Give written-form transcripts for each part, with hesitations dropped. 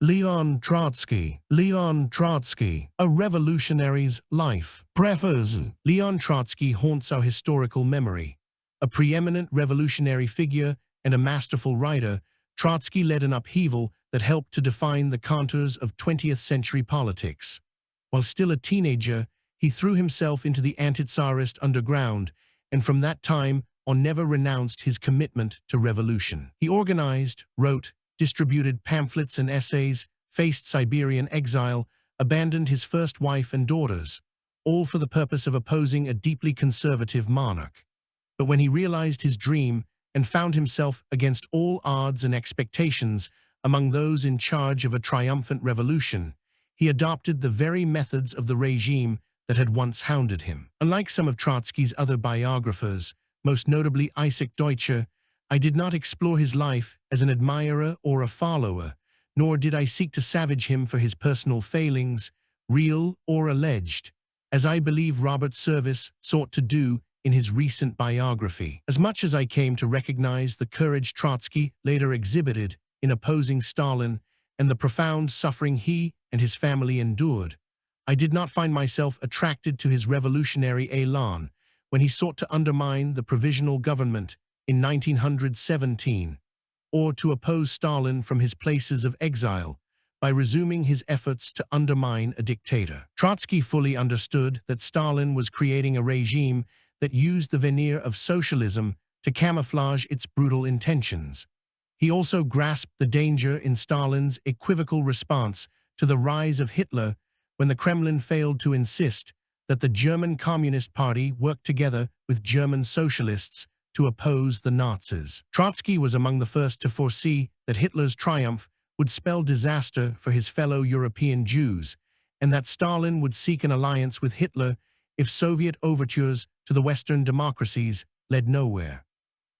Leon Trotsky. Leon Trotsky, A Revolutionary's Life. Preface. Leon Trotsky haunts our historical memory. A preeminent revolutionary figure and a masterful writer, Trotsky led an upheaval that helped to define the contours of 20th century politics. While still a teenager, he threw himself into the anti-Tsarist underground, and from that time on never renounced his commitment to revolution. He organized, wrote, distributed pamphlets and essays, faced Siberian exile, abandoned his first wife and daughters, all for the purpose of opposing a deeply conservative monarch. But when he realized his dream and found himself against all odds and expectations among those in charge of a triumphant revolution, he adopted the very methods of the regime that had once hounded him. Unlike some of Trotsky's other biographers, most notably Isaac Deutscher, I did not explore his life as an admirer or a follower, nor did I seek to savage him for his personal failings, real or alleged, as I believe Robert Service sought to do in his recent biography. As much as I came to recognize the courage Trotsky later exhibited in opposing Stalin and the profound suffering he and his family endured, I did not find myself attracted to his revolutionary elan when he sought to undermine the provisional government in 1917, or to oppose Stalin from his places of exile by resuming his efforts to undermine a dictator. Trotsky fully understood that Stalin was creating a regime that used the veneer of socialism to camouflage its brutal intentions. He also grasped the danger in Stalin's equivocal response to the rise of Hitler when the Kremlin failed to insist that the German Communist Party work together with German socialists to oppose the Nazis. Trotsky was among the first to foresee that Hitler's triumph would spell disaster for his fellow European Jews, and that Stalin would seek an alliance with Hitler if Soviet overtures to the Western democracies led nowhere.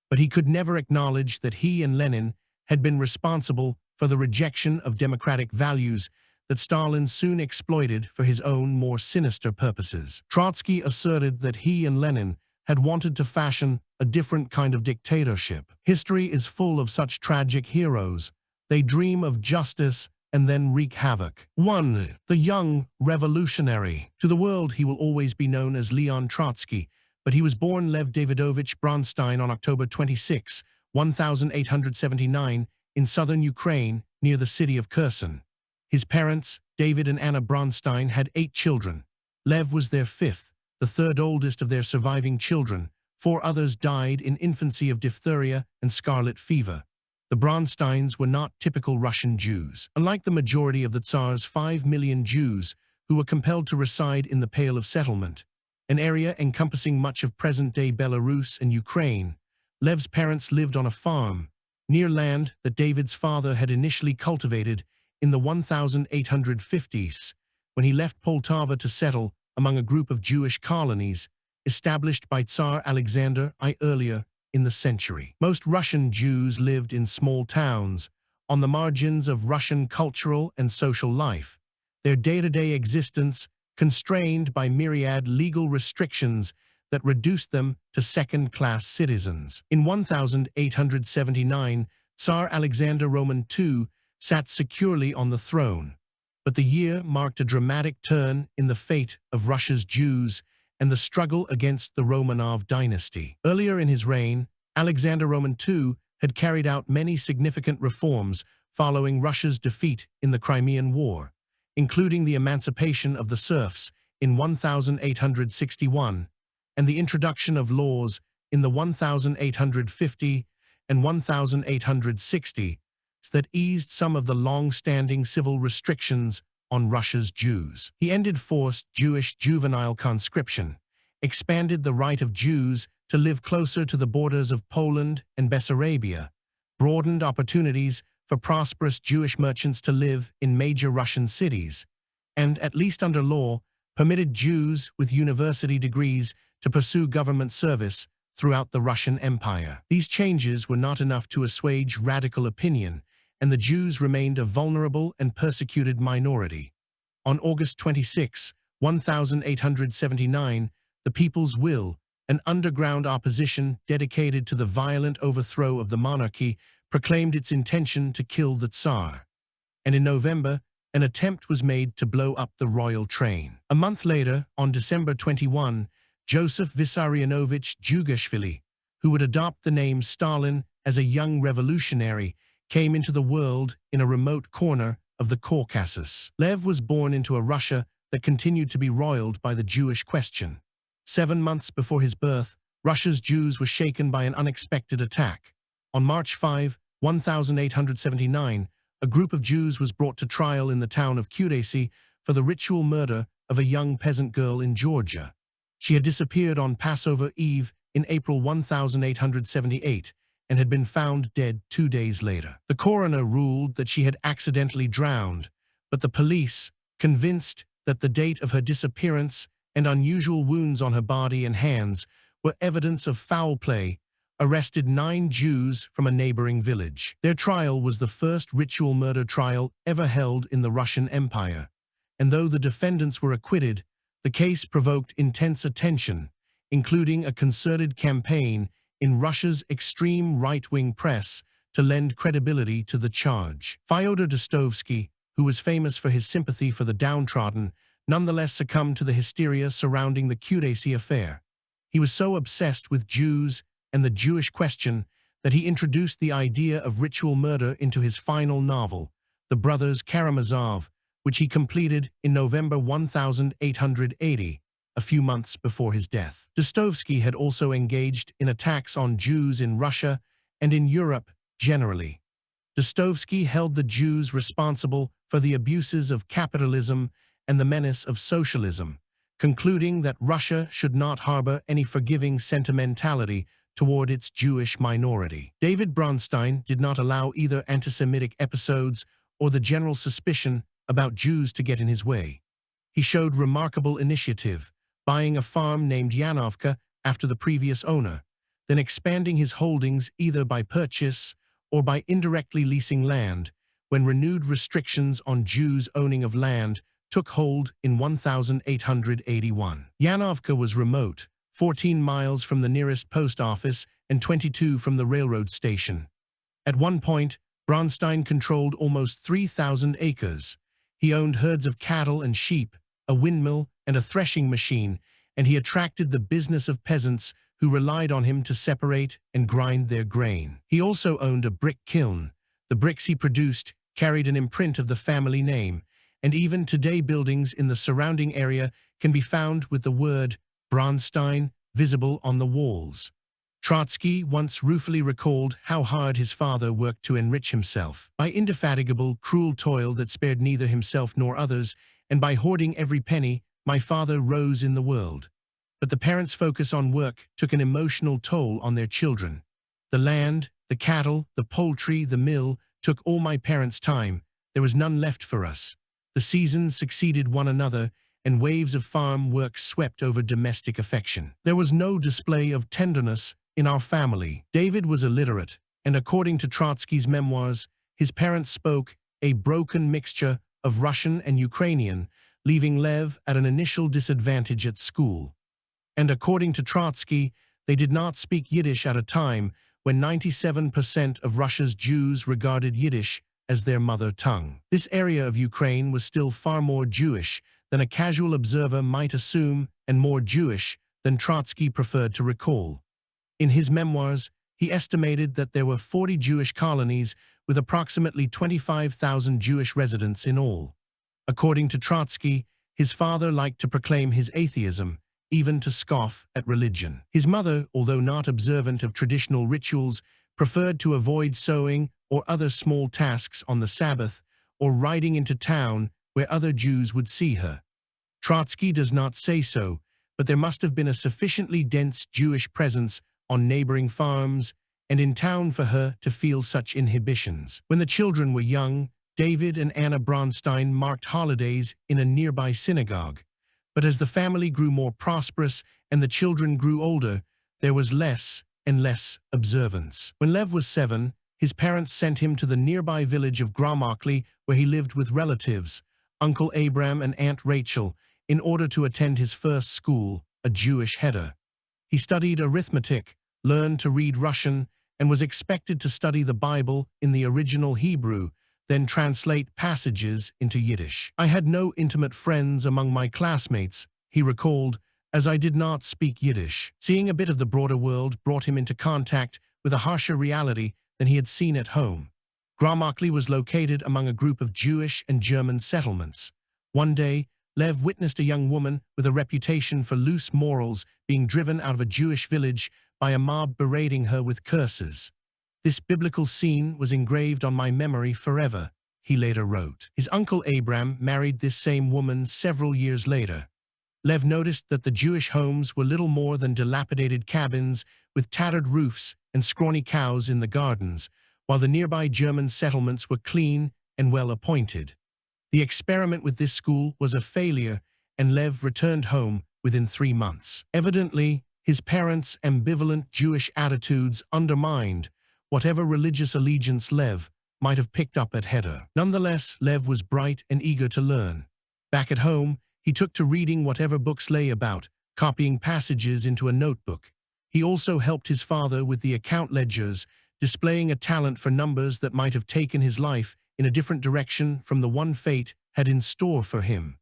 But he could never acknowledge that he and Lenin had been responsible for the rejection of democratic values that Stalin soon exploited for his own more sinister purposes. Trotsky asserted that he and Lenin had wanted to fashion a different kind of dictatorship. History is full of such tragic heroes. They dream of justice and then wreak havoc. 1. The young revolutionary. To the world, he will always be known as Leon Trotsky, but he was born Lev Davidovich Bronstein on October 26, 1879, in southern Ukraine, near the city of Kherson. His parents, David and Anna Bronstein, had 8 children. Lev was their 5th, the 3rd oldest of their surviving children. 4 others died in infancy of diphtheria and scarlet fever. The Bronsteins were not typical Russian Jews. Unlike the majority of the Tsar's 5 million Jews who were compelled to reside in the Pale of Settlement, an area encompassing much of present-day Belarus and Ukraine, Lev's parents lived on a farm, near land that David's father had initially cultivated in the 1850s, when he left Poltava to settle among a group of Jewish colonies established by Tsar Alexander I earlier in the century. Most Russian Jews lived in small towns, on the margins of Russian cultural and social life, their day-to-day existence constrained by myriad legal restrictions that reduced them to second-class citizens. In 1879, Tsar Alexander Roman II sat securely on the throne, but the year marked a dramatic turn in the fate of Russia's Jews and the struggle against the Romanov dynasty. Earlier in his reign, Alexander Roman II had carried out many significant reforms following Russia's defeat in the Crimean War, including the emancipation of the serfs in 1861 and the introduction of laws in the 1850 and 1860 that eased some of the long-standing civil restrictions on Russia's Jews. He ended forced Jewish juvenile conscription, expanded the right of Jews to live closer to the borders of Poland and Bessarabia, broadened opportunities for prosperous Jewish merchants to live in major Russian cities, and, at least under law, permitted Jews with university degrees to pursue government service throughout the Russian Empire. These changes were not enough to assuage radical opinion, and the Jews remained a vulnerable and persecuted minority. On August 26, 1879, the People's Will, an underground opposition dedicated to the violent overthrow of the monarchy, proclaimed its intention to kill the Tsar. and in November, an attempt was made to blow up the royal train. A month later, on December 21, Joseph Vissarionovich Djugashvili, who would adopt the name Stalin as a young revolutionary, came into the world in a remote corner of the Caucasus. Lev was born into a Russia that continued to be roiled by the Jewish question. 7 months before his birth, Russia's Jews were shaken by an unexpected attack. On March 5, 1879, a group of Jews was brought to trial in the town of Kutaisi for the ritual murder of a young peasant girl in Georgia. She had disappeared on Passover Eve in April 1878 and had been found dead 2 days later. The coroner ruled that she had accidentally drowned, but the police, convinced that the date of her disappearance and unusual wounds on her body and hands were evidence of foul play, arrested 9 Jews from a neighboring village. Their trial was the first ritual murder trial ever held in the Russian Empire, and though the defendants were acquitted, the case provoked intense attention, including a concerted campaign in Russia's extreme right-wing press to lend credibility to the charge. Fyodor Dostoevsky, who was famous for his sympathy for the downtrodden, nonetheless succumbed to the hysteria surrounding the Kutaisi affair. He was so obsessed with Jews and the Jewish question that he introduced the idea of ritual murder into his final novel, The Brothers Karamazov, which he completed in November 1880, a few months before his death. Dostoevsky had also engaged in attacks on Jews in Russia and in Europe generally. Dostoevsky held the Jews responsible for the abuses of capitalism and the menace of socialism, concluding that Russia should not harbor any forgiving sentimentality toward its Jewish minority. David Bronstein did not allow either anti-Semitic episodes or the general suspicion about Jews to get in his way. He showed remarkable initiative, buying a farm named Yanovka after the previous owner, then expanding his holdings either by purchase or by indirectly leasing land, when renewed restrictions on Jews' owning of land took hold in 1881. Yanovka was remote, 14 miles from the nearest post office and 22 from the railroad station. At one point, Bronstein controlled almost 3,000 acres. He owned herds of cattle and sheep, a windmill, and a threshing machine, and he attracted the business of peasants who relied on him to separate and grind their grain. He also owned a brick kiln. The bricks he produced carried an imprint of the family name, and even today buildings in the surrounding area can be found with the word Bronstein visible on the walls. Trotsky once ruefully recalled how hard his father worked to enrich himself. By indefatigable, cruel toil that spared neither himself nor others, and by hoarding every penny, my father rose in the world. But the parents' focus on work took an emotional toll on their children. The land, the cattle, the poultry, the mill took all my parents' time. There was none left for us. The seasons succeeded one another, and waves of farm work swept over domestic affection. There was no display of tenderness in our family. David was illiterate, and according to Trotsky's memoirs, his parents spoke a broken mixture of Russian and Ukrainian, leaving Lev at an initial disadvantage at school. And according to Trotsky, they did not speak Yiddish at a time when 97% of Russia's Jews regarded Yiddish as their mother tongue. This area of Ukraine was still far more Jewish than a casual observer might assume, and more Jewish than Trotsky preferred to recall. In his memoirs, he estimated that there were 40 Jewish colonies with approximately 25,000 Jewish residents in all. According to Trotsky, his father liked to proclaim his atheism, even to scoff at religion. His mother, although not observant of traditional rituals, preferred to avoid sewing or other small tasks on the Sabbath, or riding into town where other Jews would see her. Trotsky does not say so, but there must have been a sufficiently dense Jewish presence on neighboring farms and in town for her to feel such inhibitions. When the children were young, David and Anna Bronstein marked holidays in a nearby synagogue. But as the family grew more prosperous and the children grew older, there was less and less observance. When Lev was 7, his parents sent him to the nearby village of Gromokli, where he lived with relatives, Uncle Abram and Aunt Rachel, in order to attend his first school, a Jewish cheder. He studied arithmetic, learned to read Russian, and was expected to study the Bible in the original Hebrew, then translate passages into Yiddish. I had no intimate friends among my classmates, he recalled, as I did not speak Yiddish. Seeing a bit of the broader world brought him into contact with a harsher reality than he had seen at home. Gromakli was located among a group of Jewish and German settlements. One day, Lev witnessed a young woman with a reputation for loose morals being driven out of a Jewish village by a mob berating her with curses. This biblical scene was engraved on my memory forever, he later wrote. His uncle Abram married this same woman several years later. Lev noticed that the Jewish homes were little more than dilapidated cabins with tattered roofs and scrawny cows in the gardens, while the nearby German settlements were clean and well appointed. The experiment with this school was a failure, and Lev returned home within 3 months. Evidently, his parents' ambivalent Jewish attitudes undermined whatever religious allegiance Lev might have picked up at Heder. Nonetheless, Lev was bright and eager to learn. Back at home, he took to reading whatever books lay about, copying passages into a notebook. He also helped his father with the account ledgers, displaying a talent for numbers that might have taken his life in a different direction from the one fate had in store for him.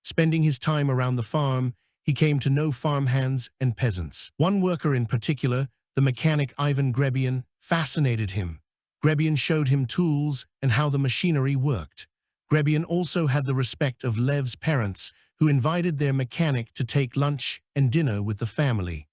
Spending his time around the farm, he came to know farmhands and peasants. One worker in particular, the mechanic Ivan Grebian, fascinated him. Grebian showed him tools and how the machinery worked. Grebian also had the respect of Lev's parents, who invited their mechanic to take lunch and dinner with the family.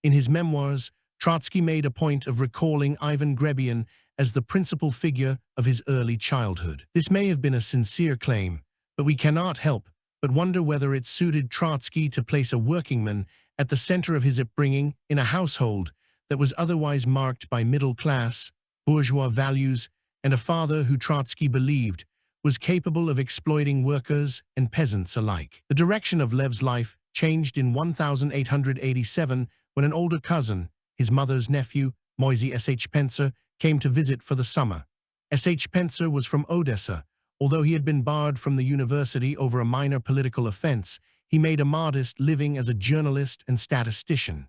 In his memoirs, Trotsky made a point of recalling Ivan Grebian as the principal figure of his early childhood. This may have been a sincere claim, but we cannot help but wonder whether it suited Trotsky to place a workingman at the center of his upbringing in a household that was otherwise marked by middle-class, bourgeois values, and a father who Trotsky believed was capable of exploiting workers and peasants alike. The direction of Lev's life changed in 1887 when an older cousin, his mother's nephew, Moisey S.H. Pencer, came to visit for the summer. S.H. Pencer was from Odessa. Although he had been barred from the university over a minor political offense, he made a modest living as a journalist and statistician.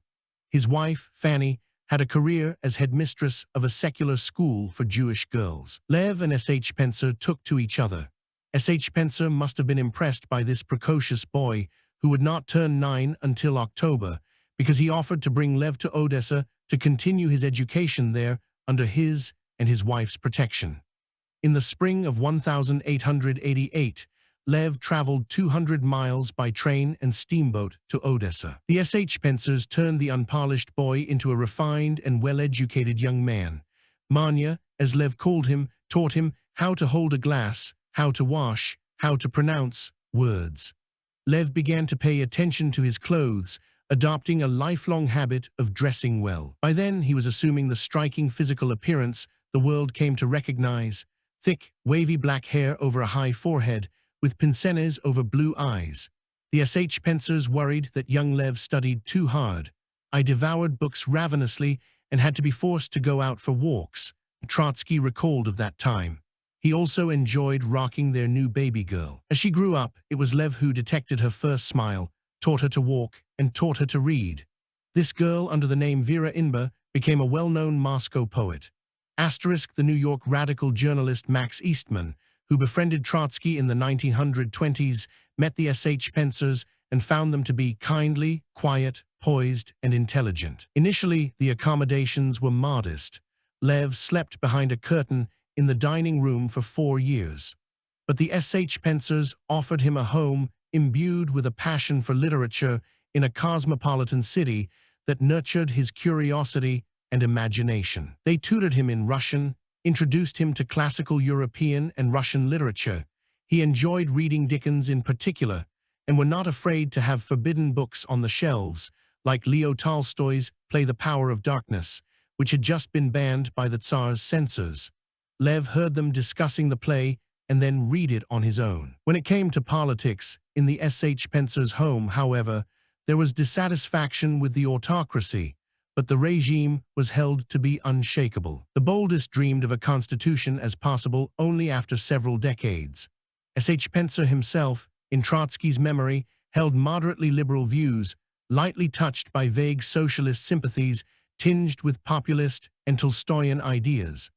His wife, Fanny, had a career as headmistress of a secular school for Jewish girls. Lev and S.H. Pencer took to each other. S.H. Pencer must have been impressed by this precocious boy who would not turn 9 until October, because he offered to bring Lev to Odessa to continue his education there under his and his wife's protection. In the spring of 1888, Lev traveled 200 miles by train and steamboat to Odessa. The S.H. Pencers turned the unpolished boy into a refined and well-educated young man. Manya, as Lev called him, taught him how to hold a glass, how to wash, how to pronounce words. Lev began to pay attention to his clothes, adopting a lifelong habit of dressing well. By then, he was assuming the striking physical appearance the world came to recognize: thick, wavy black hair over a high forehead, with pince-nez over blue eyes. The S.H. Pencers worried that young Lev studied too hard. "I devoured books ravenously and had to be forced to go out for walks," Trotsky recalled of that time. He also enjoyed rocking their new baby girl. As she grew up, it was Lev who detected her first smile, taught her to walk, and taught her to read. This girl, under the name Vera Inba, became a well-known Moscow poet. The New York radical journalist Max Eastman, who befriended Trotsky in the 1920s, met the S.H. Pencers and found them to be kindly, quiet, poised, and intelligent. Initially, the accommodations were modest. Lev slept behind a curtain in the dining room for 4 years. But the S.H. Pencers offered him a home imbued with a passion for literature in a cosmopolitan city that nurtured his curiosity and imagination. They tutored him in Russian, introduced him to classical European and Russian literature. He enjoyed reading Dickens in particular, and were not afraid to have forbidden books on the shelves, like Leo Tolstoy's Play the Power of Darkness, which had just been banned by the Tsar's censors. Lev heard them discussing the play and then read it on his own. When it came to politics, in the S.H. Pencer's home, however, there was dissatisfaction with the autocracy, but the regime was held to be unshakable. The boldest dreamed of a constitution as possible only after several decades. S.H. Pencer himself, in Trotsky's memory, held moderately liberal views, lightly touched by vague socialist sympathies tinged with populist and Tolstoyan ideas.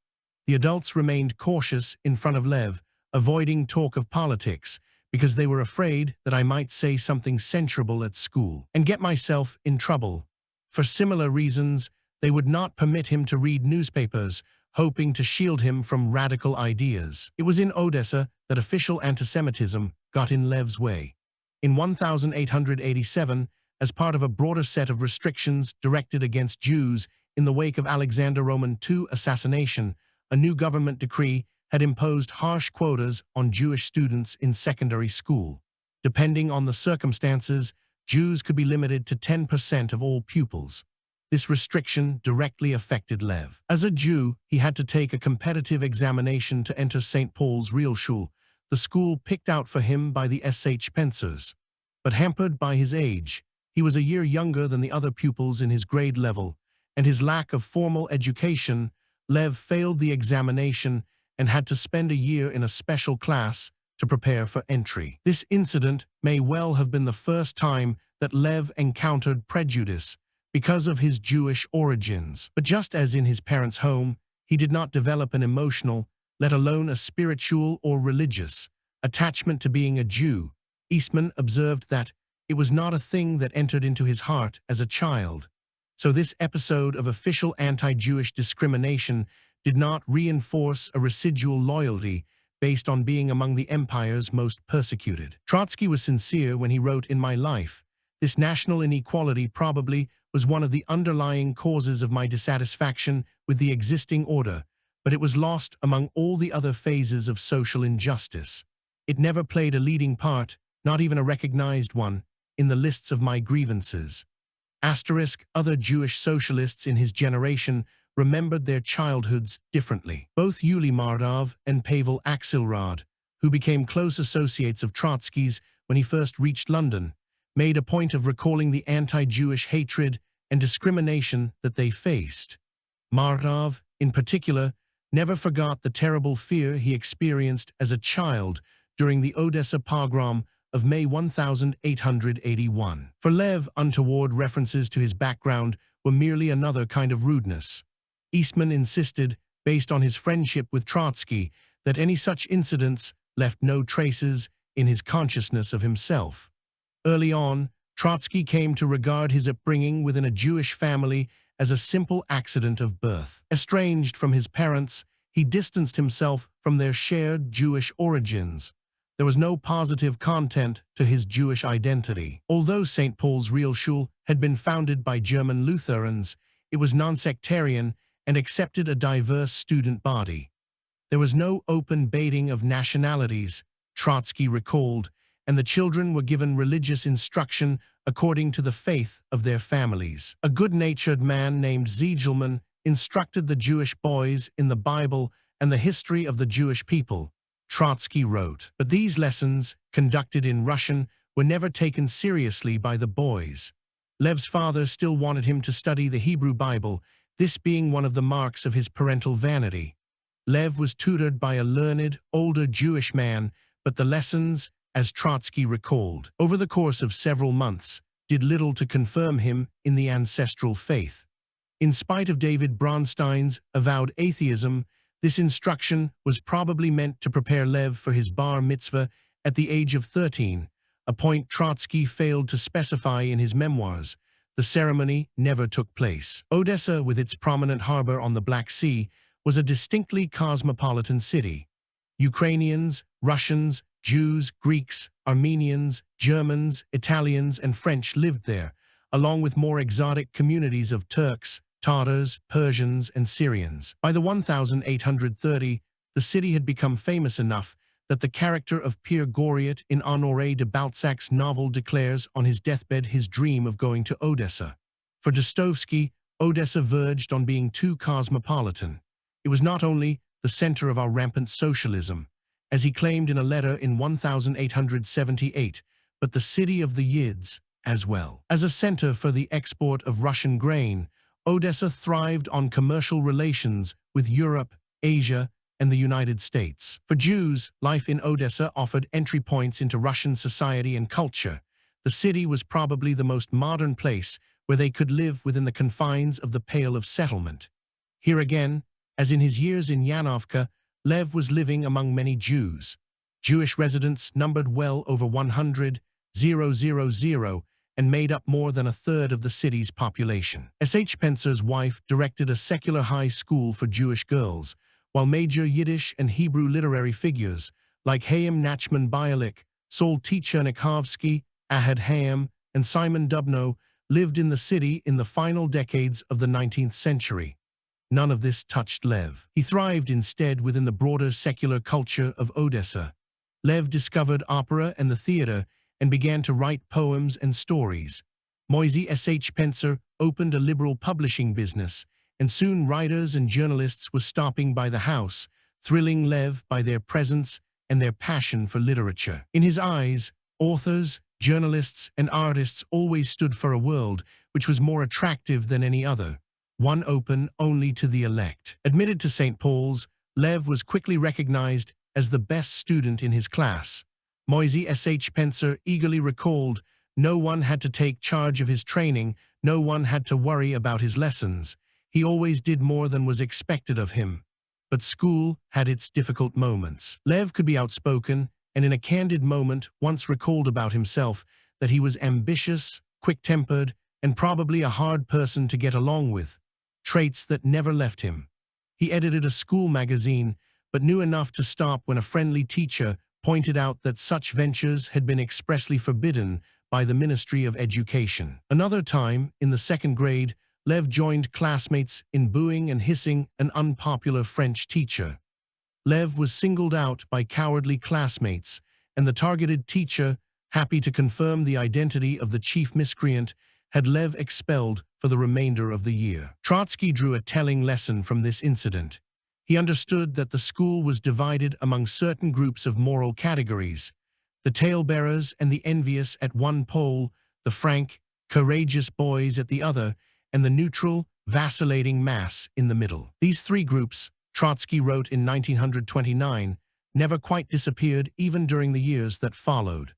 The adults remained cautious in front of Lev, avoiding talk of politics, because they were afraid that I might say something censurable at school and get myself in trouble. For similar reasons, they would not permit him to read newspapers, hoping to shield him from radical ideas. It was in Odessa that official antisemitism got in Lev's way. In 1887, as part of a broader set of restrictions directed against Jews in the wake of Alexander Roman II assassination, a new government decree had imposed harsh quotas on Jewish students in secondary school. Depending on the circumstances, Jews could be limited to 10% of all pupils. This restriction directly affected Lev. As a Jew, he had to take a competitive examination to enter St. Paul's Realschule, the school picked out for him by the SH Spencers. But hampered by his age, he was a year younger than the other pupils in his grade level, and his lack of formal education, Lev failed the examination and had to spend a year in a special class to prepare for entry. This incident may well have been the first time that Lev encountered prejudice because of his Jewish origins. But just as in his parents' home, he did not develop an emotional, let alone a spiritual or religious, attachment to being a Jew. Eastman observed that it was not a thing that entered into his heart as a child. So this episode of official anti-Jewish discrimination did not reinforce a residual loyalty based on being among the empire's most persecuted. Trotsky was sincere when he wrote, "In my life, this national inequality probably was one of the underlying causes of my dissatisfaction with the existing order, but it was lost among all the other phases of social injustice. It never played a leading part, not even a recognized one, in the lists of my grievances." Other Jewish socialists in his generation remembered their childhoods differently. Both Yuli Mardov and Pavel Axelrod, who became close associates of Trotsky's when he first reached London, made a point of recalling the anti-Jewish hatred and discrimination that they faced. Mardov, in particular, never forgot the terrible fear he experienced as a child during the Odessa pogrom of May 1881. For Lev, untoward references to his background were merely another kind of rudeness. Eastman insisted, based on his friendship with Trotsky, that any such incidents left no traces in his consciousness of himself. Early on, Trotsky came to regard his upbringing within a Jewish family as a simple accident of birth. Estranged from his parents, he distanced himself from their shared Jewish origins. There was no positive content to his Jewish identity. Although St. Paul's Realschule had been founded by German Lutherans, it was non-sectarian and accepted a diverse student body. There was no open baiting of nationalities, Trotsky recalled, and the children were given religious instruction according to the faith of their families. A good-natured man named Ziegelman instructed the Jewish boys in the Bible and the history of the Jewish people, Trotsky wrote. But these lessons, conducted in Russian, were never taken seriously by the boys. Lev's father still wanted him to study the Hebrew Bible, this being one of the marks of his parental vanity. Lev was tutored by a learned, older Jewish man, but the lessons, as Trotsky recalled, over the course of several months, did little to confirm him in the ancestral faith. In spite of David Bronstein's avowed atheism, this instruction was probably meant to prepare Lev for his bar mitzvah at the age of 13, a point Trotsky failed to specify in his memoirs. The ceremony never took place. Odessa, with its prominent harbor on the Black Sea, was a distinctly cosmopolitan city. Ukrainians, Russians, Jews, Greeks, Armenians, Germans, Italians, and French lived there, along with more exotic communities of Turks, Tatars, Persians, and Syrians. By the 1830, the city had become famous enough that the character of Pierre Goriot in Honoré de Balzac's novel declares on his deathbed his dream of going to Odessa. For Dostoevsky, Odessa verged on being too cosmopolitan. It was not only the center of our rampant socialism, as he claimed in a letter in 1878, but the city of the Yids as well. As a center for the export of Russian grain, Odessa thrived on commercial relations with Europe, Asia, and the United States. For Jews, life in Odessa offered entry points into Russian society and culture. The city was probably the most modern place where they could live within the confines of the Pale of Settlement. Here again, As in his years in Yanovka, Lev was living among many Jews. Jewish residents numbered well over 100,000 and made up more than a third of the city's population. S.H. Spencer's wife directed a secular high school for Jewish girls, while major Yiddish and Hebrew literary figures like Chaim Nachman Bialik, Sol Tchernichovsky, Ahad Hayam, and Simon Dubno lived in the city in the final decades of the 19th century. None of this touched Lev. He thrived instead within the broader secular culture of Odessa. Lev discovered opera and the theater and began to write poems and stories. Moisey S.H. Spencer opened a liberal publishing business, and soon writers and journalists were stopping by the house, thrilling Lev by their presence and their passion for literature. In his eyes, authors, journalists, and artists always stood for a world which was more attractive than any other, one open only to the elect. Admitted to St. Paul's, Lev was quickly recognized as the best student in his class. Moisey S.H. Spencer eagerly recalled, "No one had to take charge of his training, no one had to worry about his lessons. He always did more than was expected of him." But school had its difficult moments. Lev could be outspoken, and in a candid moment once recalled about himself that he was ambitious, quick-tempered, and probably a hard person to get along with, traits that never left him. He edited a school magazine, but knew enough to stop when a friendly teacher pointed out that such ventures had been expressly forbidden by the Ministry of Education. Another time, in the second grade, Lev joined classmates in booing and hissing an unpopular French teacher. Lev was singled out by cowardly classmates, and the targeted teacher, happy to confirm the identity of the chief miscreant, had Lev expelled for the remainder of the year. Trotsky drew a telling lesson from this incident. He understood that the school was divided among certain groups of moral categories: the talebearers and the envious at one pole, the frank, courageous boys at the other, and the neutral, vacillating mass in the middle. These three groups, Trotsky wrote in 1929, never quite disappeared even during the years that followed.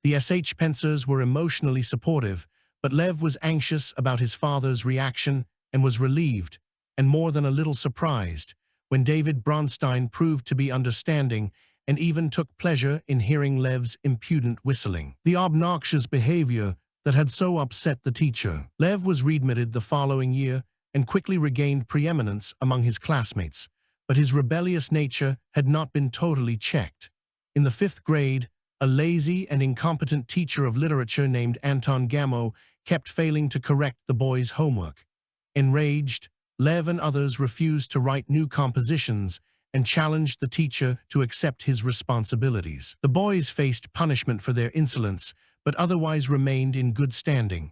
The S.H. Spencers were emotionally supportive, but Lev was anxious about his father's reaction and was relieved, and more than a little surprised, when David Bronstein proved to be understanding and even took pleasure in hearing Lev's impudent whistling. The obnoxious behavior that had so upset the teacher. Lev was readmitted the following year and quickly regained preeminence among his classmates, but his rebellious nature had not been totally checked. In the fifth grade, a lazy and incompetent teacher of literature named Anton Gamow kept failing to correct the boys' homework. Enraged, Lev and others refused to write new compositions and challenged the teacher to accept his responsibilities. The boys faced punishment for their insolence, but otherwise remained in good standing.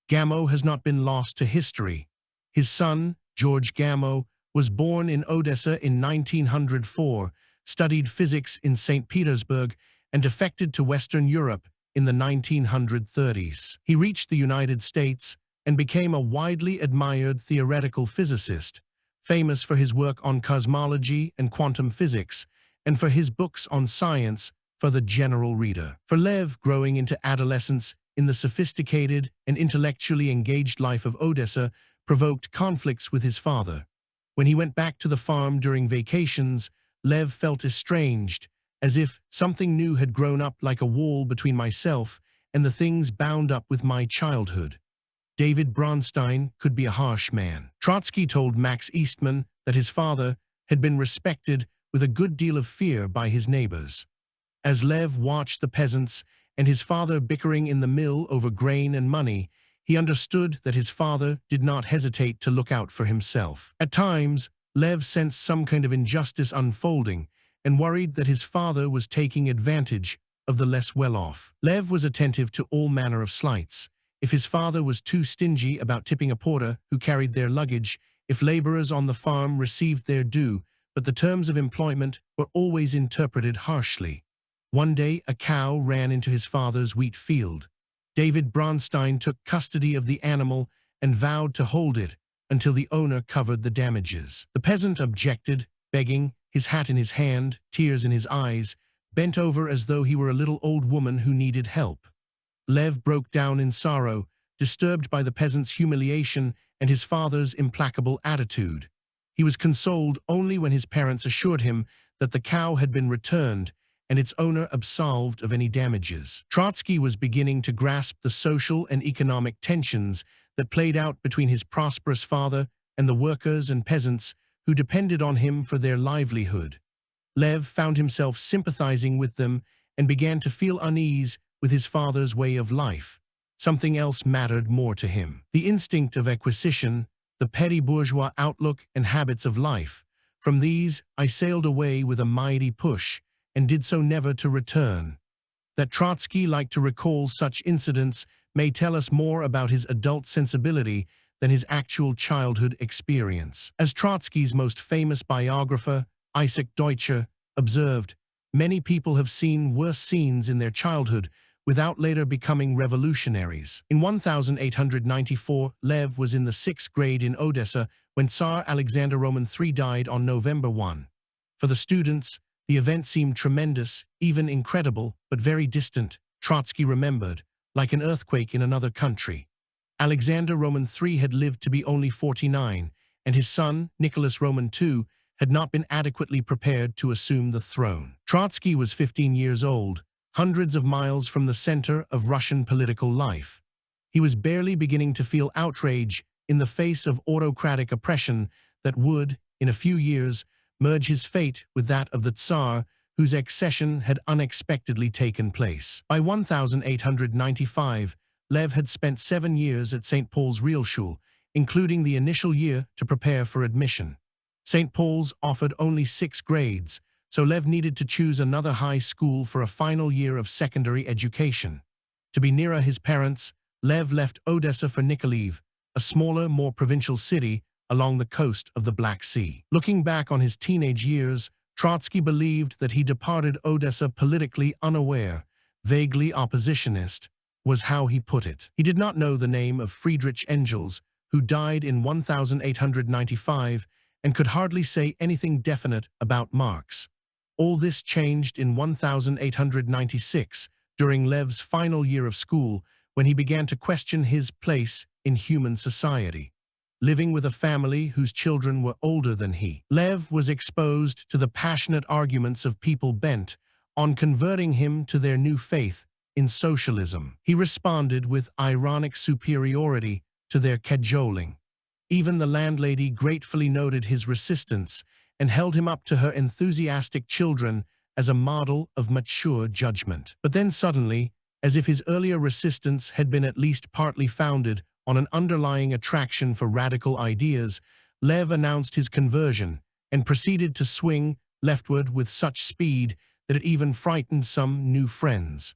Gamow has not been lost to history. His son, George Gamow, was born in Odessa in 1904, studied physics in St. Petersburg, and defected to Western Europe in the 1930s. He reached the United States and became a widely admired theoretical physicist, famous for his work on cosmology and quantum physics, and for his books on science for the general reader. For Lev, growing into adolescence in the sophisticated and intellectually engaged life of Odessa provoked conflicts with his father. When he went back to the farm during vacations, Lev felt estranged, as if something new had grown up like a wall between myself and the things bound up with my childhood. David Bronstein could be a harsh man. Trotsky told Max Eastman that his father had been respected with a good deal of fear by his neighbors. As Lev watched the peasants and his father bickering in the mill over grain and money, he understood that his father did not hesitate to look out for himself. At times, Lev sensed some kind of injustice unfolding and worried that his father was taking advantage of the less well-off. Lev was attentive to all manner of slights. If his father was too stingy about tipping a porter who carried their luggage, if laborers on the farm received their due, but the terms of employment were always interpreted harshly. One day, a cow ran into his father's wheat field. David Bronstein took custody of the animal and vowed to hold it until the owner covered the damages. The peasant objected, begging, his hat in his hand, tears in his eyes, bent over as though he were a little old woman who needed help. Lev broke down in sorrow, disturbed by the peasant's humiliation and his father's implacable attitude. He was consoled only when his parents assured him that the cow had been returned and its owner absolved of any damages. Trotsky was beginning to grasp the social and economic tensions that played out between his prosperous father and the workers and peasants who depended on him for their livelihood. Lev found himself sympathizing with them and began to feel unease with his father's way of life. Something else mattered more to him. The instinct of acquisition, the petty bourgeois outlook and habits of life. From these, I sailed away with a mighty push, and did so never to return. That Trotsky liked to recall such incidents may tell us more about his adult sensibility than his actual childhood experience. As Trotsky's most famous biographer, Isaac Deutscher, observed, many people have seen worse scenes in their childhood without later becoming revolutionaries. In 1894, Lev was in the 6th grade in Odessa when Tsar Alexander Roman III died on November 1. For the students, the event seemed tremendous, even incredible, but very distant, Trotsky remembered, like an earthquake in another country. Alexander Roman III had lived to be only 49, and his son, Nicholas Roman II, had not been adequately prepared to assume the throne. Trotsky was 15 years old, hundreds of miles from the center of Russian political life. He was barely beginning to feel outrage in the face of autocratic oppression that would, in a few years, merge his fate with that of the Tsar, whose accession had unexpectedly taken place. By 1895, Lev had spent 7 years at St. Paul's Realschule, including the initial year to prepare for admission. St. Paul's offered only 6 grades, so Lev needed to choose another high school for a final year of secondary education. To be nearer his parents, Lev left Odessa for Nikolaev, a smaller, more provincial city along the coast of the Black Sea. Looking back on his teenage years, Trotsky believed that he departed Odessa politically unaware, vaguely oppositionist, was how he put it. He did not know the name of Friedrich Engels, who died in 1895, and could hardly say anything definite about Marx. All this changed in 1896, during Lev's final year of school, when he began to question his place in human society. Living with a family whose children were older than he, Lev was exposed to the passionate arguments of people bent on converting him to their new faith in socialism. He responded with ironic superiority to their cajoling. Even the landlady gratefully noted his resistance and held him up to her enthusiastic children as a model of mature judgment. But then suddenly, as if his earlier resistance had been at least partly founded on an underlying attraction for radical ideas, Lev announced his conversion and proceeded to swing leftward with such speed that it even frightened some new friends.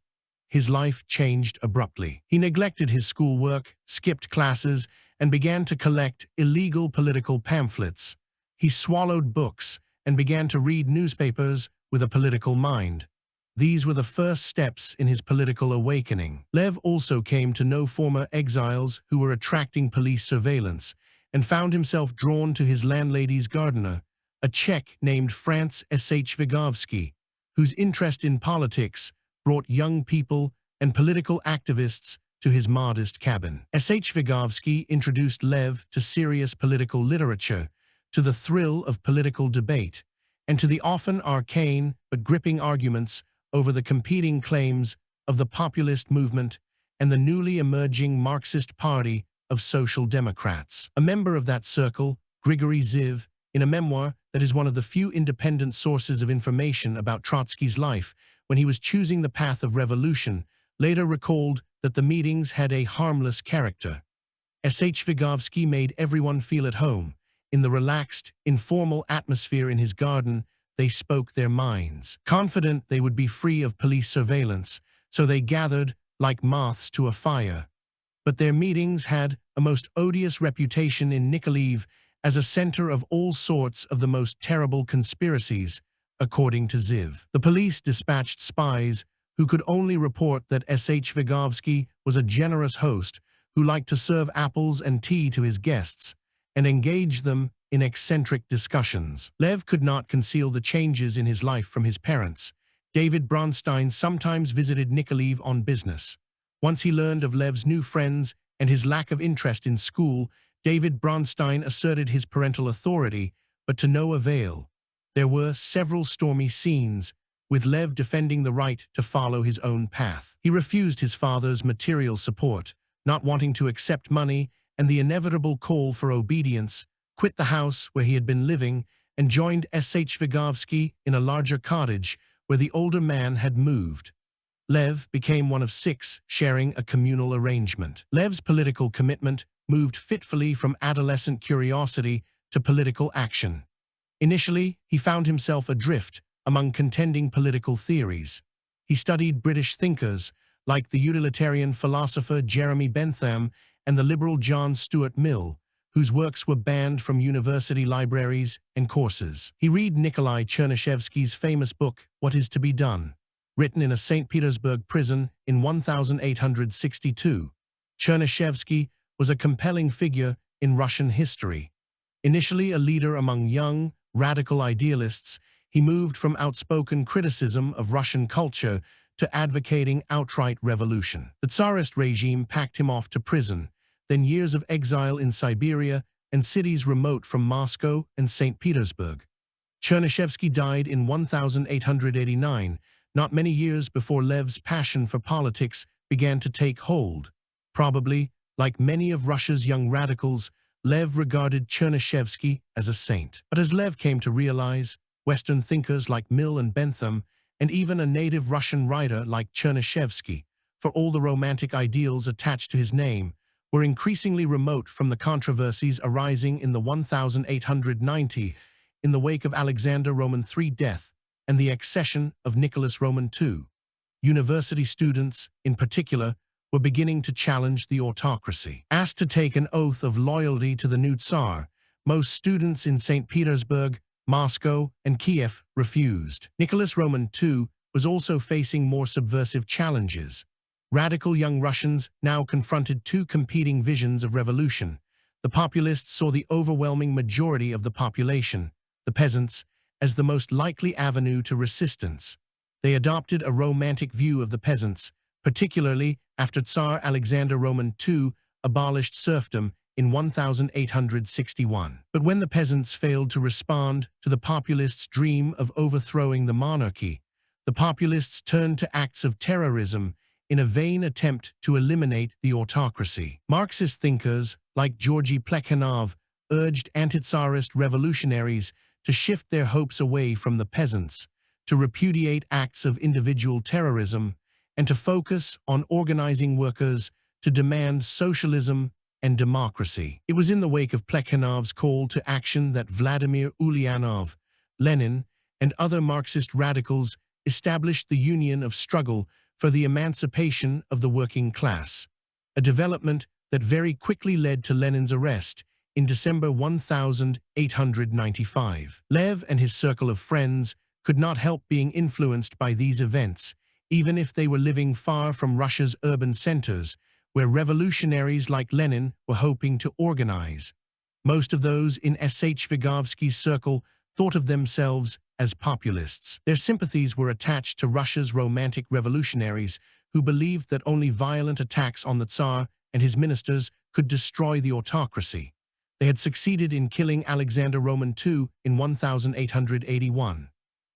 His life changed abruptly. He neglected his schoolwork, skipped classes, and began to collect illegal political pamphlets. He swallowed books and began to read newspapers with a political mind. These were the first steps in his political awakening. Lev also came to know former exiles who were attracting police surveillance and found himself drawn to his landlady's gardener, a Czech named Franz S.H. Vygotsky, whose interest in politics brought young people and political activists to his modest cabin. S.H. Vygotsky introduced Lev to serious political literature, to the thrill of political debate, and to the often arcane but gripping arguments over the competing claims of the populist movement and the newly emerging Marxist Party of Social Democrats. A member of that circle, Grigory Ziv, in a memoir that is one of the few independent sources of information about Trotsky's life when he was choosing the path of revolution, later recalled that the meetings had a harmless character. S.H. Vygotsky made everyone feel at home. In the relaxed, informal atmosphere in his garden, they spoke their minds. Confident they would be free of police surveillance, so they gathered like moths to a fire. But their meetings had a most odious reputation in Nikolaev as a center of all sorts of the most terrible conspiracies, according to Ziv. The police dispatched spies who could only report that S.H. Vygotsky was a generous host who liked to serve apples and tea to his guests and engage them in eccentric discussions. Lev could not conceal the changes in his life from his parents. David Bronstein sometimes visited Nikolaev on business. Once he learned of Lev's new friends and his lack of interest in school, David Bronstein asserted his parental authority, but to no avail. There were several stormy scenes, with Lev defending the right to follow his own path. He refused his father's material support, not wanting to accept money and the inevitable call for obedience, quit the house where he had been living, and joined S.H. Vygotsky in a larger cottage where the older man had moved. Lev became one of 6, sharing a communal arrangement. Lev's political commitment moved fitfully from adolescent curiosity to political action. Initially, he found himself adrift among contending political theories. He studied British thinkers like the utilitarian philosopher Jeremy Bentham and the liberal John Stuart Mill, whose works were banned from university libraries and courses. He read Nikolai Chernyshevsky's famous book, What Is to Be Done, written in a St. Petersburg prison in 1862. Chernyshevsky was a compelling figure in Russian history. Initially a leader among young, radical idealists, he moved from outspoken criticism of Russian culture to advocating outright revolution. The Tsarist regime packed him off to prison, then years of exile in Siberia and cities remote from Moscow and St. Petersburg. Chernyshevsky died in 1889, not many years before Lev's passion for politics began to take hold. Probably, like many of Russia's young radicals, Lev regarded Chernyshevsky as a saint. But as Lev came to realize, Western thinkers like Mill and Bentham, and even a native Russian writer like Chernyshevsky, for all the romantic ideals attached to his name, were increasingly remote from the controversies arising in the 1890 in the wake of Alexander Roman III's death and the accession of Nicholas Roman II. University students, in particular, were beginning to challenge the autocracy. Asked to take an oath of loyalty to the new Tsar, most students in St. Petersburg, Moscow, and Kiev refused. Nicholas Roman II was also facing more subversive challenges. Radical young Russians now confronted 2 competing visions of revolution. The populists saw the overwhelming majority of the population, the peasants, as the most likely avenue to resistance. They adopted a romantic view of the peasants, particularly after Tsar Alexander Roman II abolished serfdom in 1861. But when the peasants failed to respond to the populists' dream of overthrowing the monarchy, the populists turned to acts of terrorism in a vain attempt to eliminate the autocracy. Marxist thinkers like Georgy Plekhanov urged anti-Tsarist revolutionaries to shift their hopes away from the peasants, to repudiate acts of individual terrorism, and to focus on organizing workers to demand socialism and democracy. It was in the wake of Plekhanov's call to action that Vladimir Ulyanov, Lenin, and other Marxist radicals established the Union of Struggle for the Emancipation of the Working Class, a development that very quickly led to Lenin's arrest in December 1895. Lev and his circle of friends could not help being influenced by these events, even if they were living far from Russia's urban centers, where revolutionaries like Lenin were hoping to organize. Most of those in S.H. Vygotsky's circle thought of themselves as populists. Their sympathies were attached to Russia's romantic revolutionaries who believed that only violent attacks on the Tsar and his ministers could destroy the autocracy. They had succeeded in killing Alexander Roman II in 1881.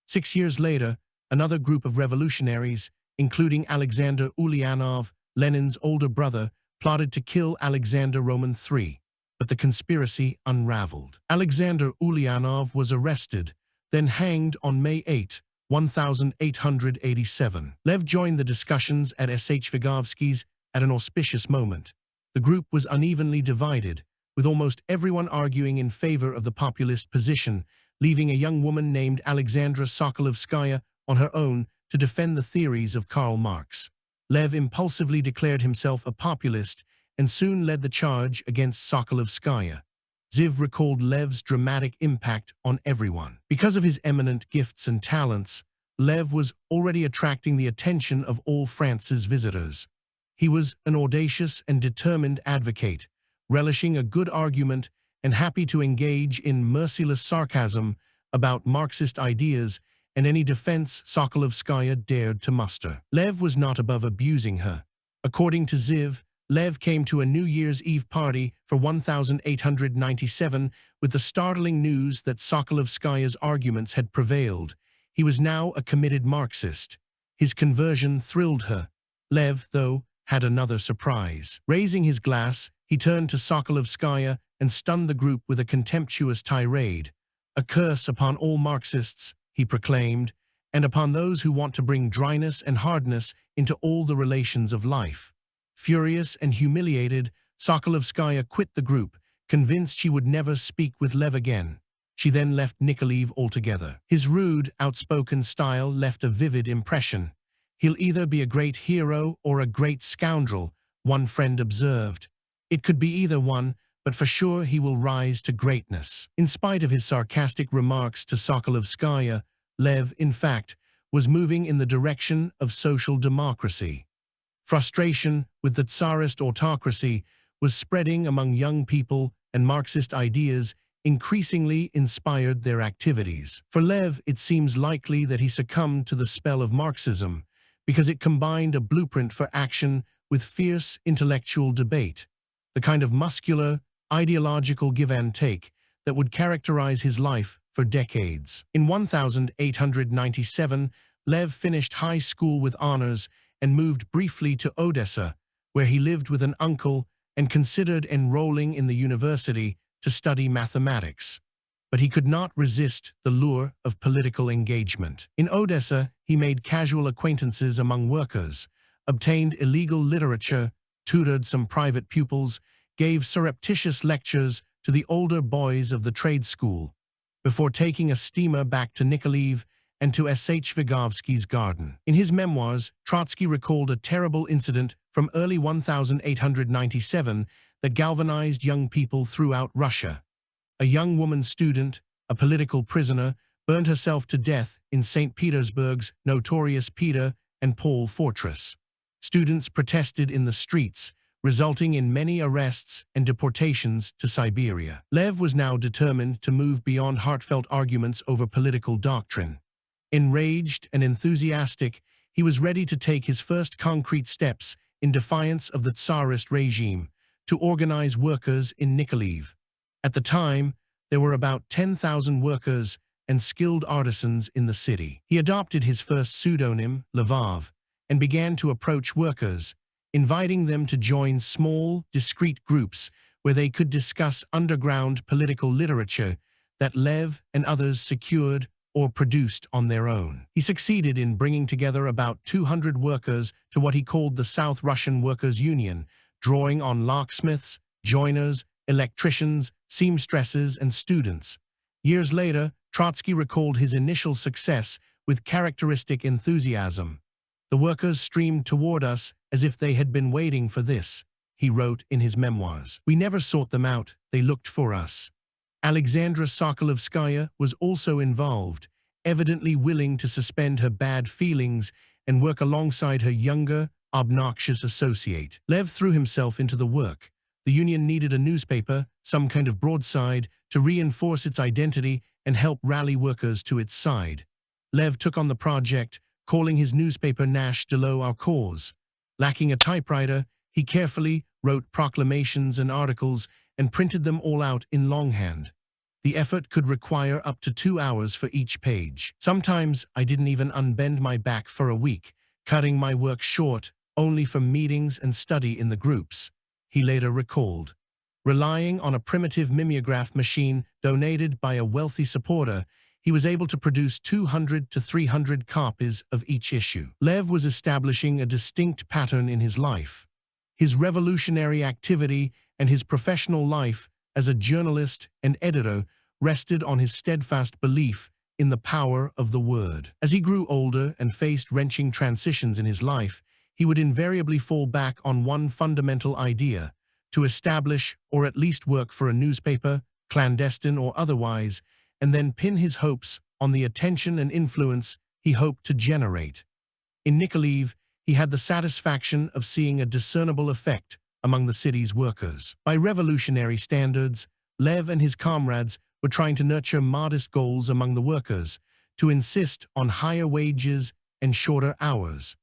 6 years later, another group of revolutionaries, including Alexander Ulyanov, Lenin's older brother, plotted to kill Alexander Roman III, but the conspiracy unraveled. Alexander Ulyanov was arrested, then hanged on May 8, 1887. Lev joined the discussions at S.H. Vygotsky's at an auspicious moment. The group was unevenly divided, with almost everyone arguing in favor of the populist position, leaving a young woman named Alexandra Sokolovskaya on her own to defend the theories of Karl Marx. Lev impulsively declared himself a populist and soon led the charge against Sokolovskaya. Ziv recalled Lev's dramatic impact on everyone. Because of his eminent gifts and talents, Lev was already attracting the attention of all France's visitors. He was an audacious and determined advocate, relishing a good argument and happy to engage in merciless sarcasm about Marxist ideas and any defense Sokolovskaya dared to muster. Lev was not above abusing her. According to Ziv, Lev came to a New Year's Eve party for 1897 with the startling news that Sokolovskaya's arguments had prevailed. He was now a committed Marxist. His conversion thrilled her. Lev, though, had another surprise. Raising his glass, he turned to Sokolovskaya and stunned the group with a contemptuous tirade. "A curse upon all Marxists," he proclaimed, "and upon those who want to bring dryness and hardness into all the relations of life." Furious and humiliated, Sokolovskaya quit the group, convinced she would never speak with Lev again. She then left Nikolaev altogether. His rude, outspoken style left a vivid impression. "He'll either be a great hero or a great scoundrel," one friend observed. "It could be either one, but for sure he will rise to greatness." In spite of his sarcastic remarks to Sokolovskaya, Lev, in fact, was moving in the direction of social democracy. Frustration with the Tsarist autocracy was spreading among young people, and Marxist ideas increasingly inspired their activities. For Lev, it seems likely that he succumbed to the spell of Marxism because it combined a blueprint for action with fierce intellectual debate, the kind of muscular, ideological give and take that would characterize his life for decades. In 1897, Lev finished high school with honors and moved briefly to Odessa, where he lived with an uncle and considered enrolling in the university to study mathematics. But he could not resist the lure of political engagement. In Odessa, he made casual acquaintances among workers, obtained illegal literature, tutored some private pupils, gave surreptitious lectures to the older boys of the trade school, before taking a steamer back to Nikolaev and to S.H. Vygotsky's garden. In his memoirs, Trotsky recalled a terrible incident from early 1897 that galvanized young people throughout Russia. A young woman student, a political prisoner, burned herself to death in St. Petersburg's notorious Peter and Paul fortress. Students protested in the streets, resulting in many arrests and deportations to Siberia. Lev was now determined to move beyond heartfelt arguments over political doctrine. Enraged and enthusiastic, he was ready to take his first concrete steps in defiance of the Tsarist regime, to organize workers in Nikolaev. At the time, there were about 10,000 workers and skilled artisans in the city. He adopted his first pseudonym, Lvov, and began to approach workers, inviting them to join small, discreet groups where they could discuss underground political literature that Lev and others secured or produced on their own. He succeeded in bringing together about 200 workers to what he called the South Russian Workers' Union, drawing on locksmiths, joiners, electricians, seamstresses, and students. Years later, Trotsky recalled his initial success with characteristic enthusiasm. "The workers streamed toward us as if they had been waiting for this," he wrote in his memoirs. "We never sought them out, they looked for us." Alexandra Sokolovskaya was also involved, evidently willing to suspend her bad feelings and work alongside her younger, obnoxious associate. Lev threw himself into the work. The union needed a newspaper, some kind of broadside, to reinforce its identity and help rally workers to its side. Lev took on the project, calling his newspaper Nash de our cause. Lacking a typewriter, he carefully wrote proclamations and articles and printed them all out in longhand. The effort could require up to 2 hours for each page. "Sometimes I didn't even unbend my back for a week, cutting my work short only for meetings and study in the groups," he later recalled. Relying on a primitive mimeograph machine donated by a wealthy supporter, he was able to produce 200 to 300 copies of each issue. Lev was establishing a distinct pattern in his life. His revolutionary activity and his professional life as a journalist and editor rested on his steadfast belief in the power of the word. As he grew older and faced wrenching transitions in his life, he would invariably fall back on one fundamental idea: to establish or at least work for a newspaper, clandestine or otherwise, and then pin his hopes on the attention and influence he hoped to generate. In Nikolaev, he had the satisfaction of seeing a discernible effect among the city's workers. By revolutionary standards, Lev and his comrades were trying to nurture modest goals among the workers, to insist on higher wages and shorter hours.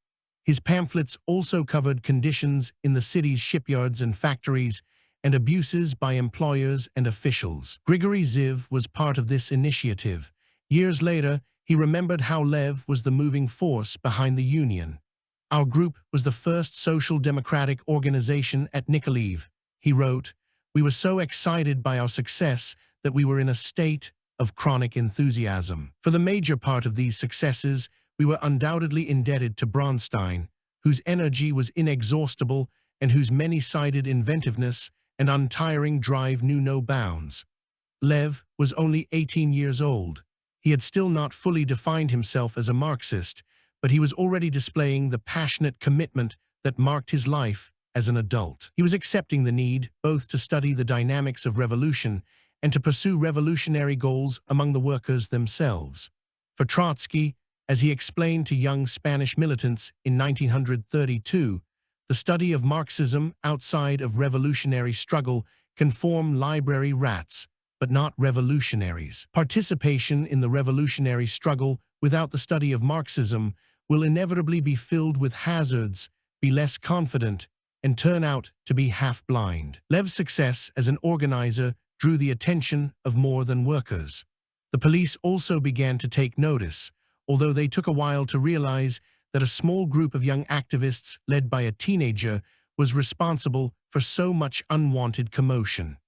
His pamphlets also covered conditions in the city's shipyards and factories and abuses by employers and officials. Grigory Ziv was part of this initiative. Years later, he remembered how Lev was the moving force behind the union. "Our group was the first social democratic organization at Nikolaev," he wrote. "We were so excited by our success that we were in a state of chronic enthusiasm. For the major part of these successes, we were undoubtedly indebted to Bronstein, whose energy was inexhaustible and whose many-sided inventiveness and untiring drive knew no bounds." Lev was only 18 years old. He had still not fully defined himself as a Marxist, but he was already displaying the passionate commitment that marked his life as an adult. He was accepting the need both to study the dynamics of revolution and to pursue revolutionary goals among the workers themselves. For Trotsky, as he explained to young Spanish militants in 1932, the study of Marxism outside of revolutionary struggle can form library rats, but not revolutionaries. Participation in the revolutionary struggle without the study of Marxism will inevitably be filled with hazards, be less confident, and turn out to be half-blind. Lev's success as an organizer drew the attention of more than workers. The police also began to take notice, although they took a while to realize that a small group of young activists led by a teenager was responsible for so much unwanted commotion.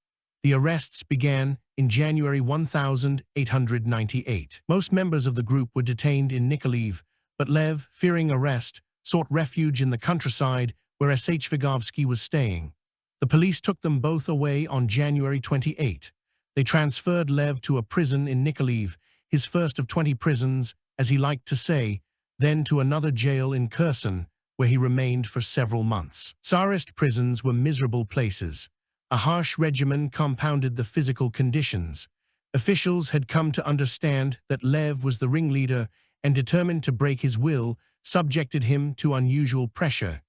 The arrests began in January 1898. Most members of the group were detained in Nikolaev, but Lev, fearing arrest, sought refuge in the countryside where S.H. Vygotsky was staying. The police took them both away on January 28. They transferred Lev to a prison in Nikolaev, his first of 20 prisons, as he liked to say, then to another jail in Kherson, where he remained for several months. Tsarist prisons were miserable places. A harsh regimen compounded the physical conditions. Officials had come to understand that Lev was the ringleader and, determined to break his will, subjected him to unusual pressure.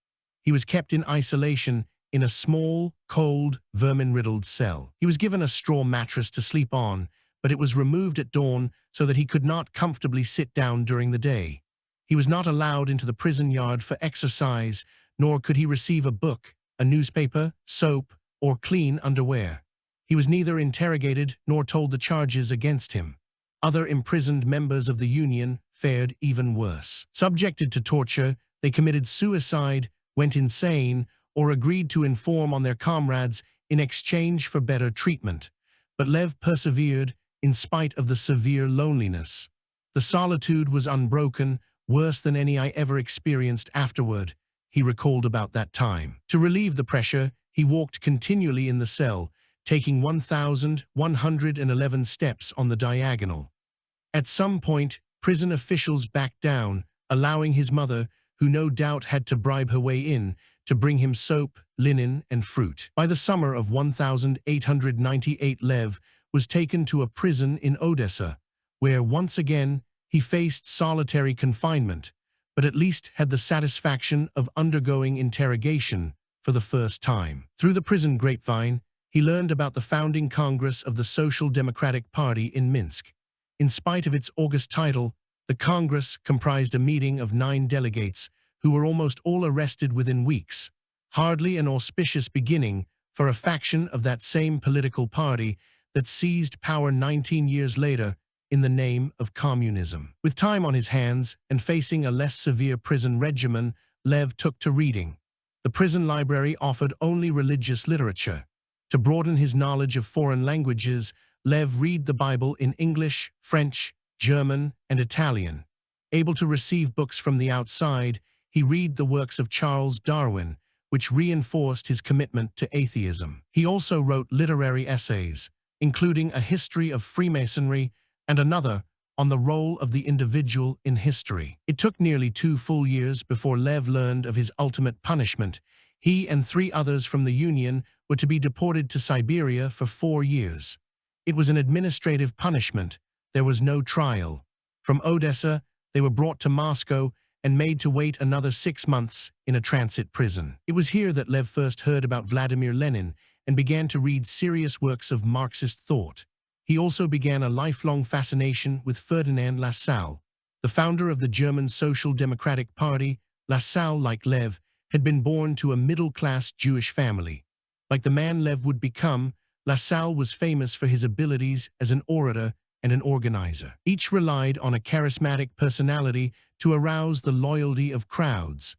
He was kept in isolation in a small, cold, vermin-riddled cell. He was given a straw mattress to sleep on, but it was removed at dawn so that he could not comfortably sit down during the day. He was not allowed into the prison yard for exercise, nor could he receive a book, a newspaper, soap, or clean underwear. He was neither interrogated nor told the charges against him. Other imprisoned members of the Union fared even worse. Subjected to torture, they committed suicide, went insane, or agreed to inform on their comrades in exchange for better treatment. But Lev persevered in spite of the severe loneliness. "The solitude was unbroken, worse than any I ever experienced afterward," he recalled about that time. To relieve the pressure, he walked continually in the cell, taking 1,111 steps on the diagonal. At some point, prison officials backed down, allowing his mother, who no doubt had to bribe her way in, to bring him soap, linen, and fruit. By the summer of 1898, Lev was taken to a prison in Odessa, where once again he faced solitary confinement, but at least had the satisfaction of undergoing interrogation for the first time. Through the prison grapevine, he learned about the founding Congress of the Social Democratic Party in Minsk. In spite of its august title, the Congress comprised a meeting of 9 delegates who were almost all arrested within weeks. Hardly an auspicious beginning for a faction of that same political party that seized power 19 years later in the name of communism. With time on his hands and facing a less severe prison regimen, Lev took to reading. The prison library offered only religious literature. To broaden his knowledge of foreign languages, Lev read the Bible in English, French, German, and Italian. Able to receive books from the outside, he read the works of Charles Darwin, which reinforced his commitment to atheism. He also wrote literary essays, including a history of Freemasonry and another on the role of the individual in history. It took nearly 2 full years before Lev learned of his ultimate punishment. He and 3 others from the Union were to be deported to Siberia for 4 years. It was an administrative punishment. There was no trial. From Odessa, they were brought to Moscow and made to wait another 6 months in a transit prison. It was here that Lev first heard about Vladimir Lenin and began to read serious works of Marxist thought. He also began a lifelong fascination with Ferdinand Lassalle, the founder of the German Social Democratic Party. Lassalle, like Lev, had been born to a middle-class Jewish family. Like the man Lev would become, Lassalle was famous for his abilities as an orator and an organizer. Each relied on a charismatic personality to arouse the loyalty of crowds,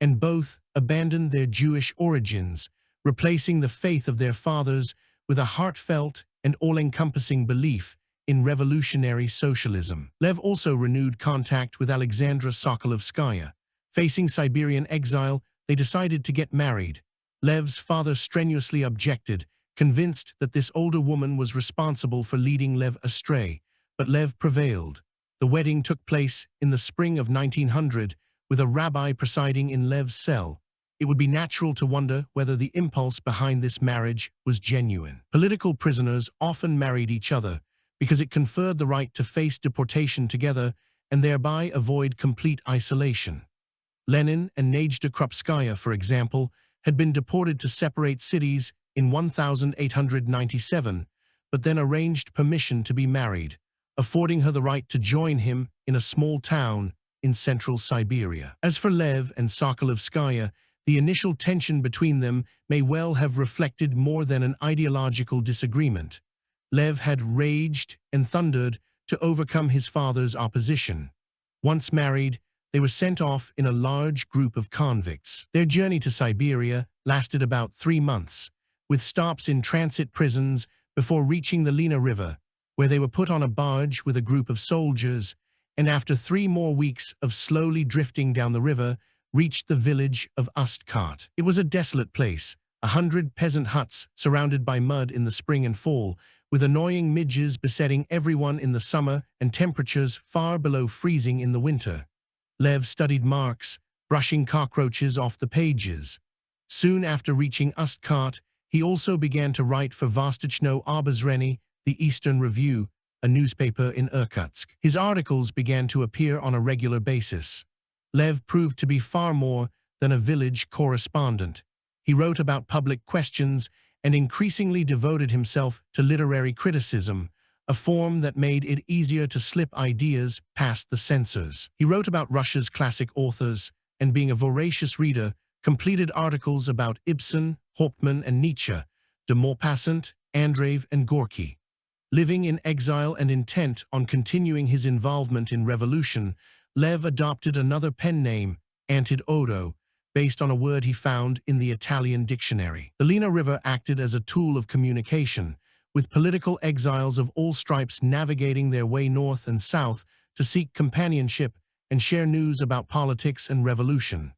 and both abandoned their Jewish origins, replacing the faith of their fathers with a heartfelt and all-encompassing belief in revolutionary socialism. Lev also renewed contact with Alexandra Sokolovskaya. Facing Siberian exile, they decided to get married. Lev's father strenuously objected, convinced that this older woman was responsible for leading Lev astray, but Lev prevailed. The wedding took place in the spring of 1900, with a rabbi presiding in Lev's cell. It would be natural to wonder whether the impulse behind this marriage was genuine. Political prisoners often married each other because it conferred the right to face deportation together and thereby avoid complete isolation. Lenin and Nadezhda Krupskaya, for example, had been deported to separate cities in 1897, but then arranged permission to be married, affording her the right to join him in a small town in central Siberia. As for Lev and Sokolovskaya, the initial tension between them may well have reflected more than an ideological disagreement. Lev had raged and thundered to overcome his father's opposition. Once married, they were sent off in a large group of convicts. Their journey to Siberia lasted about 3 months, with stops in transit prisons before reaching the Lena River, where they were put on a barge with a group of soldiers, and after 3 more weeks of slowly drifting down the river, reached the village of Ust-Khat. It was a desolate place, 100 peasant huts surrounded by mud in the spring and fall, with annoying midges besetting everyone in the summer and temperatures far below freezing in the winter. Lev studied Marx, brushing cockroaches off the pages. Soon after reaching Ust-Khat, he also began to write for Vostochno Obozrenie, the Eastern Review, a newspaper in Irkutsk. His articles began to appear on a regular basis. Lev proved to be far more than a village correspondent. He wrote about public questions and increasingly devoted himself to literary criticism, a form that made it easier to slip ideas past the censors. He wrote about Russia's classic authors, and being a voracious reader, completed articles about Ibsen, Hauptmann and Nietzsche, de Maupassant, Andreev and Gorky. Living in exile and intent on continuing his involvement in revolution, Lev adopted another pen name, Antid Odo, based on a word he found in the Italian dictionary. The Lena River acted as a tool of communication, with political exiles of all stripes navigating their way north and south to seek companionship and share news about politics and revolution.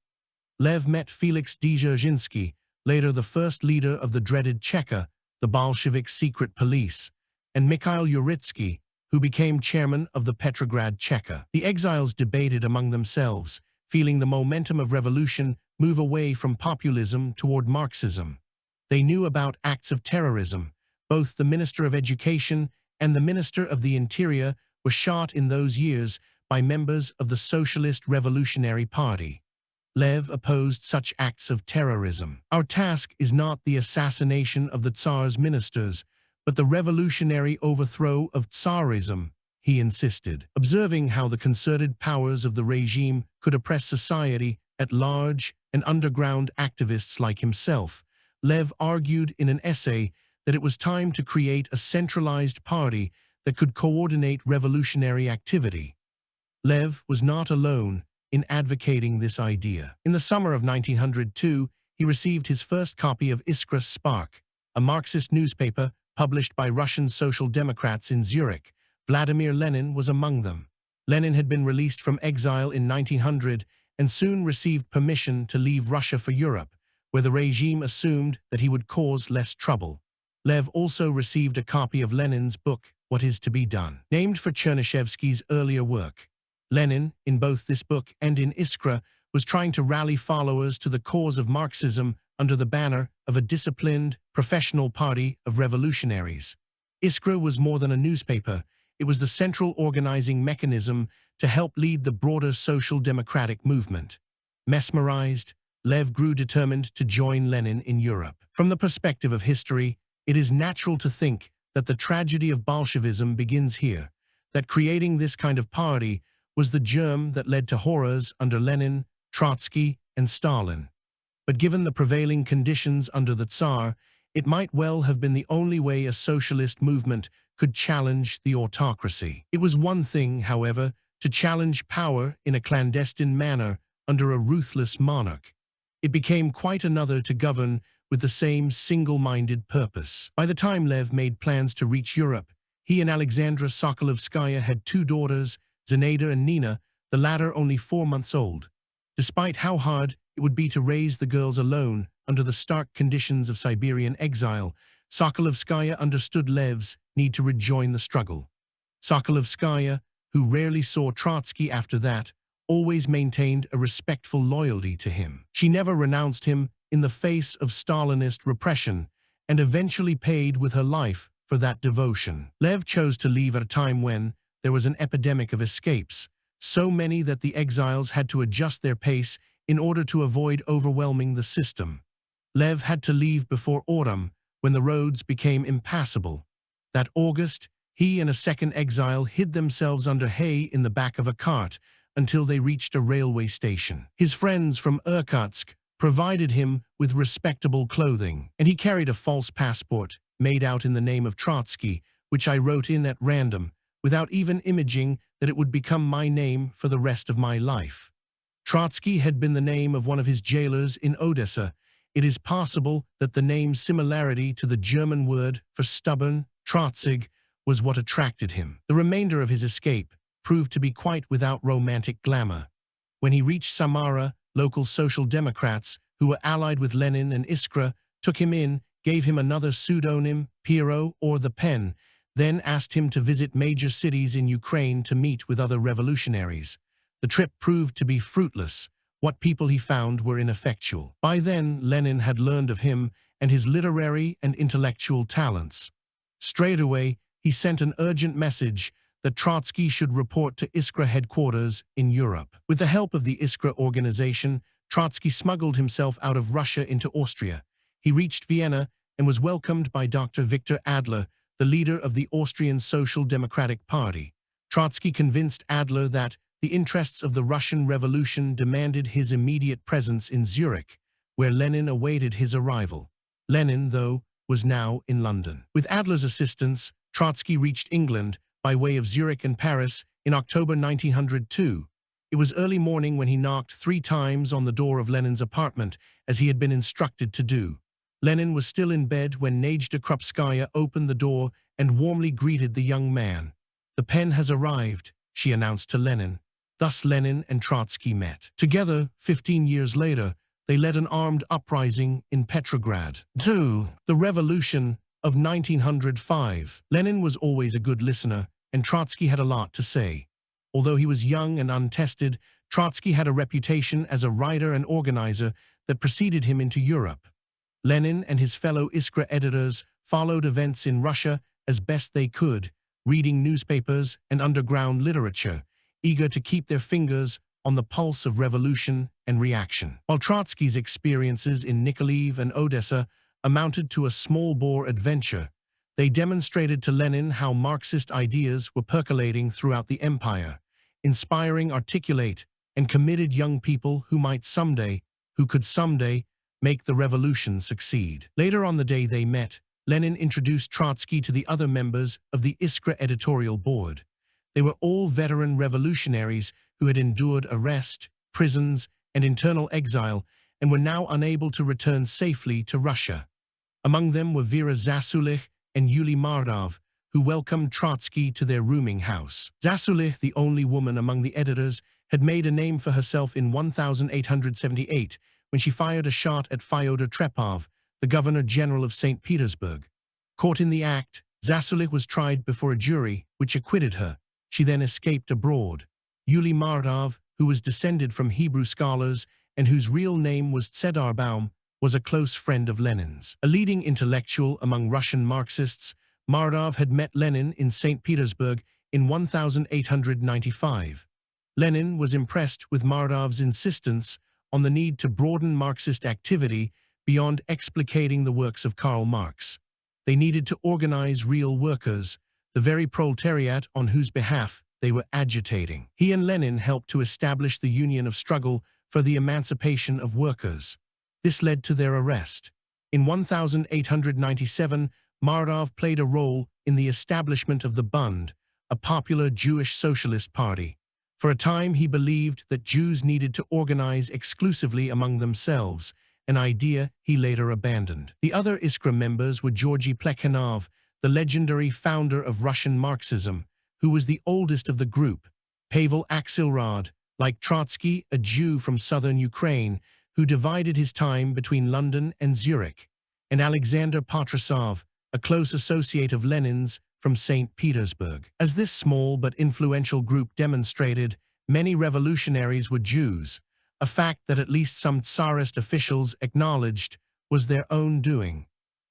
Lev met Felix Dzerzhinsky, later the first leader of the dreaded Cheka, the Bolshevik secret police, and Mikhail Uritsky, who became chairman of the Petrograd Cheka. The exiles debated among themselves, feeling the momentum of revolution move away from populism toward Marxism. They knew about acts of terrorism. Both the Minister of Education and the Minister of the Interior were shot in those years by members of the Socialist Revolutionary Party. Lev opposed such acts of terrorism. Our task is not the assassination of the Tsar's ministers, but the revolutionary overthrow of Tsarism, he insisted. Observing how the concerted powers of the regime could oppress society at large and underground activists like himself, Lev argued in an essay that it was time to create a centralized party that could coordinate revolutionary activity. Lev was not alone in advocating this idea. In the summer of 1902, he received his first copy of Iskra Spark, a Marxist newspaper published by Russian Social Democrats in Zurich. Vladimir Lenin was among them. Lenin had been released from exile in 1900 and soon received permission to leave Russia for Europe, where the regime assumed that he would cause less trouble. Lev also received a copy of Lenin's book, What Is to Be Done, named for Chernyshevsky's earlier work. Lenin, in both this book and in Iskra, was trying to rally followers to the cause of Marxism under the banner of a disciplined, professional party of revolutionaries. Iskra was more than a newspaper. It was the central organizing mechanism to help lead the broader social democratic movement. Mesmerized, Lev grew determined to join Lenin in Europe. From the perspective of history, it is natural to think that the tragedy of Bolshevism begins here, that creating this kind of party was the germ that led to horrors under Lenin, Trotsky, and Stalin. But given the prevailing conditions under the Tsar, it might well have been the only way a socialist movement could challenge the autocracy. It was one thing, however, to challenge power in a clandestine manner under a ruthless monarch. It became quite another to govern with the same single-minded purpose. By the time Lev made plans to reach Europe, he and Alexandra Sokolovskaya had two daughters, Zenaida and Nina, the latter only 4 months old. Despite how hard it would be to raise the girls alone under the stark conditions of Siberian exile, Sokolovskaya understood Lev's need to rejoin the struggle. Sokolovskaya, who rarely saw Trotsky after that, always maintained a respectful loyalty to him. She never renounced him in the face of Stalinist repression, and eventually paid with her life for that devotion. Lev chose to leave at a time when there was an epidemic of escapes, so many that the exiles had to adjust their pace in order to avoid overwhelming the system. Lev had to leave before autumn, when the roads became impassable. That August, he and a second exile hid themselves under hay in the back of a cart until they reached a railway station. His friends from Irkutsk provided him with respectable clothing, and he carried a false passport made out in the name of Trotsky, which I wrote in at random, without even imaging that it would become my name for the rest of my life. Trotsky had been the name of one of his jailers in Odessa. It is possible that the name's similarity to the German word for stubborn, Trotzig, was what attracted him. The remainder of his escape proved to be quite without romantic glamour. When he reached Samara, local social democrats, who were allied with Lenin and Iskra, took him in, gave him another pseudonym, Piero or the Pen, then asked him to visit major cities in Ukraine to meet with other revolutionaries. The trip proved to be fruitless. What people he found were ineffectual. By then, Lenin had learned of him and his literary and intellectual talents. Straight away, he sent an urgent message that Trotsky should report to Iskra headquarters in Europe. With the help of the Iskra organization, Trotsky smuggled himself out of Russia into Austria. He reached Vienna and was welcomed by Dr. Victor Adler, the leader of the Austrian Social Democratic Party. Trotsky convinced Adler that the interests of the Russian Revolution demanded his immediate presence in Zurich, where Lenin awaited his arrival. Lenin, though, was now in London. With Adler's assistance, Trotsky reached England by way of Zurich and Paris in October 1902. It was early morning when he knocked 3 times on the door of Lenin's apartment, as he had been instructed to do. Lenin was still in bed when Nadezhda Krupskaya opened the door and warmly greeted the young man. "The pen has arrived," she announced to Lenin. Thus Lenin and Trotsky met. Together, 15 years later, they led an armed uprising in Petrograd. 2. The Revolution of 1905. Lenin was always a good listener, and Trotsky had a lot to say. Although he was young and untested, Trotsky had a reputation as a writer and organizer that preceded him into Europe. Lenin and his fellow Iskra editors followed events in Russia as best they could, reading newspapers and underground literature, eager to keep their fingers on the pulse of revolution and reaction. While Trotsky's experiences in Nikolaev and Odessa amounted to a small-bore adventure, they demonstrated to Lenin how Marxist ideas were percolating throughout the empire, inspiring articulate and committed young people who could someday make the revolution succeed. Later on the day they met, Lenin introduced Trotsky to the other members of the Iskra editorial board. They were all veteran revolutionaries who had endured arrest, prisons, and internal exile, and were now unable to return safely to Russia. Among them were Vera Zasulich and Yulia Mardov, who welcomed Trotsky to their rooming house. Zasulich, the only woman among the editors, had made a name for herself in 1878 when she fired a shot at Fyodor Trepov, the Governor-General of St. Petersburg. Caught in the act, Zasulich was tried before a jury, which acquitted her. She then escaped abroad. Yulia Mardov, who was descended from Hebrew scholars and whose real name was Tsedarbaum, was a close friend of Lenin's. A leading intellectual among Russian Marxists, Mardov had met Lenin in St. Petersburg in 1895. Lenin was impressed with Mardov's insistence on the need to broaden Marxist activity beyond explicating the works of Karl Marx. They needed to organize real workers, the very proletariat on whose behalf they were agitating. He and Lenin helped to establish the Union of Struggle for for the emancipation of workers. This led to their arrest. In 1897, Mardov played a role in the establishment of the Bund, a popular Jewish socialist party. For a time, he believed that Jews needed to organize exclusively among themselves, an idea he later abandoned. The other Iskra members were Georgy Plekhanov, the legendary founder of Russian Marxism, who was the oldest of the group, Pavel Axelrod, like Trotsky, a Jew from southern Ukraine, who divided his time between London and Zurich, and Alexander Patrasov, a close associate of Lenin's from St. Petersburg. As this small but influential group demonstrated, many revolutionaries were Jews, a fact that at least some Tsarist officials acknowledged was their own doing.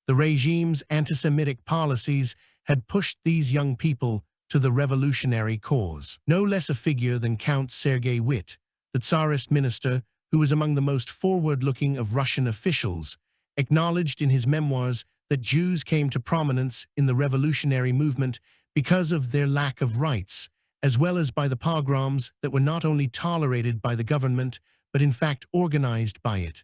The regime's anti-Semitic policies had pushed these young people to the revolutionary cause. No less a figure than Count Sergei Witte, the Tsarist minister who was among the most forward-looking of Russian officials, acknowledged in his memoirs that Jews came to prominence in the revolutionary movement because of their lack of rights, as well as by the pogroms that were not only tolerated by the government, but in fact organized by it.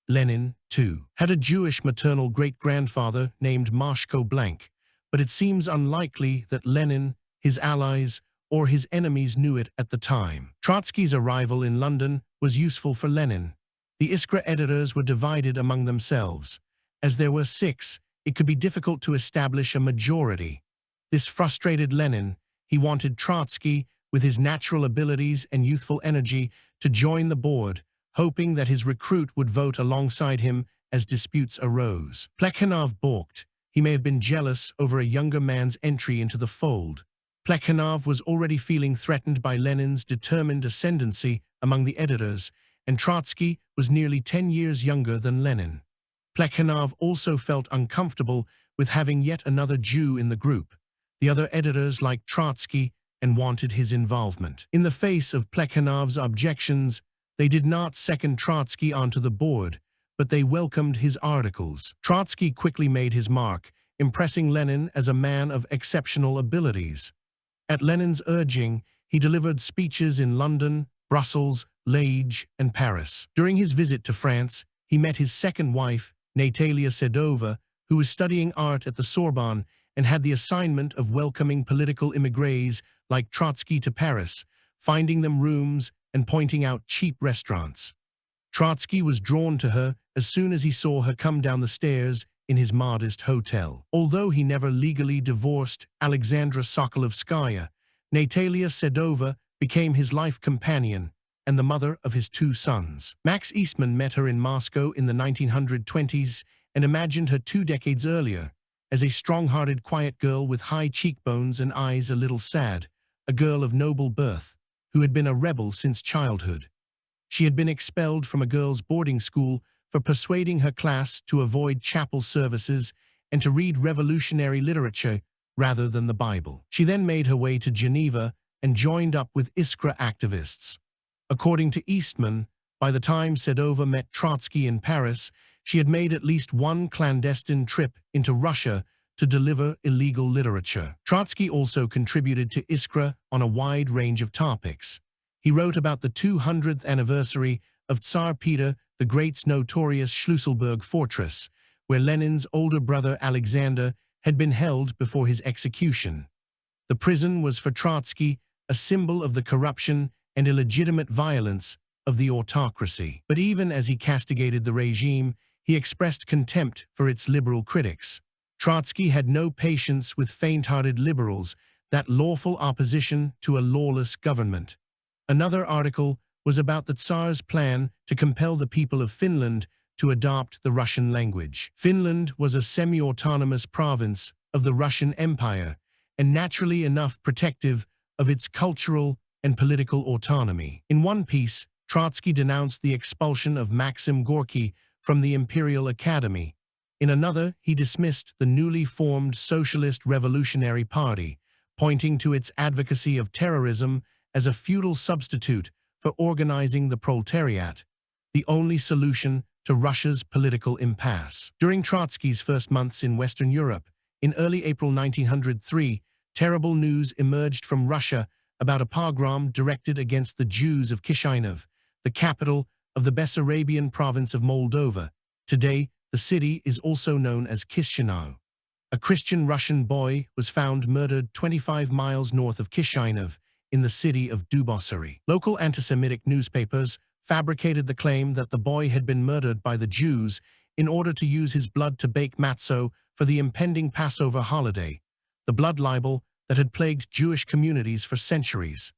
Lenin, too, had a Jewish maternal great-grandfather named Mashko Blank, but it seems unlikely that Lenin, his allies, or his enemies knew it at the time. Trotsky's arrival in London was useful for Lenin. The Iskra editors were divided among themselves. As there were 6, it could be difficult to establish a majority. This frustrated Lenin. He wanted Trotsky, with his natural abilities and youthful energy, to join the board, hoping that his recruit would vote alongside him as disputes arose. Plekhanov balked. He may have been jealous over a younger man's entry into the fold. Plekhanov was already feeling threatened by Lenin's determined ascendancy among the editors, and Trotsky was nearly 10 years younger than Lenin. Plekhanov also felt uncomfortable with having yet another Jew in the group. The other editors liked Trotsky and wanted his involvement. In the face of Plekhanov's objections, they did not second Trotsky onto the board, but they welcomed his articles. Trotsky quickly made his mark, impressing Lenin as a man of exceptional abilities. At Lenin's urging, he delivered speeches in London, Brussels, Liège, and Paris. During his visit to France, he met his second wife, Natalia Sedova, who was studying art at the Sorbonne and had the assignment of welcoming political immigrés like Trotsky to Paris, finding them rooms and pointing out cheap restaurants. Trotsky was drawn to her as soon as he saw her come down the stairs in his modest hotel. Although he never legally divorced Alexandra Sokolovskaya, Natalia Sedova became his life companion and the mother of his 2 sons. Max Eastman met her in Moscow in the 1920s and imagined her 2 decades earlier as a strong-hearted, quiet girl with high cheekbones and eyes a little sad, a girl of noble birth, who had been a rebel since childhood. She had been expelled from a girls' boarding school for persuading her class to avoid chapel services and to read revolutionary literature rather than the Bible. She then made her way to Geneva and joined up with Iskra activists. According to Eastman, by the time Sedova met Trotsky in Paris, she had made at least one clandestine trip into Russia to deliver illegal literature. Trotsky also contributed to Iskra on a wide range of topics. He wrote about the 200th anniversary of Tsar Peter the Great's notorious Schlüsselburg fortress, where Lenin's older brother Alexander had been held before his execution. The prison was for Trotsky a symbol of the corruption and illegitimate violence of the autocracy. But even as he castigated the regime, he expressed contempt for its liberal critics. Trotsky had no patience with faint-hearted liberals, that lawful opposition to a lawless government. Another article was about the Tsar's plan to compel the people of Finland to adopt the Russian language. Finland was a semi-autonomous province of the Russian Empire, and naturally enough protective of its cultural and political autonomy. In one piece, Trotsky denounced the expulsion of Maxim Gorky from the Imperial Academy. In another, he dismissed the newly formed Socialist Revolutionary Party, pointing to its advocacy of terrorism as a futile substitute for organizing the proletariat, the only solution to Russia's political impasse. During Trotsky's first months in Western Europe, in early April 1903, terrible news emerged from Russia about a pogrom directed against the Jews of Kishinev, the capital of the Bessarabian province of Moldova. Today, the city is also known as Chisinau. A Christian Russian boy was found murdered 25 miles north of Chisinau, in the city of Dubosari. Local anti-Semitic newspapers fabricated the claim that the boy had been murdered by the Jews in order to use his blood to bake matzo for the impending Passover holiday, the blood libel that had plagued Jewish communities for centuries.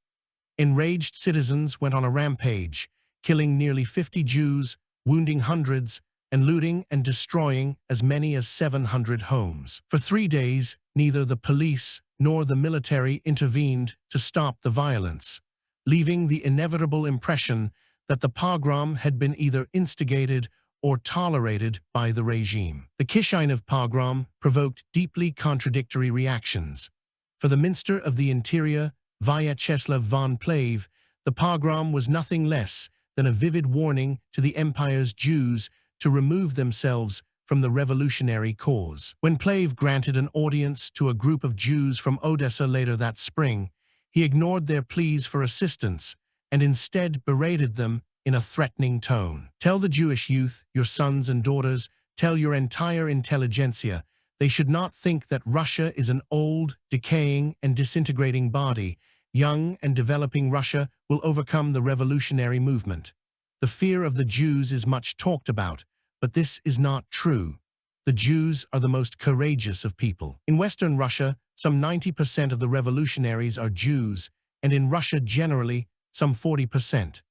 Enraged citizens went on a rampage, killing nearly 50 Jews, wounding hundreds, and looting and destroying as many as 700 homes. For 3 days, neither the police nor the military intervened to stop the violence, leaving the inevitable impression that the pogrom had been either instigated or tolerated by the regime. The Chisinau pogrom provoked deeply contradictory reactions. For the Minister of the Interior, Vyacheslav von Plave, the pogrom was nothing less than a vivid warning to the empire's Jews to remove themselves from the revolutionary cause. When Plave granted an audience to a group of Jews from Odessa later that spring, he ignored their pleas for assistance and instead berated them in a threatening tone. Tell the Jewish youth, your sons and daughters, tell your entire intelligentsia, they should not think that Russia is an old, decaying, and disintegrating body. Young and developing Russia will overcome the revolutionary movement. The fear of the Jews is much talked about, but this is not true. The Jews are the most courageous of people. In Western Russia, some 90% of the revolutionaries are Jews, and in Russia generally, some 40%.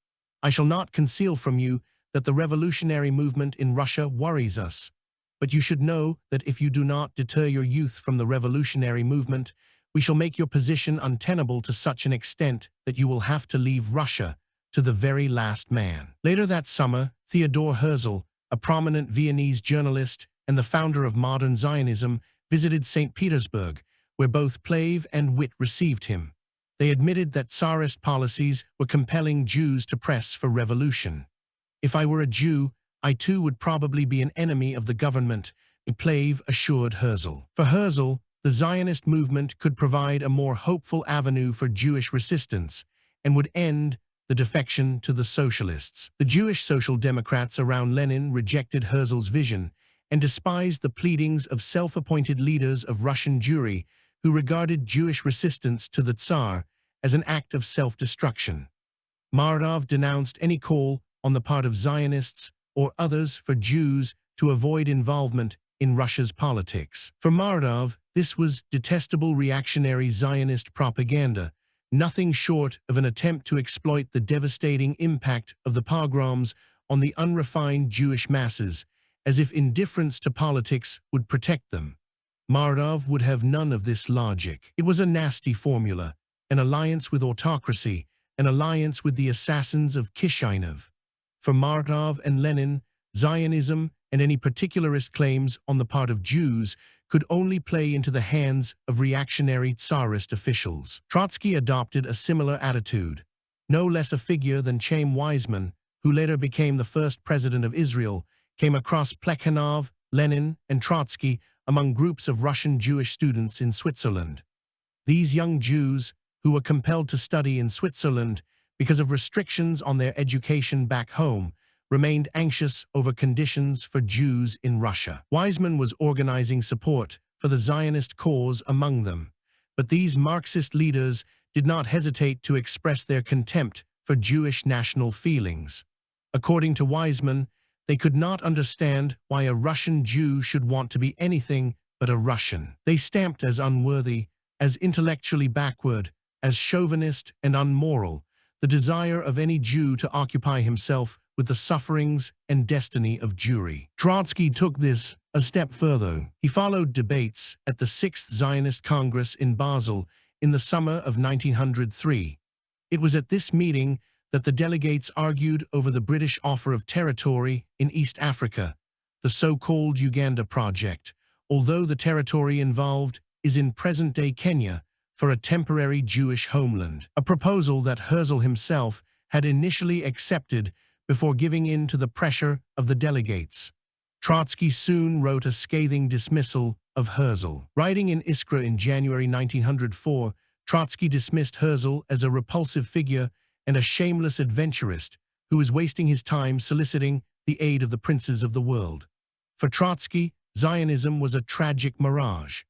I shall not conceal from you that the revolutionary movement in Russia worries us, but you should know that if you do not deter your youth from the revolutionary movement, we shall make your position untenable to such an extent that you will have to leave Russia to the very last man. Later that summer, Theodor Herzl, a prominent Viennese journalist and the founder of modern Zionism, visited St. Petersburg, where both Plave and Witt received him. They admitted that Tsarist policies were compelling Jews to press for revolution. If I were a Jew, I too would probably be an enemy of the government, Plave assured Herzl. For Herzl, the Zionist movement could provide a more hopeful avenue for Jewish resistance and would end the defection to the socialists. The Jewish Social Democrats around Lenin rejected Herzl's vision and despised the pleadings of self-appointed leaders of Russian Jewry who regarded Jewish resistance to the Tsar as an act of self-destruction. Mardov denounced any call on the part of Zionists or others for Jews to avoid involvement in Russia's politics. For Mardov, this was detestable reactionary Zionist propaganda, nothing short of an attempt to exploit the devastating impact of the pogroms on the unrefined Jewish masses, as if indifference to politics would protect them. Mardov would have none of this logic. It was a nasty formula, an alliance with autocracy, an alliance with the assassins of Chisinau. For Mardov and Lenin, Zionism and any particularist claims on the part of Jews could only play into the hands of reactionary Tsarist officials. Trotsky adopted a similar attitude. No less a figure than Chaim Weizmann, who later became the first president of Israel, came across Plekhanov, Lenin, and Trotsky among groups of Russian Jewish students in Switzerland. These young Jews, who were compelled to study in Switzerland because of restrictions on their education back home, remained anxious over conditions for Jews in Russia. Weizmann was organizing support for the Zionist cause among them, but these Marxist leaders did not hesitate to express their contempt for Jewish national feelings. According to Weizmann, they could not understand why a Russian Jew should want to be anything but a Russian. They stamped as unworthy, as intellectually backward, as chauvinist and unmoral, the desire of any Jew to occupy himself with the sufferings and destiny of Jewry. Trotsky took this a step further. He followed debates at the 6th Zionist Congress in Basel in the summer of 1903. It was at this meeting that the delegates argued over the British offer of territory in East Africa, the so-called Uganda Project, although the territory involved is in present-day Kenya, for a temporary Jewish homeland, a proposal that Herzl himself had initially accepted before giving in to the pressure of the delegates. Trotsky soon wrote a scathing dismissal of Herzl. Writing in Iskra in January 1904, Trotsky dismissed Herzl as a repulsive figure and a shameless adventurist who was wasting his time soliciting the aid of the princes of the world. For Trotsky, Zionism was a tragic mirage.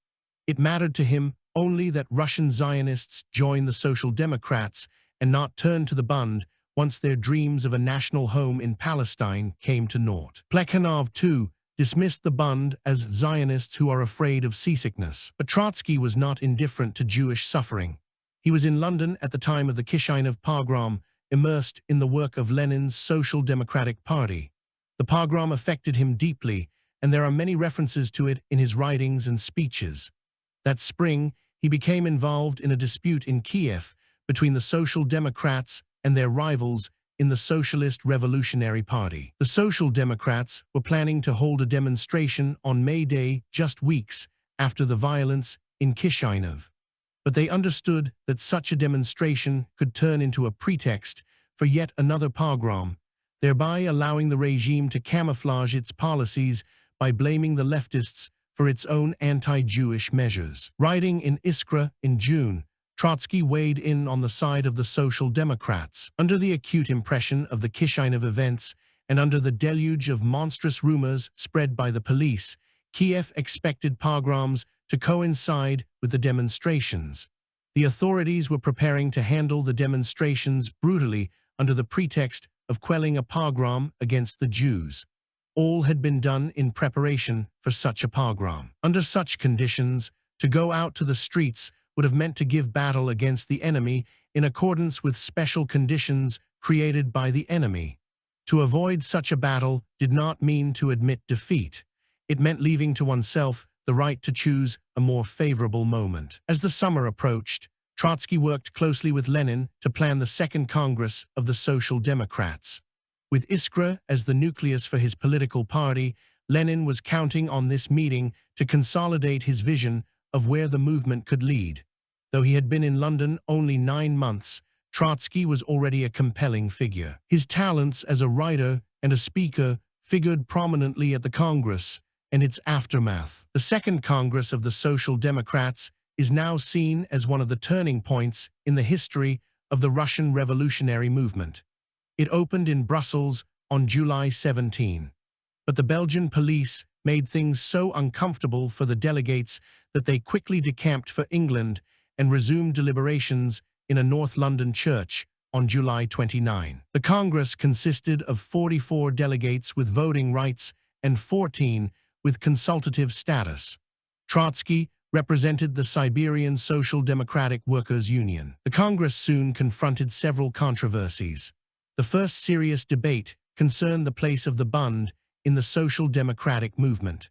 It mattered to him only that Russian Zionists join the Social Democrats and not turn to the Bund once their dreams of a national home in Palestine came to naught. Plekhanov, too, dismissed the Bund as Zionists who are afraid of seasickness. But Trotsky was not indifferent to Jewish suffering. He was in London at the time of the Kishinev pogrom, immersed in the work of Lenin's Social Democratic Party. The pogrom affected him deeply, and there are many references to it in his writings and speeches. That spring, he became involved in a dispute in Kiev between the Social Democrats and their rivals in the Socialist Revolutionary Party. The Social Democrats were planning to hold a demonstration on May Day just weeks after the violence in Kishinev. But they understood that such a demonstration could turn into a pretext for yet another pogrom, thereby allowing the regime to camouflage its policies by blaming the leftists for its own anti-Jewish measures. Writing in Iskra in June, Trotsky weighed in on the side of the Social Democrats. Under the acute impression of the Kishinev events and under the deluge of monstrous rumors spread by the police, Kiev expected pogroms to coincide with the demonstrations. The authorities were preparing to handle the demonstrations brutally under the pretext of quelling a pogrom against the Jews. All had been done in preparation for such a pogrom. Under such conditions, to go out to the streets would have meant to give battle against the enemy in accordance with special conditions created by the enemy. To avoid such a battle did not mean to admit defeat. It meant leaving to oneself the right to choose a more favorable moment. As the summer approached, Trotsky worked closely with Lenin to plan the Second Congress of the Social Democrats. With Iskra as the nucleus for his political party, Lenin was counting on this meeting to consolidate his vision of where the movement could lead. Though he had been in London only 9 months, Trotsky was already a compelling figure. His talents as a writer and a speaker figured prominently at the Congress and its aftermath. The Second Congress of the Social Democrats is now seen as one of the turning points in the history of the Russian revolutionary movement. It opened in Brussels on July 17. But the Belgian police made things so uncomfortable for the delegates that they quickly decamped for England and resumed deliberations in a North London church on July 29. The Congress consisted of 44 delegates with voting rights and 14 with consultative status. Trotsky represented the Siberian Social Democratic Workers' Union. The Congress soon confronted several controversies. The first serious debate concerned the place of the Bund in the social democratic movement.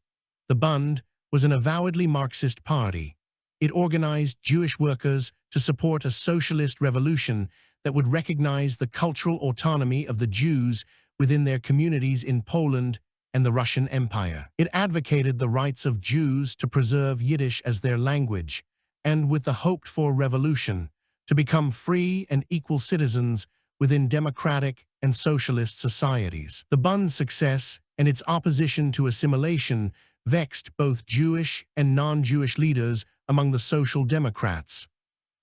The Bund was an avowedly Marxist party. It organized Jewish workers to support a socialist revolution that would recognize the cultural autonomy of the Jews within their communities in Poland and the Russian Empire. It advocated the rights of Jews to preserve Yiddish as their language, and with the hoped-for revolution, to become free and equal citizens within democratic and socialist societies. The Bund's success and its opposition to assimilation vexed both Jewish and non-Jewish leaders among the Social Democrats.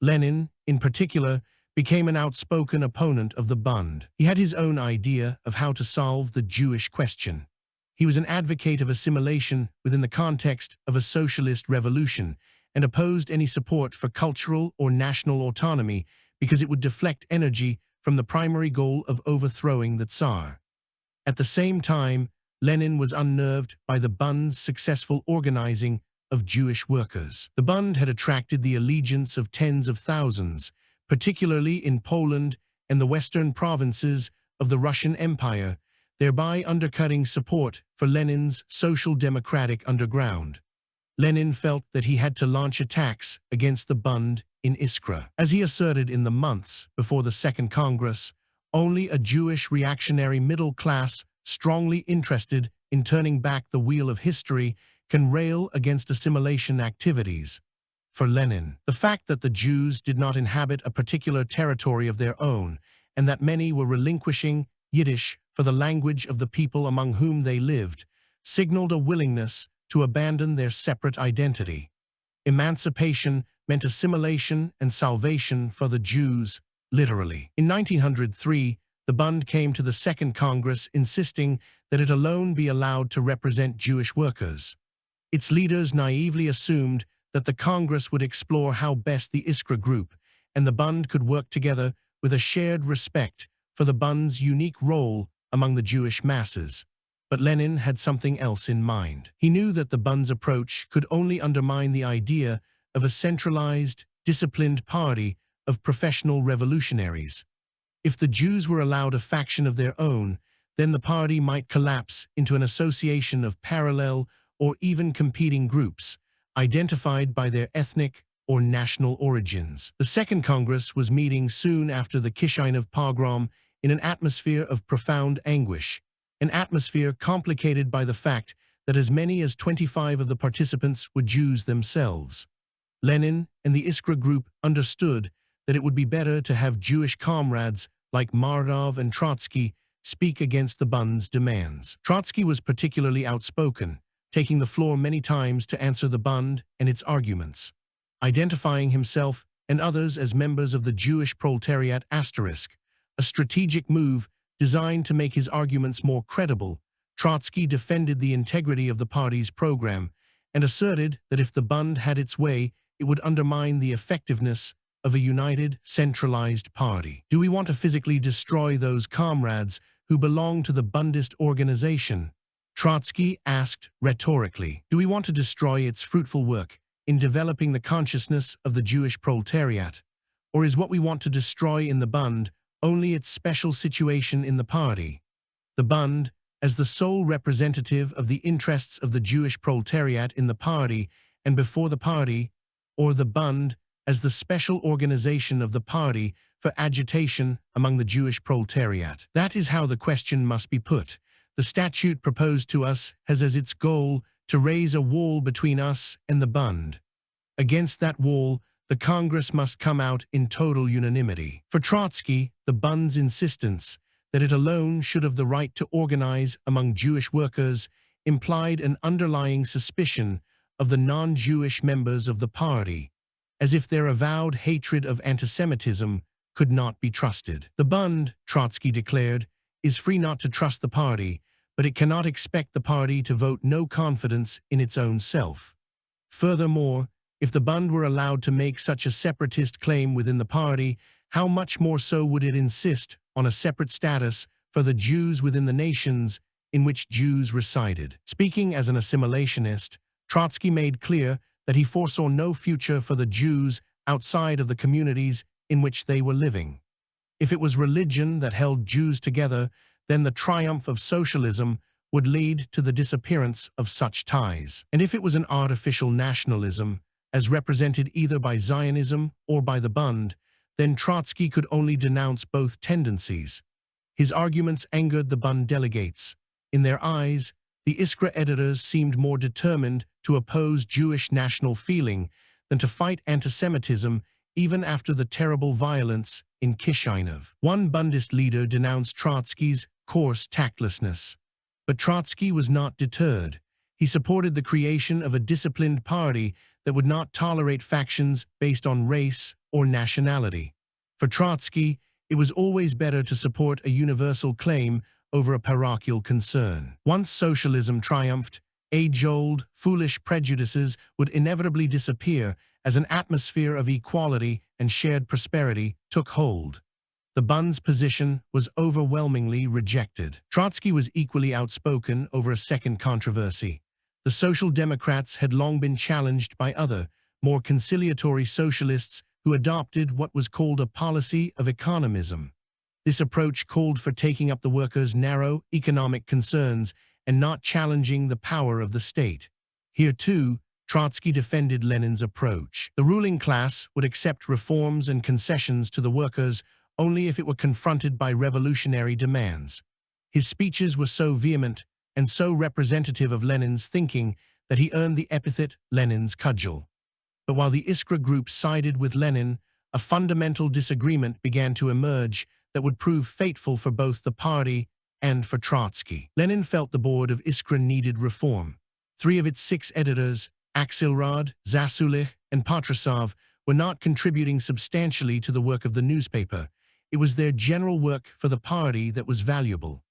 Lenin, in particular, became an outspoken opponent of the Bund. He had his own idea of how to solve the Jewish question. He was an advocate of assimilation within the context of a socialist revolution and opposed any support for cultural or national autonomy because it would deflect energy from the primary goal of overthrowing the Tsar. At the same time, Lenin was unnerved by the Bund's successful organizing of Jewish workers. The Bund had attracted the allegiance of tens of thousands, particularly in Poland and the western provinces of the Russian Empire, thereby undercutting support for Lenin's social democratic underground. Lenin felt that he had to launch attacks against the Bund in Iskra. As he asserted in the months before the Second Congress, only a Jewish reactionary middle class strongly interested in turning back the wheel of history can rail against assimilation activities. For Lenin, the fact that the Jews did not inhabit a particular territory of their own and that many were relinquishing Yiddish for the language of the people among whom they lived signaled a willingness to abandon their separate identity. Emancipation meant assimilation and salvation for the Jews, literally. In 1903, the Bund came to the Second Congress insisting that it alone be allowed to represent Jewish workers. Its leaders naively assumed that the Congress would explore how best the Iskra Group and the Bund could work together with a shared respect for the Bund's unique role among the Jewish masses. But Lenin had something else in mind. He knew that the Bund's approach could only undermine the idea of a centralized, disciplined party of professional revolutionaries. If the Jews were allowed a faction of their own, then the party might collapse into an association of parallel or even competing groups, identified by their ethnic or national origins. The Second Congress was meeting soon after the Kishinev pogrom in an atmosphere of profound anguish, an atmosphere complicated by the fact that as many as 25 of the participants were Jews themselves. Lenin and the Iskra Group understood that it would be better to have Jewish comrades like Mardov and Trotsky speak against the Bund's demands. Trotsky was particularly outspoken, taking the floor many times to answer the Bund and its arguments. Identifying himself and others as members of the Jewish proletariat asterisk, a strategic move designed to make his arguments more credible, Trotsky defended the integrity of the party's program and asserted that if the Bund had its way, it would undermine the effectiveness of a united, centralized party. Do we want to physically destroy those comrades who belong to the Bundist organization? Trotsky asked rhetorically. Do we want to destroy its fruitful work in developing the consciousness of the Jewish proletariat? Or is what we want to destroy in the Bund only its special situation in the party? The Bund, as the sole representative of the interests of the Jewish proletariat in the party and before the party, or the Bund as the special organization of the party for agitation among the Jewish proletariat? That is how the question must be put. The statute proposed to us has as its goal to raise a wall between us and the Bund. Against that wall, the Congress must come out in total unanimity. For Trotsky, the Bund's insistence that it alone should have the right to organize among Jewish workers implied an underlying suspicion of the non-Jewish members of the party, as if their avowed hatred of antisemitism could not be trusted. The Bund, Trotsky declared, is free not to trust the party, but it cannot expect the party to vote no confidence in its own self. Furthermore, if the Bund were allowed to make such a separatist claim within the party, how much more so would it insist on a separate status for the Jews within the nations in which Jews resided? Speaking as an assimilationist, Trotsky made clear that he foresaw no future for the Jews outside of the communities in which they were living. If it was religion that held Jews together, then the triumph of socialism would lead to the disappearance of such ties. And if it was an artificial nationalism, as represented either by Zionism or by the Bund, then Trotsky could only denounce both tendencies. His arguments angered the Bund delegates. In their eyes, the Iskra editors seemed more determined to oppose Jewish national feeling than to fight antisemitism even after the terrible violence in Kishinev. One Bundist leader denounced Trotsky's coarse tactlessness. But Trotsky was not deterred. He supported the creation of a disciplined party that would not tolerate factions based on race or nationality. For Trotsky, it was always better to support a universal claim over a parochial concern. Once socialism triumphed, age-old, foolish prejudices would inevitably disappear as an atmosphere of equality and shared prosperity took hold. The Bund's position was overwhelmingly rejected. Trotsky was equally outspoken over a second controversy. The Social Democrats had long been challenged by other, more conciliatory socialists who adopted what was called a policy of economism. This approach called for taking up the workers' narrow economic concerns and not challenging the power of the state. Here, too, Trotsky defended Lenin's approach. The ruling class would accept reforms and concessions to the workers only if it were confronted by revolutionary demands. His speeches were so vehement and so representative of Lenin's thinking that he earned the epithet Lenin's cudgel. But while the Iskra Group sided with Lenin, a fundamental disagreement began to emerge that would prove fateful for both the party and for Trotsky. Lenin felt the board of Iskra needed reform. 3 of its 6 editors, Axelrod, Zasulich, and Patrasov, were not contributing substantially to the work of the newspaper, It was their general work for the party that was valuable.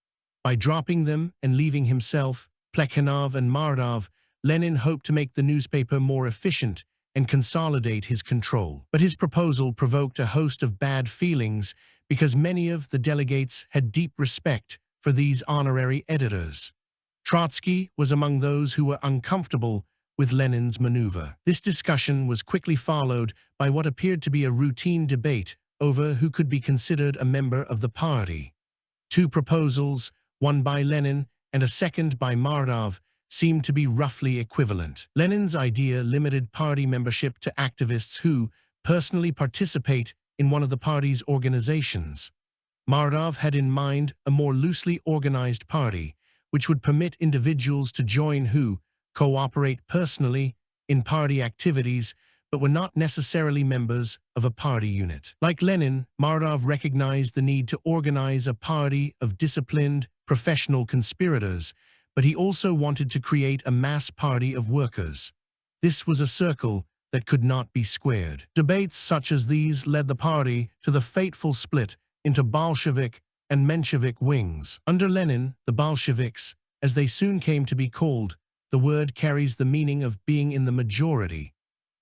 By dropping them and leaving himself, Plekhanov and Mardov, Lenin hoped to make the newspaper more efficient and consolidate his control. But his proposal provoked a host of bad feelings because many of the delegates had deep respect for these honorary editors. Trotsky was among those who were uncomfortable with Lenin's maneuver. This discussion was quickly followed by what appeared to be a routine debate over who could be considered a member of the party. Two proposals, one by Lenin and a second by Mardov, seemed to be roughly equivalent. Lenin's idea limited party membership to activists who personally participate in one of the party's organizations. Mardov had in mind a more loosely organized party, which would permit individuals to join who cooperate personally in party activities but were not necessarily members of a party unit. Like Lenin, Mardov recognized the need to organize a party of disciplined, professional conspirators, but he also wanted to create a mass party of workers. This was a circle that could not be squared. Debates such as these led the party to the fateful split into Bolshevik and Menshevik wings. Under Lenin, the Bolsheviks, as they soon came to be called, the word carries the meaning of being in the majority,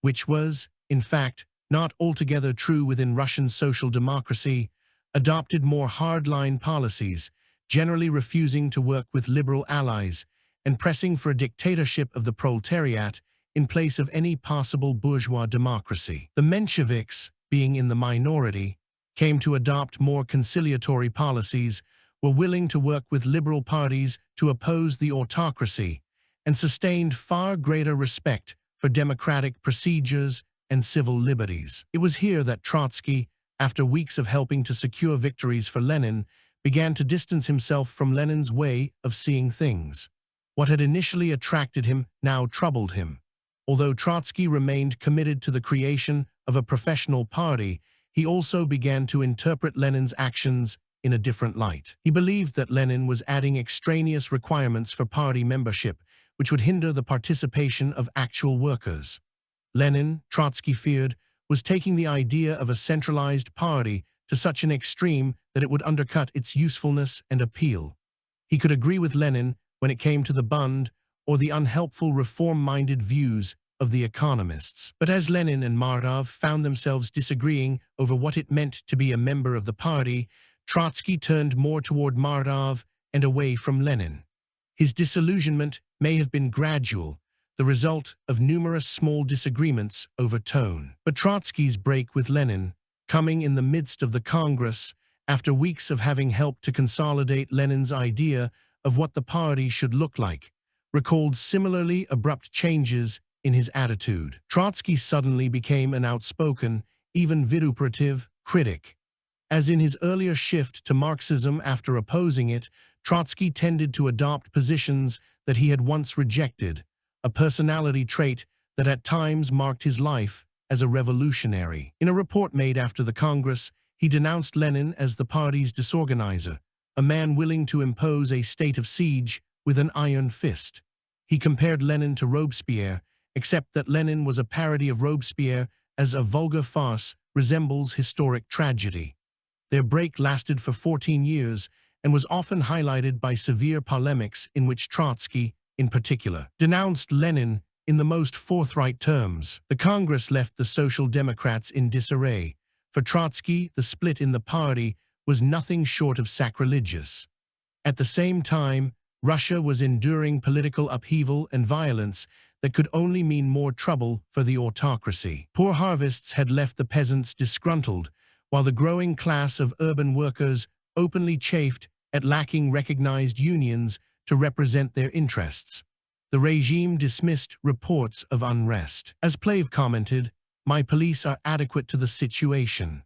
which was, in fact, not altogether true within Russian social democracy, adopted more hardline policies, generally refusing to work with liberal allies, and pressing for a dictatorship of the proletariat in place of any possible bourgeois democracy. The Mensheviks, being in the minority, came to adopt more conciliatory policies, were willing to work with liberal parties to oppose the autocracy, and sustained far greater respect for democratic procedures and civil liberties. It was here that Trotsky, after weeks of helping to secure victories for Lenin, began to distance himself from Lenin's way of seeing things. What had initially attracted him now troubled him. Although Trotsky remained committed to the creation of a professional party, he also began to interpret Lenin's actions in a different light. He believed that Lenin was adding extraneous requirements for party membership, which would hinder the participation of actual workers. Lenin, Trotsky feared, was taking the idea of a centralized party to such an extreme that it would undercut its usefulness and appeal. He could agree with Lenin when it came to the Bund or the unhelpful reform-minded views of the economists. But as Lenin and Mardov found themselves disagreeing over what it meant to be a member of the party, Trotsky turned more toward Mardov and away from Lenin. His disillusionment may have been gradual, the result of numerous small disagreements over tone. But Trotsky's break with Lenin, coming in the midst of the Congress, after weeks of having helped to consolidate Lenin's idea of what the party should look like, recalled similarly abrupt changes in his attitude. Trotsky suddenly became an outspoken, even vituperative, critic. As in his earlier shift to Marxism after opposing it, Trotsky tended to adopt positions that he had once rejected, a personality trait that at times marked his life as a revolutionary. In a report made after the Congress, he denounced Lenin as the party's disorganizer, a man willing to impose a state of siege with an iron fist. He compared Lenin to Robespierre, except that Lenin was a parody of Robespierre as a vulgar farce resembles historic tragedy. Their break lasted for 14 years and was often highlighted by severe polemics in which Trotsky, in particular, denounced Lenin in the most forthright terms. The Congress left the Social Democrats in disarray. For Trotsky, the split in the party was nothing short of sacrilegious. At the same time, Russia was enduring political upheaval and violence that could only mean more trouble for the autocracy. Poor harvests had left the peasants disgruntled, while the growing class of urban workers openly chafed at lacking recognized unions to represent their interests. The regime dismissed reports of unrest. As Plave commented, "My police are adequate to the situation."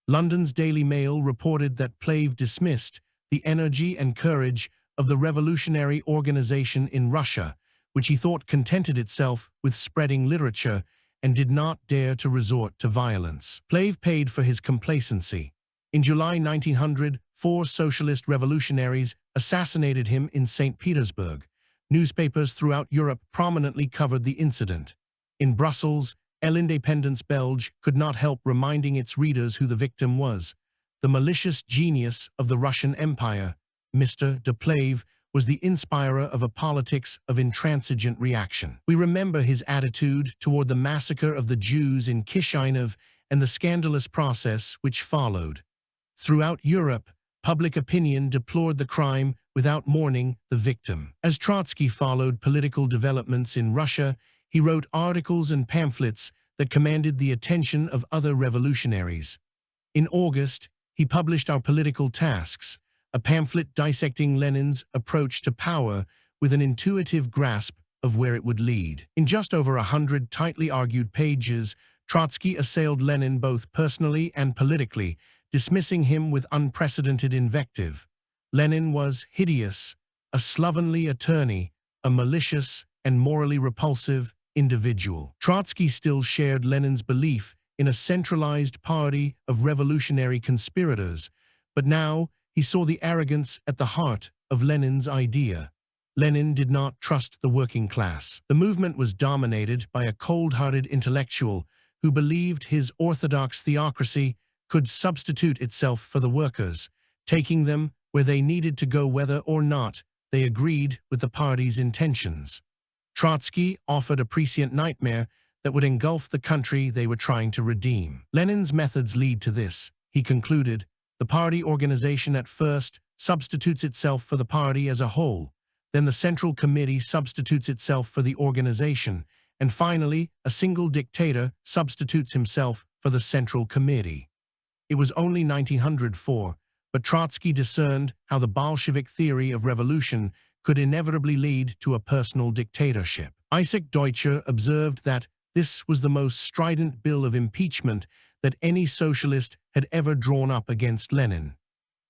London's Daily Mail reported that Plave dismissed the energy and courage of the revolutionary organization in Russia, which he thought contented itself with spreading literature and did not dare to resort to violence. Plave paid for his complacency. In July 1900, 4 socialist revolutionaries assassinated him in St. Petersburg. Newspapers throughout Europe prominently covered the incident. In Brussels, L'Indépendance Belge could not help reminding its readers who the victim was, the malicious genius of the Russian Empire. Mr. de Plehve was the inspirer of a politics of intransigent reaction. We remember his attitude toward the massacre of the Jews in Kishinev and the scandalous process which followed. Throughout Europe, public opinion deplored the crime without mourning the victim. As Trotsky followed political developments in Russia, he wrote articles and pamphlets that commanded the attention of other revolutionaries. In August, he published Our Political Tasks, a pamphlet dissecting Lenin's approach to power with an intuitive grasp of where it would lead. In just over 100 tightly argued pages, Trotsky assailed Lenin both personally and politically, dismissing him with unprecedented invective. Lenin was hideous, a slovenly attorney, a malicious and morally repulsive individual. Trotsky still shared Lenin's belief in a centralized party of revolutionary conspirators, but now he saw the arrogance at the heart of Lenin's idea. Lenin did not trust the working class. The movement was dominated by a cold-hearted intellectual who believed his orthodox theocracy could substitute itself for the workers, taking them where they needed to go whether or not they agreed with the party's intentions. Trotsky offered a prescient nightmare that would engulf the country they were trying to redeem. Lenin's methods lead to this, he concluded. The party organization at first substitutes itself for the party as a whole, then the Central Committee substitutes itself for the organization, and finally, a single dictator substitutes himself for the Central Committee. It was only 1904, but Trotsky discerned how the Bolshevik theory of revolution could inevitably lead to a personal dictatorship. Isaac Deutscher observed that this was the most strident bill of impeachment that any socialist had ever drawn up against Lenin.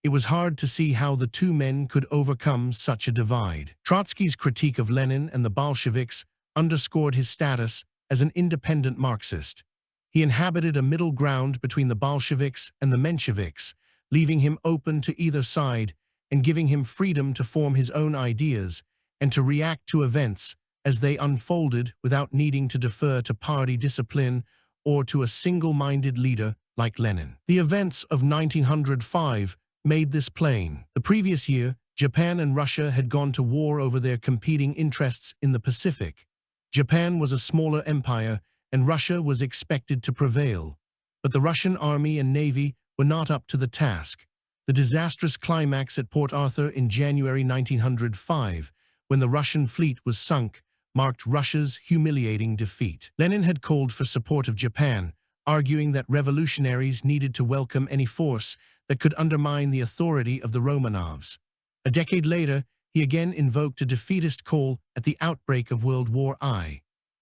It was hard to see how the two men could overcome such a divide. Trotsky's critique of Lenin and the Bolsheviks underscored his status as an independent Marxist. He inhabited a middle ground between the Bolsheviks and the Mensheviks, leaving him open to either side and giving him freedom to form his own ideas and to react to events as they unfolded without needing to defer to party discipline or to a single-minded leader like Lenin. The events of 1905 made this plain. The previous year, Japan and Russia had gone to war over their competing interests in the Pacific. Japan was a smaller empire, and Russia was expected to prevail. But the Russian army and navy were not up to the task. The disastrous climax at Port Arthur in January 1905, when the Russian fleet was sunk, marked Russia's humiliating defeat. Lenin had called for support of Japan, arguing that revolutionaries needed to welcome any force that could undermine the authority of the Romanovs. A decade later, he again invoked a defeatist call at the outbreak of World War I.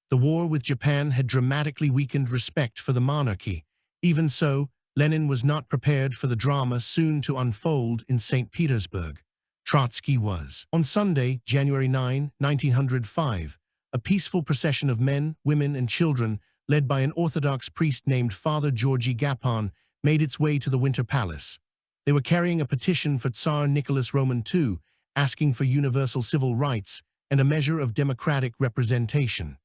The war with Japan had dramatically weakened respect for the monarchy. Even so, Lenin was not prepared for the drama soon to unfold in St. Petersburg. Trotsky was. On Sunday, January 9, 1905, a peaceful procession of men, women, and children, led by an Orthodox priest named Father Georgy Gapon, made its way to the Winter Palace. They were carrying a petition for Tsar Nicholas Roman II, asking for universal civil rights and a measure of democratic representation.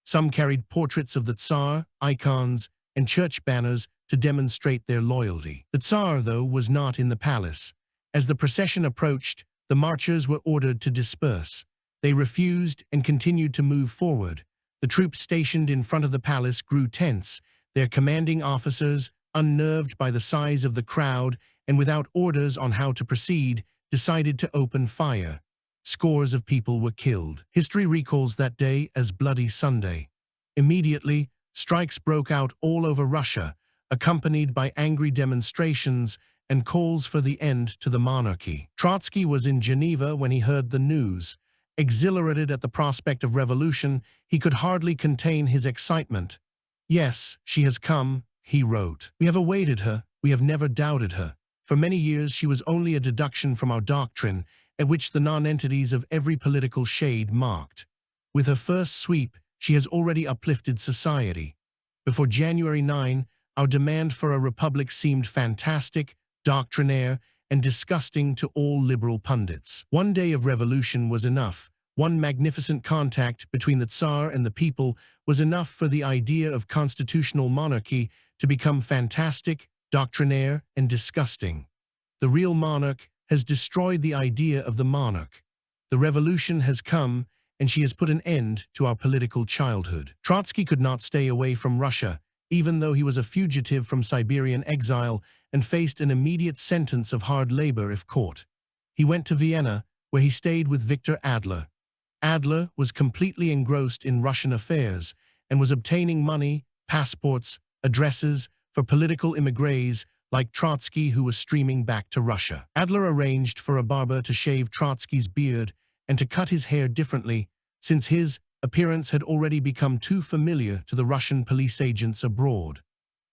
Some carried portraits of the Tsar, icons, and church banners to demonstrate their loyalty. The Tsar, though, was not in the palace. As the procession approached, the marchers were ordered to disperse. They refused and continued to move forward. The troops stationed in front of the palace grew tense, their commanding officers, unnerved by the size of the crowd and without orders on how to proceed, decided to open fire. Scores of people were killed. History recalls that day as Bloody Sunday. Immediately, strikes broke out all over Russia, accompanied by angry demonstrations and calls for the end to the monarchy. Trotsky was in Geneva when he heard the news. Exhilarated at the prospect of revolution, he could hardly contain his excitement. "Yes, she has come," he wrote. "We have awaited her. We have never doubted her. For many years she was only a deduction from our doctrine, at which the nonentities of every political shade mocked. With her first sweep, she has already uplifted society. Before January 9, our demand for a republic seemed fantastic, doctrinaire, and disgusting to all liberal pundits. One day of revolution was enough. One magnificent contact between the Tsar and the people was enough for the idea of constitutional monarchy to become fantastic, doctrinaire, and disgusting. The real monarch has destroyed the idea of the monarch. The revolution has come, and she has put an end to our political childhood. Trotsky could not stay away from Russia, even though he was a fugitive from Siberian exile and faced an immediate sentence of hard labor if caught. He went to Vienna, where he stayed with Victor Adler. Adler was completely engrossed in Russian affairs and was obtaining money, passports, addresses for political immigrés like Trotsky, who was streaming back to Russia. Adler arranged for a barber to shave Trotsky's beard and to cut his hair differently, since his appearance had already become too familiar to the Russian police agents abroad.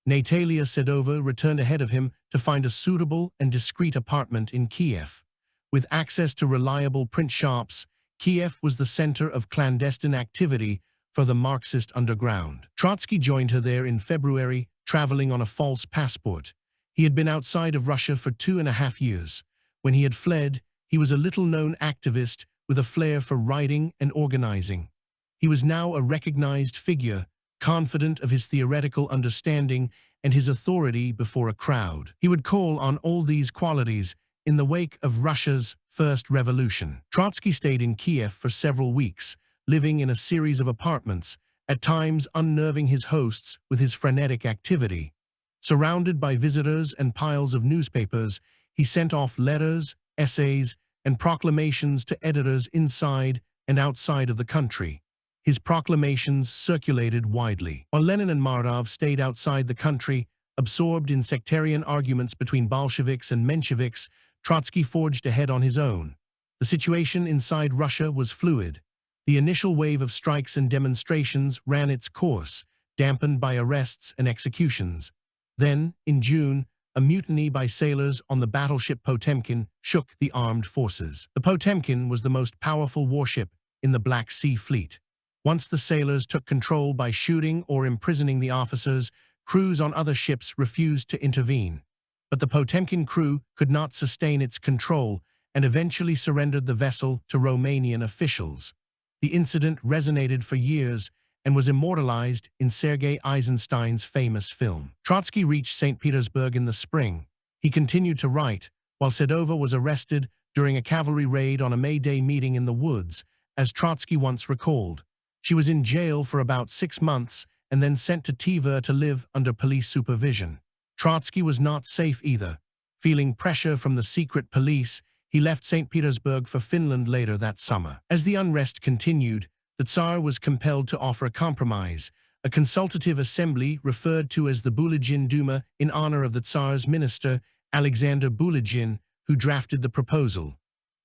Natalia Sedova returned ahead of him to find a suitable and discreet apartment in Kiev. With access to reliable print shops, Kiev was the center of clandestine activity for the Marxist underground. Trotsky joined her there in February, traveling on a false passport. He had been outside of Russia for 2.5 years. When he had fled, he was a little-known activist with a flair for writing and organizing. He was now a recognized figure, confident of his theoretical understanding and his authority before a crowd. He would call on all these qualities in the wake of Russia's first revolution. Trotsky stayed in Kiev for several weeks, living in a series of apartments, at times unnerving his hosts with his frenetic activity. Surrounded by visitors and piles of newspapers, he sent off letters, essays, and proclamations to editors inside and outside of the country. His proclamations circulated widely. While Lenin and Mordov stayed outside the country, absorbed in sectarian arguments between Bolsheviks and Mensheviks, Trotsky forged ahead on his own. The situation inside Russia was fluid. The initial wave of strikes and demonstrations ran its course, dampened by arrests and executions. Then, in June, a mutiny by sailors on the battleship Potemkin shook the armed forces. The Potemkin was the most powerful warship in the Black Sea Fleet. Once the sailors took control by shooting or imprisoning the officers, crews on other ships refused to intervene. But the Potemkin crew could not sustain its control and eventually surrendered the vessel to Romanian officials. The incident resonated for years and was immortalized in Sergei Eisenstein's famous film. Trotsky reached St. Petersburg in the spring. He continued to write, while Sedova was arrested during a cavalry raid on a May Day meeting in the woods, as Trotsky once recalled. She was in jail for about 6 months and then sent to Tver to live under police supervision. Trotsky was not safe either. Feeling pressure from the secret police, he left St. Petersburg for Finland later that summer. As the unrest continued, the Tsar was compelled to offer a compromise, a consultative assembly referred to as the Bulygin Duma in honor of the Tsar's minister, Alexander Bulygin, who drafted the proposal.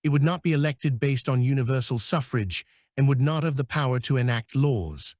It would not be elected based on universal suffrage and would not have the power to enact laws.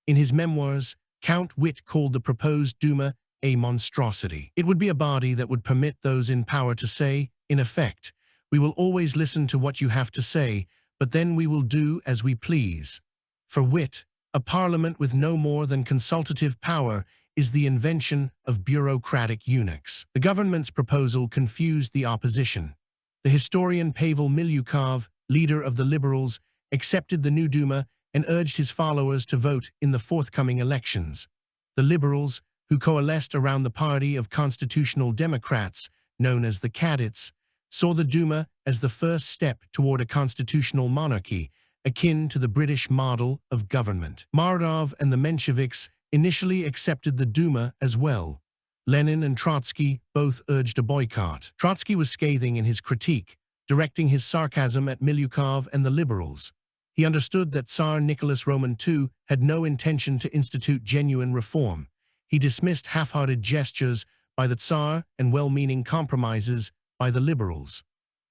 In his memoirs, Count Witt called the proposed Duma a monstrosity. It would be a body that would permit those in power to say, in effect, "We will always listen to what you have to say, but then we will do as we please." For Witt, a parliament with no more than consultative power is the invention of bureaucratic eunuchs. The government's proposal confused the opposition. The historian Pavel Milyukov, leader of the liberals, accepted the new Duma and urged his followers to vote in the forthcoming elections. The liberals, who coalesced around the party of constitutional democrats, known as the Cadets, saw the Duma as the first step toward a constitutional monarchy, akin to the British model of government. Mordov and the Mensheviks initially accepted the Duma as well. Lenin and Trotsky both urged a boycott. Trotsky was scathing in his critique, directing his sarcasm at Milyukov and the liberals. He understood that Tsar Nicholas Roman II had no intention to institute genuine reform. He dismissed half-hearted gestures by the Tsar and well-meaning compromises by the liberals.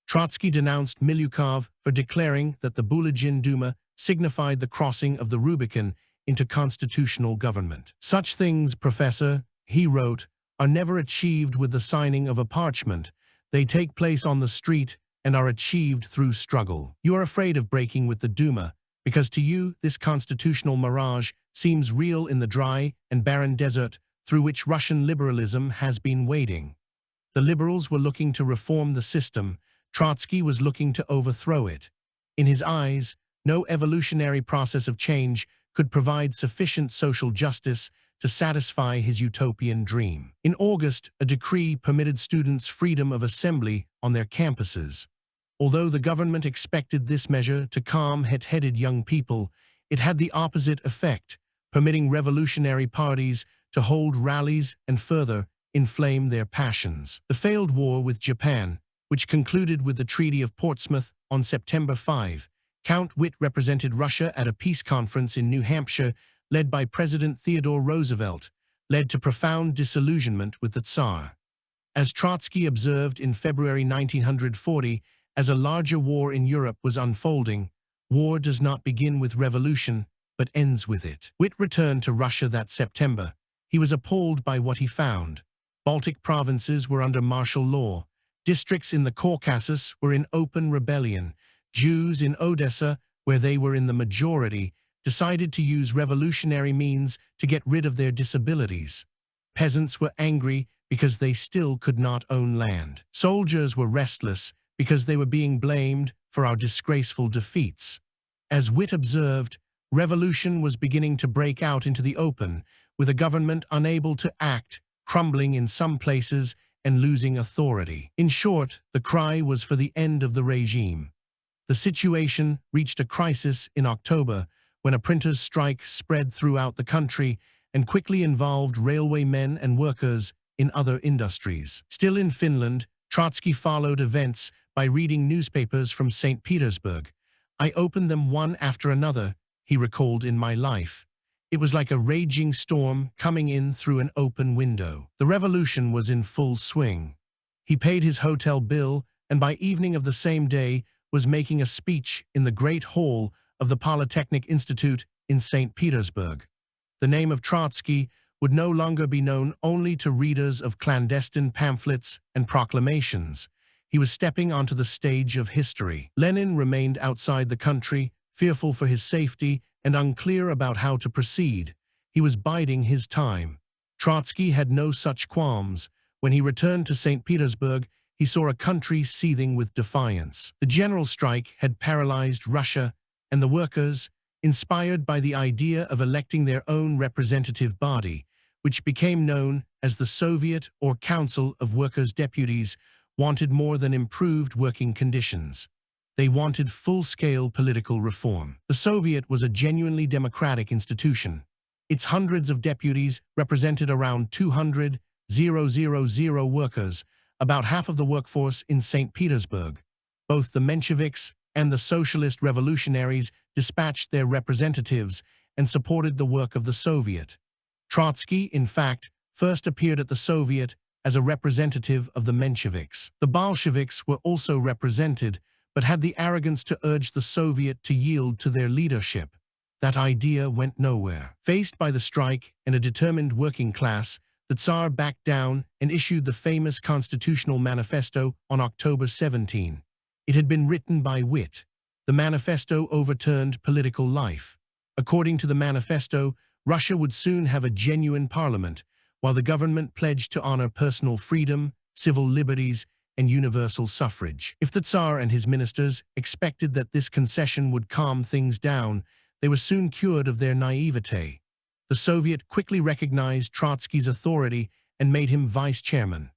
Trotsky denounced Milyukov for declaring that the Bulygin Duma signified the crossing of the Rubicon into constitutional government. "Such things, Professor," he wrote, "are never achieved with the signing of a parchment. They take place on the street and are achieved through struggle. You are afraid of breaking with the Duma, because to you this constitutional mirage seems real in the dry and barren desert through which Russian liberalism has been wading." The liberals were looking to reform the system. Trotsky was looking to overthrow it. In his eyes, no evolutionary process of change could provide sufficient social justice to satisfy his utopian dream. In August, a decree permitted students freedom of assembly on their campuses. Although the government expected this measure to calm hot-headed young people, it had the opposite effect, permitting revolutionary parties to hold rallies and further inflame their passions. The failed war with Japan, which concluded with the Treaty of Portsmouth on September 5, Count Witt represented Russia at a peace conference in New Hampshire led by President Theodore Roosevelt, led to profound disillusionment with the Tsar. As Trotsky observed in February 1940, as a larger war in Europe was unfolding, war does not begin with revolution, but ends with it. Witt returned to Russia that September. He was appalled by what he found. Baltic provinces were under martial law. Districts in the Caucasus were in open rebellion. Jews in Odessa, where they were in the majority, decided to use revolutionary means to get rid of their disabilities. Peasants were angry because they still could not own land. Soldiers were restless because they were being blamed for our disgraceful defeats. As Witt observed, revolution was beginning to break out into the open, with a government unable to act, crumbling in some places, and losing authority. In short, the cry was for the end of the regime. The situation reached a crisis in October when a printers' strike spread throughout the country and quickly involved railway men and workers in other industries. Still in Finland, Trotsky followed events by reading newspapers from St. Petersburg. "I opened them one after another," he recalled, "in my life. It was like a raging storm coming in through an open window." The revolution was in full swing. He paid his hotel bill and by evening of the same day was making a speech in the Great Hall of the Polytechnic Institute in St. Petersburg. The name of Trotsky would no longer be known only to readers of clandestine pamphlets and proclamations. He was stepping onto the stage of history. Lenin remained outside the country, fearful for his safety and unclear about how to proceed. He was biding his time. Trotsky had no such qualms. When he returned to St. Petersburg, he saw a country seething with defiance. The general strike had paralyzed Russia, and the workers, inspired by the idea of electing their own representative body, which became known as the Soviet or Council of Workers' Deputies, wanted more than improved working conditions. They wanted full-scale political reform. The Soviet was a genuinely democratic institution. Its hundreds of deputies represented around 200,000 workers, about half of the workforce in St. Petersburg. Both the Mensheviks and the socialist revolutionaries dispatched their representatives and supported the work of the Soviet. Trotsky, in fact, first appeared at the Soviet as a representative of the Mensheviks. The Bolsheviks were also represented, but had the arrogance to urge the Soviet to yield to their leadership. That idea went nowhere. Faced by the strike and a determined working class, the Tsar backed down and issued the famous Constitutional Manifesto on October 17. It had been written by Witt. The manifesto overturned political life. According to the manifesto, Russia would soon have a genuine parliament, while the government pledged to honor personal freedom, civil liberties, and universal suffrage. If the Tsar and his ministers expected that this concession would calm things down, they were soon cured of their naivete. The Soviet quickly recognized Trotsky's authority and made him vice-chairman.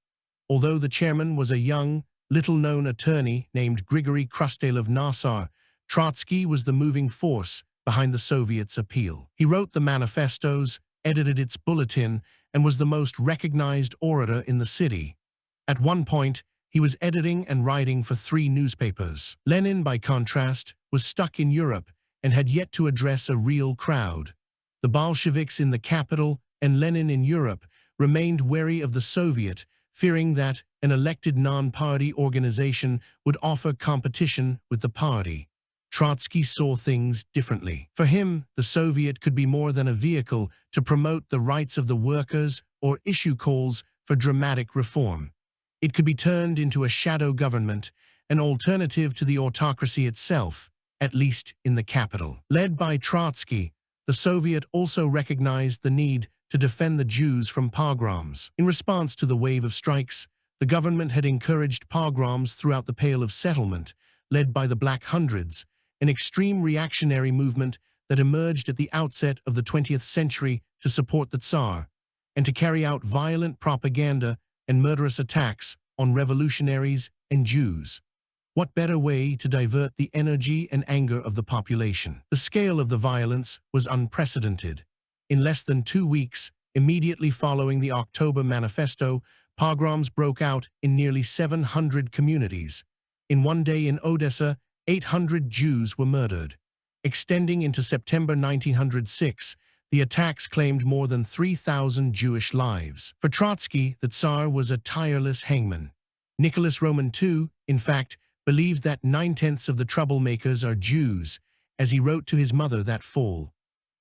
Although the chairman was a young, little-known attorney named Grigory Krustal of Nassau, Trotsky was the moving force behind the Soviets' appeal. He wrote the manifestos, edited its bulletin, and was the most recognized orator in the city. At one point, he was editing and writing for 3 newspapers. Lenin, by contrast, was stuck in Europe and had yet to address a real crowd. The Bolsheviks in the capital and Lenin in Europe remained wary of the Soviet, fearing that an elected non-party organization would offer competition with the party. Trotsky saw things differently. For him, the Soviet could be more than a vehicle to promote the rights of the workers or issue calls for dramatic reform. It could be turned into a shadow government, an alternative to the autocracy itself, at least in the capital. Led by Trotsky, the Soviet also recognized the need to defend the Jews from pogroms. In response to the wave of strikes, the government had encouraged pogroms throughout the Pale of Settlement, led by the Black Hundreds, an extreme reactionary movement that emerged at the outset of the 20th century to support the Tsar and to carry out violent propaganda and murderous attacks on revolutionaries and Jews. What better way to divert the energy and anger of the population? The scale of the violence was unprecedented. In less than 2 weeks, immediately following the October Manifesto, pogroms broke out in nearly 700 communities. In one day in Odessa, 800 Jews were murdered. Extending into September 1906, the attacks claimed more than 3,000 Jewish lives. For Trotsky, the Tsar was a tireless hangman. Nicholas Roman II, in fact, believed that 9/10 of the troublemakers are Jews, as he wrote to his mother that fall.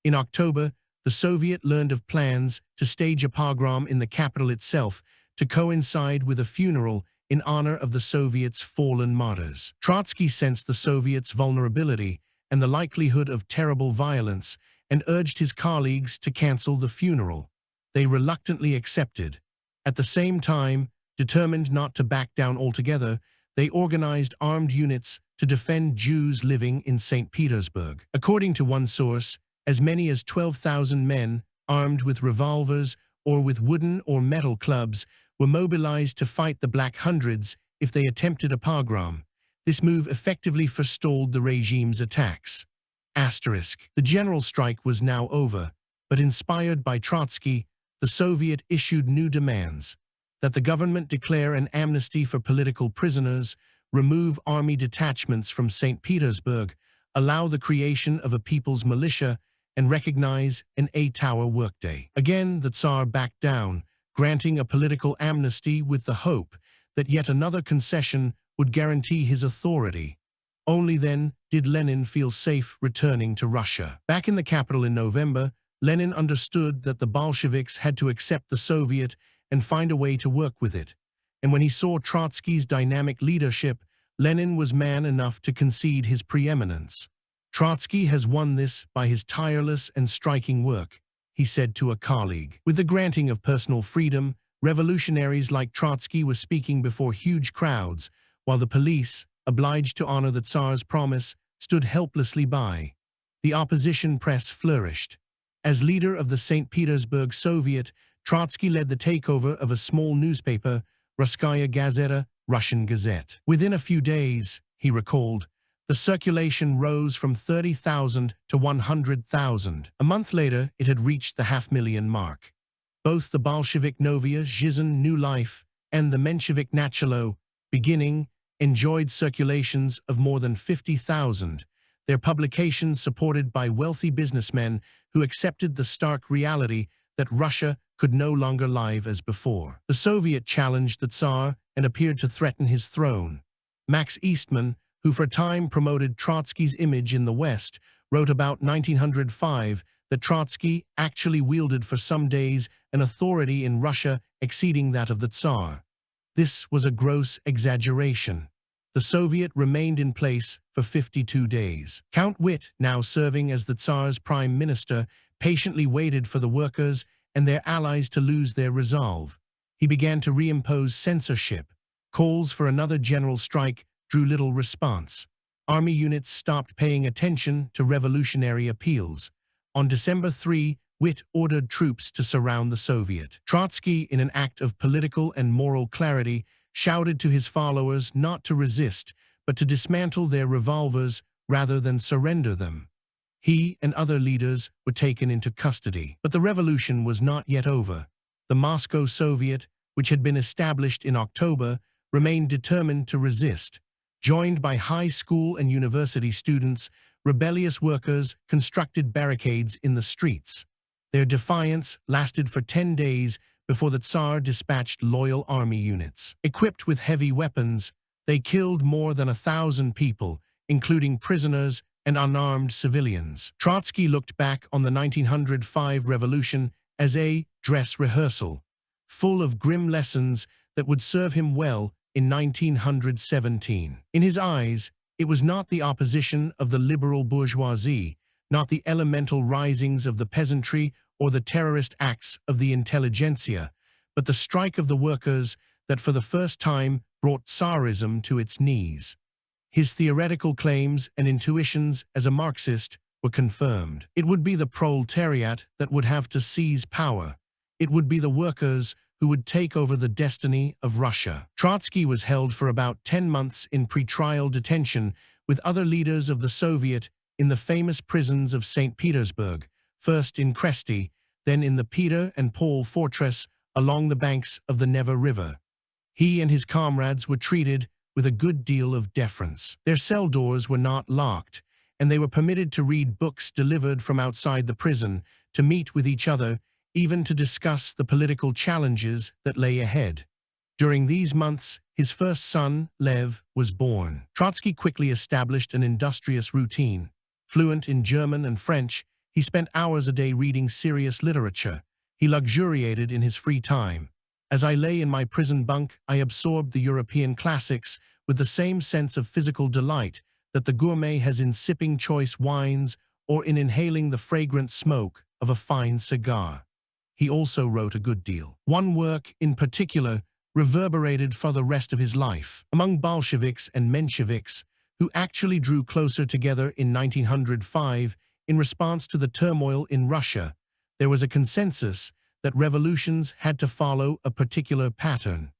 In October, the Soviet learned of plans to stage a pogrom in the capital itself to coincide with a funeral in honor of the Soviets' fallen martyrs. Trotsky sensed the Soviets' vulnerability and the likelihood of terrible violence and urged his colleagues to cancel the funeral. They reluctantly accepted. At the same time, determined not to back down altogether, they organized armed units to defend Jews living in St. Petersburg. According to one source, as many as 12,000 men, armed with revolvers or with wooden or metal clubs, were mobilized to fight the Black Hundreds if they attempted a pogrom. This move effectively forestalled the regime's attacks. The general strike was now over, but inspired by Trotsky, the Soviet issued new demands: that the government declare an amnesty for political prisoners, remove army detachments from St. Petersburg, allow the creation of a people's militia, and recognize an 8-hour workday. Again, the Tsar backed down, granting a political amnesty with the hope that yet another concession would guarantee his authority. Only then did Lenin feel safe returning to Russia. Back in the capital in November, Lenin understood that the Bolsheviks had to accept the Soviet and find a way to work with it. And when he saw Trotsky's dynamic leadership, Lenin was man enough to concede his preeminence. "Trotsky has won this by his tireless and striking work," he said to a colleague. With the granting of personal freedom, revolutionaries like Trotsky were speaking before huge crowds, while the police, obliged to honor the Tsar's promise, stood helplessly by. The opposition press flourished. As leader of the St. Petersburg Soviet, Trotsky led the takeover of a small newspaper, Russkaya Gazeta, Russian Gazette. Within a few days, he recalled, the circulation rose from 30,000 to 100,000. A month later, it had reached the 500,000 mark. Both the Bolshevik Novaya Zhizn New Life and the Menshevik Nachalo, beginning, enjoyed circulations of more than 50,000, their publications supported by wealthy businessmen who accepted the stark reality that Russia could no longer live as before. The Soviet challenged the Tsar and appeared to threaten his throne. Max Eastman, who for a time promoted Trotsky's image in the West, wrote about 1905 that Trotsky actually wielded for some days an authority in Russia exceeding that of the Tsar. This was a gross exaggeration. The Soviet remained in place for 52 days. Count Witt, now serving as the Tsar's prime minister, patiently waited for the workers and their allies to lose their resolve. He began to reimpose censorship. Calls for another general strike drew little response. Army units stopped paying attention to revolutionary appeals. On December 3, Witt ordered troops to surround the Soviet. Trotsky, in an act of political and moral clarity, shouted to his followers not to resist, but to dismantle their revolvers rather than surrender them. He and other leaders were taken into custody. But the revolution was not yet over. The Moscow Soviet, which had been established in October, remained determined to resist. Joined by high school and university students, rebellious workers constructed barricades in the streets. Their defiance lasted for 10 days before the Tsar dispatched loyal army units. Equipped with heavy weapons, they killed more than 1,000 people, including prisoners and unarmed civilians. Trotsky looked back on the 1905 revolution as a dress rehearsal, full of grim lessons that would serve him well in 1917. In his eyes, it was not the opposition of the liberal bourgeoisie, not the elemental risings of the peasantry or the terrorist acts of the intelligentsia, but the strike of the workers that for the first time brought Tsarism to its knees. His theoretical claims and intuitions as a Marxist were confirmed. It would be the proletariat that would have to seize power. It would be the workers who would take over the destiny of Russia. Trotsky was held for about 10 months in pretrial detention with other leaders of the Soviet in the famous prisons of St. Petersburg, first in Kresty, then in the Peter and Paul fortress along the banks of the Neva River. He and his comrades were treated with a good deal of deference. Their cell doors were not locked, and they were permitted to read books delivered from outside the prison, to meet with each other, even to discuss the political challenges that lay ahead. During these months, his first son, Lev, was born. Trotsky quickly established an industrious routine. Fluent in German and French, he spent hours a day reading serious literature. He luxuriated in his free time. As I lay in my prison bunk, I absorbed the European classics with the same sense of physical delight that the gourmet has in sipping choice wines or in inhaling the fragrant smoke of a fine cigar. He also wrote a good deal. One work, in particular, reverberated for the rest of his life. Among Bolsheviks and Mensheviks, who actually drew closer together in 1905 in response to the turmoil in Russia, there was a consensus that revolutions had to follow a particular pattern.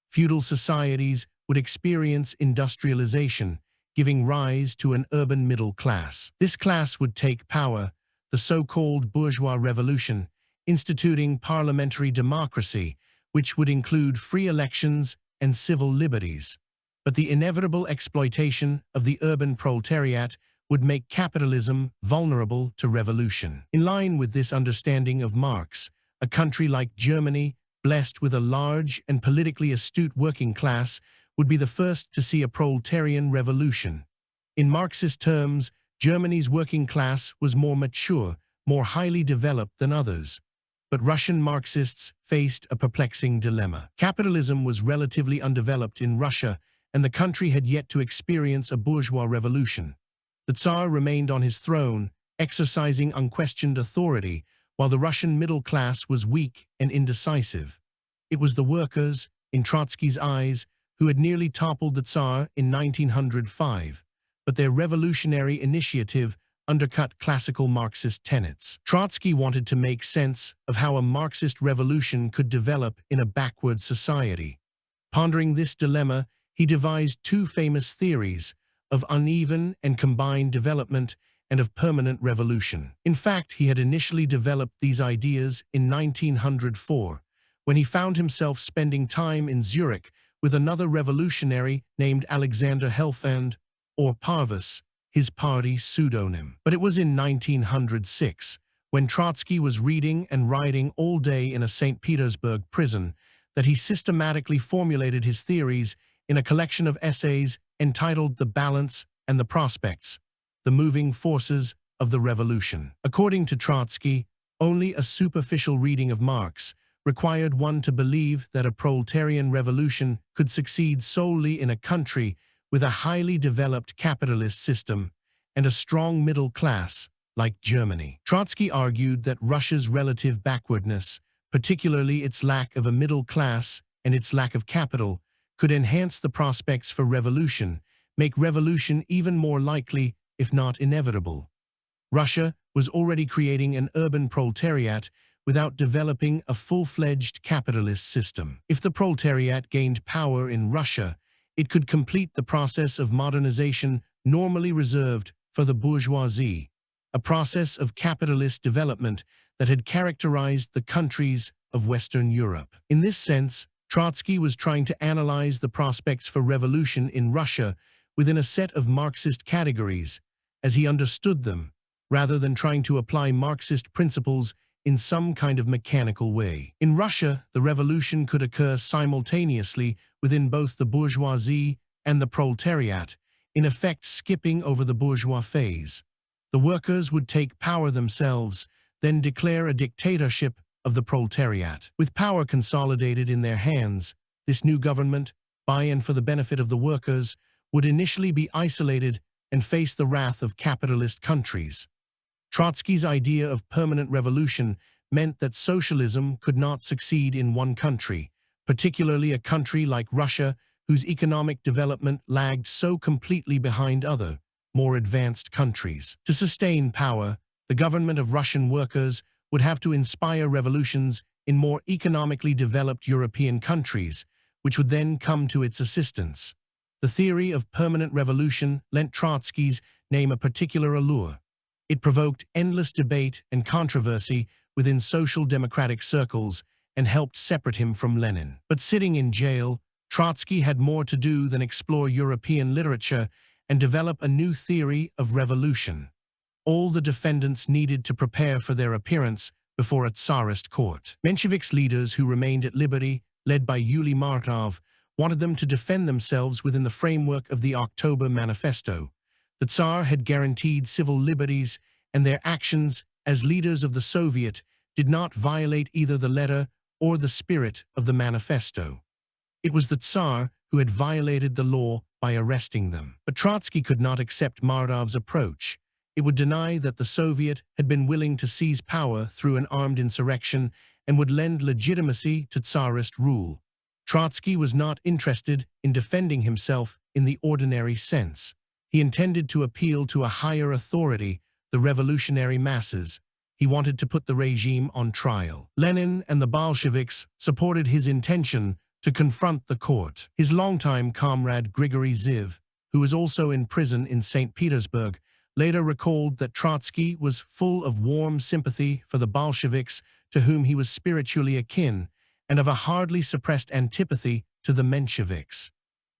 Feudal societies would experience industrialization, giving rise to an urban middle class. This class would take power, the so-called bourgeois revolution, instituting parliamentary democracy, which would include free elections and civil liberties. But the inevitable exploitation of the urban proletariat would make capitalism vulnerable to revolution. In line with this understanding of Marx, a country like Germany, blessed with a large and politically astute working class, would be the first to see a proletarian revolution. In Marxist terms, Germany's working class was more mature, more highly developed than others. But Russian Marxists faced a perplexing dilemma. Capitalism was relatively undeveloped in Russia, and the country had yet to experience a bourgeois revolution. The Tsar remained on his throne, exercising unquestioned authority, while the Russian middle class was weak and indecisive. It was the workers, in Trotsky's eyes, who had nearly toppled the Tsar in 1905, but their revolutionary initiative undercut classical Marxist tenets. Trotsky wanted to make sense of how a Marxist revolution could develop in a backward society. Pondering this dilemma, he devised two famous theories of uneven and combined development and of permanent revolution. In fact, he had initially developed these ideas in 1904, when he found himself spending time in Zurich with another revolutionary named Alexander Helfand, or Parvus, his party pseudonym. But it was in 1906, when Trotsky was reading and writing all day in a St. Petersburg prison, that he systematically formulated his theories in a collection of essays entitled The Balance and the Prospects, the Moving Forces of the Revolution. According to Trotsky, only a superficial reading of Marx required one to believe that a proletarian revolution could succeed solely in a country with a highly developed capitalist system and a strong middle class like Germany. Trotsky argued that Russia's relative backwardness, particularly its lack of a middle class and its lack of capital, could enhance the prospects for revolution, make revolution even more likely, if not inevitable. Russia was already creating an urban proletariat without developing a full-fledged capitalist system. If the proletariat gained power in Russia, it could complete the process of modernization normally reserved for the bourgeoisie, a process of capitalist development that had characterized the countries of Western Europe. In this sense, Trotsky was trying to analyze the prospects for revolution in Russia within a set of Marxist categories, as he understood them, rather than trying to apply Marxist principles in some kind of mechanical way. In Russia, the revolution could occur simultaneously within both the bourgeoisie and the proletariat, in effect skipping over the bourgeois phase. The workers would take power themselves, then declare a dictatorship of the proletariat. With power consolidated in their hands, this new government, by and for the benefit of the workers, would initially be isolated and face the wrath of capitalist countries. Trotsky's idea of permanent revolution meant that socialism could not succeed in one country, particularly a country like Russia, whose economic development lagged so completely behind other more advanced countries. To sustain power, the government of Russian workers would have to inspire revolutions in more economically developed European countries, which would then come to its assistance. The theory of permanent revolution lent Trotsky's name a particular allure. It provoked endless debate and controversy within social democratic circles and helped separate him from Lenin. But sitting in jail, Trotsky had more to do than explore European literature and develop a new theory of revolution. All the defendants needed to prepare for their appearance before a Tsarist court. Menshevik's leaders who remained at liberty, led by Yuliy Martov, wanted them to defend themselves within the framework of the October Manifesto. The Tsar had guaranteed civil liberties, and their actions as leaders of the Soviet did not violate either the letter or the spirit of the manifesto. It was the Tsar who had violated the law by arresting them. But Trotsky could not accept Martov's approach. It would deny that the Soviet had been willing to seize power through an armed insurrection and would lend legitimacy to Tsarist rule. Trotsky was not interested in defending himself in the ordinary sense. He intended to appeal to a higher authority, the revolutionary masses. He wanted to put the regime on trial. Lenin and the Bolsheviks supported his intention to confront the court. His longtime comrade Grigory Ziv, who was also in prison in St. Petersburg, later recalled that Trotsky was full of warm sympathy for the Bolsheviks, to whom he was spiritually akin, and of a hardly suppressed antipathy to the Mensheviks.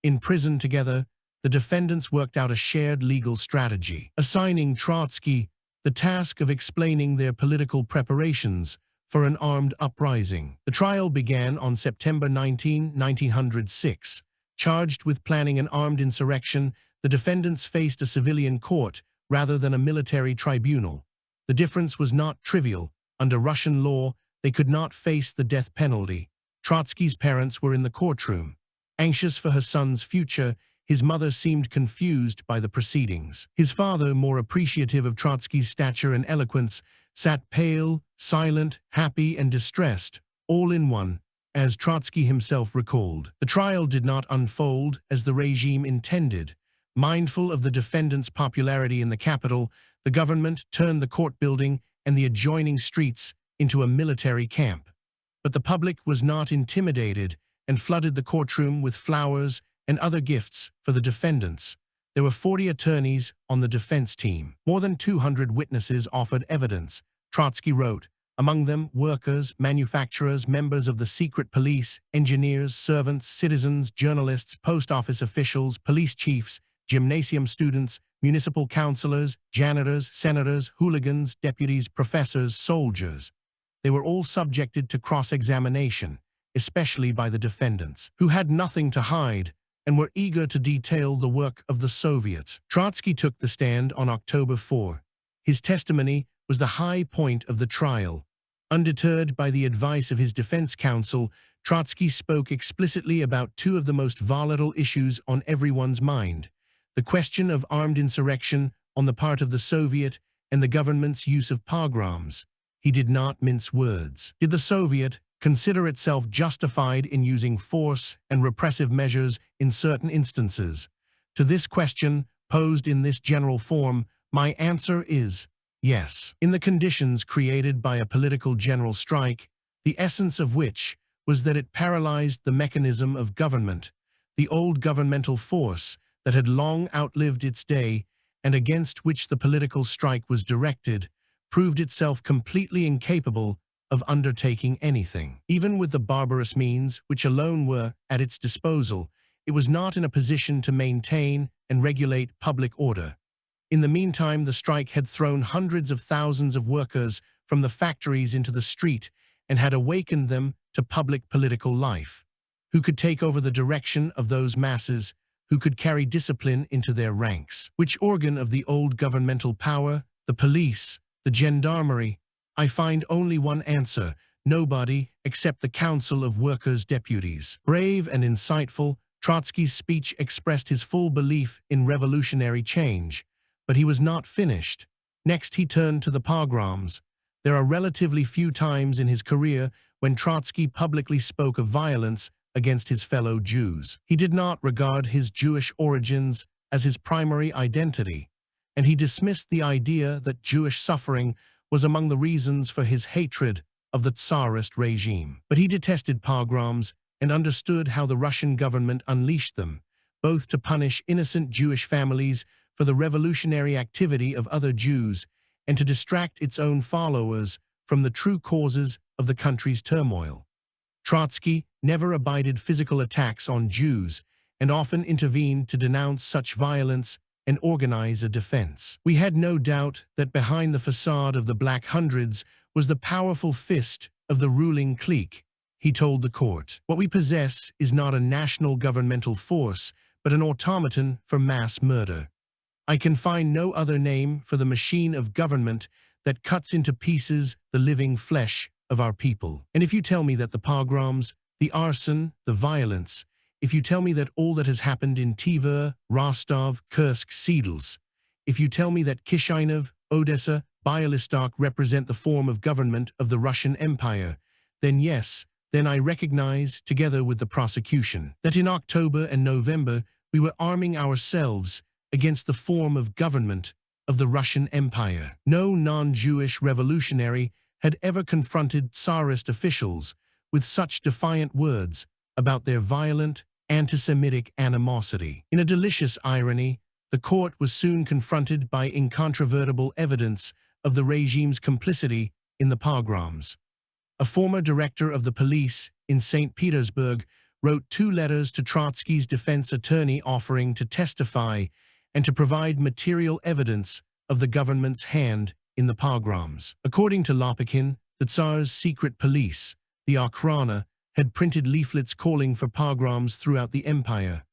In prison together, the defendants worked out a shared legal strategy, assigning Trotsky the task of explaining their political preparations for an armed uprising. The trial began on September 19, 1906. Charged with planning an armed insurrection, the defendants faced a civilian court rather than a military tribunal. The difference was not trivial. Under Russian law, they could not face the death penalty. Trotsky's parents were in the courtroom. Anxious for her son's future, his mother seemed confused by the proceedings. His father, more appreciative of Trotsky's stature and eloquence, sat pale, silent, happy, and distressed, all in one, as Trotsky himself recalled. The trial did not unfold as the regime intended. Mindful of the defendants' popularity in the capital, the government turned the court building and the adjoining streets into a military camp. But the public was not intimidated and flooded the courtroom with flowers and other gifts for the defendants. There were 40 attorneys on the defense team. More than 200 witnesses offered evidence. Trotsky wrote, among them workers, manufacturers, members of the secret police, engineers, servants, citizens, journalists, post office officials, police chiefs, gymnasium students, municipal councillors, janitors, senators, hooligans, deputies, professors, soldiers. They were all subjected to cross-examination, especially by the defendants, who had nothing to hide and were eager to detail the work of the Soviets. Trotsky took the stand on October 4. His testimony was the high point of the trial. Undeterred by the advice of his defense counsel, Trotsky spoke explicitly about two of the most volatile issues on everyone's mind: the question of armed insurrection on the part of the Soviet and the government's use of pogroms. He did not mince words. Did the Soviet consider itself justified in using force and repressive measures in certain instances? To this question, posed in this general form, my answer is yes. In the conditions created by a political general strike, the essence of which was that it paralyzed the mechanism of government, the old governmental force that had long outlived its day and against which the political strike was directed, proved itself completely incapable of undertaking anything. Even with the barbarous means which alone were at its disposal, it was not in a position to maintain and regulate public order. In the meantime, the strike had thrown hundreds of thousands of workers from the factories into the street and had awakened them to public political life. Who could take over the direction of those masses? Who could carry discipline into their ranks? Which organ of the old governmental power, the police, the gendarmerie? I find only one answer: nobody, except the Council of Workers' Deputies. Brave and insightful, Trotsky's speech expressed his full belief in revolutionary change. But he was not finished. Next, he turned to the pogroms. There are relatively few times in his career when Trotsky publicly spoke of violence against his fellow Jews. He did not regard his Jewish origins as his primary identity. and he dismissed the idea that Jewish suffering was among the reasons for his hatred of the Tsarist regime. But he detested pogroms and understood how the Russian government unleashed them, both to punish innocent Jewish families for the revolutionary activity of other Jews and to distract its own followers from the true causes of the country's turmoil. Trotsky never abided physical attacks on Jews and often intervened to denounce such violence and organize a defense. "We had no doubt that behind the facade of the Black Hundreds was the powerful fist of the ruling clique," he told the court. "What we possess is not a national governmental force, but an automaton for mass murder. I can find no other name for the machine of government that cuts into pieces the living flesh of our people. And if you tell me that the pogroms, the arson, the violence, if you tell me that all that has happened in Tver, Rostov, Kursk, Seidels, if you tell me that Kishinev, Odessa, Bialystok represent the form of government of the Russian Empire, then yes, then I recognize, together with the prosecution, that in October and November we were arming ourselves against the form of government of the Russian Empire. No non-Jewish revolutionary had ever confronted Tsarist officials with such defiant words about their violent, anti-Semitic animosity. In a delicious irony, the court was soon confronted by incontrovertible evidence of the regime's complicity in the pogroms. A former director of the police in St. Petersburg wrote 2 letters to Trotsky's defense attorney offering to testify and to provide material evidence of the government's hand in the pogroms. According to Lopukhin, the Tsar's secret police, the Okhrana, had printed leaflets calling for pogroms throughout the empire.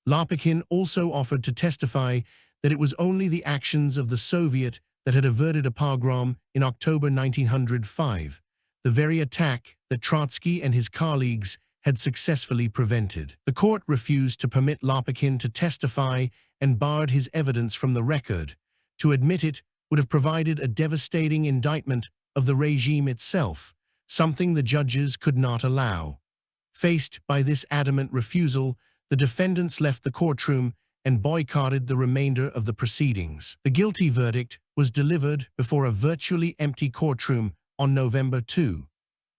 Lopukhin also offered to testify that it was only the actions of the Soviet that had averted a pogrom in October 1905, the very attack that Trotsky and his colleagues had successfully prevented. The court refused to permit Lopukhin to testify and barred his evidence from the record. To admit it would have provided a devastating indictment of the regime itself, something the judges could not allow. Faced by this adamant refusal, the defendants left the courtroom and boycotted the remainder of the proceedings. The guilty verdict was delivered before a virtually empty courtroom on November 2.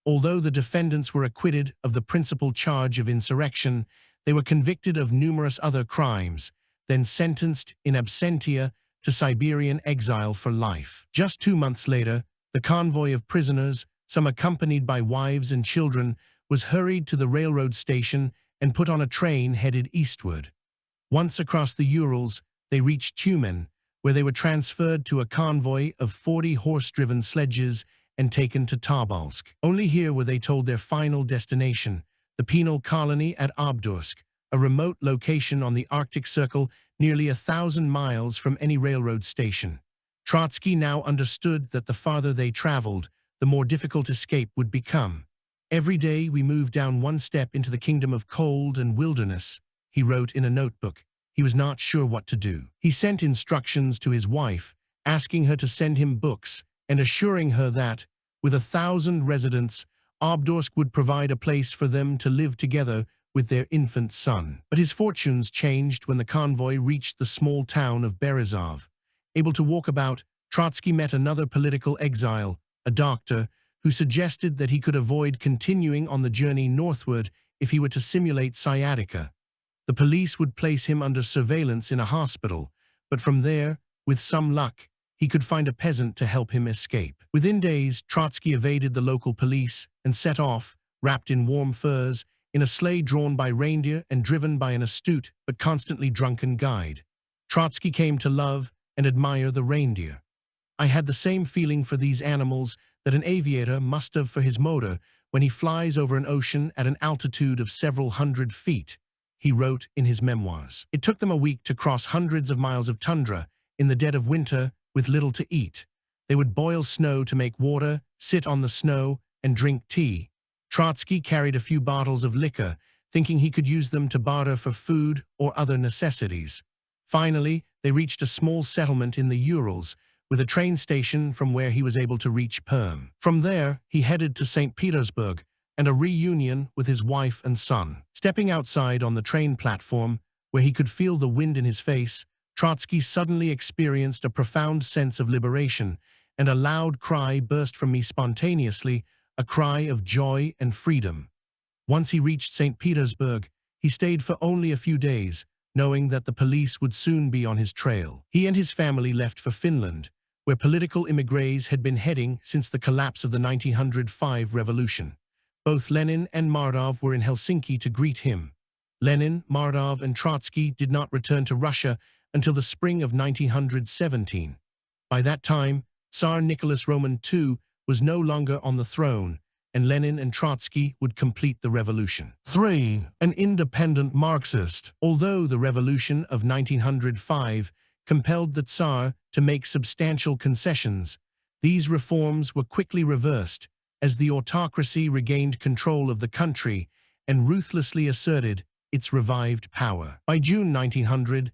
Although the defendants were acquitted of the principal charge of insurrection, they were convicted of numerous other crimes, then sentenced in absentia to Siberian exile for life. Just 2 months later, the convoy of prisoners, some accompanied by wives and children, was hurried to the railroad station and put on a train headed eastward. Once across the Urals, they reached Tyumen, where they were transferred to a convoy of 40 horse-driven sledges and taken to Tobolsk. Only here were they told their final destination, the penal colony at Obdorsk, a remote location on the Arctic Circle nearly 1,000 miles from any railroad station. Trotsky now understood that the farther they traveled, the more difficult escape would become. "Every day we moved down one step into the kingdom of cold and wilderness," he wrote in a notebook. He was not sure what to do. He sent instructions to his wife, asking her to send him books and assuring her that, with 1,000 residents, Obdorsk would provide a place for them to live together with their infant son. But his fortunes changed when the convoy reached the small town of Berezov. Able to walk about, Trotsky met another political exile, a doctor, who suggested that he could avoid continuing on the journey northward if he were to simulate sciatica. The police would place him under surveillance in a hospital, but from there, with some luck, he could find a peasant to help him escape. Within days, Trotsky evaded the local police and set off, wrapped in warm furs, in a sleigh drawn by reindeer and driven by an astute but constantly drunken guide. Trotsky came to love and admire the reindeer. "I had the same feeling for these animals that an aviator must have for his motor when he flies over an ocean at an altitude of several hundred feet," he wrote in his memoirs. It took them a week to cross hundreds of miles of tundra in the dead of winter with little to eat. They would boil snow to make water, sit on the snow, and drink tea. Trotsky carried a few bottles of liquor, thinking he could use them to barter for food or other necessities. Finally, they reached a small settlement in the Urals, with a train station from where he was able to reach Perm. From there, he headed to St. Petersburg and a reunion with his wife and son. Stepping outside on the train platform, where he could feel the wind in his face, Trotsky suddenly experienced a profound sense of liberation, and a loud cry burst from me spontaneously, a cry of joy and freedom. Once he reached St. Petersburg, he stayed for only a few days, knowing that the police would soon be on his trail. He and his family left for Finland, where political émigrés had been heading since the collapse of the 1905 revolution. Both Lenin and Mardov were in Helsinki to greet him. Lenin, Mardov, and Trotsky did not return to Russia until the spring of 1917. By that time, Tsar Nicholas Roman II was no longer on the throne, and Lenin and Trotsky would complete the revolution. 3. An independent Marxist. Although the revolution of 1905 compelled the Tsar to make substantial concessions, these reforms were quickly reversed as the autocracy regained control of the country and ruthlessly asserted its revived power. By June 1907,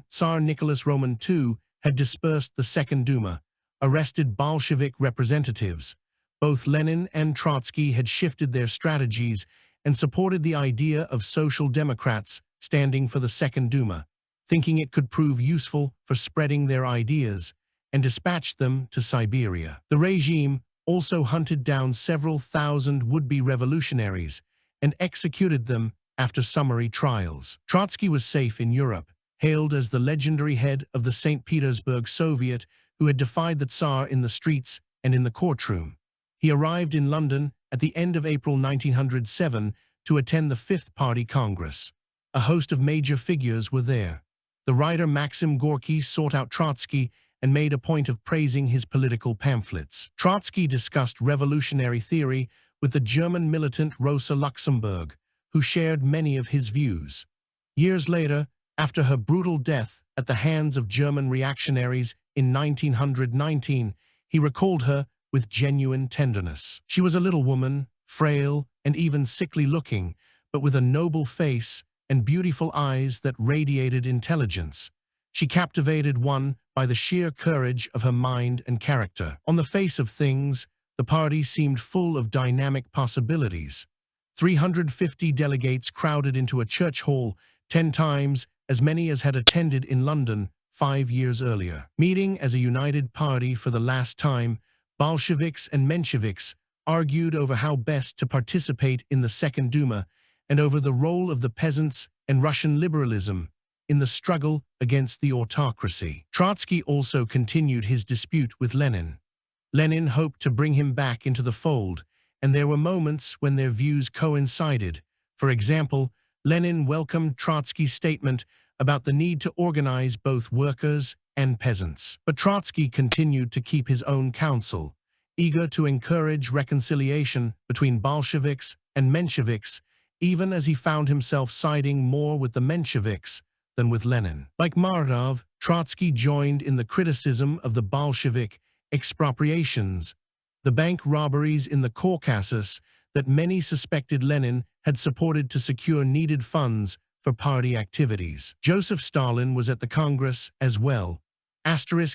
Tsar Nicholas Roman II had dispersed the Second Duma, arrested Bolshevik representatives. Both Lenin and Trotsky had shifted their strategies and supported the idea of social democrats standing for the Second Duma, thinking it could prove useful for spreading their ideas, and dispatched them to Siberia. The regime also hunted down several thousand would-be revolutionaries and executed them after summary trials. Trotsky was safe in Europe, hailed as the legendary head of the St. Petersburg Soviet who had defied the Tsar in the streets and in the courtroom. He arrived in London at the end of April 1907 to attend the Fifth Party Congress. A host of major figures were there. The writer Maxim Gorky sought out Trotsky and made a point of praising his political pamphlets. Trotsky discussed revolutionary theory with the German militant Rosa Luxemburg, who shared many of his views. Years later, after her brutal death at the hands of German reactionaries in 1919, he recalled her with genuine tenderness. She was a little woman, frail and even sickly looking, but with a noble face and beautiful eyes that radiated intelligence. She captivated one by the sheer courage of her mind and character. On the face of things, the party seemed full of dynamic possibilities. 350 delegates crowded into a church hall, 10 times as many as had attended in London 5 years earlier. Meeting as a united party for the last time, Bolsheviks and Mensheviks argued over how best to participate in the Second Duma and over the role of the peasants and Russian liberalism in the struggle against the autocracy. Trotsky also continued his dispute with Lenin. Lenin hoped to bring him back into the fold, and there were moments when their views coincided. For example, Lenin welcomed Trotsky's statement about the need to organize both workers and peasants. But Trotsky continued to keep his own counsel, eager to encourage reconciliation between Bolsheviks and Mensheviks, even as he found himself siding more with the Mensheviks than with Lenin. Like Mardov, Trotsky joined in the criticism of the Bolshevik expropriations, the bank robberies in the Caucasus that many suspected Lenin had supported to secure needed funds for party activities. Joseph Stalin was at the Congress as well.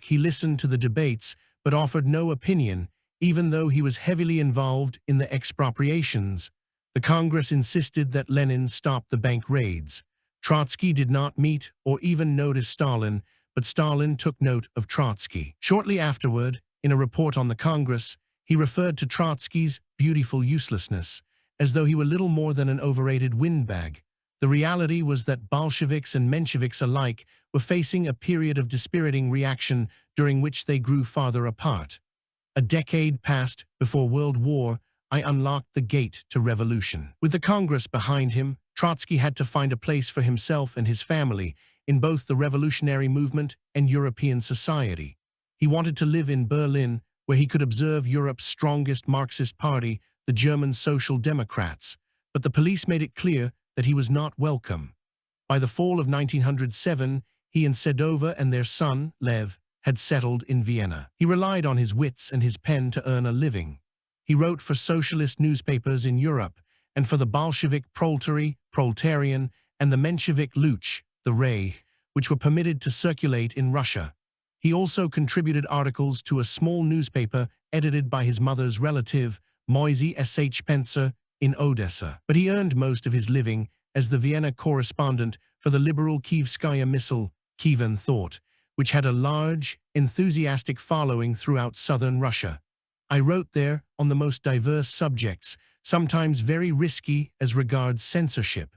He listened to the debates but offered no opinion, even though he was heavily involved in the expropriations. The Congress insisted that Lenin stop the bank raids. Trotsky did not meet or even notice Stalin, but Stalin took note of Trotsky. Shortly afterward, in a report on the Congress, he referred to Trotsky's beautiful uselessness, as though he were little more than an overrated windbag. The reality was that Bolsheviks and Mensheviks alike were facing a period of dispiriting reaction during which they grew farther apart. A decade passed before World War I unlocked the gate to revolution. With the Congress behind him, Trotsky had to find a place for himself and his family in both the revolutionary movement and European society. He wanted to live in Berlin, where he could observe Europe's strongest Marxist party, the German Social Democrats, but the police made it clear that he was not welcome. By the fall of 1907, he and Sedova and their son, Lev, had settled in Vienna. He relied on his wits and his pen to earn a living. He wrote for socialist newspapers in Europe and for the Bolshevik Proletarian, and the Menshevik Luch, the Reich, which were permitted to circulate in Russia. He also contributed articles to a small newspaper edited by his mother's relative, Moisey Spencer, in Odessa. But he earned most of his living as the Vienna correspondent for the liberal Kievskaya Missal, Kievan Thought, which had a large, enthusiastic following throughout southern Russia. I wrote there on the most diverse subjects, sometimes very risky as regards censorship.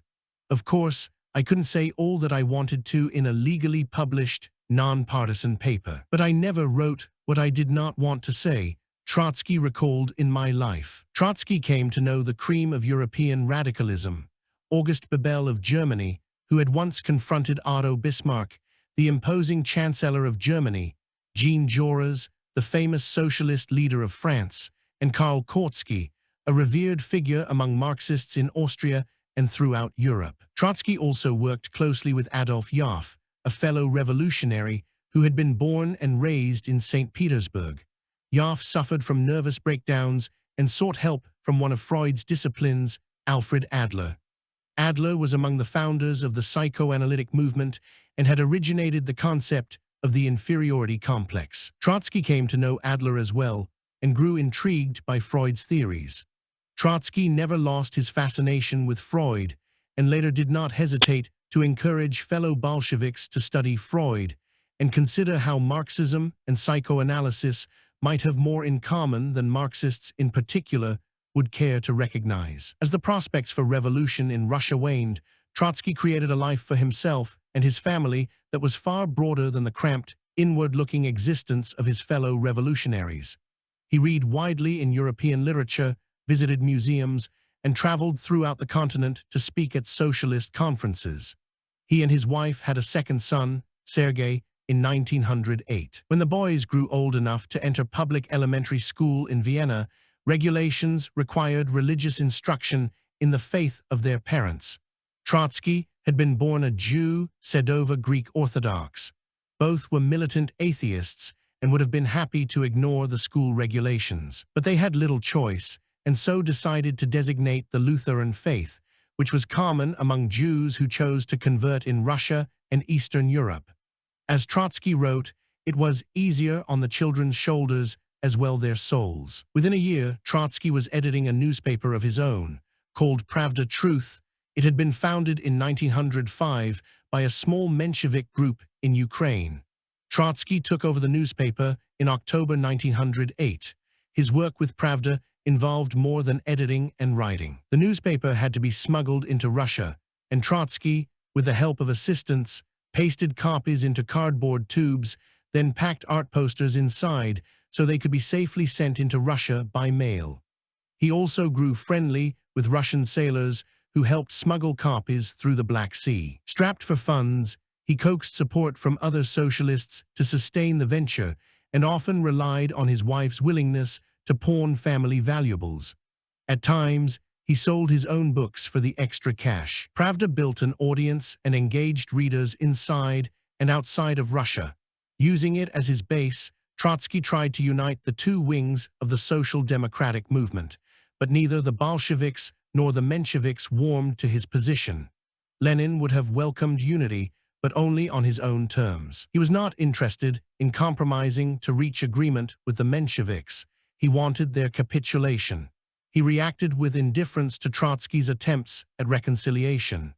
Of course, I couldn't say all that I wanted to in a legally published, non-partisan paper. But I never wrote what I did not want to say, Trotsky recalled in My Life. Trotsky came to know the cream of European radicalism, August Bebel of Germany, who had once confronted Otto Bismarck, the imposing Chancellor of Germany, Jean Jaurès, the famous socialist leader of France, and Karl Kautsky, a revered figure among Marxists in Austria and throughout Europe. Trotsky also worked closely with Adolf Joffe, a fellow revolutionary who had been born and raised in St. Petersburg. Joffe suffered from nervous breakdowns and sought help from one of Freud's disciplines, Alfred Adler. Adler was among the founders of the psychoanalytic movement and had originated the concept of the inferiority complex. Trotsky came to know Adler as well and grew intrigued by Freud's theories. Trotsky never lost his fascination with Freud and later did not hesitate to encourage fellow Bolsheviks to study Freud and consider how Marxism and psychoanalysis might have more in common than Marxists in particular would care to recognize. As the prospects for revolution in Russia waned, Trotsky created a life for himself and his family that was far broader than the cramped, inward-looking existence of his fellow revolutionaries. He read widely in European literature, visited museums, and traveled throughout the continent to speak at socialist conferences. He and his wife had a second son, Sergei, in 1908. When the boys grew old enough to enter public elementary school in Vienna, regulations required religious instruction in the faith of their parents. Trotsky had been born a Jew, Sedova Greek Orthodox. Both were militant atheists and would have been happy to ignore the school regulations. But they had little choice, and so decided to designate the Lutheran faith, which was common among Jews who chose to convert in Russia and Eastern Europe. As Trotsky wrote, it was easier on the children's shoulders as well their souls. Within a year, Trotsky was editing a newspaper of his own, called Pravda Truth. It had been founded in 1905 by a small Menshevik group in Ukraine. Trotsky took over the newspaper in October 1908. His work with Pravda involved more than editing and writing. The newspaper had to be smuggled into Russia, and Trotsky, with the help of assistants, pasted copies into cardboard tubes, then packed art posters inside so they could be safely sent into Russia by mail. He also grew friendly with Russian sailors who helped smuggle copies through the Black Sea. Strapped for funds, he coaxed support from other socialists to sustain the venture and often relied on his wife's willingness to pawn family valuables. At times, he sold his own books for the extra cash. Pravda built an audience and engaged readers inside and outside of Russia. Using it as his base, Trotsky tried to unite the two wings of the social democratic movement, but neither the Bolsheviks nor the Mensheviks warmed to his position. Lenin would have welcomed unity, but only on his own terms. He was not interested in compromising to reach agreement with the Mensheviks. He wanted their capitulation. He reacted with indifference to Trotsky's attempts at reconciliation.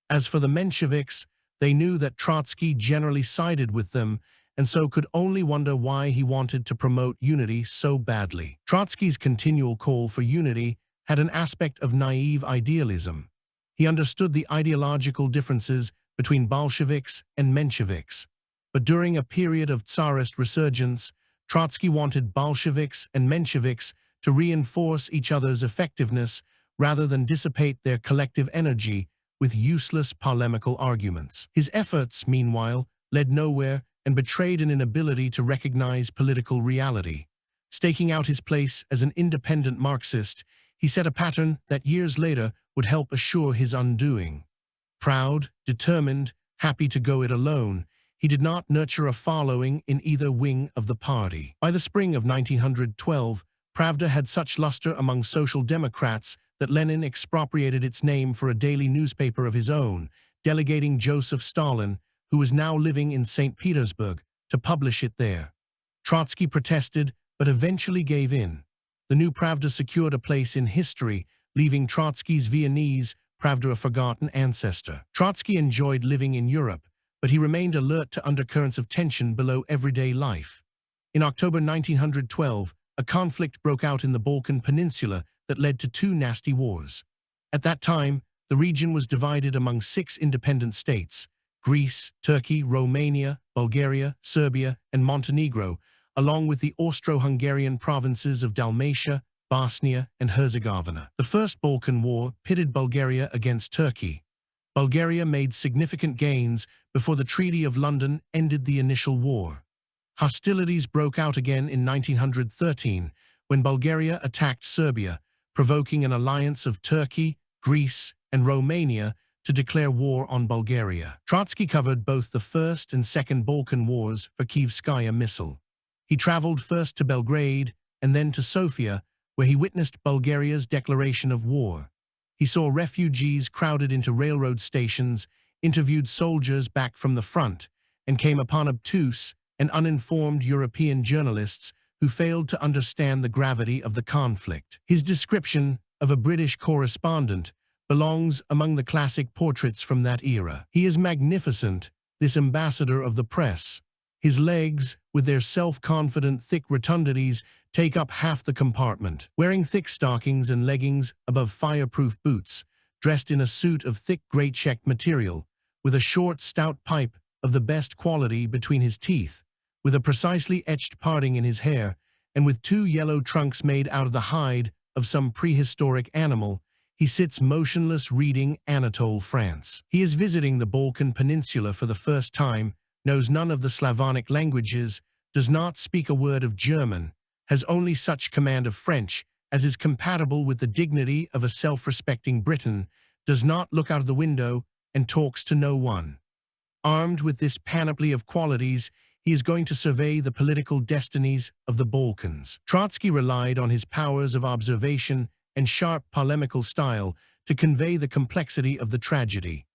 As for the Mensheviks, they knew that Trotsky generally sided with them and so could only wonder why he wanted to promote unity so badly. Trotsky's continual call for unity had an aspect of naive idealism. He understood the ideological differences between Bolsheviks and Mensheviks. But during a period of Tsarist resurgence, Trotsky wanted Bolsheviks and Mensheviks to reinforce each other's effectiveness rather than dissipate their collective energy with useless polemical arguments. His efforts, meanwhile, led nowhere and betrayed an inability to recognize political reality. Staking out his place as an independent Marxist, he set a pattern that years later would help assure his undoing. Proud, determined, happy to go it alone, he did not nurture a following in either wing of the party. By the spring of 1912, Pravda had such luster among social democrats that Lenin expropriated its name for a daily newspaper of his own, delegating Joseph Stalin, who was now living in St. Petersburg, to publish it there. Trotsky protested, but eventually gave in. The new Pravda secured a place in history, leaving Trotsky's Viennese Pravda a forgotten ancestor. Trotsky enjoyed living in Europe, but he remained alert to undercurrents of tension below everyday life. In October 1912, a conflict broke out in the Balkan Peninsula that led to two nasty wars. At that time, the region was divided among 6 independent states: Greece, Turkey, Romania, Bulgaria, Serbia, and Montenegro, along with the Austro-Hungarian provinces of Dalmatia, Bosnia, and Herzegovina. The First Balkan War pitted Bulgaria against Turkey. Bulgaria made significant gains before the Treaty of London ended the initial war. Hostilities broke out again in 1913 when Bulgaria attacked Serbia, provoking an alliance of Turkey, Greece, and Romania to declare war on Bulgaria. Trotsky covered both the First and Second Balkan Wars for Kyivskaya Missile. He traveled first to Belgrade and then to Sofia, where he witnessed Bulgaria's declaration of war. He saw refugees crowded into railroad stations, interviewed soldiers back from the front, and came upon obtuse and uninformed European journalists who failed to understand the gravity of the conflict. His description of a British correspondent belongs among the classic portraits from that era. He is magnificent, this ambassador of the press. His legs, with their self-confident thick rotundities, take up half the compartment. Wearing thick stockings and leggings above fireproof boots, dressed in a suit of thick grey check material, with a short, stout pipe of the best quality between his teeth, with a precisely etched parting in his hair, and with 2 yellow trunks made out of the hide of some prehistoric animal, he sits motionless reading Anatole France. He is visiting the Balkan Peninsula for the first time, knows none of the Slavonic languages, does not speak a word of German, has only such command of French as is compatible with the dignity of a self-respecting Briton, does not look out of the window, and talks to no one. Armed with this panoply of qualities, he is going to survey the political destinies of the Balkans. Trotsky relied on his powers of observation and sharp polemical style to convey the complexity of the tragedy.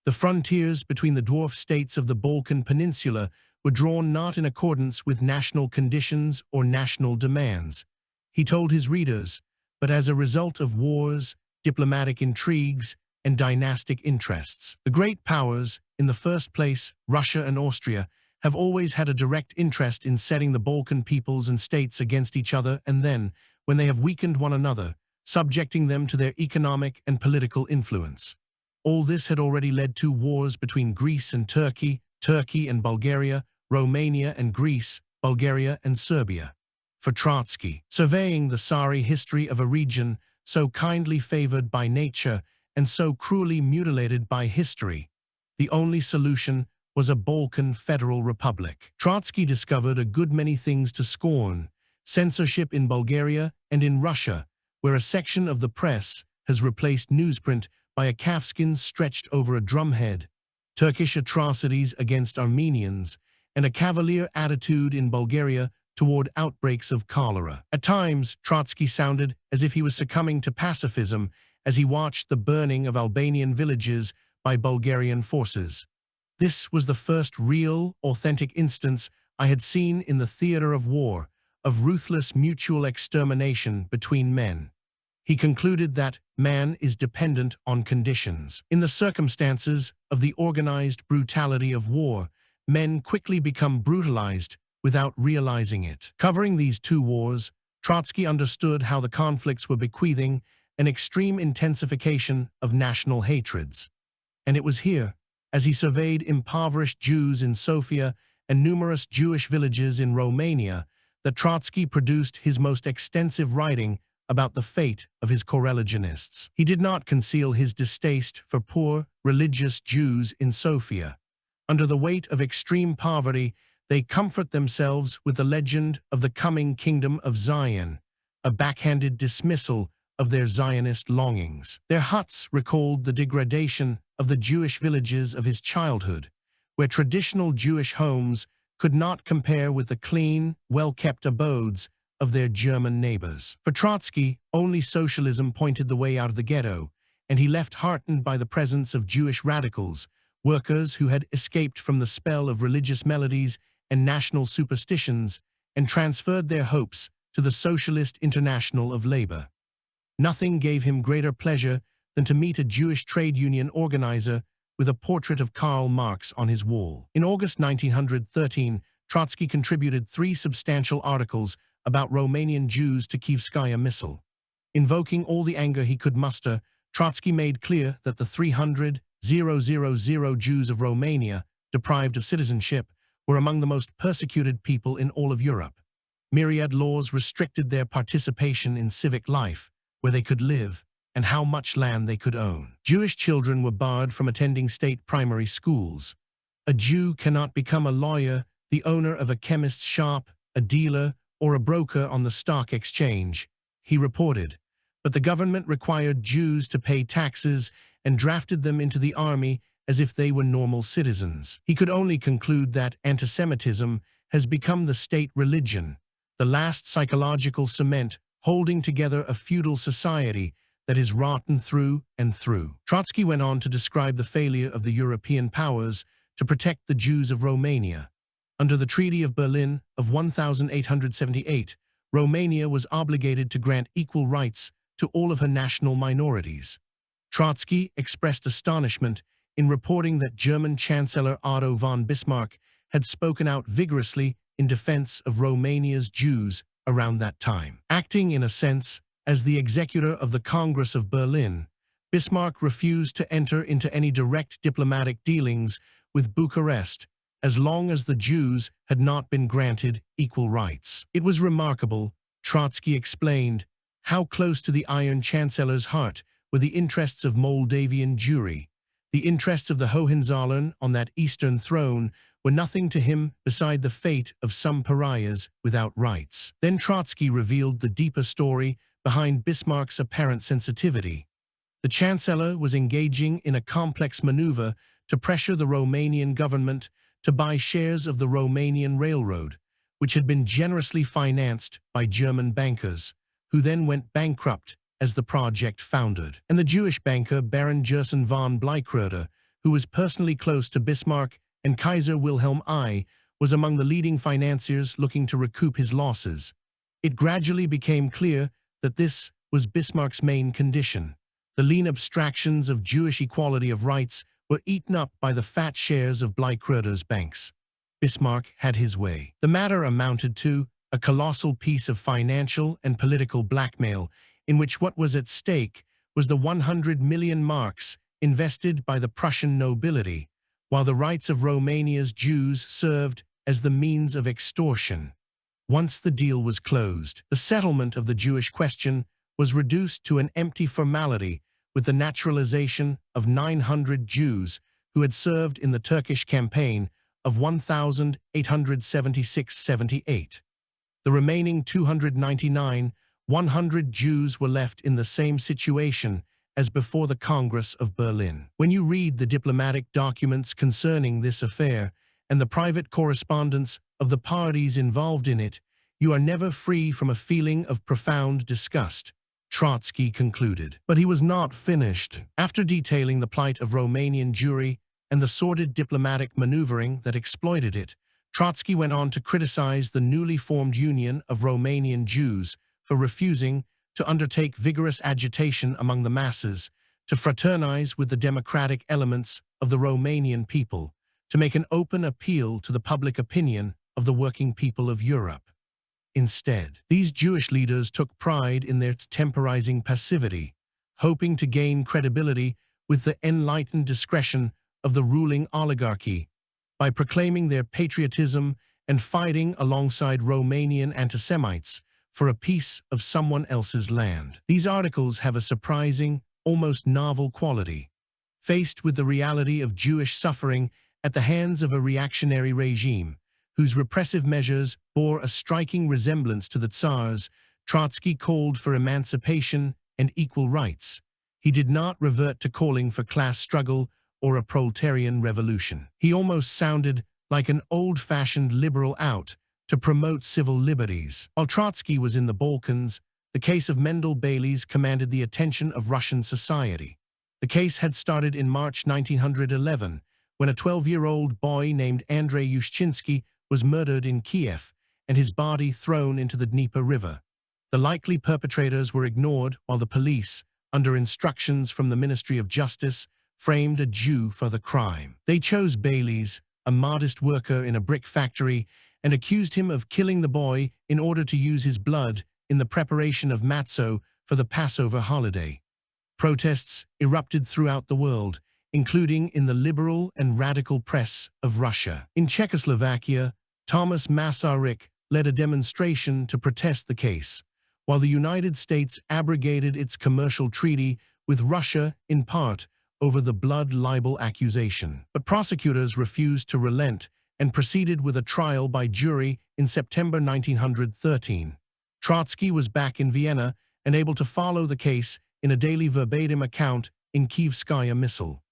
The frontiers between the dwarf states of the Balkan Peninsula were drawn not in accordance with national conditions or national demands, he told his readers, but as a result of wars, diplomatic intrigues, and dynastic interests. The great powers, in the first place Russia and Austria, have always had a direct interest in setting the Balkan peoples and states against each other, and then, when they have weakened one another, subjecting them to their economic and political influence. All this had already led to wars between Greece and Turkey, Turkey and Bulgaria, Romania and Greece, Bulgaria and Serbia. For Trotsky, surveying the sorry history of a region so kindly favored by nature and so cruelly mutilated by history, the only solution was a Balkan federal republic. Trotsky discovered a good many things to scorn: censorship in Bulgaria and in Russia, where a section of the press has replaced newsprint by a calfskin stretched over a drumhead, Turkish atrocities against Armenians, and a cavalier attitude in Bulgaria toward outbreaks of cholera. At times, Trotsky sounded as if he was succumbing to pacifism as he watched the burning of Albanian villages by Bulgarian forces. This was the first real, authentic instance I had seen in the theater of war, of ruthless mutual extermination between men. He concluded that man is dependent on conditions. In the circumstances of the organized brutality of war, men quickly become brutalized without realizing it. Covering these 2 wars, Trotsky understood how the conflicts were bequeathing an extreme intensification of national hatreds. And it was here, as he surveyed impoverished Jews in Sofia and numerous Jewish villages in Romania, that Trotsky produced his most extensive writing about the fate of his coreligionists. He did not conceal his distaste for poor, religious Jews in Sofia. Under the weight of extreme poverty, they comfort themselves with the legend of the coming kingdom of Zion, a backhanded dismissal of their Zionist longings. Their huts recalled the degradation of the Jewish villages of his childhood, where traditional Jewish homes could not compare with the clean, well-kept abodes of their German neighbors. For Trotsky, only socialism pointed the way out of the ghetto, and he left heartened by the presence of Jewish radicals, workers who had escaped from the spell of religious melodies and national superstitions and transferred their hopes to the Socialist International of Labor. Nothing gave him greater pleasure than to meet a Jewish trade union organizer with a portrait of Karl Marx on his wall. In August 1913, Trotsky contributed 3 substantial articles about Romanian Jews to Kievskaya Missile. Invoking all the anger he could muster, Trotsky made clear that the 300,000 Jews of Romania, deprived of citizenship, were among the most persecuted people in all of Europe. Myriad laws restricted their participation in civic life, where they could live, and how much land they could own. Jewish children were barred from attending state primary schools. A Jew cannot become a lawyer, the owner of a chemist's shop, a dealer, or a broker on the stock exchange, he reported. But the government required Jews to pay taxes and drafted them into the army as if they were normal citizens. He could only conclude that antisemitism has become the state religion, the last psychological cement holding together a feudal society that is rotten through and through. Trotsky went on to describe the failure of the European powers to protect the Jews of Romania. Under the Treaty of Berlin of 1878, Romania was obligated to grant equal rights to all of her national minorities. Trotsky expressed astonishment in reporting that German Chancellor Otto von Bismarck had spoken out vigorously in defense of Romania's Jews around that time. Acting, in a sense, as the executor of the Congress of Berlin, Bismarck refused to enter into any direct diplomatic dealings with Bucharest as long as the Jews had not been granted equal rights. It was remarkable, Trotsky explained, how close to the Iron Chancellor's heart were the interests of Moldavian Jewry. The interests of the Hohenzollern on that eastern throne were nothing to him beside the fate of some pariahs without rights. Then Trotsky revealed the deeper story behind Bismarck's apparent sensitivity. The Chancellor was engaging in a complex maneuver to pressure the Romanian government to buy shares of the Romanian Railroad, which had been generously financed by German bankers, who then went bankrupt as the project foundered. And the Jewish banker Baron Gerson von Bleichroeder, who was personally close to Bismarck and Kaiser Wilhelm I, was among the leading financiers looking to recoup his losses. It gradually became clear that this was Bismarck's main condition. The lean abstractions of Jewish equality of rights were eaten up by the fat shares of Bleichroeder's banks. Bismarck had his way. The matter amounted to a colossal piece of financial and political blackmail in which what was at stake was the 100 million marks invested by the Prussian nobility, while the rights of Romania's Jews served as the means of extortion. Once the deal was closed, the settlement of the Jewish question was reduced to an empty formality with the naturalization of 900 Jews who had served in the Turkish campaign of 1876–78. The remaining 100 Jews were left in the same situation as before the Congress of Berlin. When you read the diplomatic documents concerning this affair and the private correspondence of the parties involved in it, you are never free from a feeling of profound disgust, Trotsky concluded. But he was not finished. After detailing the plight of Romanian Jewry and the sordid diplomatic maneuvering that exploited it, Trotsky went on to criticize the newly formed Union of Romanian Jews for refusing to undertake vigorous agitation among the masses, to fraternize with the democratic elements of the Romanian people, to make an open appeal to the public opinion of the working people of Europe. Instead, these Jewish leaders took pride in their temporizing passivity, hoping to gain credibility with the enlightened discretion of the ruling oligarchy by proclaiming their patriotism and fighting alongside Romanian anti-Semites for a piece of someone else's land. These articles have a surprising, almost novel quality. Faced with the reality of Jewish suffering at the hands of a reactionary regime, whose repressive measures bore a striking resemblance to the Tsar's, Trotsky called for emancipation and equal rights. He did not revert to calling for class struggle or a proletarian revolution. He almost sounded like an old-fashioned liberal out to promote civil liberties. While Trotsky was in the Balkans, the case of Mendel Baileys commanded the attention of Russian society. The case had started in March 1911, when a 12-year-old boy named Andrei Yushchinsky was murdered in Kiev and his body thrown into the Dnieper River. The likely perpetrators were ignored while the police, under instructions from the Ministry of Justice, framed a Jew for the crime. They chose Baylis, a modest worker in a brick factory, and accused him of killing the boy in order to use his blood in the preparation of matzo for the Passover holiday. Protests erupted throughout the world, including in the liberal and radical press of Russia. In Czechoslovakia, Thomas Masaryk led a demonstration to protest the case, while the United States abrogated its commercial treaty with Russia in part over the blood libel accusation. But prosecutors refused to relent and proceeded with a trial by jury in September 1913. Trotsky was back in Vienna and able to follow the case in a daily verbatim account in Kievskaya Missal.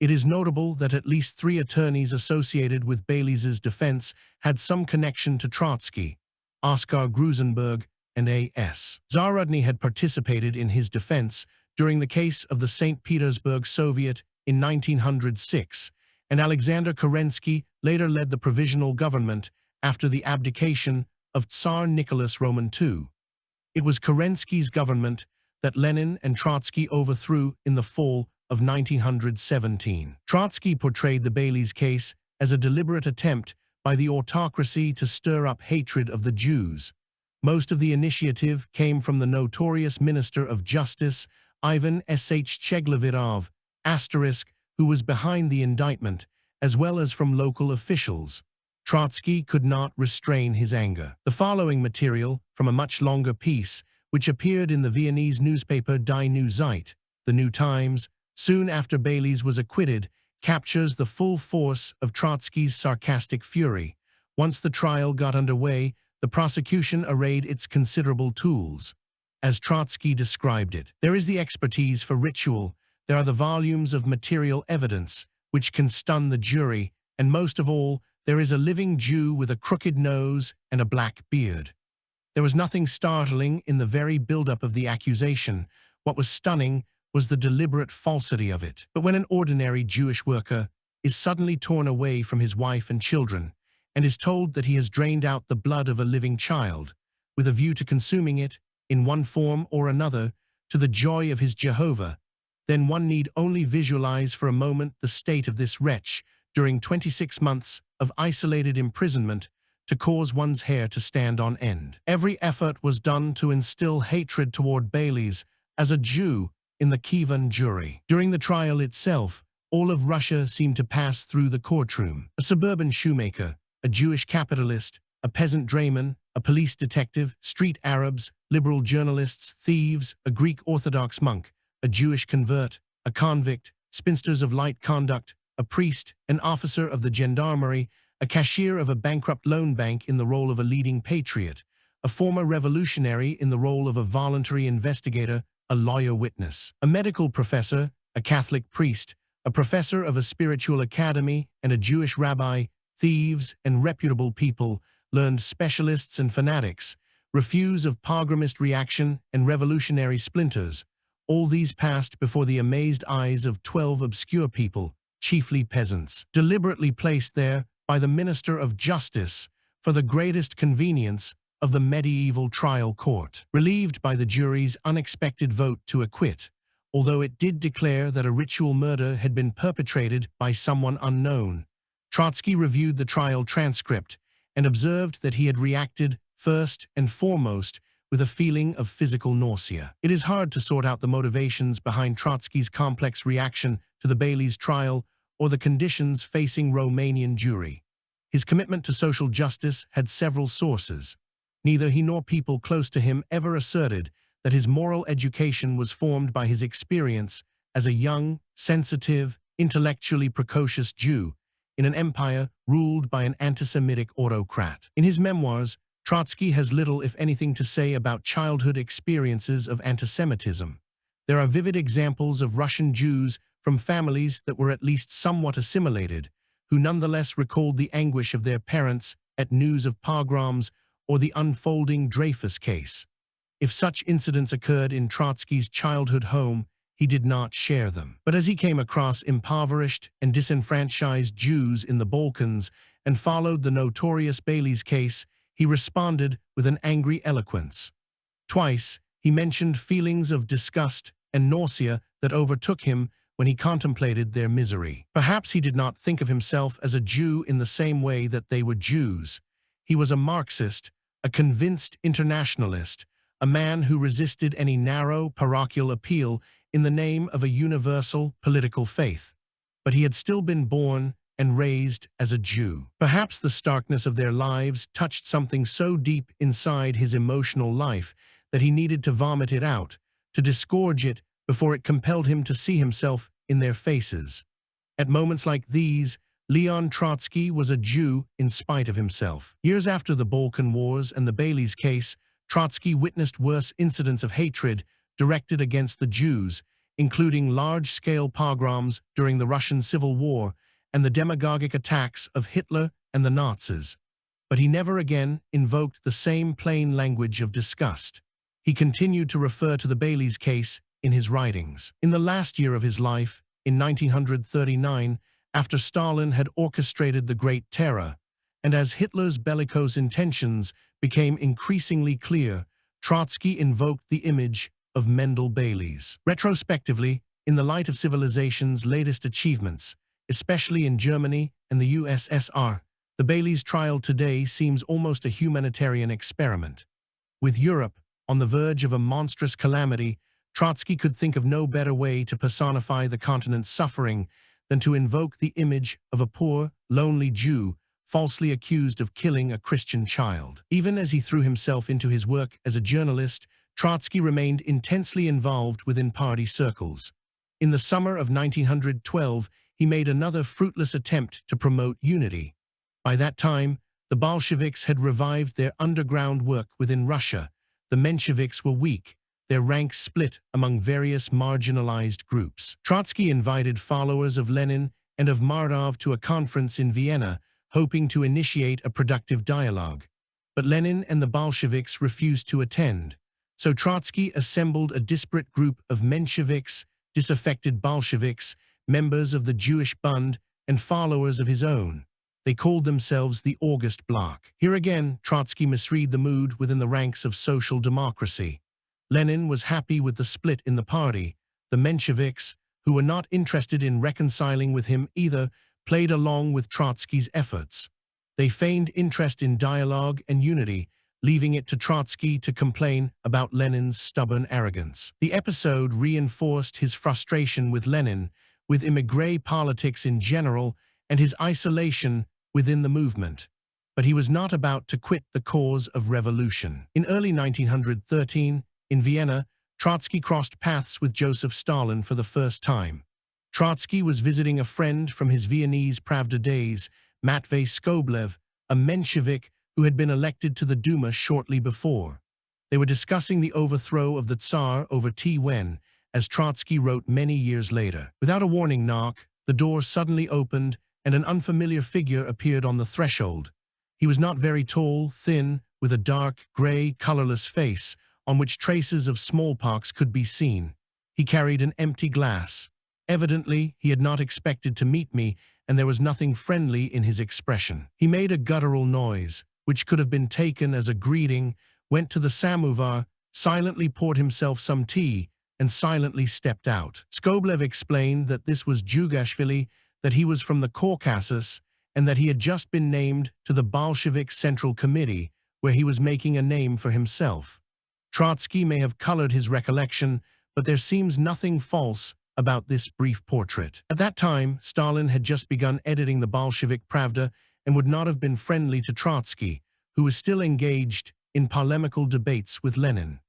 It is notable that at least 3 attorneys associated with Baylis's defense had some connection to Trotsky. Oskar Grusenberg and A.S. Zarudny had participated in his defense during the case of the St. Petersburg Soviet in 1906, and Alexander Kerensky later led the provisional government after the abdication of Tsar Nicholas Roman II. It was Kerensky's government that Lenin and Trotsky overthrew in the fall of 1917. Trotsky portrayed the Baylis case as a deliberate attempt by the autocracy to stir up hatred of the Jews. Most of the initiative came from the notorious Minister of Justice, Ivan S.H. Cheglevirov, who was behind the indictment, as well as from local officials. Trotsky could not restrain his anger. The following material, from a much longer piece, which appeared in the Viennese newspaper Die Neue Zeit, the New Times, soon after Baylis was acquitted, captures the full force of Trotsky's sarcastic fury. Once the trial got underway, the prosecution arrayed its considerable tools. As Trotsky described it, there is the expertise for ritual, there are the volumes of material evidence, which can stun the jury, and most of all, there is a living Jew with a crooked nose and a black beard. There was nothing startling in the very build-up of the accusation. What was stunning was the deliberate falsity of it. But when an ordinary Jewish worker is suddenly torn away from his wife and children, and is told that he has drained out the blood of a living child, with a view to consuming it, in one form or another, to the joy of his Jehovah, then one need only visualize for a moment the state of this wretch during 26 months of isolated imprisonment to cause one's hair to stand on end. Every effort was done to instill hatred toward Baylis as a Jew in the Kievan jury. During the trial itself, all of Russia seemed to pass through the courtroom. A suburban shoemaker, a Jewish capitalist, a peasant drayman, a police detective, street Arabs, liberal journalists, thieves, a Greek Orthodox monk, a Jewish convert, a convict, spinsters of light conduct, a priest, an officer of the gendarmerie, a cashier of a bankrupt loan bank in the role of a leading patriot, a former revolutionary in the role of a voluntary investigator, a lawyer witness, a medical professor, a Catholic priest, a professor of a spiritual academy, and a Jewish rabbi, thieves and reputable people, learned specialists and fanatics, refuse of pogromist reaction and revolutionary splinters. All these passed before the amazed eyes of 12 obscure people, chiefly peasants, deliberately placed there by the Minister of Justice for the greatest convenience of the medieval trial court. Relieved by the jury's unexpected vote to acquit, although it did declare that a ritual murder had been perpetrated by someone unknown, Trotsky reviewed the trial transcript and observed that he had reacted first and foremost with a feeling of physical nausea. It is hard to sort out the motivations behind Trotsky's complex reaction to the Baylis trial or the conditions facing Romanian jury. His commitment to social justice had several sources. Neither he nor people close to him ever asserted that his moral education was formed by his experience as a young, sensitive, intellectually precocious Jew in an empire ruled by an anti-Semitic autocrat. In his memoirs, Trotsky has little, if anything, to say about childhood experiences of antisemitism. There are vivid examples of Russian Jews from families that were at least somewhat assimilated, who nonetheless recalled the anguish of their parents at news of pogroms or the unfolding Dreyfus case. If such incidents occurred in Trotsky's childhood home, he did not share them. But as he came across impoverished and disenfranchised Jews in the Balkans and followed the notorious Baylis case, he responded with an angry eloquence. Twice, he mentioned feelings of disgust and nausea that overtook him when he contemplated their misery. Perhaps he did not think of himself as a Jew in the same way that they were Jews. He was a Marxist, a convinced internationalist, a man who resisted any narrow, parochial appeal in the name of a universal political faith. But he had still been born and raised as a Jew. Perhaps the starkness of their lives touched something so deep inside his emotional life that he needed to vomit it out, to disgorge it before it compelled him to see himself in their faces. At moments like these, Leon Trotsky was a Jew in spite of himself. Years after the Balkan Wars and the Baileys case, Trotsky witnessed worse incidents of hatred directed against the Jews, including large-scale pogroms during the Russian Civil War and the demagogic attacks of Hitler and the Nazis. But he never again invoked the same plain language of disgust. He continued to refer to the Baileys case in his writings. In the last year of his life, in 1939, after Stalin had orchestrated the Great Terror, and as Hitler's bellicose intentions became increasingly clear, Trotsky invoked the image of Mendel Baileys. Retrospectively, in the light of civilization's latest achievements, especially in Germany and the USSR, the Baileys trial today seems almost a humanitarian experiment. With Europe on the verge of a monstrous calamity, Trotsky could think of no better way to personify the continent's suffering than to invoke the image of a poor, lonely Jew falsely accused of killing a Christian child. Even as he threw himself into his work as a journalist, Trotsky remained intensely involved within party circles. In the summer of 1912, he made another fruitless attempt to promote unity. By that time, the Bolsheviks had revived their underground work within Russia. The Mensheviks were weak, their ranks split among various marginalized groups. Trotsky invited followers of Lenin and of Mardov to a conference in Vienna, hoping to initiate a productive dialogue. But Lenin and the Bolsheviks refused to attend. So Trotsky assembled a disparate group of Mensheviks, disaffected Bolsheviks, members of the Jewish Bund, and followers of his own. They called themselves the August Bloc. Here again, Trotsky misread the mood within the ranks of social democracy. Lenin was happy with the split in the party. The Mensheviks, who were not interested in reconciling with him either, played along with Trotsky's efforts. They feigned interest in dialogue and unity, leaving it to Trotsky to complain about Lenin's stubborn arrogance. The episode reinforced his frustration with Lenin, with émigré politics in general, and his isolation within the movement. But he was not about to quit the cause of revolution. In early 1913, in Vienna, Trotsky crossed paths with Joseph Stalin for the first time. Trotsky was visiting a friend from his Viennese Pravda days, Matvey Skoblev, a Menshevik who had been elected to the Duma shortly before. They were discussing the overthrow of the Tsar over tea when, as Trotsky wrote many years later. Without a warning knock, the door suddenly opened and an unfamiliar figure appeared on the threshold. He was not very tall, thin, with a dark, gray, colorless face on which traces of smallpox could be seen. He carried an empty glass. Evidently, he had not expected to meet me, and there was nothing friendly in his expression. He made a guttural noise, which could have been taken as a greeting, went to the samovar, silently poured himself some tea, and silently stepped out. Skoblev explained that this was Jugashvili, that he was from the Caucasus, and that he had just been named to the Bolshevik Central Committee, where he was making a name for himself. Trotsky may have colored his recollection, but there seems nothing false about this brief portrait. At that time, Stalin had just begun editing the Bolshevik Pravda and would not have been friendly to Trotsky, who was still engaged in polemical debates with Lenin.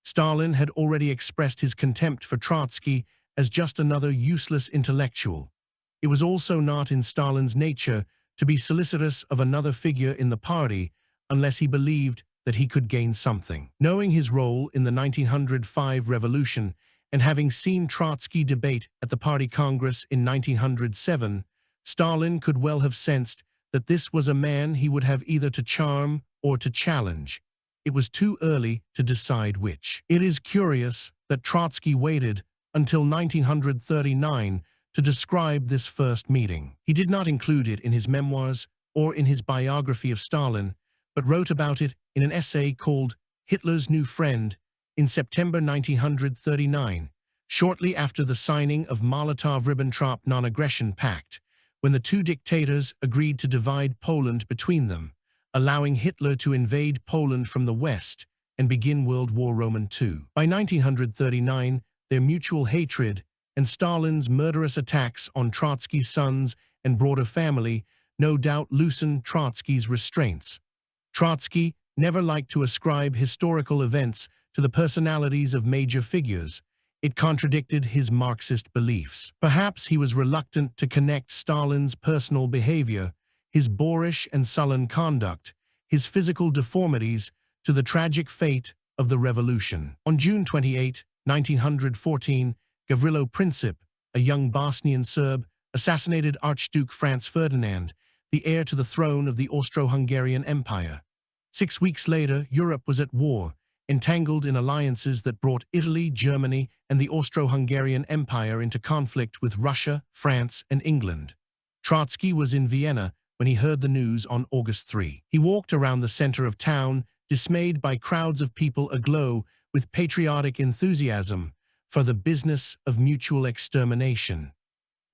Stalin had already expressed his contempt for Trotsky as just another useless intellectual. It was also not in Stalin's nature to be solicitous of another figure in the party unless he believed that he could gain something. Knowing his role in the 1905 revolution, and having seen Trotsky debate at the party congress in 1907, Stalin could well have sensed that this was a man he would have either to charm or to challenge. It was too early to decide which. It is curious that Trotsky waited until 1939 to describe this first meeting. He did not include it in his memoirs or in his biography of Stalin, but wrote about it in an essay called Hitler's New Friend in September 1939, shortly after the signing of Molotov-Ribbentrop Non-Aggression Pact, when the two dictators agreed to divide Poland between them, allowing Hitler to invade Poland from the west and begin World War II. By 1939, their mutual hatred and Stalin's murderous attacks on Trotsky's sons and broader family no doubt loosened Trotsky's restraints. Trotsky never liked to ascribe historical events to the personalities of major figures. It contradicted his Marxist beliefs. Perhaps he was reluctant to connect Stalin's personal behavior, his boorish and sullen conduct, his physical deformities, to the tragic fate of the revolution. On June 28, 1914, Gavrilo Princip, a young Bosnian Serb, assassinated Archduke Franz Ferdinand, the heir to the throne of the Austro-Hungarian Empire. 6 weeks later, Europe was at war, entangled in alliances that brought Italy, Germany, and the Austro-Hungarian Empire into conflict with Russia, France, and England. Trotsky was in Vienna when he heard the news on August 3. He walked around the center of town, dismayed by crowds of people aglow with patriotic enthusiasm for the business of mutual extermination.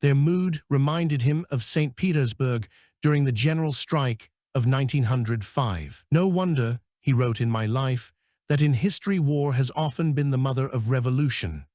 Their mood reminded him of St. Petersburg during the general strike of 1905. "No wonder," he wrote in My Life, "that in history war has often been the mother of revolution."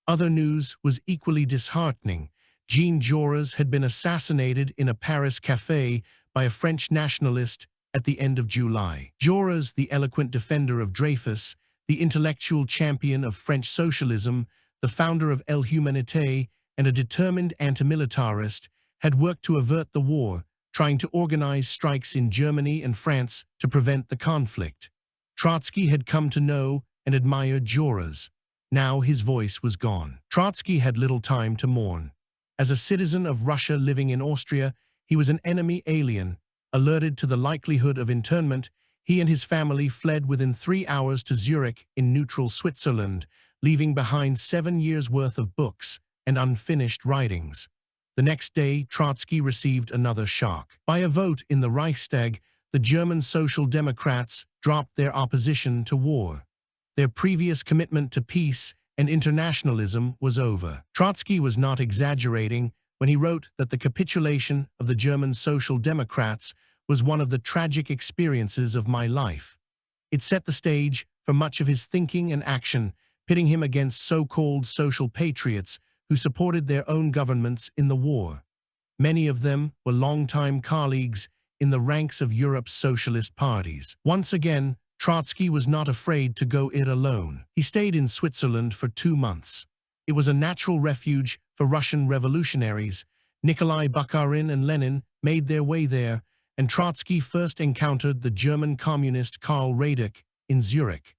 Other news was equally disheartening. Jean Jaurès had been assassinated in a Paris café by a French nationalist at the end of July. Jaurès, the eloquent defender of Dreyfus, the intellectual champion of French socialism, the founder of El Humanité, and a determined anti-militarist, had worked to avert the war, trying to organize strikes in Germany and France to prevent the conflict. Trotsky had come to know and admire Jaurès. Now his voice was gone. Trotsky had little time to mourn. As a citizen of Russia living in Austria, he was an enemy alien. Alerted to the likelihood of internment, he and his family fled within 3 hours to Zurich in neutral Switzerland, leaving behind 7 years' worth of books and unfinished writings. The next day, Trotsky received another shock. By a vote in the Reichstag, the German Social Democrats dropped their opposition to war. Their previous commitment to peace and internationalism was over. Trotsky was not exaggerating when he wrote that the capitulation of the German Social Democrats was one of the tragic experiences of my life. It set the stage for much of his thinking and action, pitting him against so-called social patriots who supported their own governments in the war. Many of them were longtime colleagues in the ranks of Europe's socialist parties. Once again, Trotsky was not afraid to go it alone. He stayed in Switzerland for 2 months. It was a natural refuge for Russian revolutionaries. Nikolai Bukharin and Lenin made their way there, and Trotsky first encountered the German communist Karl Radek in Zurich.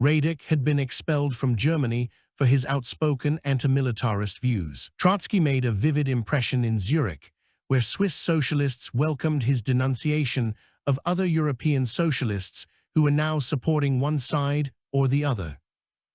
Radek had been expelled from Germany for his outspoken anti-militarist views. Trotsky made a vivid impression in Zurich, where Swiss socialists welcomed his denunciation of other European socialists who were now supporting one side or the other.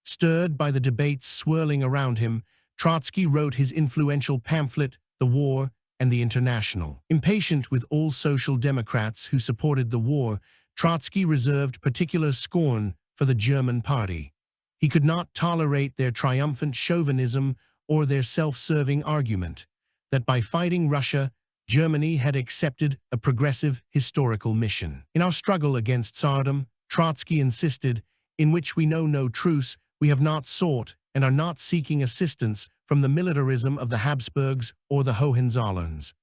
Stirred by the debates swirling around him, Trotsky wrote his influential pamphlet, The War and the International. Impatient with all social democrats who supported the war, Trotsky reserved particular scorn for the German party. He could not tolerate their triumphant chauvinism or their self-serving argument that by fighting Russia, Germany had accepted a progressive historical mission. In our struggle against Tsardom, Trotsky insisted, in which we know no truce, we have not sought and are not seeking assistance from the militarism of the Habsburgs or the Hohenzollerns.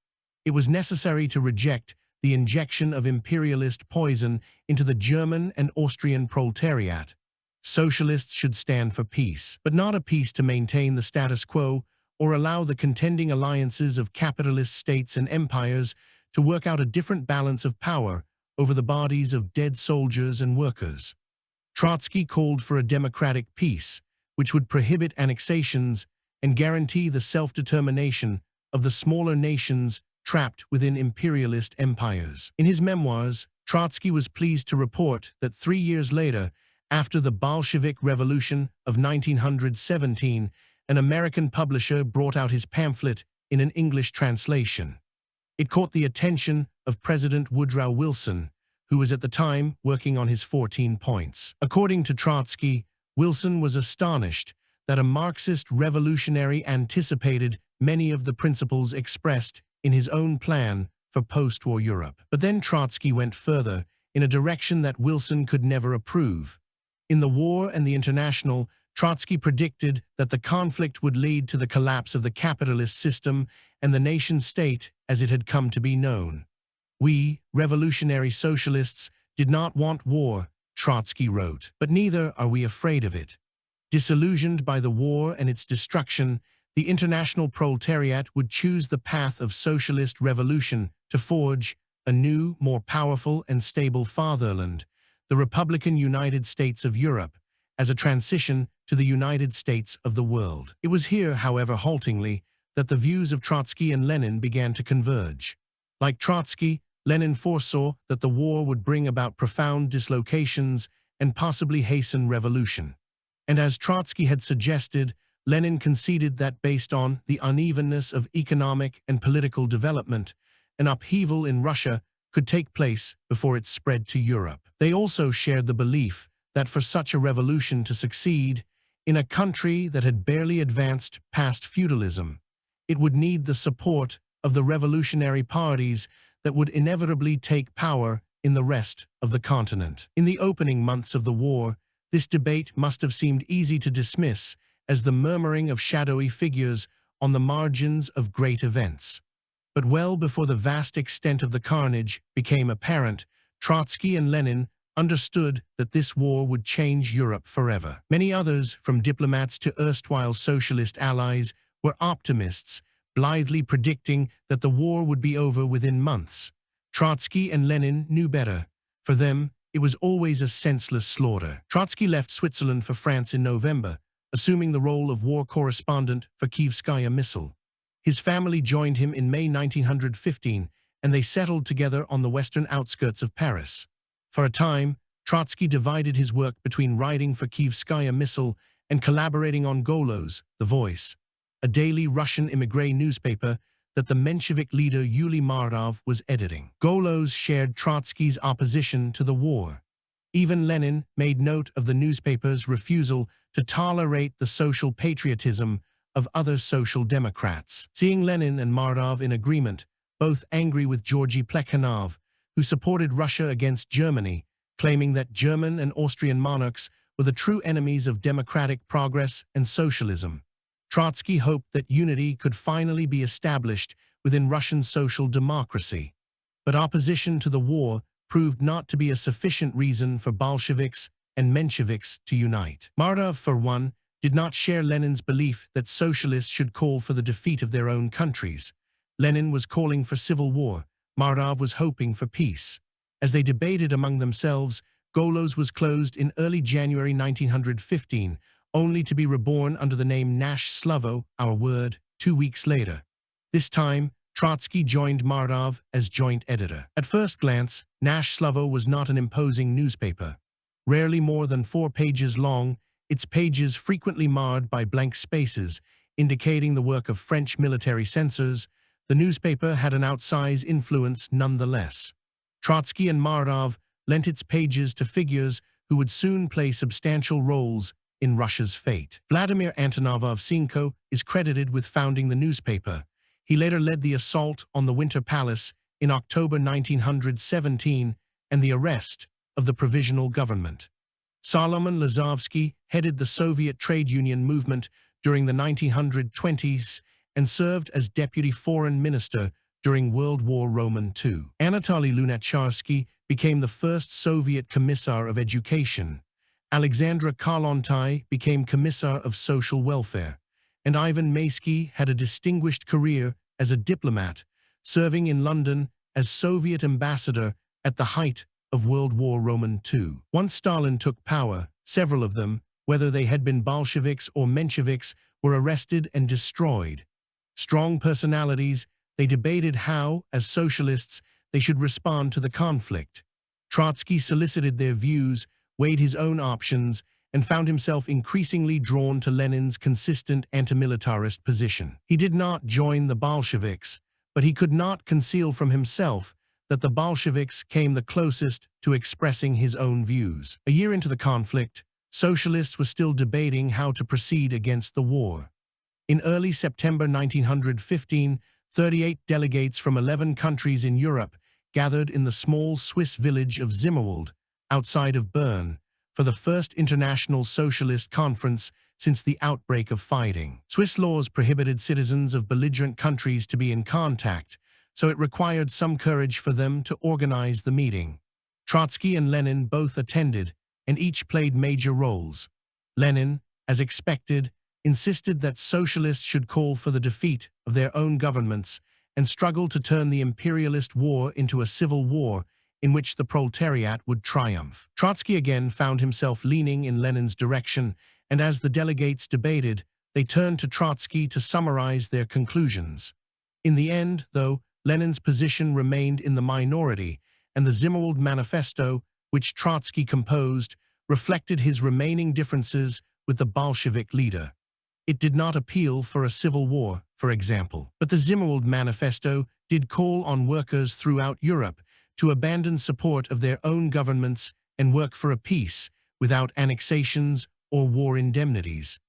It was necessary to reject the injection of imperialist poison into the German and Austrian proletariat. Socialists should stand for peace, but not a peace to maintain the status quo or allow the contending alliances of capitalist states and empires to work out a different balance of power over the bodies of dead soldiers and workers. Trotsky called for a democratic peace, which would prohibit annexations and guarantee the self-determination of the smaller nations trapped within imperialist empires. In his memoirs, Trotsky was pleased to report that 3 years later, after the Bolshevik Revolution of 1917, an American publisher brought out his pamphlet in an English translation. It caught the attention of President Woodrow Wilson, who was at the time working on his 14 points. According to Trotsky, Wilson was astonished that a Marxist revolutionary anticipated many of the principles expressed in his own plan for post-war Europe. But then Trotsky went further, in a direction that Wilson could never approve. In The War and the International, Trotsky predicted that the conflict would lead to the collapse of the capitalist system and the nation-state as it had come to be known. "We, revolutionary socialists, did not want war," Trotsky wrote, "but neither are we afraid of it." Disillusioned by the war and its destruction, the international proletariat would choose the path of socialist revolution to forge a new, more powerful and stable fatherland, the Republican United States of Europe, as a transition to the United States of the world. It was here, however haltingly, that the views of Trotsky and Lenin began to converge. Like Trotsky, Lenin foresaw that the war would bring about profound dislocations and possibly hasten revolution. And as Trotsky had suggested, Lenin conceded that based on the unevenness of economic and political development, an upheaval in Russia could take place before it spread to Europe. They also shared the belief that for such a revolution to succeed, in a country that had barely advanced past feudalism, it would need the support of the revolutionary parties that would inevitably take power in the rest of the continent. In the opening months of the war, this debate must have seemed easy to dismiss as the murmuring of shadowy figures on the margins of great events. But well before the vast extent of the carnage became apparent, Trotsky and Lenin understood that this war would change Europe forever. Many others, from diplomats to erstwhile socialist allies, were optimists, blithely predicting that the war would be over within months. Trotsky and Lenin knew better. For them, it was always a senseless slaughter. Trotsky left Switzerland for France in November, assuming the role of war correspondent for Kievskaya Missile. His family joined him in May 1915, and they settled together on the western outskirts of Paris. For a time, Trotsky divided his work between writing for Kievskaya Missile and collaborating on Golos, The Voice, a daily Russian émigré newspaper that the Menshevik leader Yuliy Mardov was editing. Golos shared Trotsky's opposition to the war. Even Lenin made note of the newspaper's refusal to tolerate the social patriotism of other social democrats. Seeing Lenin and Mardov in agreement, both angry with Georgy Plekhanov, who supported Russia against Germany, claiming that German and Austrian monarchs were the true enemies of democratic progress and socialism, Trotsky hoped that unity could finally be established within Russian social democracy. But opposition to the war proved not to be a sufficient reason for Bolsheviks and Mensheviks to unite. Mardov, for one, did not share Lenin's belief that socialists should call for the defeat of their own countries. Lenin was calling for civil war. Mardov was hoping for peace. As they debated among themselves, Golos was closed in early January 1915, only to be reborn under the name Nash Slovo, Our Word, 2 weeks later. This time, Trotsky joined Mardov as joint editor. At first glance, Nash Slovo was not an imposing newspaper. Rarely more than 4 pages long, its pages frequently marred by blank spaces, indicating the work of French military censors, the newspaper had an outsized influence nonetheless. Trotsky and Mardov lent its pages to figures who would soon play substantial roles in Russia's fate. Vladimir Antonovov-Sinko is credited with founding the newspaper. He later led the assault on the Winter Palace in October 1917 and the arrest of the provisional government. Solomon Lazovsky headed the Soviet trade union movement during the 1920s and served as deputy foreign minister during World War II. Anatoly Lunacharsky became the first Soviet Commissar of Education. Alexandra Kollontai became Commissar of Social Welfare, and Ivan Maysky had a distinguished career as a diplomat, serving in London as Soviet ambassador at the height of World War II. Once Stalin took power, several of them, whether they had been Bolsheviks or Mensheviks, were arrested and destroyed. Strong personalities, they debated how, as socialists, they should respond to the conflict. Trotsky solicited their views, weighed his own options, and found himself increasingly drawn to Lenin's consistent anti-militarist position. He did not join the Bolsheviks, but he could not conceal from himself that the Bolsheviks came the closest to expressing his own views. A year into the conflict, socialists were still debating how to proceed against the war. In early September 1915, 38 delegates from 11 countries in Europe gathered in the small Swiss village of Zimmerwald, outside of Bern, for the first international socialist conference since the outbreak of fighting. Swiss laws prohibited citizens of belligerent countries to be in contact, so it required some courage for them to organize the meeting. Trotsky and Lenin both attended, and each played major roles. Lenin, as expected, insisted that socialists should call for the defeat of their own governments and struggle to turn the imperialist war into a civil war in which the proletariat would triumph. Trotsky again found himself leaning in Lenin's direction, and as the delegates debated, they turned to Trotsky to summarize their conclusions. In the end, though, Lenin's position remained in the minority, and the Zimmerwald Manifesto, which Trotsky composed, reflected his remaining differences with the Bolshevik leader. It did not appeal for a civil war, for example. But the Zimmerwald Manifesto did call on workers throughout Europe to abandon support of their own governments and work for a peace without annexations or war indemnities.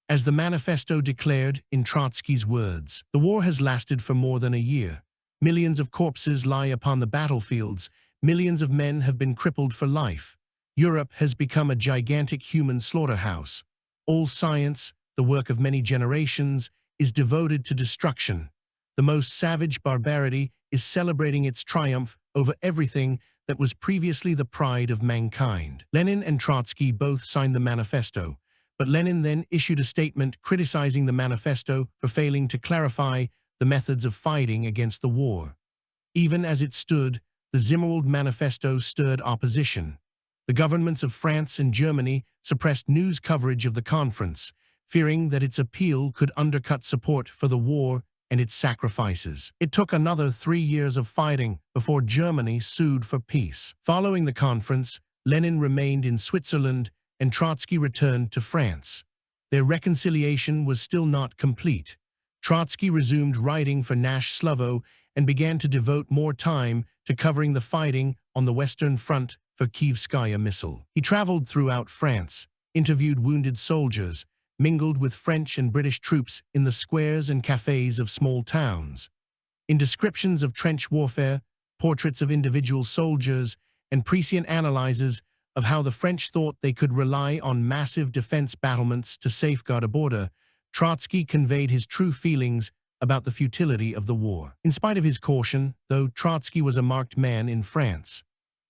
As the manifesto declared in Trotsky's words, "The war has lasted for more than a year. Millions of corpses lie upon the battlefields. Millions of men have been crippled for life. Europe has become a gigantic human slaughterhouse. All science, the work of many generations, is devoted to destruction. The most savage barbarity is celebrating its triumph over everything that was previously the pride of mankind." Lenin and Trotsky both signed the manifesto, but Lenin then issued a statement criticizing the manifesto for failing to clarify the methods of fighting against the war. Even as it stood, the Zimmerwald Manifesto stirred opposition. The governments of France and Germany suppressed news coverage of the conference, fearing that its appeal could undercut support for the war and its sacrifices. It took another 3 years of fighting before Germany sued for peace. Following the conference, Lenin remained in Switzerland and Trotsky returned to France. Their reconciliation was still not complete. Trotsky resumed writing for Nash Slovo and began to devote more time to covering the fighting on the Western Front for Kievskaya Missile. He traveled throughout France, interviewed wounded soldiers, mingled with French and British troops in the squares and cafes of small towns. In descriptions of trench warfare, portraits of individual soldiers, and prescient analyses of how the French thought they could rely on massive defense battlements to safeguard a border, Trotsky conveyed his true feelings about the futility of the war. In spite of his caution, though, Trotsky was a marked man in France.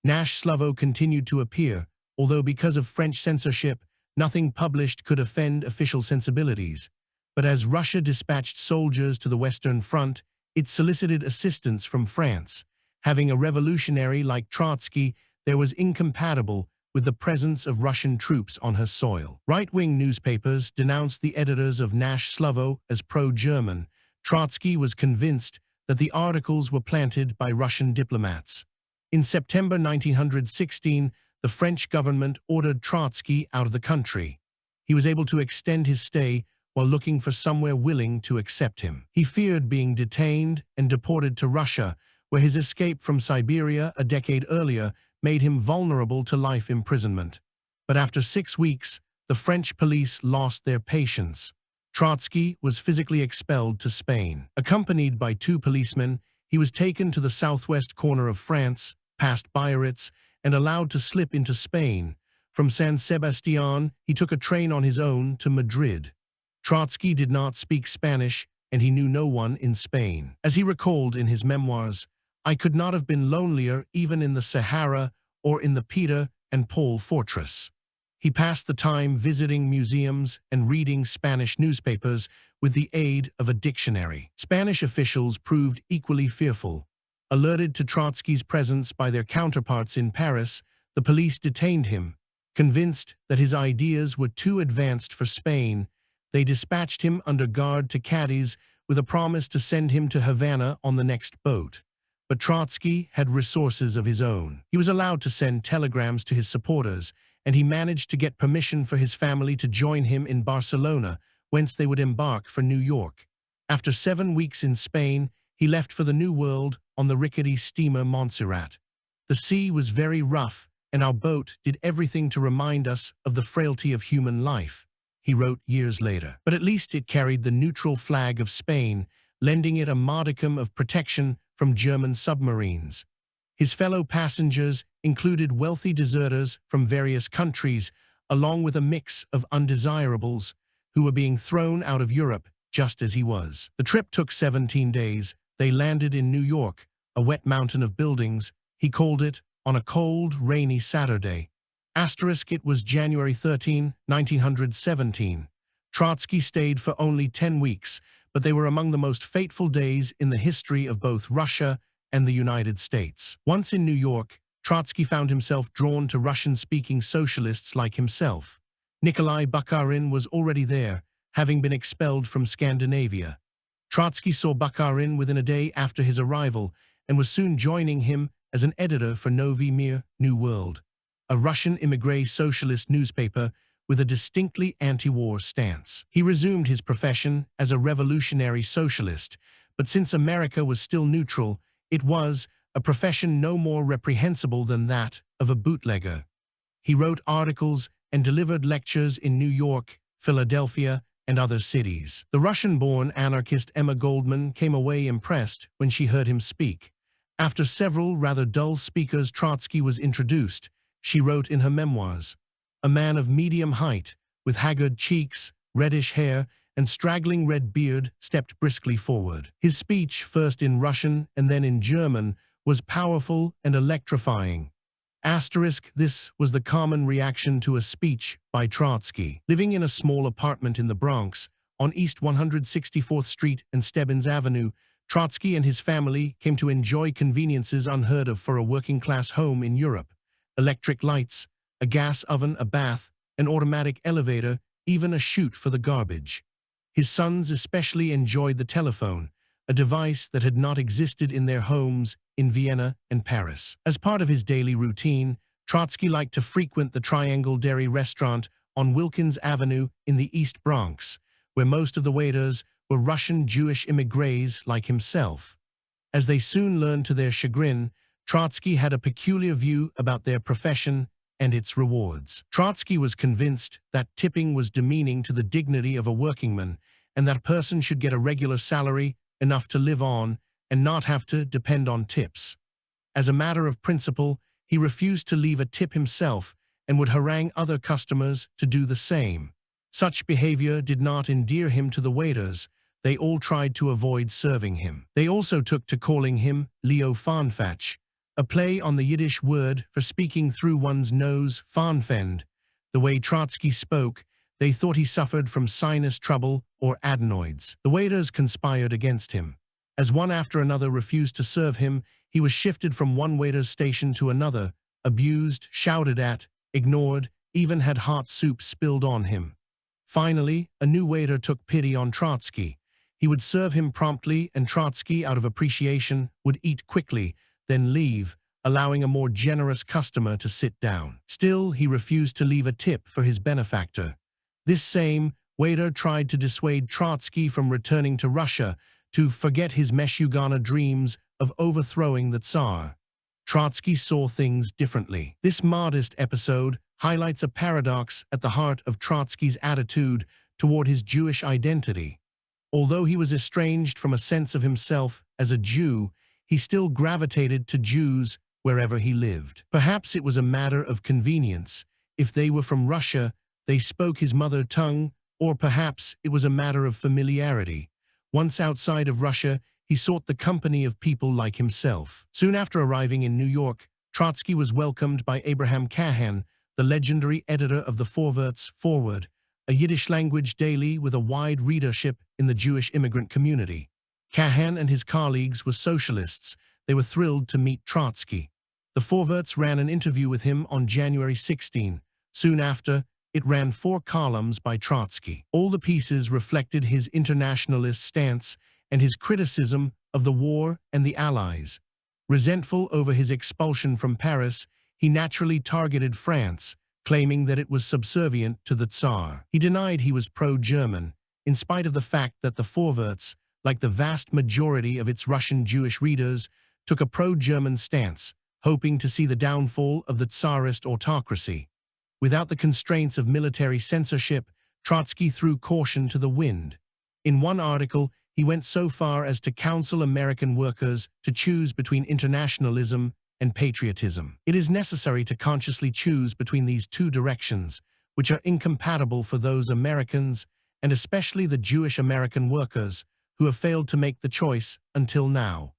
Nash Slovo continued to appear, although because of French censorship, nothing published could offend official sensibilities. But as Russia dispatched soldiers to the Western Front, it solicited assistance from France. Having a revolutionary like Trotsky, there was incompatible with the presence of Russian troops on her soil. Right-wing newspapers denounced the editors of Nash Slovo as pro-German. Trotsky was convinced that the articles were planted by Russian diplomats. In September 1916, the French government ordered Trotsky out of the country. He was able to extend his stay while looking for somewhere willing to accept him. He feared being detained and deported to Russia, where his escape from Siberia a decade earlier made him vulnerable to life imprisonment. But after 6 weeks, the French police lost their patience. Trotsky was physically expelled to Spain. Accompanied by 2 policemen, he was taken to the southwest corner of France, past Biarritz, and allowed to slip into Spain. From San Sebastián, he took a train on his own to Madrid. Trotsky did not speak Spanish, and he knew no one in Spain. As he recalled in his memoirs, "I could not have been lonelier even in the Sahara or in the Peter and Paul fortress." He passed the time visiting museums and reading Spanish newspapers with the aid of a dictionary. Spanish officials proved equally fearful. Alerted to Trotsky's presence by their counterparts in Paris, the police detained him. Convinced that his ideas were too advanced for Spain, they dispatched him under guard to Cadiz with a promise to send him to Havana on the next boat. But Trotsky had resources of his own. He was allowed to send telegrams to his supporters, and he managed to get permission for his family to join him in Barcelona, whence they would embark for New York. After 7 weeks in Spain, he left for the New World on the rickety steamer Montserrat. The sea was very rough, and our boat did everything to remind us of the frailty of human life," he wrote years later. But at least it carried the neutral flag of Spain, lending it a modicum of protection from German submarines. His fellow passengers included wealthy deserters from various countries, along with a mix of undesirables who were being thrown out of Europe just as he was. The trip took 17 days. They landed in New York, a wet mountain of buildings. He called it, on a cold, rainy Saturday. It was January 13, 1917. Trotsky stayed for only 10 weeks, but they were among the most fateful days in the history of both Russia and the United States. Once in New York, Trotsky found himself drawn to Russian-speaking socialists like himself. Nikolai Bukharin was already there, having been expelled from Scandinavia. Trotsky saw Bukharin within a day after his arrival and was soon joining him as an editor for Novy Mir, New World, a Russian immigré socialist newspaper with a distinctly anti-war stance. He resumed his profession as a revolutionary socialist, but since America was still neutral, it was a profession no more reprehensible than that of a bootlegger. He wrote articles and delivered lectures in New York, Philadelphia, and other cities. The Russian-born anarchist Emma Goldman came away impressed when she heard him speak. After several rather dull speakers, Trotsky was introduced. She wrote in her memoirs, "A man of medium height, with haggard cheeks, reddish hair, and straggling red beard stepped briskly forward. His speech, first in Russian and then in German, was powerful and electrifying." This was the common reaction to a speech by Trotsky. Living in a small apartment in the Bronx, on East 164th Street and Stebbins Avenue, Trotsky and his family came to enjoy conveniences unheard of for a working-class home in Europe. Electric lights, a gas oven, a bath, an automatic elevator, even a chute for the garbage. His sons especially enjoyed the telephone, a device that had not existed in their homes in Vienna and Paris. As part of his daily routine, Trotsky liked to frequent the Triangle Dairy restaurant on Wilkins Avenue in the East Bronx, where most of the waiters were Russian Jewish immigrés like himself. As they soon learned to their chagrin, Trotsky had a peculiar view about their profession and its rewards. Trotsky was convinced that tipping was demeaning to the dignity of a workingman, and that a person should get a regular salary, enough to live on, and not have to depend on tips. As a matter of principle, he refused to leave a tip himself and would harangue other customers to do the same. Such behavior did not endear him to the waiters. They all tried to avoid serving him. They also took to calling him Leo Fanfach, a play on the Yiddish word for speaking through one's nose, fanfend. The way Trotsky spoke, they thought he suffered from sinus trouble or adenoids. The waiters conspired against him. As one after another refused to serve him, he was shifted from one waiter's station to another, abused, shouted at, ignored, even had hot soup spilled on him. Finally, a new waiter took pity on Trotsky. He would serve him promptly, and Trotsky, out of appreciation, would eat quickly, then leave, allowing a more generous customer to sit down. Still, he refused to leave a tip for his benefactor. This same waiter tried to dissuade Trotsky from returning to Russia, to forget his Meshugana dreams of overthrowing the Tsar. Trotsky saw things differently. This modest episode highlights a paradox at the heart of Trotsky's attitude toward his Jewish identity. Although he was estranged from a sense of himself as a Jew, he still gravitated to Jews wherever he lived. Perhaps it was a matter of convenience. If they were from Russia, they spoke his mother tongue, or perhaps it was a matter of familiarity. Once outside of Russia, he sought the company of people like himself. Soon after arriving in New York, Trotsky was welcomed by Abraham Cahan, the legendary editor of the Vorwärts Forward, a Yiddish-language daily with a wide readership in the Jewish immigrant community. Cahan and his colleagues were socialists. They were thrilled to meet Trotsky. The Vorwärts ran an interview with him on January 16. Soon after, it ran 4 columns by Trotsky. All the pieces reflected his internationalist stance and his criticism of the war and the Allies. Resentful over his expulsion from Paris, he naturally targeted France, claiming that it was subservient to the Tsar. He denied he was pro-German, in spite of the fact that the Vorwärts, like the vast majority of its Russian Jewish readers, took a pro-German stance, hoping to see the downfall of the Tsarist autocracy. Without the constraints of military censorship, Trotsky threw caution to the wind. In one article, he went so far as to counsel American workers to choose between internationalism and patriotism. It is necessary to consciously choose between these two directions, which are incompatible for those Americans, and especially the Jewish American workers, who have failed to make the choice until now.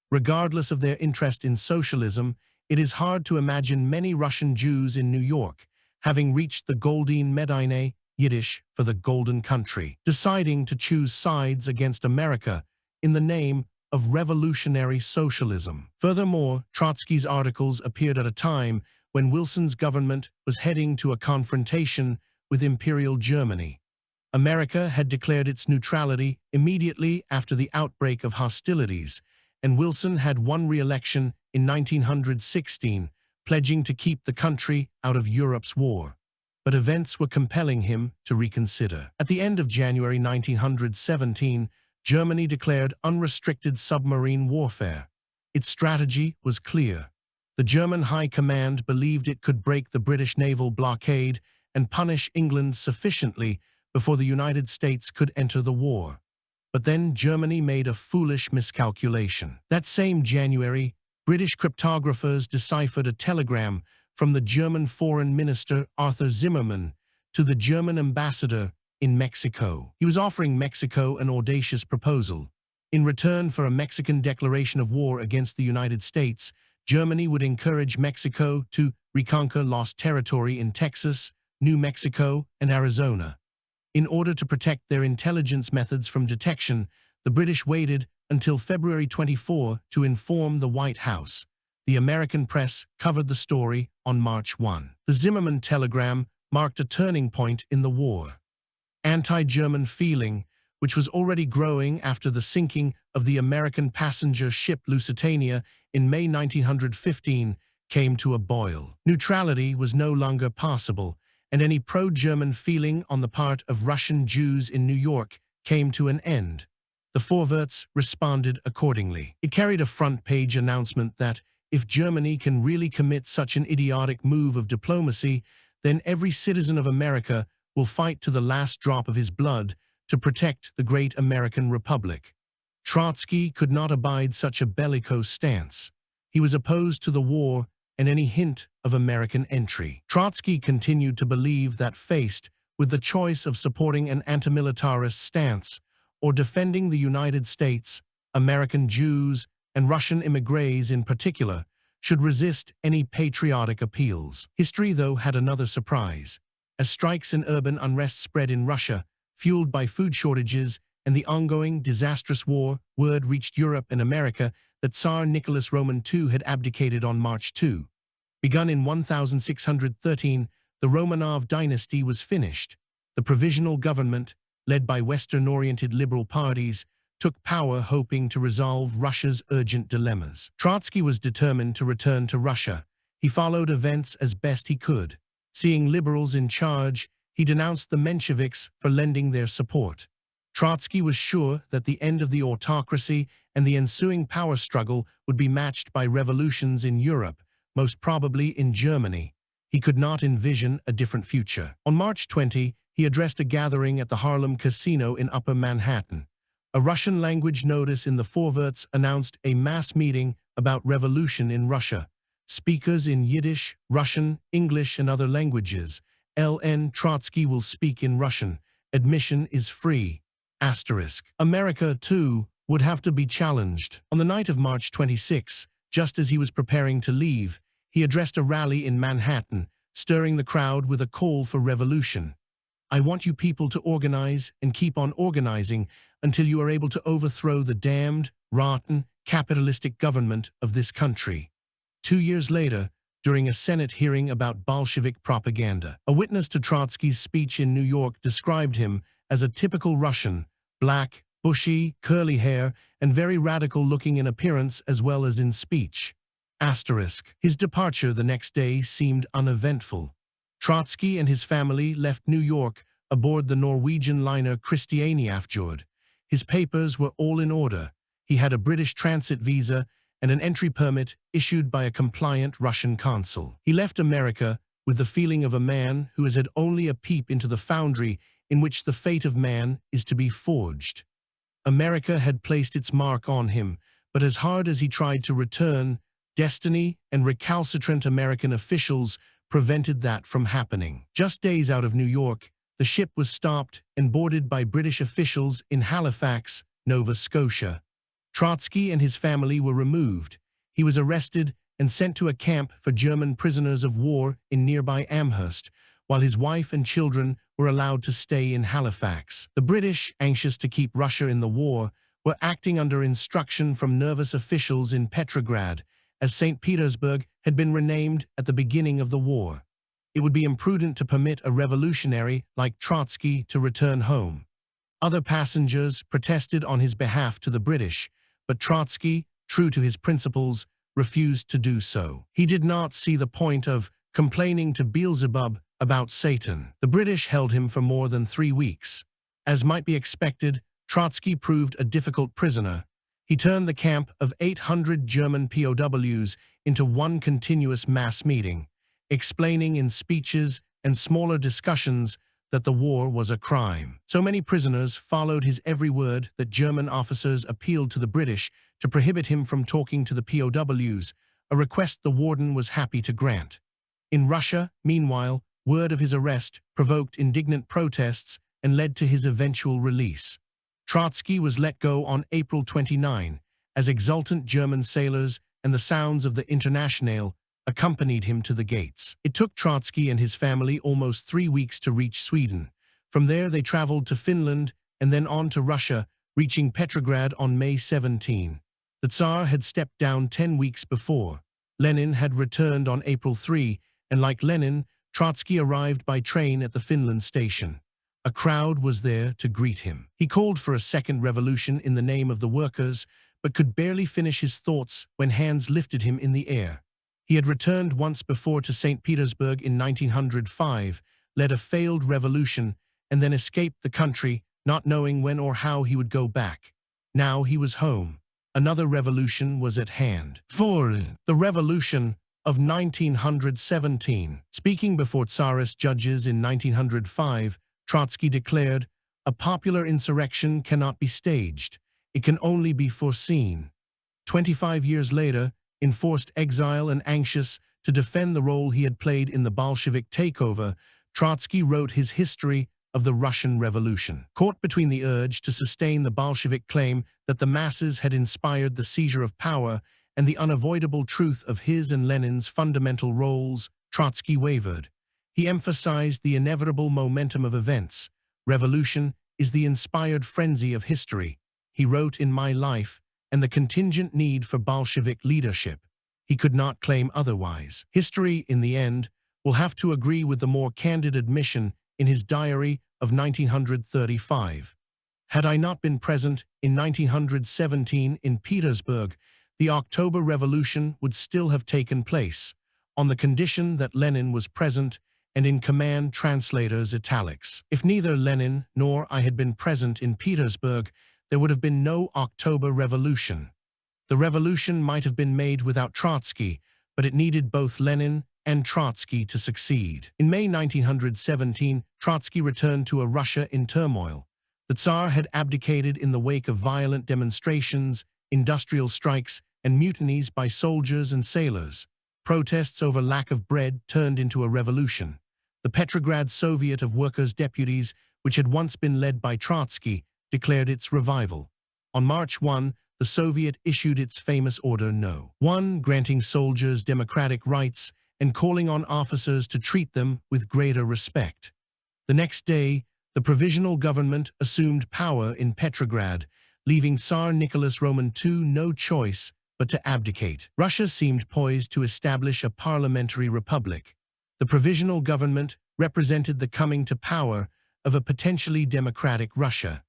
Regardless of their interest in socialism, it is hard to imagine many Russian Jews in New York, having reached the Goldene Medine, Yiddish for the Golden Country, deciding to choose sides against America in the name of revolutionary socialism. Furthermore, Trotsky's articles appeared at a time when Wilson's government was heading to a confrontation with Imperial Germany. America had declared its neutrality immediately after the outbreak of hostilities, and Wilson had won re-election in 1916, pledging to keep the country out of Europe's war. But events were compelling him to reconsider. At the end of January 1917, Germany declared unrestricted submarine warfare. Its strategy was clear. The German High Command believed it could break the British naval blockade and punish England sufficiently before the United States could enter the war. But then Germany made a foolish miscalculation. That same January, British cryptographers deciphered a telegram from the German Foreign Minister Arthur Zimmermann to the German ambassador in Mexico. He was offering Mexico an audacious proposal. In return for a Mexican declaration of war against the United States, Germany would encourage Mexico to reconquer lost territory in Texas, New Mexico, and Arizona. In order to protect their intelligence methods from detection, the British waited until February 24 to inform the White House. The American press covered the story on March 1. The Zimmermann telegram marked a turning point in the war. Anti-German feeling, which was already growing after the sinking of the American passenger ship Lusitania in May 1915, came to a boil. Neutrality was no longer possible, and any pro-German feeling on the part of Russian Jews in New York came to an end. The Vorwärts responded accordingly. It carried a front-page announcement that, if Germany can really commit such an idiotic move of diplomacy, then every citizen of America will fight to the last drop of his blood to protect the great American Republic. Trotsky could not abide such a bellicose stance. He was opposed to the war and any hint of American entry. Trotsky continued to believe that faced with the choice of supporting an anti-militarist stance or defending the United States, American Jews and Russian immigrants in particular should resist any patriotic appeals. History, though, had another surprise. As strikes and urban unrest spread in Russia, fueled by food shortages and the ongoing disastrous war, word reached Europe and America that Tsar Nicholas Roman II had abdicated on March 2. Begun in 1613, the Romanov dynasty was finished. The provisional government, led by Western-oriented liberal parties, took power hoping to resolve Russia's urgent dilemmas. Trotsky was determined to return to Russia. He followed events as best he could. Seeing liberals in charge, he denounced the Mensheviks for lending their support. Trotsky was sure that the end of the autocracy and the ensuing power struggle would be matched by revolutions in Europe, most probably in Germany. He could not envision a different future. On March 20, he addressed a gathering at the Harlem Casino in Upper Manhattan. A Russian-language notice in the Vorwärts announced a mass meeting about revolution in Russia. Speakers in Yiddish, Russian, English, and other languages. L.N. Trotsky will speak in Russian. Admission is free. America, too, would have to be challenged. On the night of March 26, just as he was preparing to leave, he addressed a rally in Manhattan, stirring the crowd with a call for revolution. I want you people to organize and keep on organizing until you are able to overthrow the damned, rotten, capitalistic government of this country. 2 years later, during a Senate hearing about Bolshevik propaganda, a witness to Trotsky's speech in New York described him as a typical Russian, black, bushy, curly hair, and very radical-looking in appearance as well as in speech. His departure the next day seemed uneventful. Trotsky and his family left New York aboard the Norwegian liner Christianiafjord. His papers were all in order. He had a British transit visa and an entry permit issued by a compliant Russian consul. He left America with the feeling of a man who has had only a peep into the foundry in which the fate of man is to be forged. America had placed its mark on him, but as hard as he tried to return, destiny and recalcitrant American officials prevented that from happening. Just days out of New York, the ship was stopped and boarded by British officials in Halifax, Nova Scotia. Trotsky and his family were removed. He was arrested and sent to a camp for German prisoners of war in nearby Amherst, while his wife and children were allowed to stay in Halifax. The British, anxious to keep Russia in the war, were acting under instruction from nervous officials in Petrograd, as St. Petersburg had been renamed at the beginning of the war. It would be imprudent to permit a revolutionary like Trotsky to return home. Other passengers protested on his behalf to the British, but Trotsky, true to his principles, refused to do so. He did not see the point of complaining to Beelzebub about Satan. The British held him for more than 3 weeks. As might be expected, Trotsky proved a difficult prisoner. He turned the camp of 800 German POWs into one continuous mass meeting, explaining in speeches and smaller discussions that the war was a crime. So many prisoners followed his every word that German officers appealed to the British to prohibit him from talking to the POWs, a request the warden was happy to grant. In Russia, meanwhile, word of his arrest provoked indignant protests and led to his eventual release. Trotsky was let go on April 29, as exultant German sailors and the sounds of the Internationale accompanied him to the gates. It took Trotsky and his family almost 3 weeks to reach Sweden. From there they traveled to Finland and then on to Russia, reaching Petrograd on May 17. The Tsar had stepped down 10 weeks before. Lenin had returned on April 3, and like Lenin, Trotsky arrived by train at the Finland station. A crowd was there to greet him. He called for a second revolution in the name of the workers, but could barely finish his thoughts when hands lifted him in the air. He had returned once before to St. Petersburg in 1905, led a failed revolution, and then escaped the country, not knowing when or how he would go back. Now he was home. Another revolution was at hand. For the revolution of 1917. Speaking before Tsarist judges in 1905, Trotsky declared, "A popular insurrection cannot be staged. It can only be foreseen." 25 years later, in forced exile and anxious to defend the role he had played in the Bolshevik takeover, Trotsky wrote his history of the Russian Revolution. Caught between the urge to sustain the Bolshevik claim that the masses had inspired the seizure of power and the unavoidable truth of his and Lenin's fundamental roles, Trotsky wavered. He emphasized the inevitable momentum of events. Revolution is the inspired frenzy of history, he wrote in My Life, and the contingent need for Bolshevik leadership. He could not claim otherwise. History, in the end, will have to agree with the more candid admission in his diary of 1935. Had I not been present in 1917 in Petersburg, the October Revolution would still have taken place, on the condition that Lenin was present and in command, translators italics. If neither Lenin nor I had been present in Petersburg, there would have been no October Revolution. The revolution might have been made without Trotsky, but it needed both Lenin and Trotsky to succeed. In May 1917, Trotsky returned to a Russia in turmoil. The Tsar had abdicated in the wake of violent demonstrations, industrial strikes, and mutinies by soldiers and sailors. Protests over lack of bread turned into a revolution. The Petrograd Soviet of Workers' Deputies, which had once been led by Trotsky, declared its revival. On March 1, the Soviet issued its famous Order No. 1, granting soldiers democratic rights and calling on officers to treat them with greater respect. The next day, the provisional government assumed power in Petrograd, leaving Tsar Nicholas Roman II no choice but to abdicate. Russia seemed poised to establish a parliamentary republic. The provisional government represented the coming to power of a potentially democratic Russia.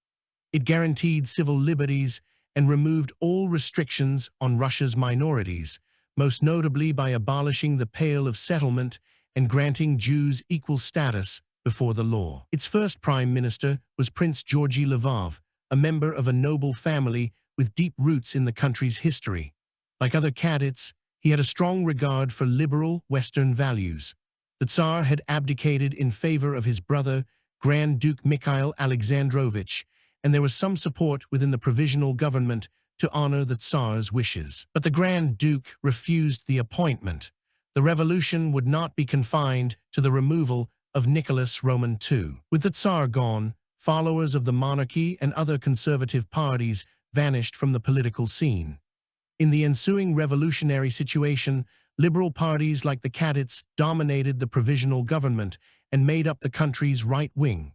It guaranteed civil liberties and removed all restrictions on Russia's minorities, most notably by abolishing the Pale of Settlement and granting Jews equal status before the law. Its first prime minister was Prince Georgy Lvov, a member of a noble family with deep roots in the country's history. Like other cadets, he had a strong regard for liberal Western values. The Tsar had abdicated in favor of his brother, Grand Duke Mikhail Alexandrovich, and there was some support within the provisional government to honor the Tsar's wishes. But the Grand Duke refused the appointment. The revolution would not be confined to the removal of Nicholas Roman II. With the Tsar gone, followers of the monarchy and other conservative parties vanished from the political scene. In the ensuing revolutionary situation, liberal parties like the Cadets dominated the provisional government and made up the country's right wing.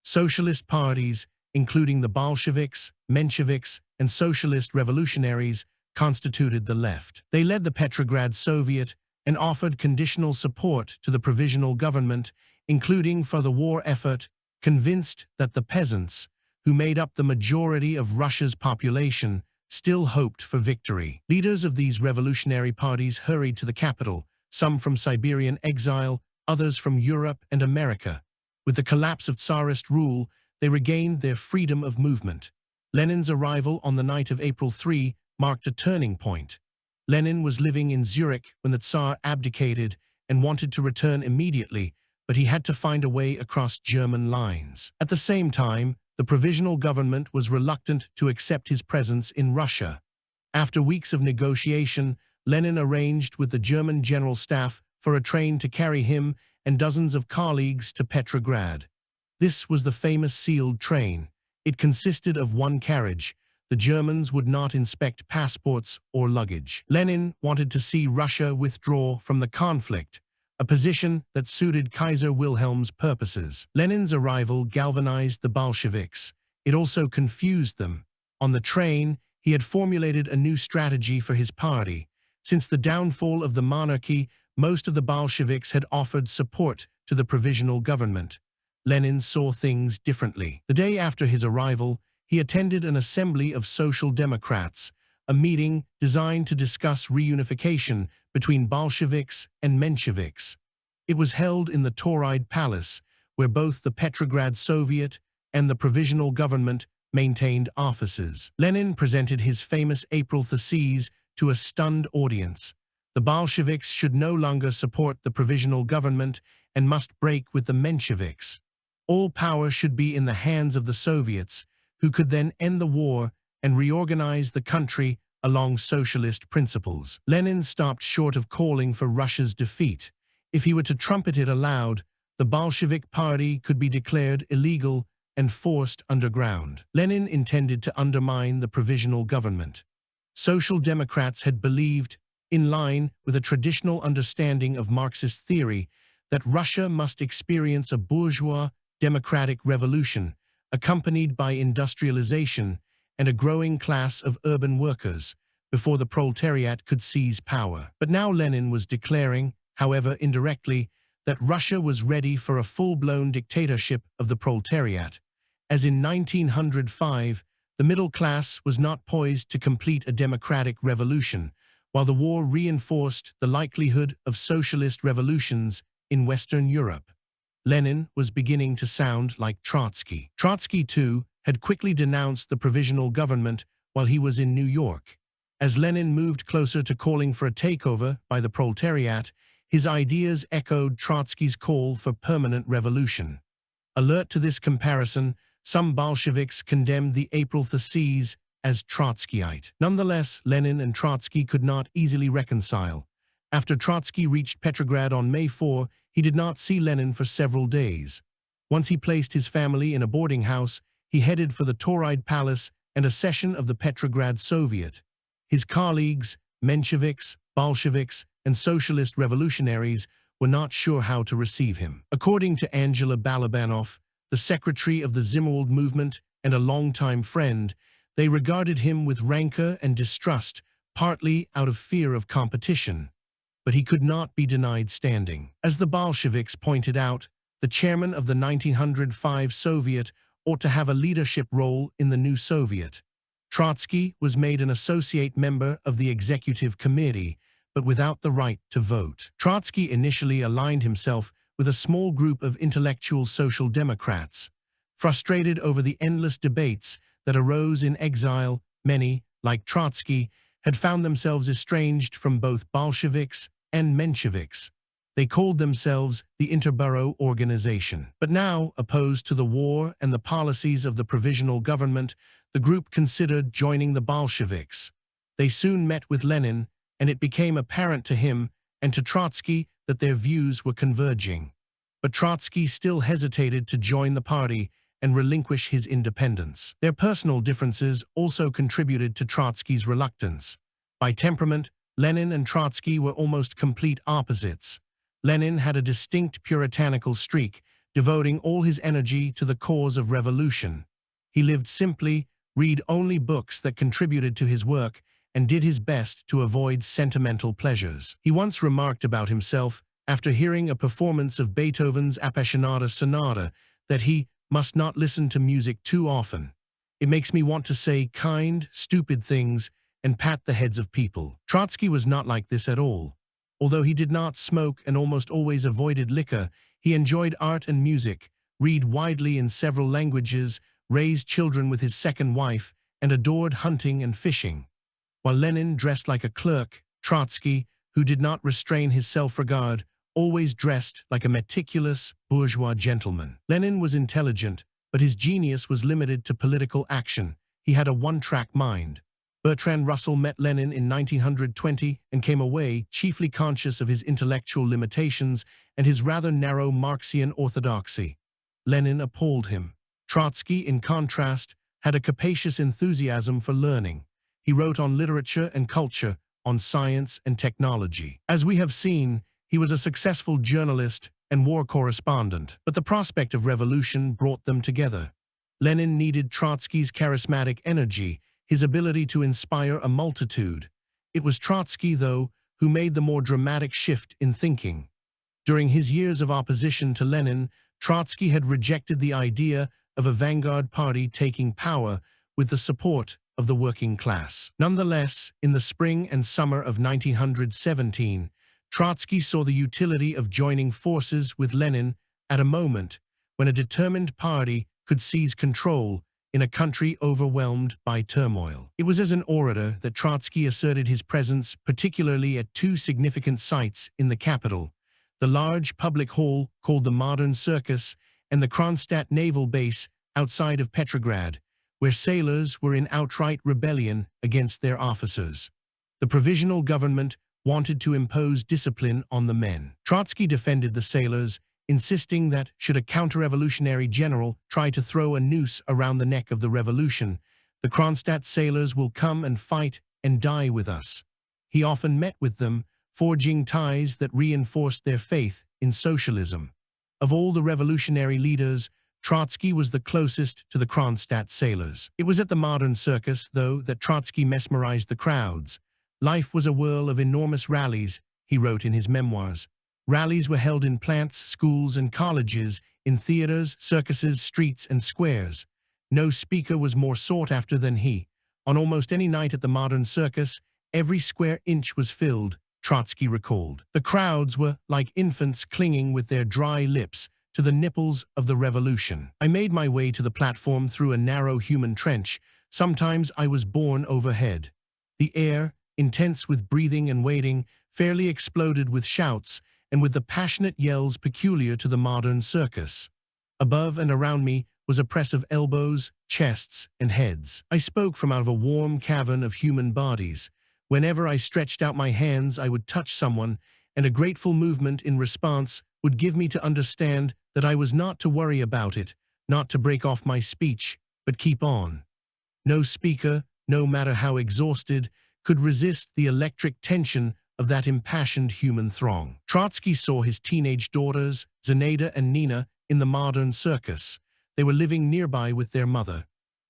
Socialist parties, including the Bolsheviks, Mensheviks, and Socialist Revolutionaries, constituted the left. They led the Petrograd Soviet and offered conditional support to the provisional government, including for the war effort, convinced that the peasants, who made up the majority of Russia's population, still hoped for victory. Leaders of these revolutionary parties hurried to the capital, some from Siberian exile, others from Europe and America. With the collapse of Tsarist rule, they regained their freedom of movement. Lenin's arrival on the night of April 3 marked a turning point. Lenin was living in Zurich when the Tsar abdicated and wanted to return immediately, but he had to find a way across German lines. At the same time, the provisional government was reluctant to accept his presence in Russia. After weeks of negotiation, Lenin arranged with the German General Staff for a train to carry him and dozens of colleagues to Petrograd. This was the famous sealed train. It consisted of one carriage. The Germans would not inspect passports or luggage. Lenin wanted to see Russia withdraw from the conflict, a position that suited Kaiser Wilhelm's purposes. Lenin's arrival galvanized the Bolsheviks. It also confused them. On the train, he had formulated a new strategy for his party. Since the downfall of the monarchy, most of the Bolsheviks had offered support to the provisional government. Lenin saw things differently. The day after his arrival, he attended an assembly of Social Democrats, a meeting designed to discuss reunification between Bolsheviks and Mensheviks. It was held in the Tauride Palace, where both the Petrograd Soviet and the provisional government maintained offices. Lenin presented his famous April theses to a stunned audience. The Bolsheviks should no longer support the provisional government and must break with the Mensheviks. All power should be in the hands of the Soviets, who could then end the war and reorganize the country along socialist principles. Lenin stopped short of calling for Russia's defeat. If he were to trumpet it aloud, the Bolshevik Party could be declared illegal and forced underground. Lenin intended to undermine the provisional government. Social Democrats had believed, in line with a traditional understanding of Marxist theory, that Russia must experience a bourgeois democratic revolution, accompanied by industrialization and a growing class of urban workers, before the proletariat could seize power. But now Lenin was declaring, however indirectly, that Russia was ready for a full-blown dictatorship of the proletariat. As in 1905, the middle class was not poised to complete a democratic revolution, while the war reinforced the likelihood of socialist revolutions in Western Europe. Lenin was beginning to sound like Trotsky. Trotsky, too, had quickly denounced the provisional government while he was in New York. As Lenin moved closer to calling for a takeover by the proletariat, his ideas echoed Trotsky's call for permanent revolution. Alert to this comparison, some Bolsheviks condemned the April theses as Trotskyite. Nonetheless, Lenin and Trotsky could not easily reconcile. After Trotsky reached Petrograd on May 4, he did not see Lenin for several days. Once he placed his family in a boarding house, he headed for the Tauride Palace and a session of the Petrograd Soviet. His colleagues, Mensheviks, Bolsheviks, and socialist revolutionaries were not sure how to receive him. According to Angela Balabanov, the secretary of the Zimmerwald movement and a longtime friend, they regarded him with rancor and distrust, partly out of fear of competition. But he could not be denied standing. As the Bolsheviks pointed out, the chairman of the 1905 Soviet ought to have a leadership role in the new Soviet. Trotsky was made an associate member of the executive committee, but without the right to vote. Trotsky initially aligned himself with a small group of intellectual social democrats. Frustrated over the endless debates that arose in exile, many, like Trotsky, had found themselves estranged from both Bolsheviks and Mensheviks. They called themselves the Interborough Organization. But now, opposed to the war and the policies of the provisional government, the group considered joining the Bolsheviks. They soon met with Lenin, and it became apparent to him and to Trotsky that their views were converging. But Trotsky still hesitated to join the party and relinquish his independence. Their personal differences also contributed to Trotsky's reluctance. By temperament, Lenin and Trotsky were almost complete opposites. Lenin had a distinct puritanical streak, devoting all his energy to the cause of revolution. He lived simply, read only books that contributed to his work, and did his best to avoid sentimental pleasures. He once remarked about himself, after hearing a performance of Beethoven's Appassionata Sonata, that he must not listen to music too often. It makes me want to say kind, stupid things and pat the heads of people. Trotsky was not like this at all. Although he did not smoke and almost always avoided liquor, he enjoyed art and music, read widely in several languages, raised children with his second wife, and adored hunting and fishing. While Lenin dressed like a clerk, Trotsky, who did not restrain his self-regard, always dressed like a meticulous, bourgeois gentleman. Lenin was intelligent, but his genius was limited to political action. He had a one-track mind. Bertrand Russell met Lenin in 1920 and came away chiefly conscious of his intellectual limitations and his rather narrow Marxian orthodoxy. Lenin appalled him. Trotsky, in contrast, had a capacious enthusiasm for learning. He wrote on literature and culture, on science and technology. As we have seen, he was a successful journalist and war correspondent, but the prospect of revolution brought them together. Lenin needed Trotsky's charismatic energy, his ability to inspire a multitude. It was Trotsky, though, who made the more dramatic shift in thinking. During his years of opposition to Lenin, Trotsky had rejected the idea of a vanguard party taking power with the support of the working class. Nonetheless, in the spring and summer of 1917, Trotsky saw the utility of joining forces with Lenin at a moment when a determined party could seize control in a country overwhelmed by turmoil. It was as an orator that Trotsky asserted his presence, particularly at two significant sites in the capital: the large public hall called the Modern Circus and the Kronstadt Naval Base outside of Petrograd, where sailors were in outright rebellion against their officers. The provisional government wanted to impose discipline on the men. Trotsky defended the sailors, insisting that should a counter-revolutionary general try to throw a noose around the neck of the revolution, the Kronstadt sailors will come and fight and die with us. He often met with them, forging ties that reinforced their faith in socialism. Of all the revolutionary leaders, Trotsky was the closest to the Kronstadt sailors. It was at the Modern Circus, though, that Trotsky mesmerized the crowds. Life was a whirl of enormous rallies, he wrote in his memoirs. Rallies were held in plants, schools, and colleges, in theaters, circuses, streets, and squares. No speaker was more sought after than he. On almost any night at the Modern Circus, every square inch was filled, Trotsky recalled. The crowds were like infants clinging with their dry lips to the nipples of the revolution. I made my way to the platform through a narrow human trench. Sometimes I was borne overhead. The air, intense with breathing and waiting, fairly exploded with shouts and with the passionate yells peculiar to the Modern Circus. Above and around me was a press of elbows, chests, and heads. I spoke from out of a warm cavern of human bodies. Whenever I stretched out my hands, I would touch someone, and a grateful movement in response would give me to understand that I was not to worry about it, not to break off my speech, but keep on. No speaker, no matter how exhausted, could resist the electric tension of that impassioned human throng. Trotsky saw his teenage daughters, Zenaida and Nina, in the Modern Circus. They were living nearby with their mother.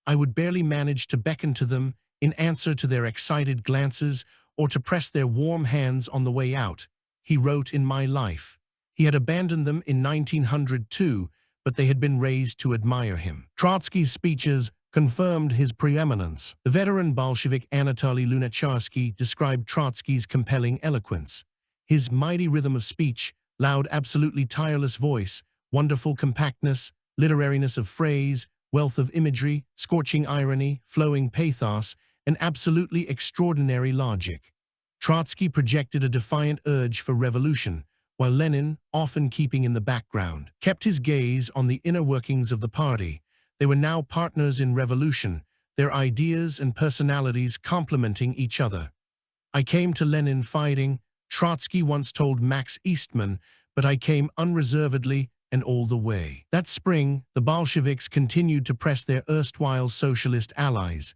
I would barely manage to beckon to them in answer to their excited glances or to press their warm hands on the way out, he wrote in My Life. He had abandoned them in 1902, but they had been raised to admire him. Trotsky's speeches confirmed his preeminence. The veteran Bolshevik Anatoly Lunacharsky described Trotsky's compelling eloquence. His mighty rhythm of speech, loud, absolutely tireless voice, wonderful compactness, literariness of phrase, wealth of imagery, scorching irony, flowing pathos, an absolutely extraordinary logic. Trotsky projected a defiant urge for revolution, while Lenin, often keeping in the background, kept his gaze on the inner workings of the party. They were now partners in revolution, their ideas and personalities complementing each other. "I came to Lenin fighting," Trotsky once told Max Eastman, "but I came unreservedly and all the way." That spring, the Bolsheviks continued to press their erstwhile socialist allies.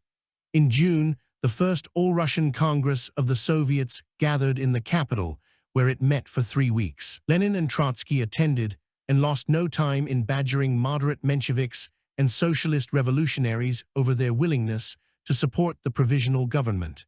In June, the first All-Russian Congress of the Soviets gathered in the capital, where it met for 3 weeks. Lenin and Trotsky attended and lost no time in badgering moderate Mensheviks and socialist revolutionaries over their willingness to support the provisional government.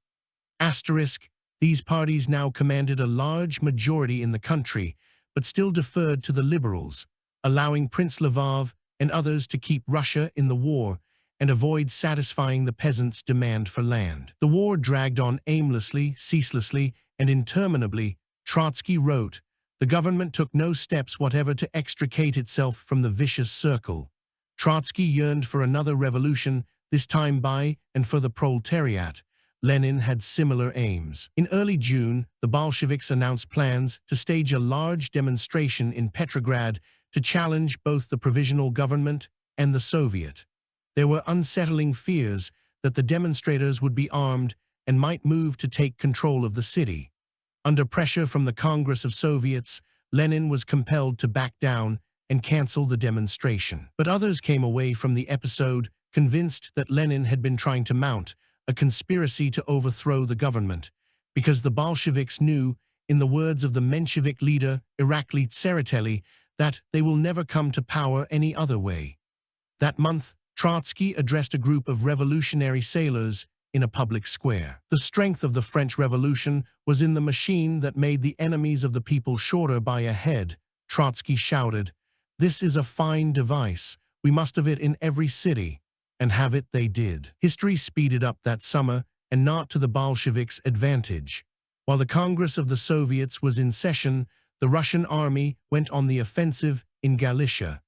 These parties now commanded a large majority in the country, but still deferred to the liberals, allowing Prince Lvov and others to keep Russia in the war and avoid satisfying the peasants' demand for land. The war dragged on aimlessly, ceaselessly, and interminably. Trotsky wrote, "The government took no steps whatever to extricate itself from the vicious circle." Trotsky yearned for another revolution, this time by and for the proletariat. Lenin had similar aims. In early June, the Bolsheviks announced plans to stage a large demonstration in Petrograd to challenge both the provisional government and the Soviet. There were unsettling fears that the demonstrators would be armed and might move to take control of the city. Under pressure from the Congress of Soviets, Lenin was compelled to back down and cancel the demonstration. But others came away from the episode convinced that Lenin had been trying to mount a conspiracy to overthrow the government, because the Bolsheviks knew, in the words of the Menshevik leader Irakli Tsereteli, that they will never come to power any other way. That month, Trotsky addressed a group of revolutionary sailors in a public square. The strength of the French Revolution was in the machine that made the enemies of the people shorter by a head, Trotsky shouted. "This is a fine device. We must have it in every city." And have it they did. History speeded up that summer, and not to the Bolsheviks' advantage. While the Congress of the Soviets was in session, the Russian army went on the offensive in Galicia.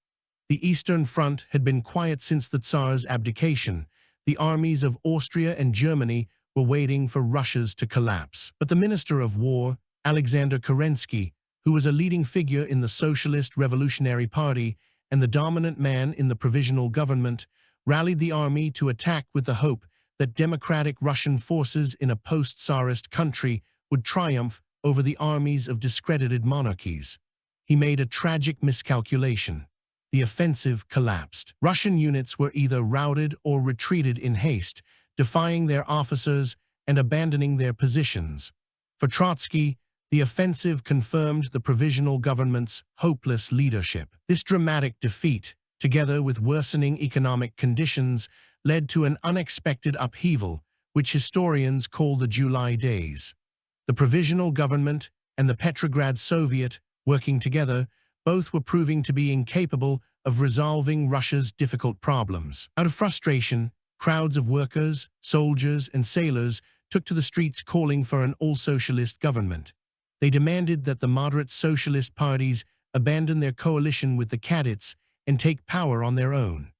The Eastern Front had been quiet since the Tsar's abdication. The armies of Austria and Germany were waiting for Russia's to collapse. But the Minister of War, Alexander Kerensky, who was a leading figure in the Socialist Revolutionary Party and the dominant man in the provisional government, rallied the army to attack with the hope that democratic Russian forces in a post-Tsarist country would triumph over the armies of discredited monarchies. He made a tragic miscalculation. The offensive collapsed. Russian units were either routed or retreated in haste, defying their officers and abandoning their positions. For Trotsky, the offensive confirmed the provisional government's hopeless leadership. This dramatic defeat, together with worsening economic conditions, led to an unexpected upheaval, which historians call the July Days. The provisional government and the Petrograd Soviet, working together, both were proving to be incapable of resolving Russia's difficult problems. Out of frustration, crowds of workers, soldiers, and sailors took to the streets calling for an all-socialist government. They demanded that the moderate socialist parties abandon their coalition with the cadets and take power on their own.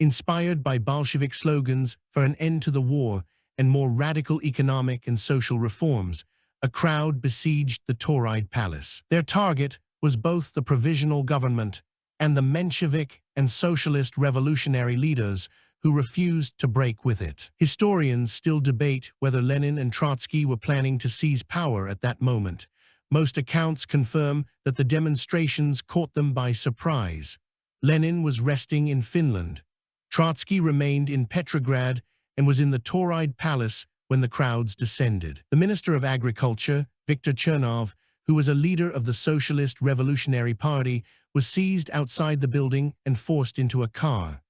Inspired by Bolshevik slogans for an end to the war and more radical economic and social reforms, a crowd besieged the Tauride Palace. Their target was both the provisional government and the Menshevik and socialist revolutionary leaders who refused to break with it. Historians still debate whether Lenin and Trotsky were planning to seize power at that moment. Most accounts confirm that the demonstrations caught them by surprise. Lenin was resting in Finland. Trotsky remained in Petrograd and was in the Tauride Palace when the crowds descended. The Minister of Agriculture, Viktor Chernov, who was a leader of the Socialist Revolutionary Party, was seized outside the building and forced into a car.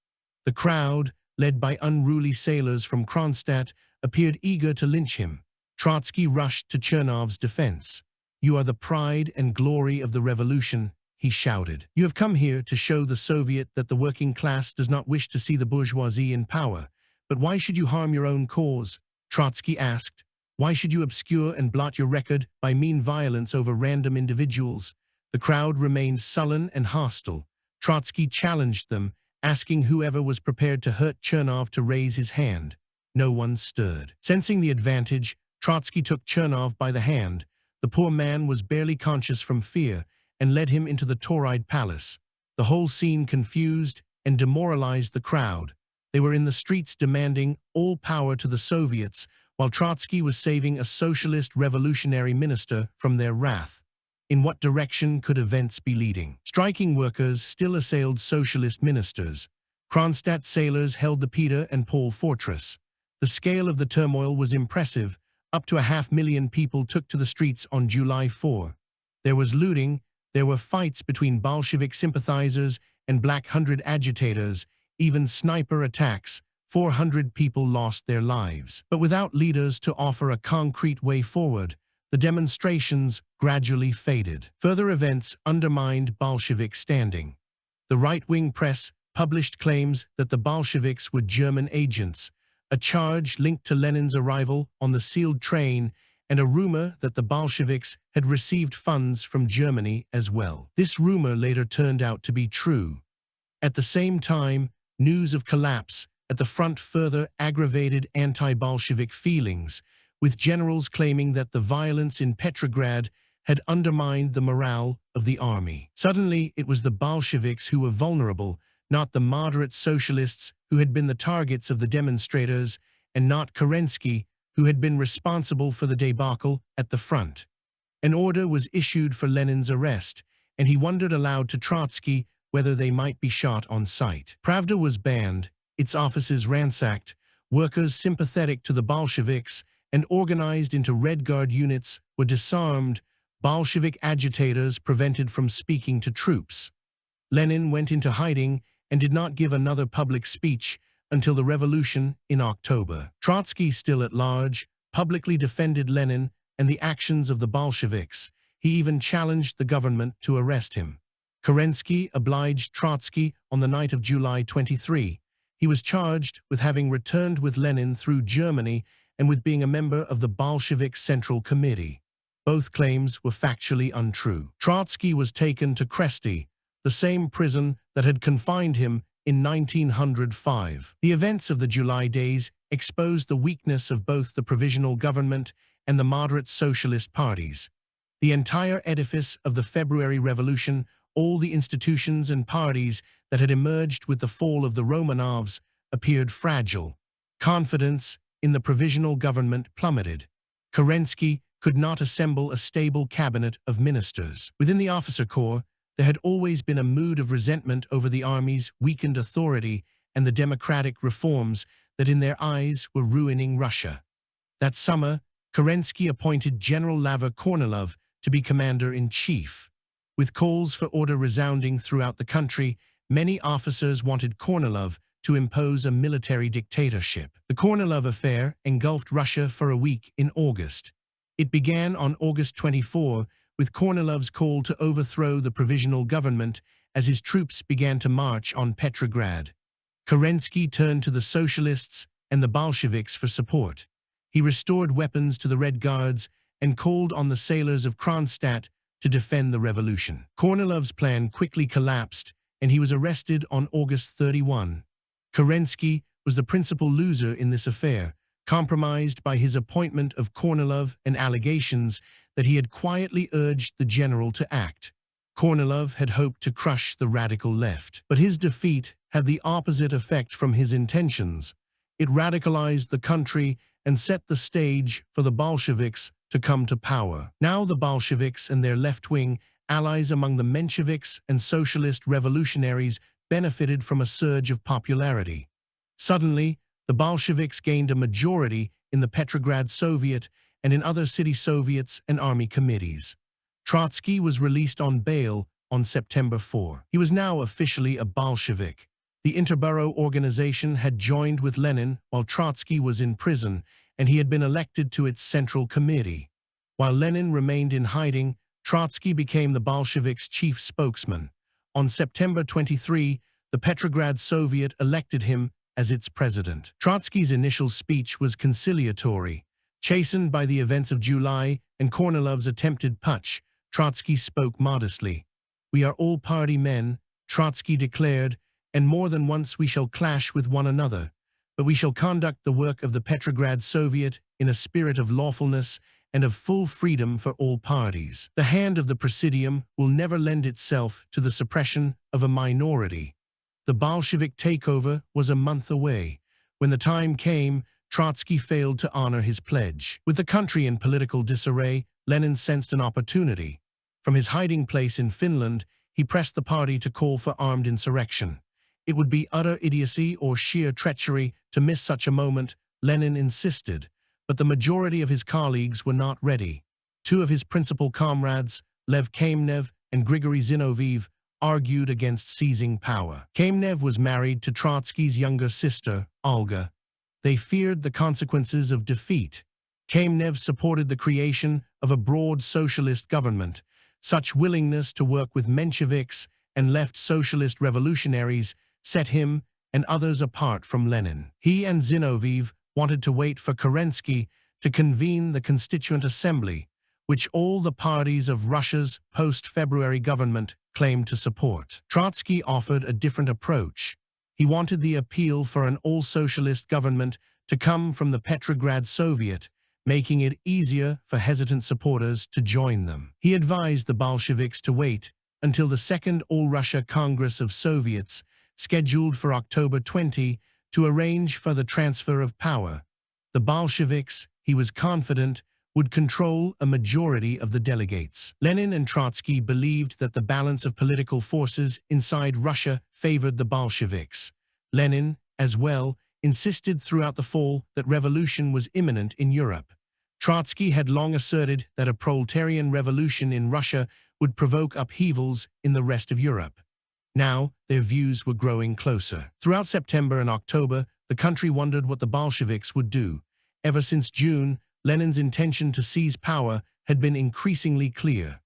The crowd, led by unruly sailors from Kronstadt, appeared eager to lynch him. Trotsky rushed to Chernov's defense. "You are the pride and glory of the revolution," he shouted. "You have come here to show the Soviet that the working class does not wish to see the bourgeoisie in power. But why should you harm your own cause?" Trotsky asked. "Why should you obscure and blot your record by mean violence over random individuals?" The crowd remained sullen and hostile. Trotsky challenged them, asking whoever was prepared to hurt Chernov to raise his hand. No one stirred. Sensing the advantage, Trotsky took Chernov by the hand. The poor man was barely conscious from fear and led him into the Tauride palace. The whole scene confused and demoralized the crowd. They were in the streets demanding all power to the Soviets, while Trotsky was saving a socialist revolutionary minister from their wrath. In what direction could events be leading? Striking workers still assailed socialist ministers. Kronstadt sailors held the Peter and Paul fortress. The scale of the turmoil was impressive. Up to 500,000 people took to the streets on July 4. There was looting, there were fights between Bolshevik sympathizers and Black Hundred agitators, even sniper attacks. 400 people lost their lives. But without leaders to offer a concrete way forward, the demonstrations gradually faded. Further events undermined Bolshevik standing. The right-wing press published claims that the Bolsheviks were German agents, a charge linked to Lenin's arrival on the sealed train, and a rumor that the Bolsheviks had received funds from Germany as well. This rumor later turned out to be true. At the same time, news of collapse at the front further aggravated anti-Bolshevik feelings, with generals claiming that the violence in Petrograd had undermined the morale of the army. Suddenly, it was the Bolsheviks who were vulnerable, not the moderate socialists who had been the targets of the demonstrators, and not Kerensky, who had been responsible for the debacle at the front. An order was issued for Lenin's arrest, and he wondered aloud to Trotsky whether they might be shot on sight. Pravda was banned, its offices ransacked, workers sympathetic to the Bolsheviks and organized into Red Guard units were disarmed, Bolshevik agitators prevented from speaking to troops. Lenin went into hiding and did not give another public speech until the revolution in October. Trotsky, still at large, publicly defended Lenin and the actions of the Bolsheviks. He even challenged the government to arrest him. Kerensky obliged Trotsky on the night of July 23. He was charged with having returned with Lenin through Germany and with being a member of the Bolshevik Central Committee. Both claims were factually untrue. Trotsky was taken to Kresty, the same prison that had confined him in 1905. The events of the July days exposed the weakness of both the provisional government and the moderate socialist parties. The entire edifice of the February Revolution, all the institutions and parties that had emerged with the fall of the Romanovs, appeared fragile. Confidence in the provisional government plummeted. Kerensky could not assemble a stable cabinet of ministers. Within the officer corps, there had always been a mood of resentment over the army's weakened authority and the democratic reforms that in their eyes were ruining Russia. That summer, Kerensky appointed General Lava Kornilov to be commander-in-chief. With calls for order resounding throughout the country, many officers wanted Kornilov to impose a military dictatorship. The Kornilov affair engulfed Russia for a week in August. It began on August 24 with Kornilov's call to overthrow the provisional government as his troops began to march on Petrograd. Kerensky turned to the socialists and the Bolsheviks for support. He restored weapons to the Red Guards and called on the sailors of Kronstadt to defend the revolution. Kornilov's plan quickly collapsed, and he was arrested on August 31. Kerensky was the principal loser in this affair, compromised by his appointment of Kornilov and allegations that he had quietly urged the general to act. Kornilov had hoped to crush the radical left, but his defeat had the opposite effect from his intentions. It radicalized the country and set the stage for the Bolsheviks to come to power. Now the Bolsheviks and their left-wing allies among the Mensheviks and socialist revolutionaries benefited from a surge of popularity. Suddenly, the Bolsheviks gained a majority in the Petrograd Soviet and in other city Soviets and army committees. Trotsky was released on bail on September 4. He was now officially a Bolshevik. The interborough organization had joined with Lenin while Trotsky was in prison, and he had been elected to its central committee. While Lenin remained in hiding, Trotsky became the Bolsheviks' chief spokesman. On September 23, the Petrograd Soviet elected him as its president. Trotsky's initial speech was conciliatory. Chastened by the events of July and Kornilov's attempted putsch, Trotsky spoke modestly. "We are all party men," Trotsky declared, "and more than once we shall clash with one another. but we shall conduct the work of the Petrograd Soviet in a spirit of lawfulness and of full freedom for all parties. The hand of the Presidium will never lend itself to the suppression of a minority. The Bolshevik takeover was a month away. When the time came, Trotsky failed to honor his pledge. With the country in political disarray, Lenin sensed an opportunity. From his hiding place in Finland, he pressed the party to call for armed insurrection. It would be utter idiocy or sheer treachery to miss such a moment, Lenin insisted, but the majority of his colleagues were not ready. Two of his principal comrades, Lev Kamenev and Grigory Zinoviev, argued against seizing power. Kamenev was married to Trotsky's younger sister, Olga. They feared the consequences of defeat. Kamenev supported the creation of a broad socialist government. Such willingness to work with Mensheviks and left socialist revolutionaries set him and others apart from Lenin. He and Zinoviev wanted to wait for Kerensky to convene the Constituent Assembly, which all the parties of Russia's post-February government claimed to support. Trotsky offered a different approach. He wanted the appeal for an all-socialist government to come from the Petrograd Soviet, making it easier for hesitant supporters to join them. He advised the Bolsheviks to wait until the Second All-Russia Congress of Soviets, scheduled for October 20, to arrange for the transfer of power. The Bolsheviks, he was confident, would control a majority of the delegates. Lenin and Trotsky believed that the balance of political forces inside Russia favored the Bolsheviks. Lenin, as well, insisted throughout the fall that revolution was imminent in Europe. Trotsky had long asserted that a proletarian revolution in Russia would provoke upheavals in the rest of Europe. Now, their views were growing closer. Throughout September and October, the country wondered what the Bolsheviks would do. Ever since June, Lenin's intention to seize power had been increasingly clear.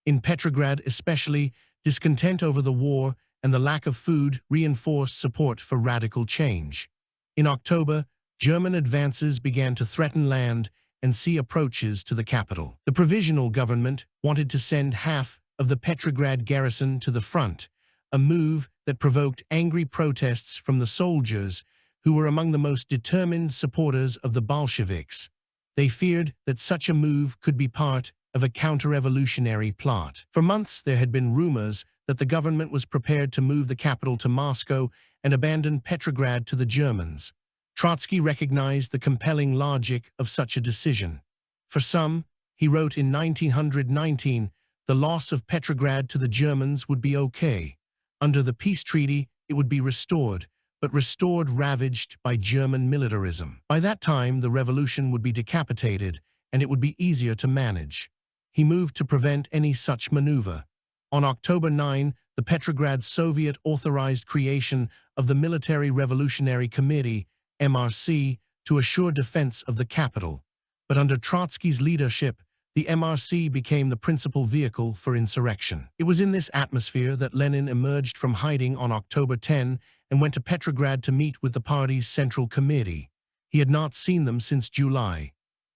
In Petrograd especially, discontent over the war and the lack of food reinforced support for radical change. In October, German advances began to threaten land and sea approaches to the capital. The provisional government wanted to send half of the Petrograd garrison to the front, a move that provoked angry protests from the soldiers, who were among the most determined supporters of the Bolsheviks. They feared that such a move could be part of a counter-revolutionary plot. For months there had been rumors that the government was prepared to move the capital to Moscow and abandon Petrograd to the Germans. Trotsky recognized the compelling logic of such a decision. For some, he wrote in 1919, the loss of Petrograd to the Germans would be okay. Under the peace treaty, it would be restored, but restored ravaged by German militarism. By that time, the revolution would be decapitated, and it would be easier to manage. He moved to prevent any such maneuver. On October 9, the Petrograd Soviet authorized creation of the Military Revolutionary Committee, MRC, to assure defense of the capital. But under Trotsky's leadership, the MRC became the principal vehicle for insurrection. It was in this atmosphere that Lenin emerged from hiding on October 10 and went to Petrograd to meet with the party's Central Committee. He had not seen them since July.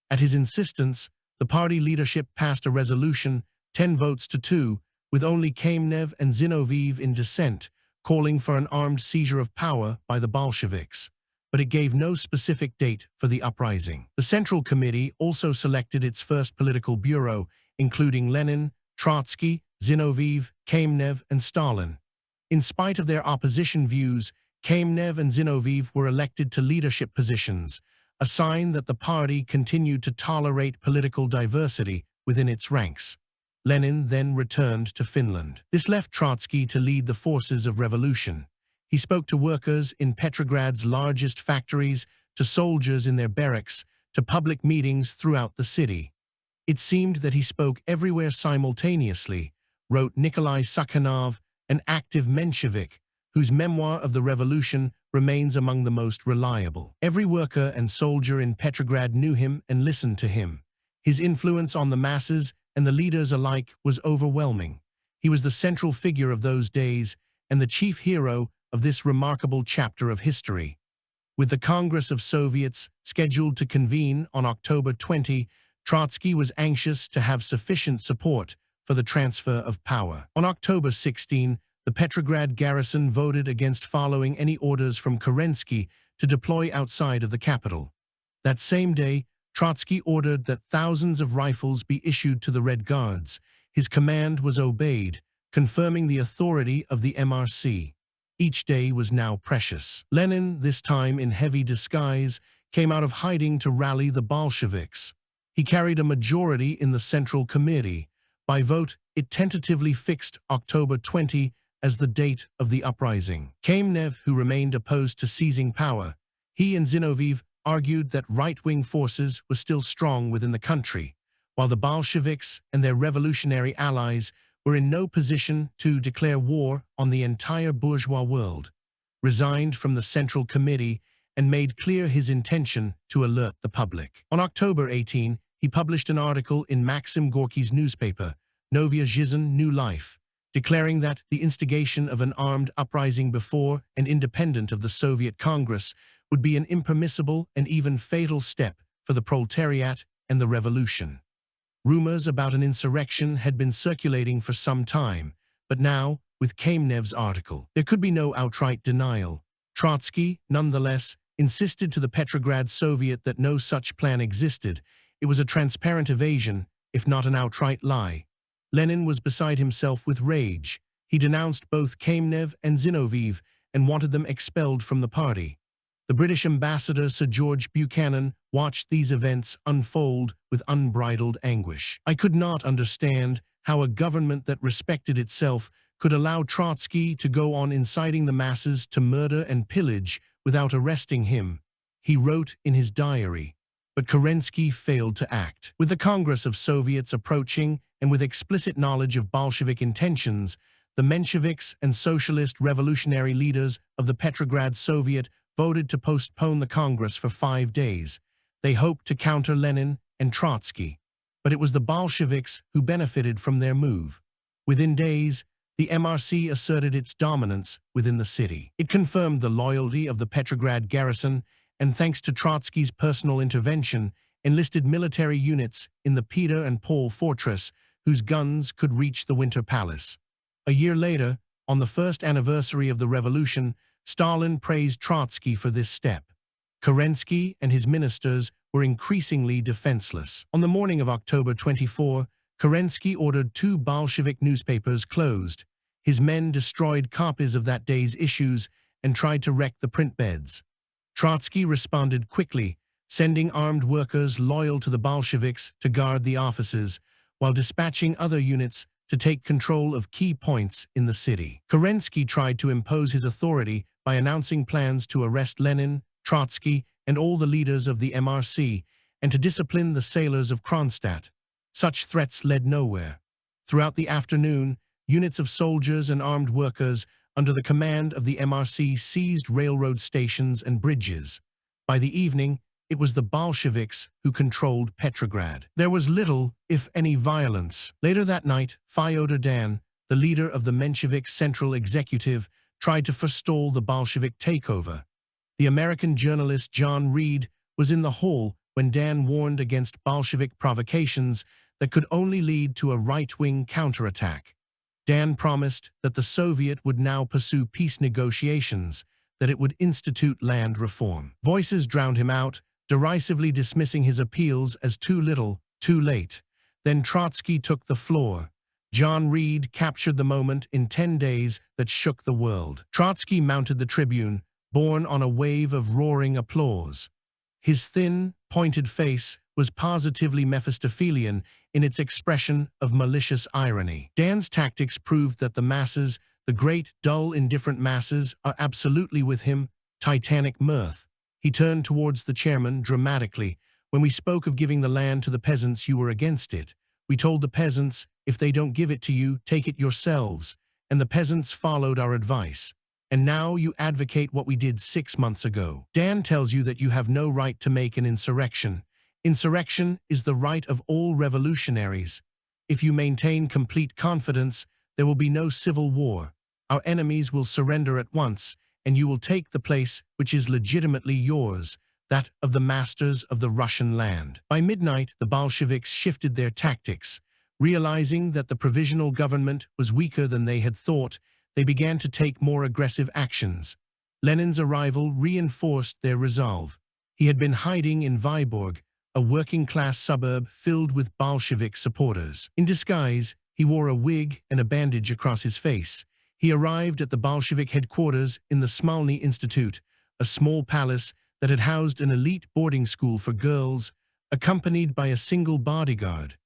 At his insistence, the party leadership passed a resolution, 10 votes to 2, with only Kamenev and Zinoviev in dissent, calling for an armed seizure of power by the Bolsheviks. But it gave no specific date for the uprising. The Central Committee also selected its first political bureau, including Lenin, Trotsky, Zinoviev, Kamenev, and Stalin. In spite of their opposition views, Kamenev and Zinoviev were elected to leadership positions, a sign that the party continued to tolerate political diversity within its ranks. Lenin then returned to Finland. This left Trotsky to lead the forces of revolution. He spoke to workers in Petrograd's largest factories, to soldiers in their barracks, to public meetings throughout the city. It seemed that he spoke everywhere simultaneously, wrote Nikolai Sukhanov, an active Menshevik, whose Memoir of the Revolution remains among the most reliable. Every worker and soldier in Petrograd knew him and listened to him. His influence on the masses and the leaders alike was overwhelming. He was the central figure of those days and the chief hero of this remarkable chapter of history. With the Congress of Soviets scheduled to convene on October 20, Trotsky was anxious to have sufficient support for the transfer of power. On October 16, the Petrograd garrison voted against following any orders from Kerensky to deploy outside of the capital. That same day, Trotsky ordered that thousands of rifles be issued to the Red Guards. His command was obeyed, confirming the authority of the MRC. Each day was now precious. Lenin, this time in heavy disguise, came out of hiding to rally the Bolsheviks. He carried a majority in the Central Committee. By vote, it tentatively fixed October 20 as the date of the uprising. Kamenev, who remained opposed to seizing power, he and Zinoviev argued that right-wing forces were still strong within the country, while the Bolsheviks and their revolutionary allies were in no position to declare war on the entire bourgeois world, resigned from the Central Committee and made clear his intention to alert the public. On October 18, he published an article in Maxim Gorky's newspaper, Novaya Zhizn, New Life, declaring that the instigation of an armed uprising before and independent of the Soviet Congress would be an impermissible and even fatal step for the proletariat and the revolution. Rumors about an insurrection had been circulating for some time, but now, with Kamenev's article, there could be no outright denial. Trotsky, nonetheless, insisted to the Petrograd Soviet that no such plan existed. It was a transparent evasion, if not an outright lie. Lenin was beside himself with rage. He denounced both Kamenev and Zinoviev and wanted them expelled from the party. The British ambassador Sir George Buchanan watched these events unfold with unbridled anguish. "I could not understand how a government that respected itself could allow Trotsky to go on inciting the masses to murder and pillage without arresting him," he wrote in his diary. But Kerensky failed to act. With the Congress of Soviets approaching and with explicit knowledge of Bolshevik intentions, the Mensheviks and socialist revolutionary leaders of the Petrograd Soviet voted to postpone the Congress for 5 days. They hoped to counter Lenin and Trotsky, but it was the Bolsheviks who benefited from their move. Within days, the MRC asserted its dominance within the city. It confirmed the loyalty of the Petrograd garrison and, thanks to Trotsky's personal intervention, enlisted military units in the Peter and Paul fortress whose guns could reach the Winter Palace. A year later, on the first anniversary of the revolution, Stalin praised Trotsky for this step. Kerensky and his ministers were increasingly defenseless. On the morning of October 24, Kerensky ordered 2 Bolshevik newspapers closed. His men destroyed copies of that day's issues and tried to wreck the print beds. Trotsky responded quickly, sending armed workers loyal to the Bolsheviks to guard the offices, while dispatching other units to take control of key points in the city. Kerensky tried to impose his authority by announcing plans to arrest Lenin, Trotsky, and all the leaders of the MRC, and to discipline the sailors of Kronstadt. Such threats led nowhere. Throughout the afternoon, units of soldiers and armed workers under the command of the MRC seized railroad stations and bridges. By the evening, it was the Bolsheviks who controlled Petrograd. There was little, if any, violence. Later that night, Fyodor Dan, the leader of the Menshevik Central Executive, tried to forestall the Bolshevik takeover. The American journalist John Reed was in the hall when Dan warned against Bolshevik provocations that could only lead to a right-wing counterattack. Dan promised that the Soviet would now pursue peace negotiations, that it would institute land reform. Voices drowned him out, derisively dismissing his appeals as too little, too late. Then Trotsky took the floor. John Reed captured the moment in 10 days that shook the world. Trotsky mounted the tribune, borne on a wave of roaring applause. His thin, pointed face was positively Mephistophelian in its expression of malicious irony. Dan's tactics proved that the masses, the great, dull, indifferent masses, are absolutely with him. Titanic mirth. He turned towards the chairman dramatically. "When we spoke of giving the land to the peasants, you were against it. We told the peasants, if they don't give it to you, take it yourselves. And the peasants followed our advice. And now you advocate what we did 6 months ago. Dan tells you that you have no right to make an insurrection. Insurrection is the right of all revolutionaries. If you maintain complete confidence, there will be no civil war. Our enemies will surrender at once, and you will take the place which is legitimately yours, that of the masters of the Russian land." By midnight, the Bolsheviks shifted their tactics. Realizing that the provisional government was weaker than they had thought, they began to take more aggressive actions. Lenin's arrival reinforced their resolve. He had been hiding in Vyborg, a working-class suburb filled with Bolshevik supporters. In disguise, he wore a wig and a bandage across his face. He arrived at the Bolshevik headquarters in the Smolny Institute, a small palace that had housed an elite boarding school for girls, accompanied by a single bodyguard.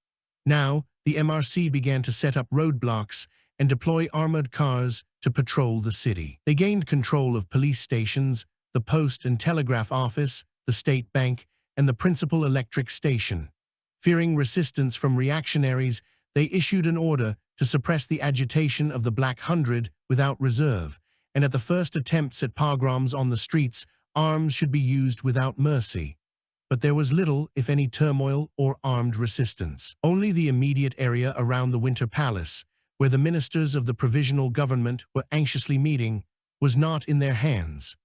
Now, the MRC began to set up roadblocks and deploy armored cars to patrol the city. They gained control of police stations, the post and telegraph office, the state bank, and the principal electric station. Fearing resistance from reactionaries, they issued an order to suppress the agitation of the Black Hundred without reserve, and at the first attempts at pogroms on the streets, arms should be used without mercy. But there was little, if any, turmoil or armed resistance. Only the immediate area around the Winter Palace, where the ministers of the provisional government were anxiously meeting, was not in their hands.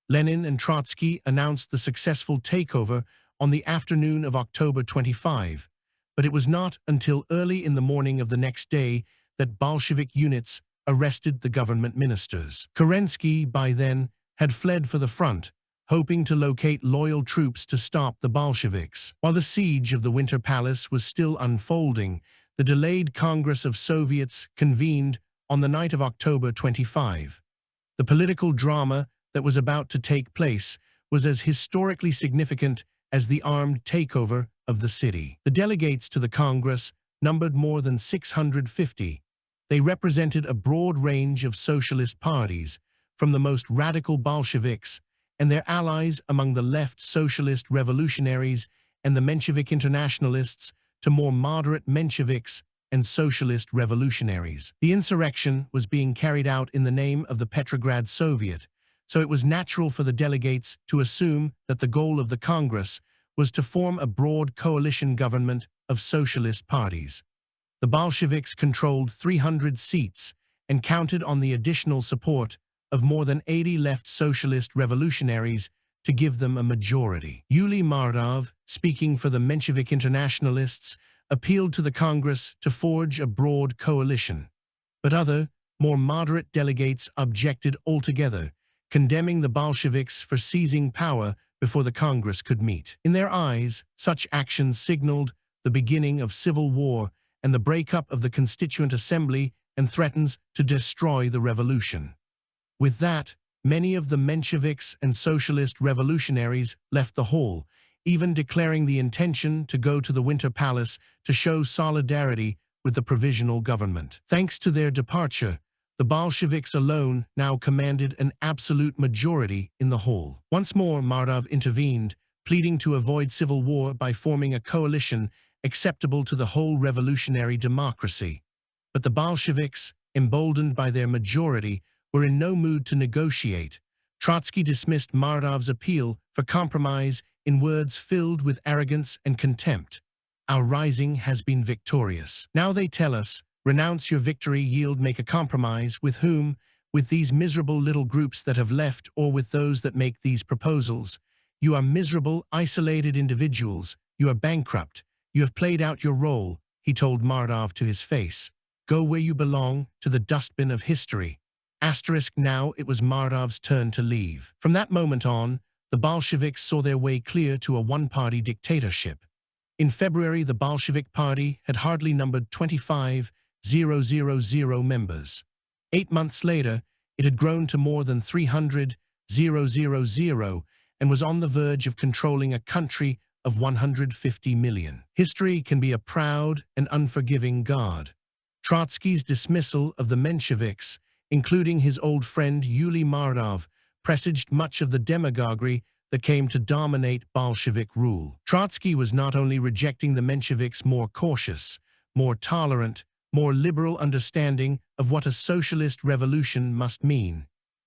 Lenin and Trotsky announced the successful takeover on the afternoon of October 25, but it was not until early in the morning of the next day that Bolshevik units arrested the government ministers. Kerensky, by then, had fled for the front, hoping to locate loyal troops to stop the Bolsheviks. While the siege of the Winter Palace was still unfolding, the delayed Congress of Soviets convened on the night of October 25. The political drama that was about to take place was as historically significant as the armed takeover of the city. The delegates to the Congress numbered more than 650. They represented a broad range of socialist parties, from the most radical Bolsheviks and their allies among the left socialist revolutionaries and the Menshevik internationalists to more moderate Mensheviks and socialist revolutionaries. The insurrection was being carried out in the name of the Petrograd Soviet, so it was natural for the delegates to assume that the goal of the Congress was to form a broad coalition government of socialist parties. The Bolsheviks controlled 300 seats and counted on the additional support of more than 80 left socialist revolutionaries to give them a majority. Yuliy Mardov, speaking for the Menshevik internationalists, appealed to the Congress to forge a broad coalition. But other, more moderate delegates objected altogether, condemning the Bolsheviks for seizing power before the Congress could meet. In their eyes, such actions signaled the beginning of civil war and the breakup of the Constituent Assembly and threatens to destroy the revolution. With that, many of the Mensheviks and socialist revolutionaries left the hall, even declaring the intention to go to the Winter Palace to show solidarity with the provisional government. Thanks to their departure, the Bolsheviks alone now commanded an absolute majority in the hall. Once more, Mardov intervened, pleading to avoid civil war by forming a coalition acceptable to the whole revolutionary democracy. But the Bolsheviks, emboldened by their majority, were in no mood to negotiate. Trotsky dismissed Mardov's appeal for compromise in words filled with arrogance and contempt. Our rising has been victorious. Now they tell us, renounce your victory, yield, make a compromise. With whom? With these miserable little groups that have left, or with those that make these proposals? You are miserable, isolated individuals. You are bankrupt. You have played out your role, he told Mardov to his face. Go where you belong, to the dustbin of history. Now it was Mardov's turn to leave. From that moment on, the Bolsheviks saw their way clear to a one-party dictatorship. In February, the Bolshevik Party had hardly numbered 25,000 members. 8 months later, it had grown to more than 300,000 and was on the verge of controlling a country of 150 million. History can be a proud and unforgiving God. Trotsky's dismissal of the Mensheviks, including his old friend Yuliy Mardov, presaged much of the demagoguery that came to dominate Bolshevik rule. Trotsky was not only rejecting the Mensheviks' more cautious, more tolerant, more liberal understanding of what a socialist revolution must mean.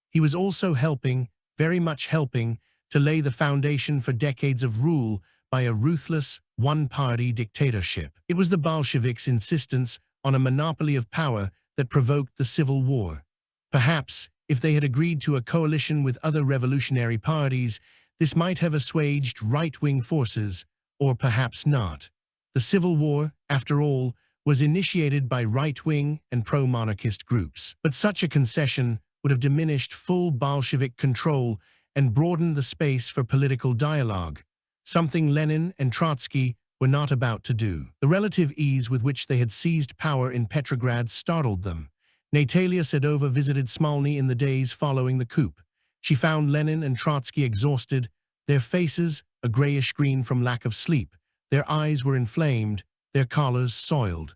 He was also helping, very much helping, to lay the foundation for decades of rule by a ruthless, one-party dictatorship. It was the Bolsheviks' insistence on a monopoly of power that provoked the Civil War. Perhaps, if they had agreed to a coalition with other revolutionary parties, this might have assuaged right-wing forces, or perhaps not. The Civil War, after all, was initiated by right-wing and pro-monarchist groups. But such a concession would have diminished full Bolshevik control and broadened the space for political dialogue, something Lenin and Trotsky were not about to do. The relative ease with which they had seized power in Petrograd startled them. Natalia Sedova visited Smolny in the days following the coup. She found Lenin and Trotsky exhausted, their faces a grayish green from lack of sleep. Their eyes were inflamed, their collars soiled.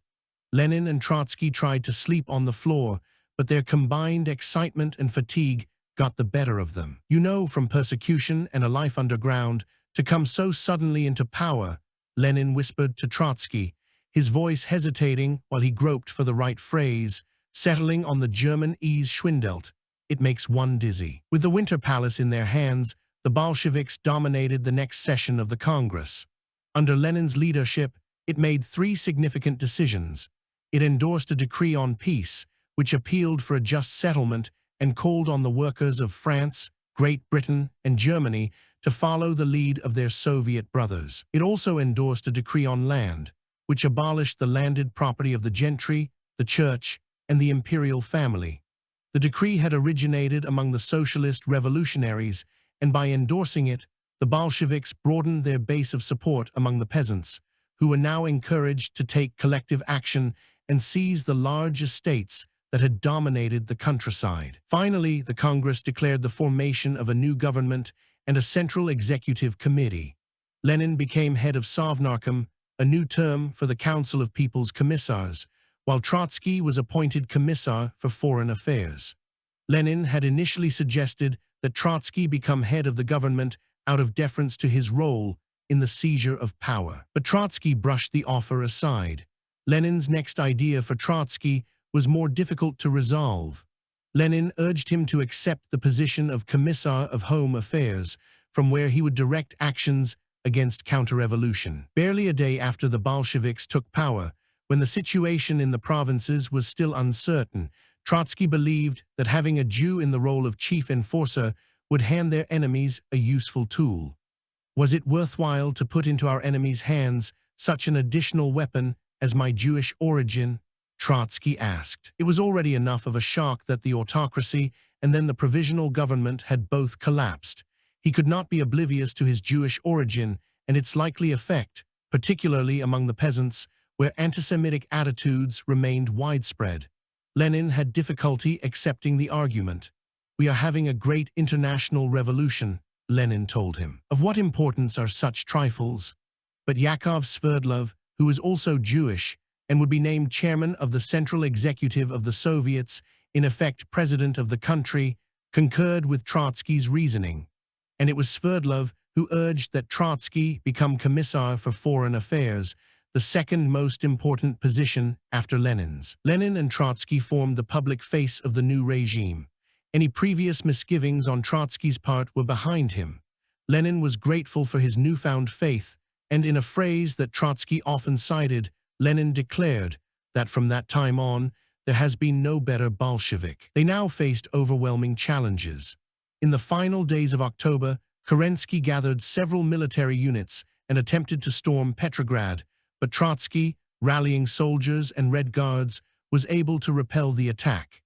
Lenin and Trotsky tried to sleep on the floor, but their combined excitement and fatigue got the better of them. You know, from persecution and a life underground, to come so suddenly into power, Lenin whispered to Trotsky, his voice hesitating while he groped for the right phrase, settling on the German ease Schwindelt. It makes one dizzy. With the Winter Palace in their hands, the Bolsheviks dominated the next session of the Congress. Under Lenin's leadership, it made three significant decisions. It endorsed a decree on peace, which appealed for a just settlement and called on the workers of France, Great Britain, and Germany to follow the lead of their Soviet brothers. It also endorsed a decree on land, which abolished the landed property of the gentry, the church, and the imperial family. The decree had originated among the socialist revolutionaries, and by endorsing it, the Bolsheviks broadened their base of support among the peasants, who were now encouraged to take collective action and seize the large estates that had dominated the countryside. Finally, the Congress declared the formation of a new government and a central executive committee. Lenin became head of Sovnarkom, a new term for the Council of People's Commissars, while Trotsky was appointed Commissar for Foreign Affairs. Lenin had initially suggested that Trotsky become head of the government out of deference to his role in the seizure of power. But Trotsky brushed the offer aside. Lenin's next idea for Trotsky was more difficult to resolve. Lenin urged him to accept the position of Commissar of Home Affairs, from where he would direct actions against counter-revolution. Barely a day after the Bolsheviks took power, when the situation in the provinces was still uncertain, Trotsky believed that having a Jew in the role of chief enforcer would hand their enemies a useful tool. Was it worthwhile to put into our enemies' hands such an additional weapon as my Jewish origin? Trotsky asked. It was already enough of a shock that the autocracy and then the provisional government had both collapsed. He could not be oblivious to his Jewish origin and its likely effect, particularly among the peasants, where anti-Semitic attitudes remained widespread. Lenin had difficulty accepting the argument. "We are having a great international revolution," Lenin told him. "Of what importance are such trifles?" But Yakov Sverdlov, who was also Jewish and would be named chairman of the Central Executive of the Soviets, in effect president of the country, concurred with Trotsky's reasoning. And it was Sverdlov who urged that Trotsky become Commissar for Foreign Affairs, the second most important position after Lenin's. Lenin and Trotsky formed the public face of the new regime. Any previous misgivings on Trotsky's part were behind him. Lenin was grateful for his newfound faith, and in a phrase that Trotsky often cited, Lenin declared that from that time on, there has been no better Bolshevik. They now faced overwhelming challenges. In the final days of October, Kerensky gathered several military units and attempted to storm Petrograd, but Trotsky, rallying soldiers and Red Guards, was able to repel the attack.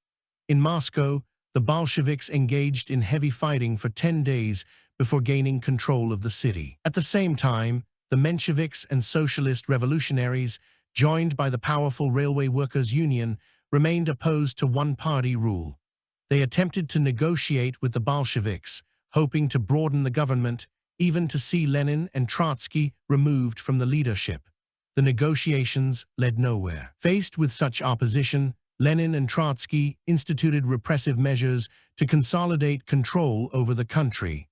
In Moscow, the Bolsheviks engaged in heavy fighting for 10 days before gaining control of the city. At the same time, the Mensheviks and socialist revolutionaries, joined by the powerful Railway Workers' Union, remained opposed to one-party rule. They attempted to negotiate with the Bolsheviks, hoping to broaden the government, even to see Lenin and Trotsky removed from the leadership. The negotiations led nowhere. Faced with such opposition, Lenin and Trotsky instituted repressive measures to consolidate control over the country.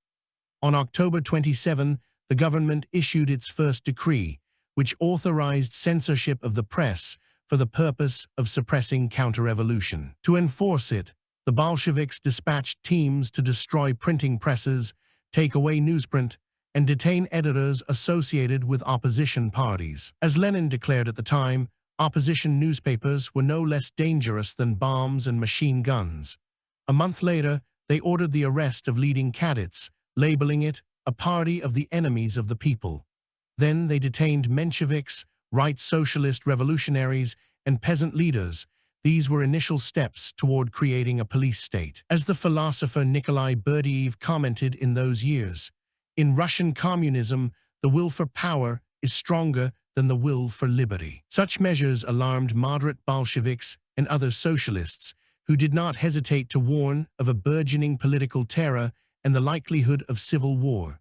On October 27, the government issued its first decree, which authorized censorship of the press for the purpose of suppressing counter-revolution. To enforce it, the Bolsheviks dispatched teams to destroy printing presses, take away newsprint, and detain editors associated with opposition parties. As Lenin declared at the time, opposition newspapers were no less dangerous than bombs and machine guns. A month later, they ordered the arrest of leading cadets, labeling it a party of the enemies of the people. Then they detained Mensheviks, right socialist revolutionaries, and peasant leaders, These were initial steps toward creating a police state. As the philosopher Nikolai Berdyaev commented in those years, in Russian communism, the will for power is stronger than the will for liberty. Such measures alarmed moderate Bolsheviks and other socialists, who did not hesitate to warn of a burgeoning political terror and the likelihood of civil war.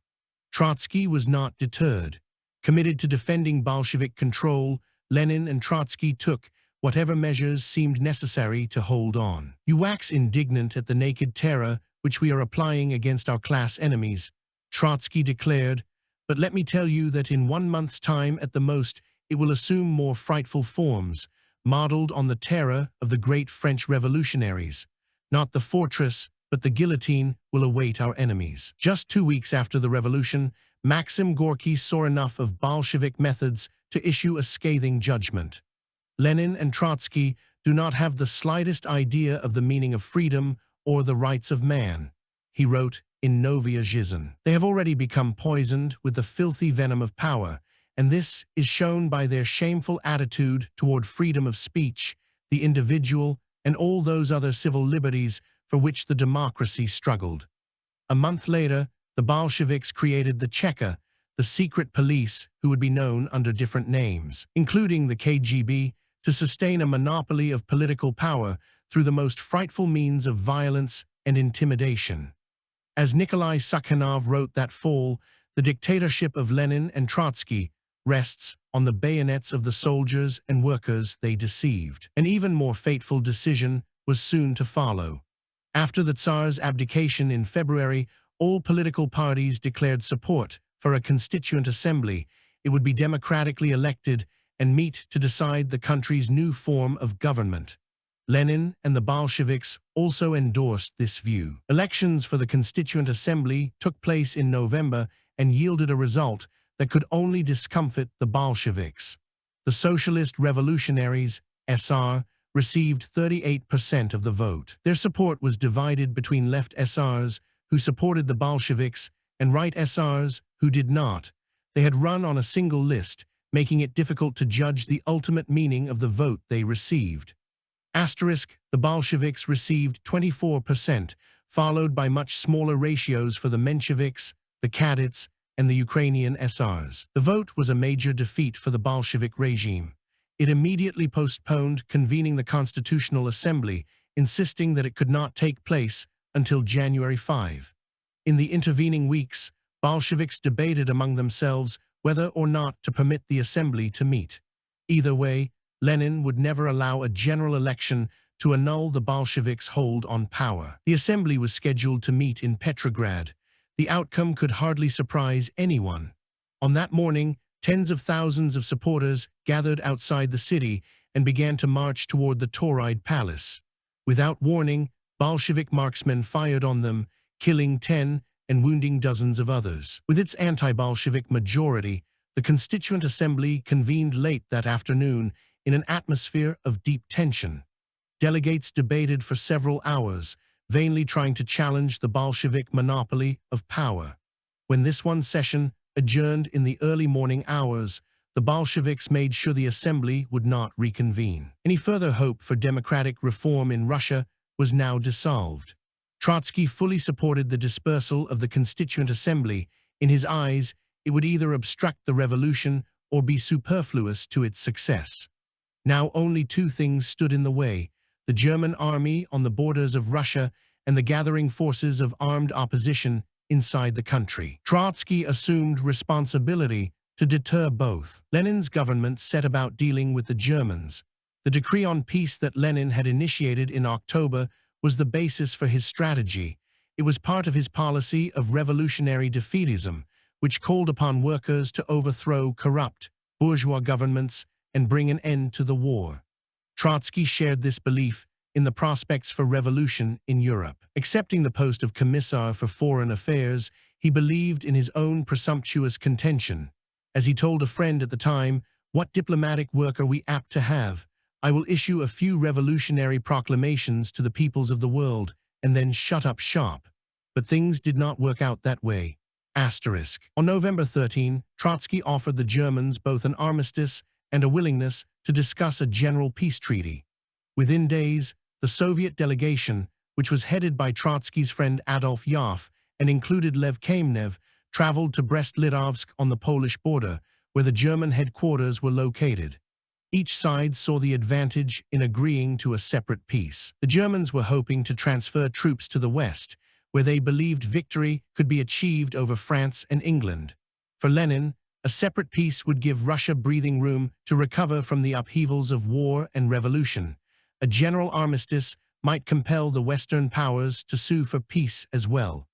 Trotsky was not deterred. Committed to defending Bolshevik control, Lenin and Trotsky took whatever measures seemed necessary to hold on. "You wax indignant at the naked terror which we are applying against our class enemies," Trotsky declared, "but let me tell you that in 1 month's time at the most it will assume more frightful forms, modeled on the terror of the great French revolutionaries. Not the fortress, but the guillotine will await our enemies." Just 2 weeks after the revolution, Maxim Gorky saw enough of Bolshevik methods to issue a scathing judgment. "Lenin and Trotsky do not have the slightest idea of the meaning of freedom or the rights of man," he wrote in Novaya Zhizn. "They have already become poisoned with the filthy venom of power, and this is shown by their shameful attitude toward freedom of speech, the individual, and all those other civil liberties for which the democracy struggled." A month later, the Bolsheviks created the Cheka, the secret police who would be known under different names, including the KGB, to sustain a monopoly of political power through the most frightful means of violence and intimidation. As Nikolai Sukhanov wrote that fall, the dictatorship of Lenin and Trotsky rests on the bayonets of the soldiers and workers they deceived. An even more fateful decision was soon to follow. After the Tsar's abdication in February, all political parties declared support for a constituent assembly. It would be democratically elected and meet to decide the country's new form of government. Lenin and the Bolsheviks also endorsed this view. Elections for the Constituent Assembly took place in November and yielded a result that could only discomfit the Bolsheviks. The Socialist Revolutionaries, SR, received 38% of the vote. Their support was divided between left SRs, who supported the Bolsheviks, and right SRs, who did not. They had run on a single list, making it difficult to judge the ultimate meaning of the vote they received. Asterisk, the Bolsheviks received 24%, followed by much smaller ratios for the Mensheviks, the Cadets, and the Ukrainian SRs. The vote was a major defeat for the Bolshevik regime. It immediately postponed convening the Constitutional Assembly, insisting that it could not take place until January 5. In the intervening weeks, Bolsheviks debated among themselves whether or not to permit the assembly to meet. Either way, Lenin would never allow a general election to annul the Bolsheviks' hold on power. The assembly was scheduled to meet in Petrograd. The outcome could hardly surprise anyone. On that morning, tens of thousands of supporters gathered outside the city and began to march toward the Tauride Palace. Without warning, Bolshevik marksmen fired on them, killing 10 and wounding dozens of others. With its anti-Bolshevik majority, the Constituent Assembly convened late that afternoon in an atmosphere of deep tension. Delegates debated for several hours, vainly trying to challenge the Bolshevik monopoly of power. When this one session adjourned in the early morning hours, the Bolsheviks made sure the assembly would not reconvene. Any further hope for democratic reform in Russia was now dissolved. Trotsky fully supported the dispersal of the Constituent Assembly. In his eyes, it would either obstruct the revolution or be superfluous to its success. Now only two things stood in the way: the German army on the borders of Russia and the gathering forces of armed opposition inside the country. Trotsky assumed responsibility to deter both. Lenin's government set about dealing with the Germans. The decree on peace that Lenin had initiated in October was the basis for his strategy. It was part of his policy of revolutionary defeatism, which called upon workers to overthrow corrupt bourgeois governments and bring an end to the war. Trotsky shared this belief in the prospects for revolution in Europe. Accepting the post of Commissar for Foreign Affairs, he believed in his own presumptuous contention. As he told a friend at the time, "What diplomatic work are we apt to have? I will issue a few revolutionary proclamations to the peoples of the world and then shut up shop." But things did not work out that way. Asterisk. On November 13, Trotsky offered the Germans both an armistice and a willingness to discuss a general peace treaty. Within days, the Soviet delegation, which was headed by Trotsky's friend Adolf Yaf and included Lev Kamenev, traveled to Brest-Litovsk on the Polish border, where the German headquarters were located. Each side saw the advantage in agreeing to a separate peace. The Germans were hoping to transfer troops to the west, where they believed victory could be achieved over France and England. For Lenin, a separate peace would give Russia breathing room to recover from the upheavals of war and revolution. A general armistice might compel the Western powers to sue for peace as well.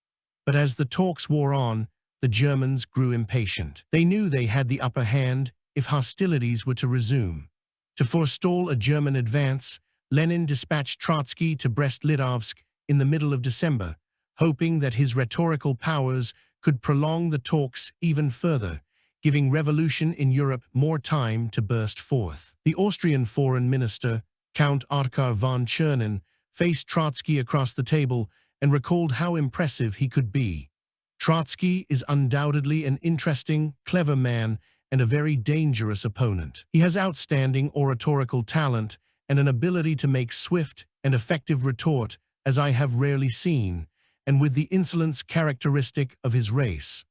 But as the talks wore on, the Germans grew impatient. They knew they had the upper hand if hostilities were to resume. To forestall a German advance, Lenin dispatched Trotsky to Brest-Litovsk in the middle of December, hoping that his rhetorical powers could prolong the talks even further, giving revolution in Europe more time to burst forth. The Austrian foreign minister, Count Ottokar von Czernin, faced Trotsky across the table and recalled how impressive he could be. Trotsky is undoubtedly an interesting, clever man and a very dangerous opponent. He has outstanding oratorical talent and an ability to make swift and effective retort as I have rarely seen, and with the insolence characteristic of his race.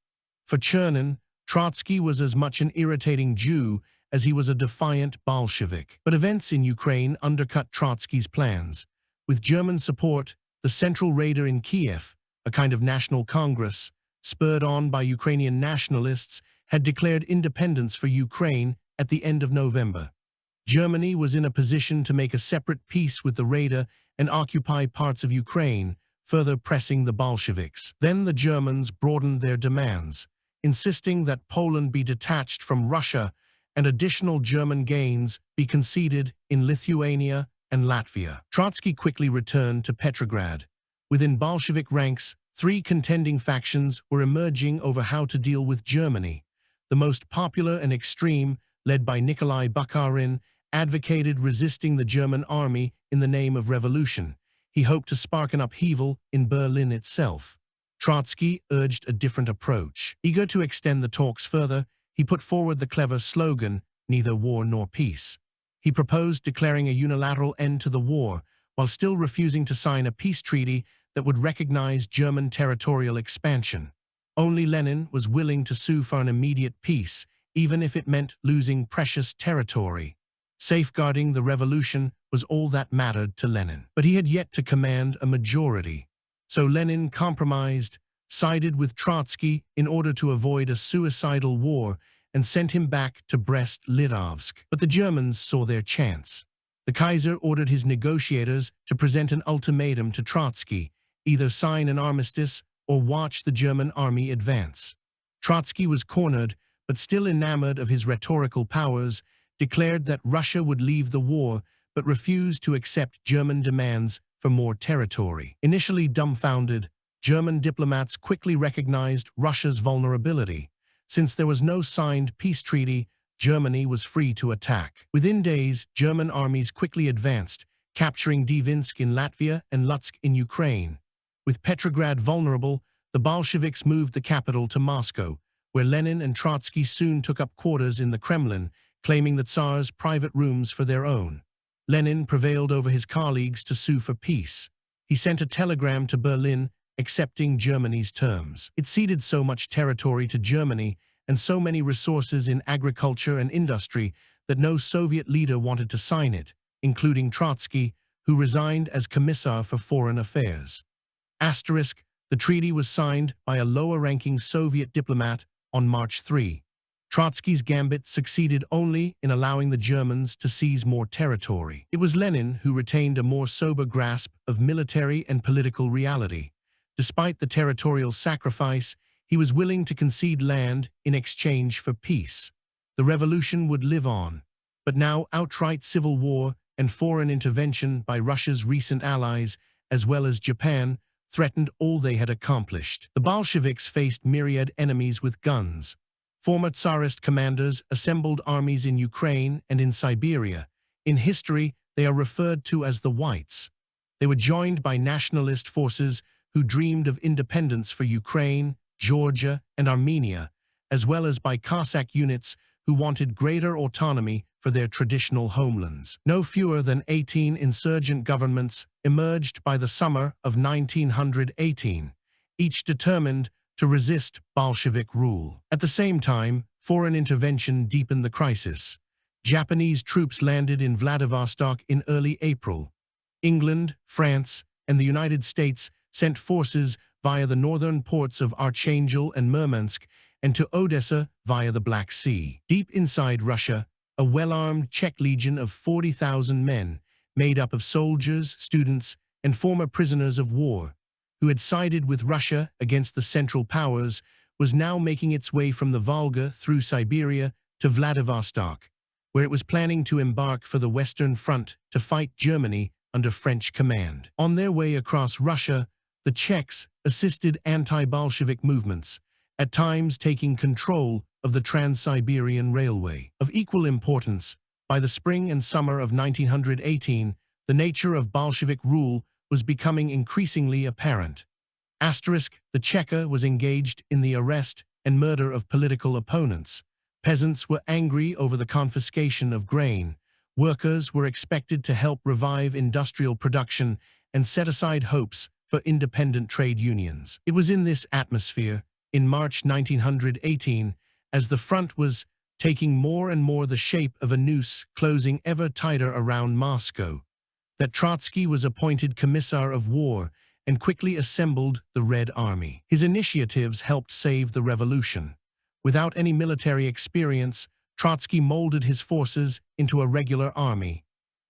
For Czernin, Trotsky was as much an irritating Jew as he was a defiant Bolshevik. But events in Ukraine undercut Trotsky's plans. With German support, the Central Rada in Kiev, a kind of national congress, spurred on by Ukrainian nationalists, had declared independence for Ukraine at the end of November. Germany was in a position to make a separate peace with the Rada and occupy parts of Ukraine, further pressing the Bolsheviks. Then the Germans broadened their demands, insisting that Poland be detached from Russia and additional German gains be conceded in Lithuania and Latvia. Trotsky quickly returned to Petrograd. Within Bolshevik ranks, three contending factions were emerging over how to deal with Germany. The most popular and extreme, led by Nikolai Bukharin, advocated resisting the German army in the name of revolution. He hoped to spark an upheaval in Berlin itself. Trotsky urged a different approach. Eager to extend the talks further, he put forward the clever slogan, "Neither war nor peace." He proposed declaring a unilateral end to the war, while still refusing to sign a peace treaty that would recognize German territorial expansion. Only Lenin was willing to sue for an immediate peace, even if it meant losing precious territory. Safeguarding the revolution was all that mattered to Lenin. But he had yet to command a majority. So Lenin compromised, sided with Trotsky in order to avoid a suicidal war, and sent him back to Brest-Litovsk. But the Germans saw their chance. The Kaiser ordered his negotiators to present an ultimatum to Trotsky: either sign an armistice or watch the German army advance. Trotsky was cornered, but still enamored of his rhetorical powers, declared that Russia would leave the war, but refused to accept German demands for more territory. Initially dumbfounded, German diplomats quickly recognized Russia's vulnerability. Since there was no signed peace treaty, Germany was free to attack. Within days, German armies quickly advanced, capturing Divinsk in Latvia and Lutsk in Ukraine. With Petrograd vulnerable, the Bolsheviks moved the capital to Moscow, where Lenin and Trotsky soon took up quarters in the Kremlin, claiming the Tsar's private rooms for their own. Lenin prevailed over his colleagues to sue for peace. He sent a telegram to Berlin accepting Germany's terms. It ceded so much territory to Germany and so many resources in agriculture and industry that no Soviet leader wanted to sign it, including Trotsky, who resigned as Commissar for Foreign Affairs. The treaty was signed by a lower-ranking Soviet diplomat on March 3. Trotsky's gambit succeeded only in allowing the Germans to seize more territory. It was Lenin who retained a more sober grasp of military and political reality. Despite the territorial sacrifice, he was willing to concede land in exchange for peace. The revolution would live on, but now outright civil war and foreign intervention by Russia's recent allies, as well as Japan, threatened all they had accomplished. The Bolsheviks faced myriad enemies with guns. Former Tsarist commanders assembled armies in Ukraine and in Siberia. In history, they are referred to as the Whites. They were joined by nationalist forces who dreamed of independence for Ukraine, Georgia, and Armenia, as well as by Cossack units who wanted greater autonomy for their traditional homelands. No fewer than 18 insurgent governments emerged by the summer of 1918, each determined to resist Bolshevik rule. At the same time, foreign intervention deepened the crisis. Japanese troops landed in Vladivostok in early April. England, France, and the United States sent forces via the northern ports of Archangel and Murmansk and to Odessa via the Black Sea. Deep inside Russia, a well-armed Czech legion of 40,000 men, made up of soldiers, students, and former prisoners of war, who had sided with Russia against the Central Powers, was now making its way from the Volga through Siberia to Vladivostok, where it was planning to embark for the Western Front to fight Germany under French command. On their way across Russia, the Czechs assisted anti-Bolshevik movements, at times taking control of the Trans-Siberian Railway. Of equal importance, by the spring and summer of 1918, the nature of Bolshevik rule was becoming increasingly apparent. The Cheka was engaged in the arrest and murder of political opponents. Peasants were angry over the confiscation of grain. Workers were expected to help revive industrial production and set aside hopes for independent trade unions. It was in this atmosphere, in March 1918, as the front was taking more and more the shape of a noose closing ever tighter around Moscow, that Trotsky was appointed Commissar of War and quickly assembled the Red Army. His initiatives helped save the revolution. Without any military experience, Trotsky molded his forces into a regular army.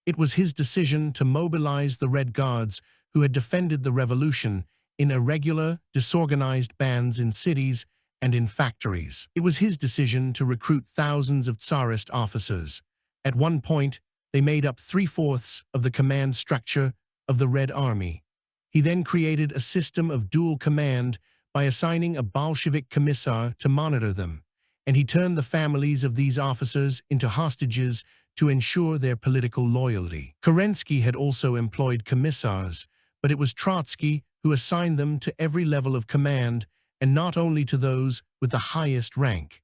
It was his decision to mobilize the Red Guards who had defended the revolution in irregular, disorganized bands in cities and in factories. It was his decision to recruit thousands of Tsarist officers. At one point, they made up 3/4 of the command structure of the Red Army. He then created a system of dual command by assigning a Bolshevik commissar to monitor them, and he turned the families of these officers into hostages to ensure their political loyalty. Kerensky had also employed commissars, but it was Trotsky who assigned them to every level of command, and not only to those with the highest rank.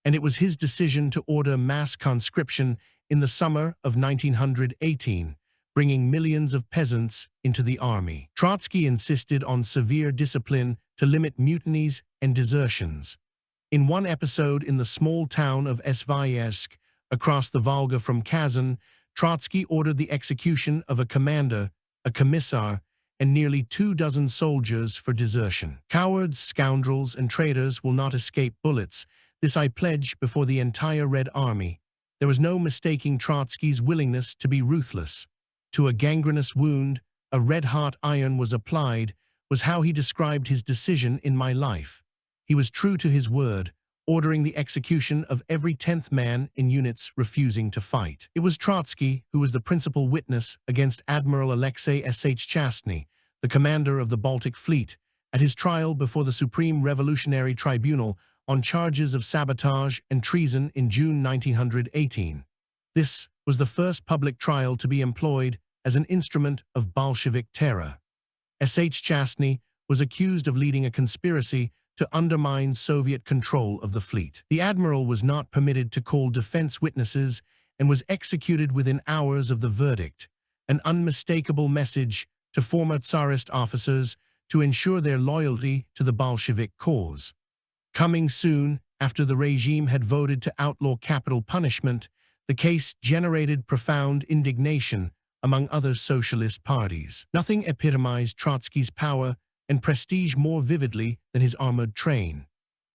And it was his decision to order mass conscription in the summer of 1918, bringing millions of peasants into the army. Trotsky insisted on severe discipline to limit mutinies and desertions. In one episode in the small town of Svyazk, across the Volga from Kazan, Trotsky ordered the execution of a commander, a commissar, and nearly 24 soldiers for desertion. Cowards, scoundrels, and traitors will not escape bullets. This I pledge before the entire Red Army. There was no mistaking Trotsky's willingness to be ruthless. To a gangrenous wound, a red-hot iron was applied, was how he described his decision in My Life. He was true to his word, ordering the execution of every 10th man in units refusing to fight. It was Trotsky who was the principal witness against Admiral Alexei Chastny, the commander of the Baltic Fleet, at his trial before the Supreme Revolutionary Tribunal on charges of sabotage and treason in June 1918. This was the first public trial to be employed as an instrument of Bolshevik terror. Chastny was accused of leading a conspiracy to undermine Soviet control of the fleet. The admiral was not permitted to call defense witnesses and was executed within hours of the verdict, an unmistakable message to former Tsarist officers to ensure their loyalty to the Bolshevik cause. Coming soon after the regime had voted to outlaw capital punishment, the case generated profound indignation among other socialist parties. Nothing epitomized Trotsky's power and prestige more vividly than his armored train.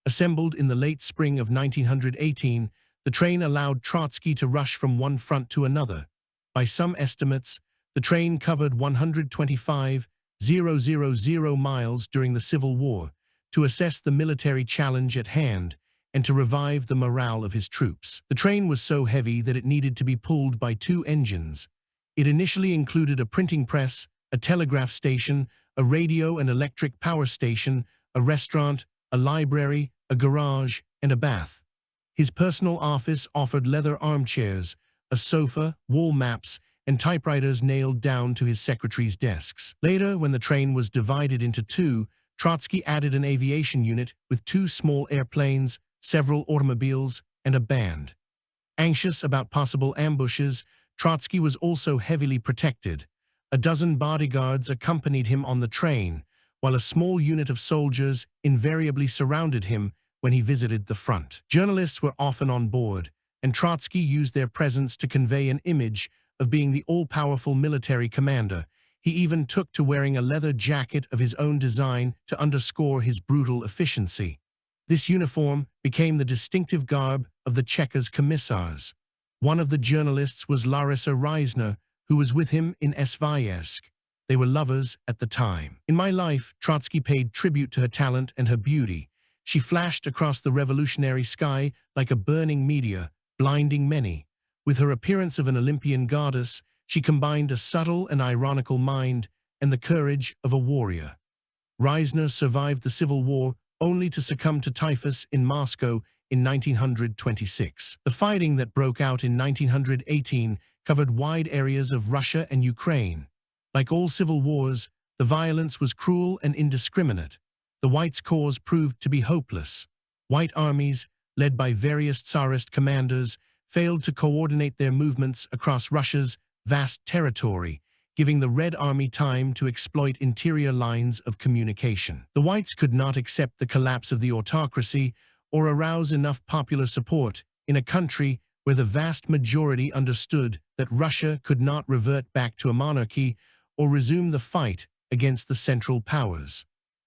Assembled in the late spring of 1918, the train allowed Trotsky to rush from one front to another. By some estimates, the train covered 125,000 miles during the Civil War to assess the military challenge at hand and to revive the morale of his troops. The train was so heavy that it needed to be pulled by 2 engines. It initially included a printing press, a telegraph station, a radio and electric power station, a restaurant, a library, a garage, and a bath. His personal office offered leather armchairs, a sofa, wall maps, and typewriters nailed down to his secretary's desks. Later, when the train was divided into 2, Trotsky added an aviation unit with 2 small airplanes, several automobiles, and a band. Anxious about possible ambushes, Trotsky was also heavily protected. A dozen bodyguards accompanied him on the train, while a small unit of soldiers invariably surrounded him when he visited the front. Journalists were often on board, and Trotsky used their presence to convey an image of being the all-powerful military commander. He even took to wearing a leather jacket of his own design to underscore his brutal efficiency. This uniform became the distinctive garb of the Checkers commissars. One of the journalists was Larissa Reisner, who was with him in Svyazk. They were lovers at the time. In My Life, Trotsky paid tribute to her talent and her beauty. She flashed across the revolutionary sky like a burning meteor, blinding many. With her appearance of an Olympian goddess, she combined a subtle and ironical mind and the courage of a warrior. Reisner survived the Civil War only to succumb to typhus in Moscow in 1926. The fighting that broke out in 1918 covered wide areas of Russia and Ukraine. Like all civil wars, the violence was cruel and indiscriminate. The Whites' cause proved to be hopeless. White armies, led by various Tsarist commanders, failed to coordinate their movements across Russia's vast territory, giving the Red Army time to exploit interior lines of communication. The Whites could not accept the collapse of the autocracy or arouse enough popular support in a country where the vast majority understood that Russia could not revert back to a monarchy or resume the fight against the Central Powers.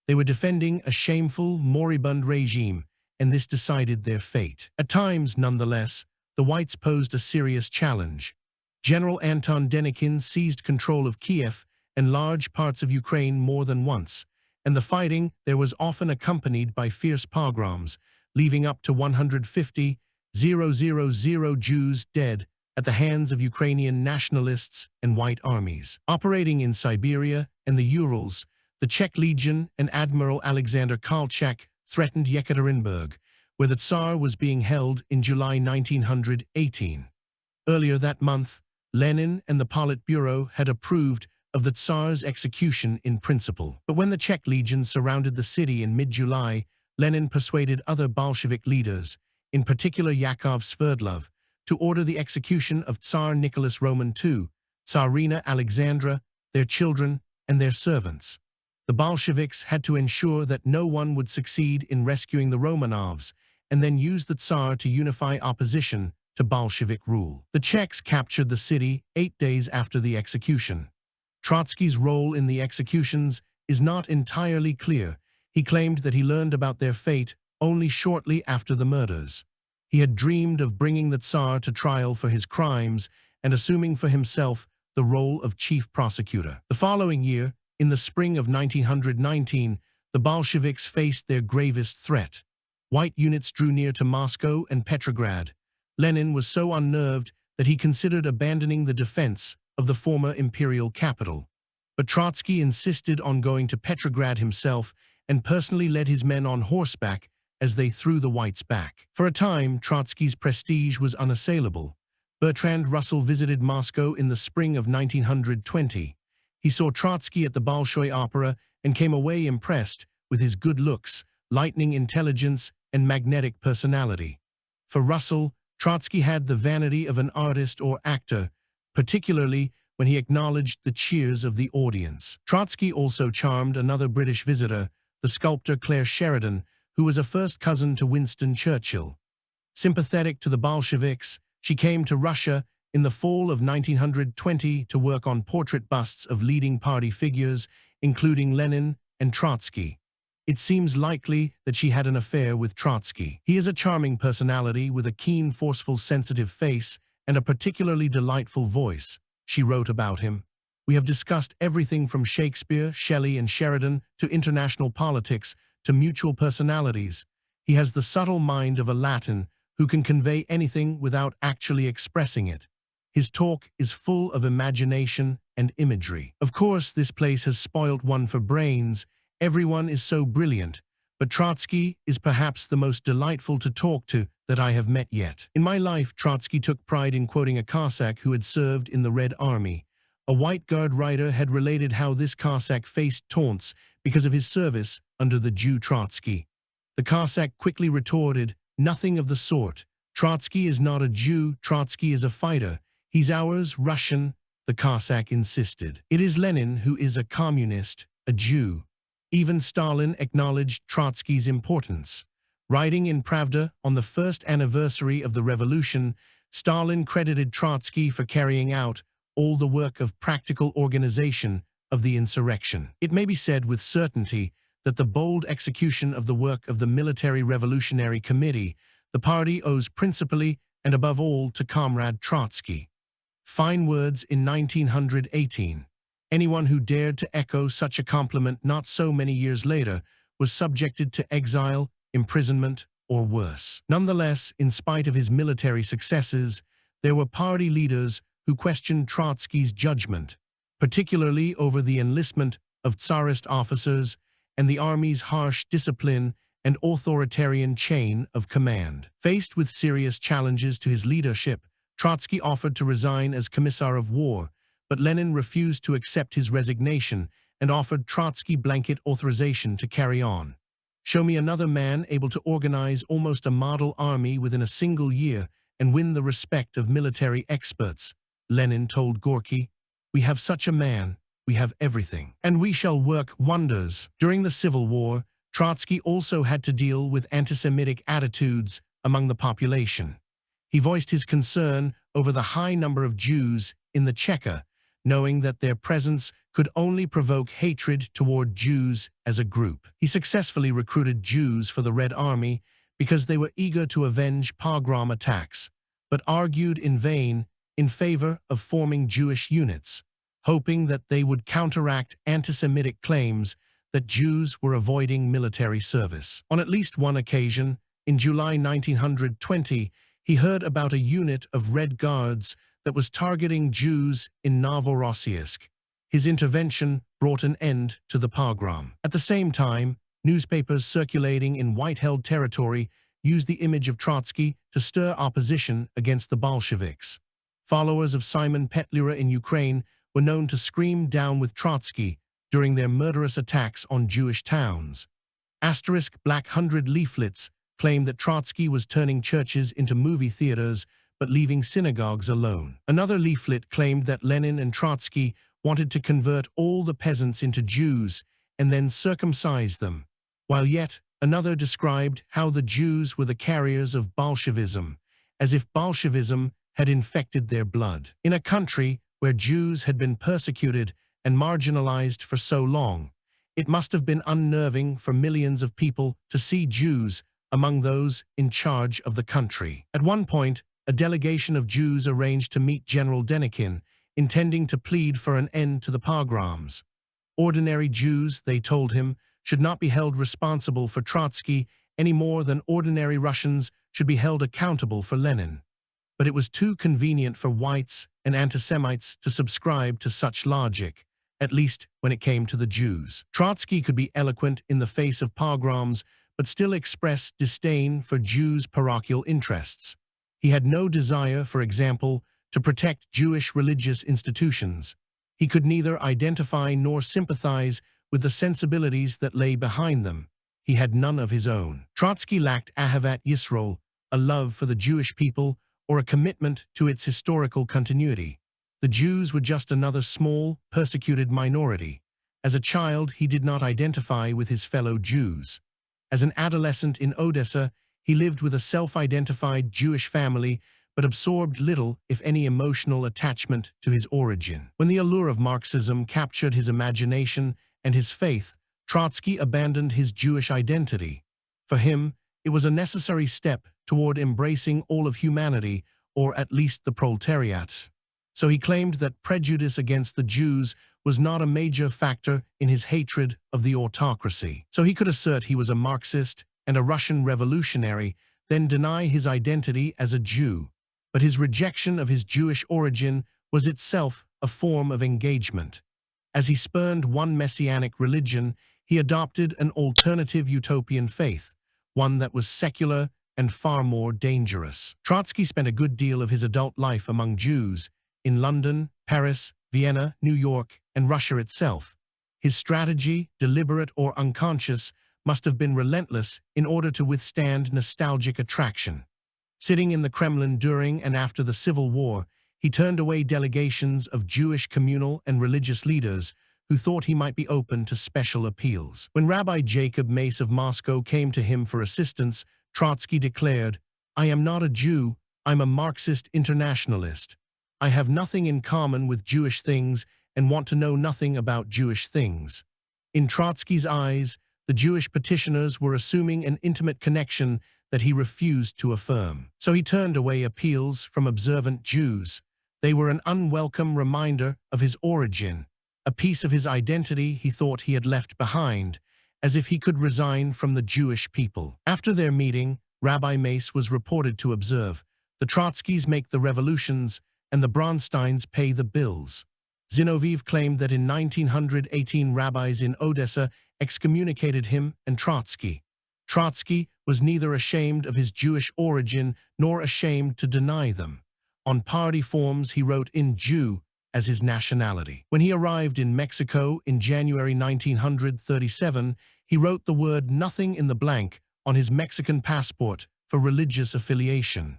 They were defending a shameful, moribund regime, and this decided their fate. At times, nonetheless, the Whites posed a serious challenge. General Anton Denikin seized control of Kiev and large parts of Ukraine more than once, and the fighting there was often accompanied by fierce pogroms, leaving up to 150,000 Jews dead at the hands of Ukrainian nationalists and white armies. Operating in Siberia and the Urals, the Czech Legion and Admiral Alexander Kolchak threatened Yekaterinburg, where the Tsar was being held in July 1918. Earlier that month, Lenin and the Politburo had approved of the Tsar's execution in principle. But when the Czech Legion surrounded the city in mid-July, Lenin persuaded other Bolshevik leaders, in particular Yakov Sverdlov, to order the execution of Tsar Nicholas Roman II, Tsarina Alexandra, their children, and their servants. The Bolsheviks had to ensure that no one would succeed in rescuing the Romanovs, and then use the Tsar to unify opposition to Bolshevik rule. The Czechs captured the city 8 days after the execution. Trotsky's role in the executions is not entirely clear. He claimed that he learned about their fate only shortly after the murders. He had dreamed of bringing the Tsar to trial for his crimes and assuming for himself the role of chief prosecutor. The following year, in the spring of 1919, the Bolsheviks faced their gravest threat. White units drew near to Moscow and Petrograd. Lenin was so unnerved that he considered abandoning the defense of the former imperial capital. But Trotsky insisted on going to Petrograd himself and personally led his men on horseback as they threw the Whites back. For a time, Trotsky's prestige was unassailable. Bertrand Russell visited Moscow in the spring of 1920. He saw Trotsky at the Bolshoi Opera and came away impressed with his good looks, lightning intelligence, and magnetic personality. For Russell, Trotsky had the vanity of an artist or actor, particularly when he acknowledged the cheers of the audience. Trotsky also charmed another British visitor, the sculptor Claire Sheridan, who was a first cousin to Winston Churchill. Sympathetic to the Bolsheviks, she came to Russia in the fall of 1920 to work on portrait busts of leading party figures, including Lenin and Trotsky. It seems likely that she had an affair with Trotsky. He is a charming personality with a keen, forceful, sensitive face and a particularly delightful voice, she wrote about him. We have discussed everything from Shakespeare, Shelley, and Sheridan to international politics to mutual personalities. He has the subtle mind of a Latin who can convey anything without actually expressing it. His talk is full of imagination and imagery. Of course, this place has spoilt one for brains. Everyone is so brilliant, but Trotsky is perhaps the most delightful to talk to that I have met yet. In My Life, Trotsky took pride in quoting a Cossack who had served in the Red Army. A White Guard writer had related how this Cossack faced taunts because of his service under the Jew Trotsky. The Cossack quickly retorted, "Nothing of the sort. Trotsky is not a Jew, Trotsky is a fighter. He's ours, Russian, the Cossack insisted. It is Lenin who is a communist, a Jew. Even Stalin acknowledged Trotsky's importance. Writing in Pravda on the first anniversary of the revolution, Stalin credited Trotsky for carrying out all the work of practical organization of the insurrection. It may be said with certainty that the bold execution of the work of the Military Revolutionary Committee, the party owes principally and above all to Comrade Trotsky. Fine words in 1918. Anyone who dared to echo such a compliment not so many years later was subjected to exile, imprisonment, or worse. Nonetheless, in spite of his military successes, there were party leaders who questioned Trotsky's judgment, particularly over the enlistment of Tsarist officers and the army's harsh discipline and authoritarian chain of command. Faced with serious challenges to his leadership, Trotsky offered to resign as Commissar of War, but Lenin refused to accept his resignation and offered Trotsky blanket authorization to carry on. Show me another man able to organize almost a model army within a single year and win the respect of military experts, Lenin told Gorky. We have such a man, we have everything, and we shall work wonders. During the Civil War, Trotsky also had to deal with anti-Semitic attitudes among the population. He voiced his concern over the high number of Jews in the Cheka, knowing that their presence could only provoke hatred toward Jews as a group. He successfully recruited Jews for the Red Army because they were eager to avenge pogrom attacks, but argued in vain in favor of forming Jewish units, hoping that they would counteract anti-Semitic claims that Jews were avoiding military service. On at least one occasion, in July 1920, he heard about a unit of Red Guards that was targeting Jews in Novorossiysk. His intervention brought an end to the pogrom. At the same time, newspapers circulating in white-held territory used the image of Trotsky to stir opposition against the Bolsheviks. Followers of Simon Petlura in Ukraine were known to scream down with Trotsky during their murderous attacks on Jewish towns. Black 100 leaflets claimed that Trotsky was turning churches into movie theaters but leaving synagogues alone. Another leaflet claimed that Lenin and Trotsky wanted to convert all the peasants into Jews and then circumcise them, while yet another described how the Jews were the carriers of Bolshevism, as if Bolshevism had infected their blood. In a country where Jews had been persecuted and marginalized for so long, it must have been unnerving for millions of people to see Jews among those in charge of the country. At one point, a delegation of Jews arranged to meet General Denikin, intending to plead for an end to the pogroms. Ordinary Jews, they told him, should not be held responsible for Trotsky any more than ordinary Russians should be held accountable for Lenin. But it was too convenient for whites and anti-Semites to subscribe to such logic, at least when it came to the Jews. Trotsky could be eloquent in the face of pogroms, but still express disdain for Jews' parochial interests. He had no desire, for example, to protect Jewish religious institutions. He could neither identify nor sympathize with the sensibilities that lay behind them. He had none of his own. Trotsky lacked Ahavat Yisrael, a love for the Jewish people, or a commitment to its historical continuity. The Jews were just another small, persecuted minority. As a child, he did not identify with his fellow Jews. As an adolescent in Odessa, he lived with a self-identified Jewish family, but absorbed little, if any, emotional attachment to his origin. When the allure of Marxism captured his imagination and his faith, Trotsky abandoned his Jewish identity. For him, it was a necessary step toward embracing all of humanity, or at least the proletariat. So he claimed that prejudice against the Jews was not a major factor in his hatred of the autocracy. So he could assert he was a Marxist and a Russian revolutionary, then deny his identity as a Jew. But his rejection of his Jewish origin was itself a form of engagement. As he spurned one messianic religion, he adopted an alternative utopian faith, one that was secular and far more dangerous. Trotsky spent a good deal of his adult life among Jews, in London, Paris, Vienna, New York, and Russia itself. His strategy, deliberate or unconscious, must have been relentless in order to withstand nostalgic attraction. Sitting in the Kremlin during and after the Civil War, he turned away delegations of Jewish communal and religious leaders who thought he might be open to special appeals. When Rabbi Jacob Mace of Moscow came to him for assistance, Trotsky declared, "I am not a Jew, I'm a Marxist internationalist. I have nothing in common with Jewish things and want to know nothing about Jewish things." In Trotsky's eyes, the Jewish petitioners were assuming an intimate connection that he refused to affirm. So he turned away appeals from observant Jews. They were an unwelcome reminder of his origin, a piece of his identity he thought he had left behind, as if he could resign from the Jewish people. After their meeting, Rabbi Mace was reported to observe, "The Trotskys make the revolutions, and the Bronsteins pay the bills." Zinoviev claimed that in 1918 rabbis in Odessa excommunicated him and Trotsky. Trotsky was neither ashamed of his Jewish origin nor ashamed to deny them. On party forms he wrote in Jew as his nationality. When he arrived in Mexico in January 1937, he wrote the word "nothing" in the blank on his Mexican passport for religious affiliation.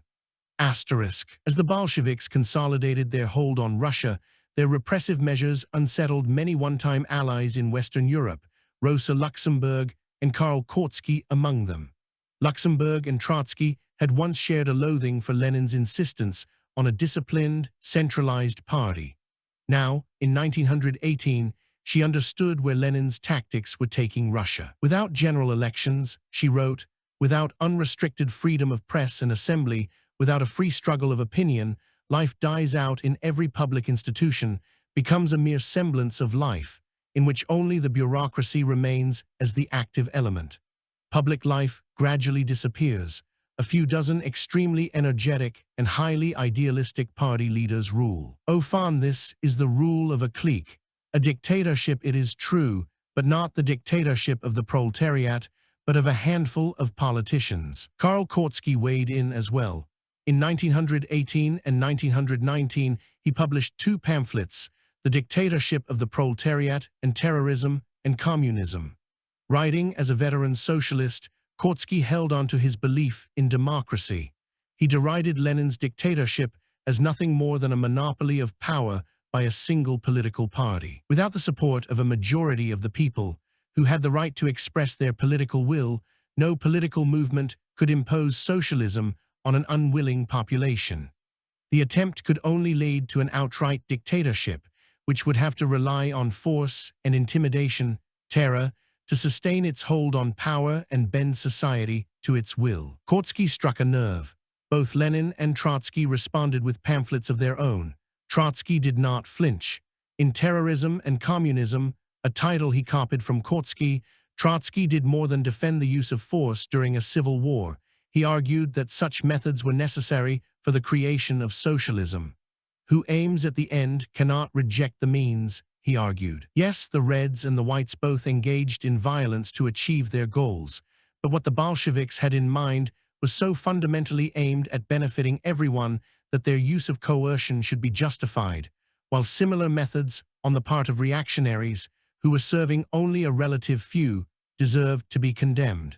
Asterisk. As the Bolsheviks consolidated their hold on Russia, their repressive measures unsettled many one-time allies in Western Europe, Rosa Luxemburg and Karl Kautsky among them. Luxemburg and Trotsky had once shared a loathing for Lenin's insistence on a disciplined, centralized party. Now, in 1918, she understood where Lenin's tactics were taking Russia. "Without general elections," she wrote, "without unrestricted freedom of press and assembly, without a free struggle of opinion, life dies out in every public institution, becomes a mere semblance of life, in which only the bureaucracy remains as the active element. Public life gradually disappears. A few dozen extremely energetic and highly idealistic party leaders rule. Au fond, this is the rule of a clique, a dictatorship, it is true, but not the dictatorship of the proletariat, but of a handful of politicians." Karl Kautsky weighed in as well. In 1918 and 1919, he published two pamphlets, The Dictatorship of the Proletariat and Terrorism and Communism. Writing as a veteran socialist, Kautsky held on to his belief in democracy. He derided Lenin's dictatorship as nothing more than a monopoly of power by a single political party. Without the support of a majority of the people, who had the right to express their political will, no political movement could impose socialism on an unwilling population. The attempt could only lead to an outright dictatorship, which would have to rely on force and intimidation, terror, to sustain its hold on power and bend society to its will. Kautsky struck a nerve. Both Lenin and Trotsky responded with pamphlets of their own. Trotsky did not flinch. In Terrorism and Communism, a title he copied from Kautsky, Trotsky did more than defend the use of force during a civil war. He argued that such methods were necessary for the creation of socialism. "Who aims at the end cannot reject the means," he argued. Yes, the Reds and the Whites both engaged in violence to achieve their goals, but what the Bolsheviks had in mind was so fundamentally aimed at benefiting everyone that their use of coercion should be justified, while similar methods on the part of reactionaries, who were serving only a relative few, deserved to be condemned.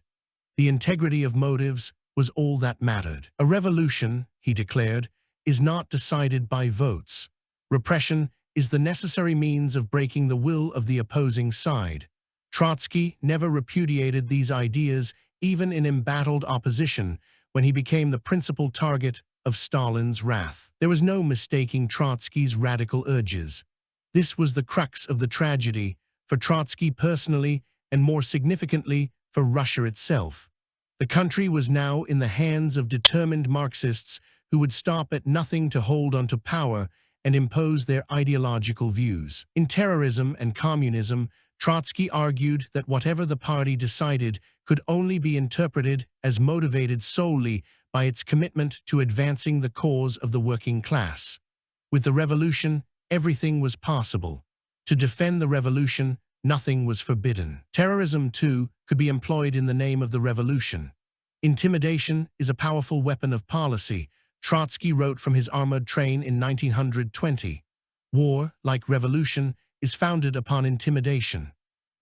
The integrity of motives was all that mattered. "A revolution," he declared, "is not decided by votes. Repression is the necessary means of breaking the will of the opposing side." Trotsky never repudiated these ideas, even in embattled opposition, when he became the principal target of Stalin's wrath. There was no mistaking Trotsky's radical urges. This was the crux of the tragedy, for Trotsky personally, and more significantly, for Russia itself. The country was now in the hands of determined Marxists who would stop at nothing to hold onto power and impose their ideological views. In Terrorism and Communism, Trotsky argued that whatever the party decided could only be interpreted as motivated solely by its commitment to advancing the cause of the working class. With the revolution, everything was possible. To defend the revolution, nothing was forbidden. Terrorism, too, could be employed in the name of the revolution. "Intimidation is a powerful weapon of policy," Trotsky wrote from his armored train in 1920. "War, like revolution, is founded upon intimidation.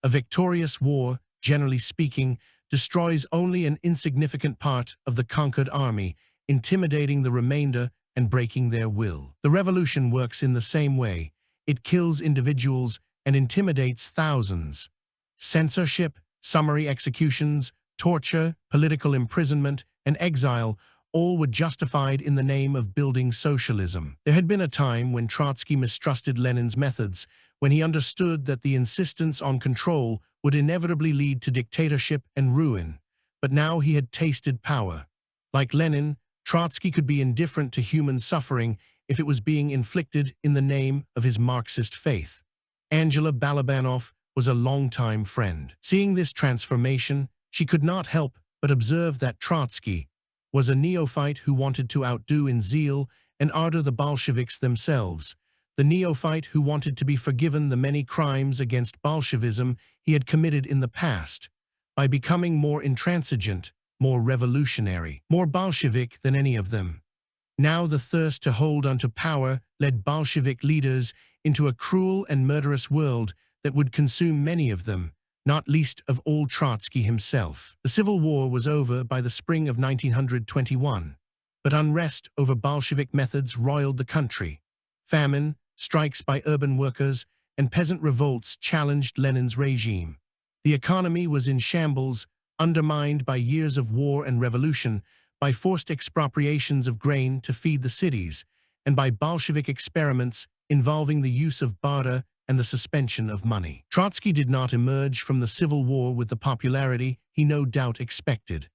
A victorious war, generally speaking, destroys only an insignificant part of the conquered army, intimidating the remainder and breaking their will. The revolution works in the same way. It kills individuals and intimidates thousands. Censorship, summary executions, torture, political imprisonment, and exile all were justified in the name of building socialism. There had been a time when Trotsky mistrusted Lenin's methods, when he understood that the insistence on control would inevitably lead to dictatorship and ruin. But now he had tasted power. Like Lenin, Trotsky could be indifferent to human suffering if it was being inflicted in the name of his Marxist faith. Angela Balabanov was a longtime friend. Seeing this transformation, she could not help but observe that Trotsky was a neophyte who wanted to outdo in zeal and ardor the Bolsheviks themselves, the neophyte who wanted to be forgiven the many crimes against Bolshevism he had committed in the past, by becoming more intransigent, more revolutionary, more Bolshevik than any of them. Now the thirst to hold onto power led Bolshevik leaders into a cruel and murderous world that would consume many of them, not least of all Trotsky himself. The Civil War was over by the spring of 1921, but unrest over Bolshevik methods roiled the country. Famine, strikes by urban workers, and peasant revolts challenged Lenin's regime. The economy was in shambles, undermined by years of war and revolution, by forced expropriations of grain to feed the cities, and by Bolshevik experiments involving the use of barter and the suspension of money. Trotsky did not emerge from the Civil War with the popularity he no doubt expected.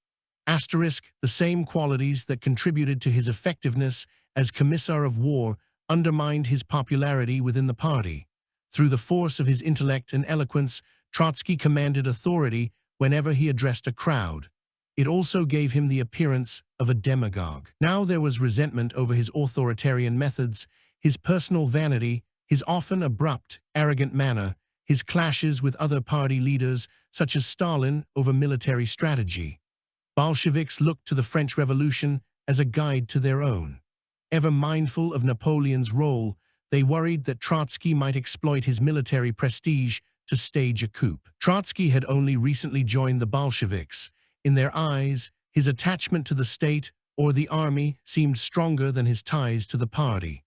The same qualities that contributed to his effectiveness as Commissar of War undermined his popularity within the party. Through the force of his intellect and eloquence, Trotsky commanded authority whenever he addressed a crowd. It also gave him the appearance of a demagogue. Now there was resentment over his authoritarian methods, his personal vanity, his often abrupt, arrogant manner, his clashes with other party leaders such as Stalin over military strategy. Bolsheviks looked to the French Revolution as a guide to their own. Ever mindful of Napoleon's role, they worried that Trotsky might exploit his military prestige to stage a coup. Trotsky had only recently joined the Bolsheviks. In their eyes, his attachment to the state or the army seemed stronger than his ties to the party.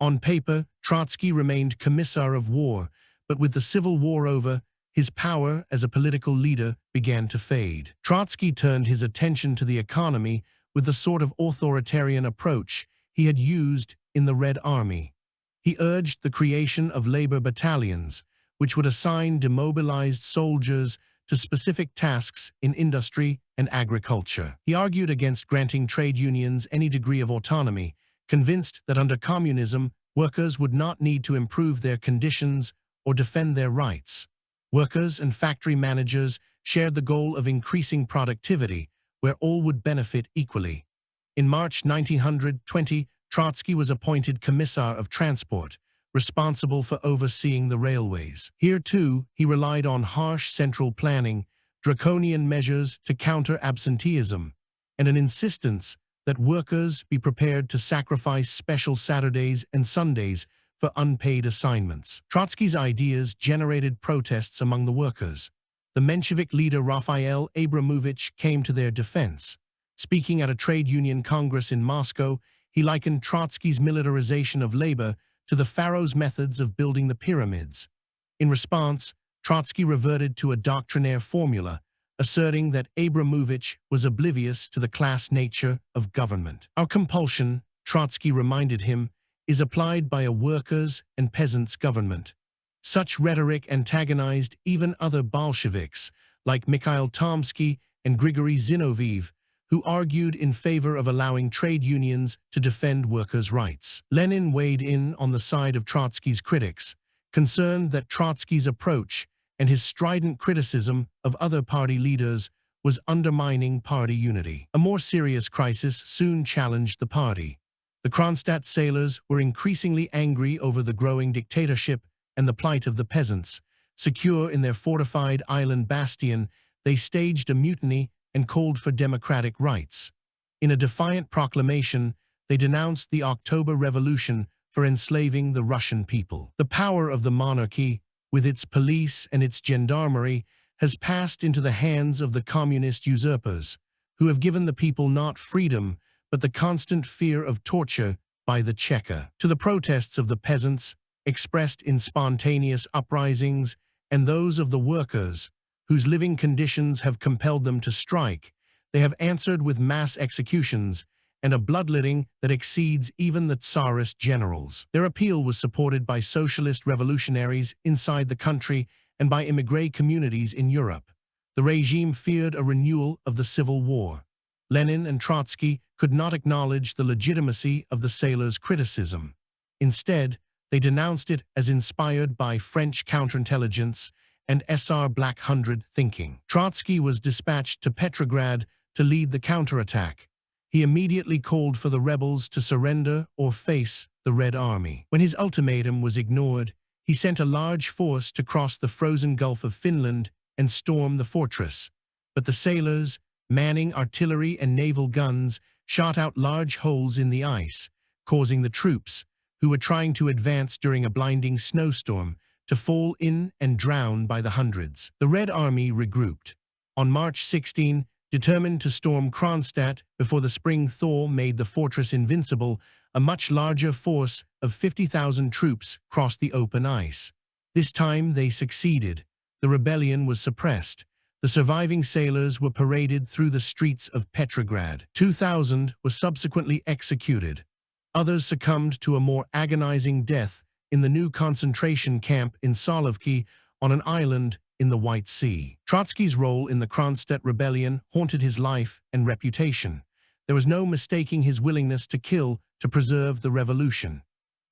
On paper, Trotsky remained Commissar of War, but with the Civil War over, his power as a political leader began to fade. Trotsky turned his attention to the economy with the sort of authoritarian approach he had used in the Red Army. He urged the creation of labor battalions, which would assign demobilized soldiers to specific tasks in industry and agriculture. He argued against granting trade unions any degree of autonomy, convinced that under communism, workers would not need to improve their conditions or defend their rights. Workers and factory managers shared the goal of increasing productivity, where all would benefit equally. In March 1920, Trotsky was appointed Commissar of Transport, responsible for overseeing the railways. Here, too, he relied on harsh central planning, draconian measures to counter absenteeism, and an insistence that workers be prepared to sacrifice special Saturdays and Sundays for unpaid assignments. Trotsky's ideas generated protests among the workers. The Menshevik leader Raphael Abramovich came to their defense. Speaking at a trade union congress in Moscow, he likened Trotsky's militarization of labor to the pharaoh's methods of building the pyramids. In response, Trotsky reverted to a doctrinaire formula, asserting that Abramovich was oblivious to the class nature of government. Our compulsion, Trotsky reminded him, is applied by a workers' and peasants' government. Such rhetoric antagonized even other Bolsheviks, like Mikhail Tomsky and Grigory Zinoviev, who argued in favor of allowing trade unions to defend workers' rights. Lenin weighed in on the side of Trotsky's critics, concerned that Trotsky's approach and his strident criticism of other party leaders was undermining party unity. A more serious crisis soon challenged the party. The Kronstadt sailors were increasingly angry over the growing dictatorship and the plight of the peasants. Secure in their fortified island bastion, they staged a mutiny and called for democratic rights. In a defiant proclamation, they denounced the October Revolution for enslaving the Russian people. The power of the monarchy, with its police and its gendarmerie, has passed into the hands of the communist usurpers, who have given the people not freedom, but the constant fear of torture by the Cheka. To the protests of the peasants, expressed in spontaneous uprisings, and those of the workers, whose living conditions have compelled them to strike, they have answered with mass executions and a bloodletting that exceeds even the Tsarist generals. Their appeal was supported by socialist revolutionaries inside the country and by immigrant communities in Europe. The regime feared a renewal of the Civil War. Lenin and Trotsky could not acknowledge the legitimacy of the sailors' criticism. Instead, they denounced it as inspired by French counterintelligence and SR Black Hundred thinking. Trotsky was dispatched to Petrograd to lead the counterattack. He immediately called for the rebels to surrender or face the Red Army. When his ultimatum was ignored, he sent a large force to cross the frozen Gulf of Finland and storm the fortress. But the sailors, manning artillery and naval guns, shot out large holes in the ice, causing the troops, who were trying to advance during a blinding snowstorm, to fall in and drown by the hundreds. The Red Army regrouped. On March 16, determined to storm Kronstadt before the spring thaw made the fortress invincible, a much larger force of 50,000 troops crossed the open ice. This time they succeeded. The rebellion was suppressed. The surviving sailors were paraded through the streets of Petrograd. 2,000 were subsequently executed. Others succumbed to a more agonizing death in the new concentration camp in Solovki on an island in the White Sea. Trotsky's role in the Kronstadt rebellion haunted his life and reputation. There was no mistaking his willingness to kill to preserve the revolution.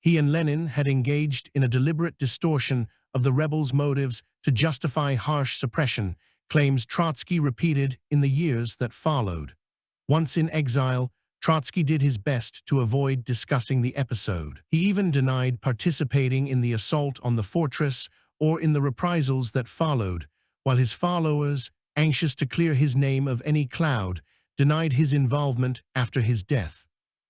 He and Lenin had engaged in a deliberate distortion of the rebels' motives to justify harsh suppression, claims Trotsky repeated in the years that followed. Once in exile, Trotsky did his best to avoid discussing the episode. He even denied participating in the assault on the fortress or in the reprisals that followed, while his followers, anxious to clear his name of any cloud, denied his involvement after his death.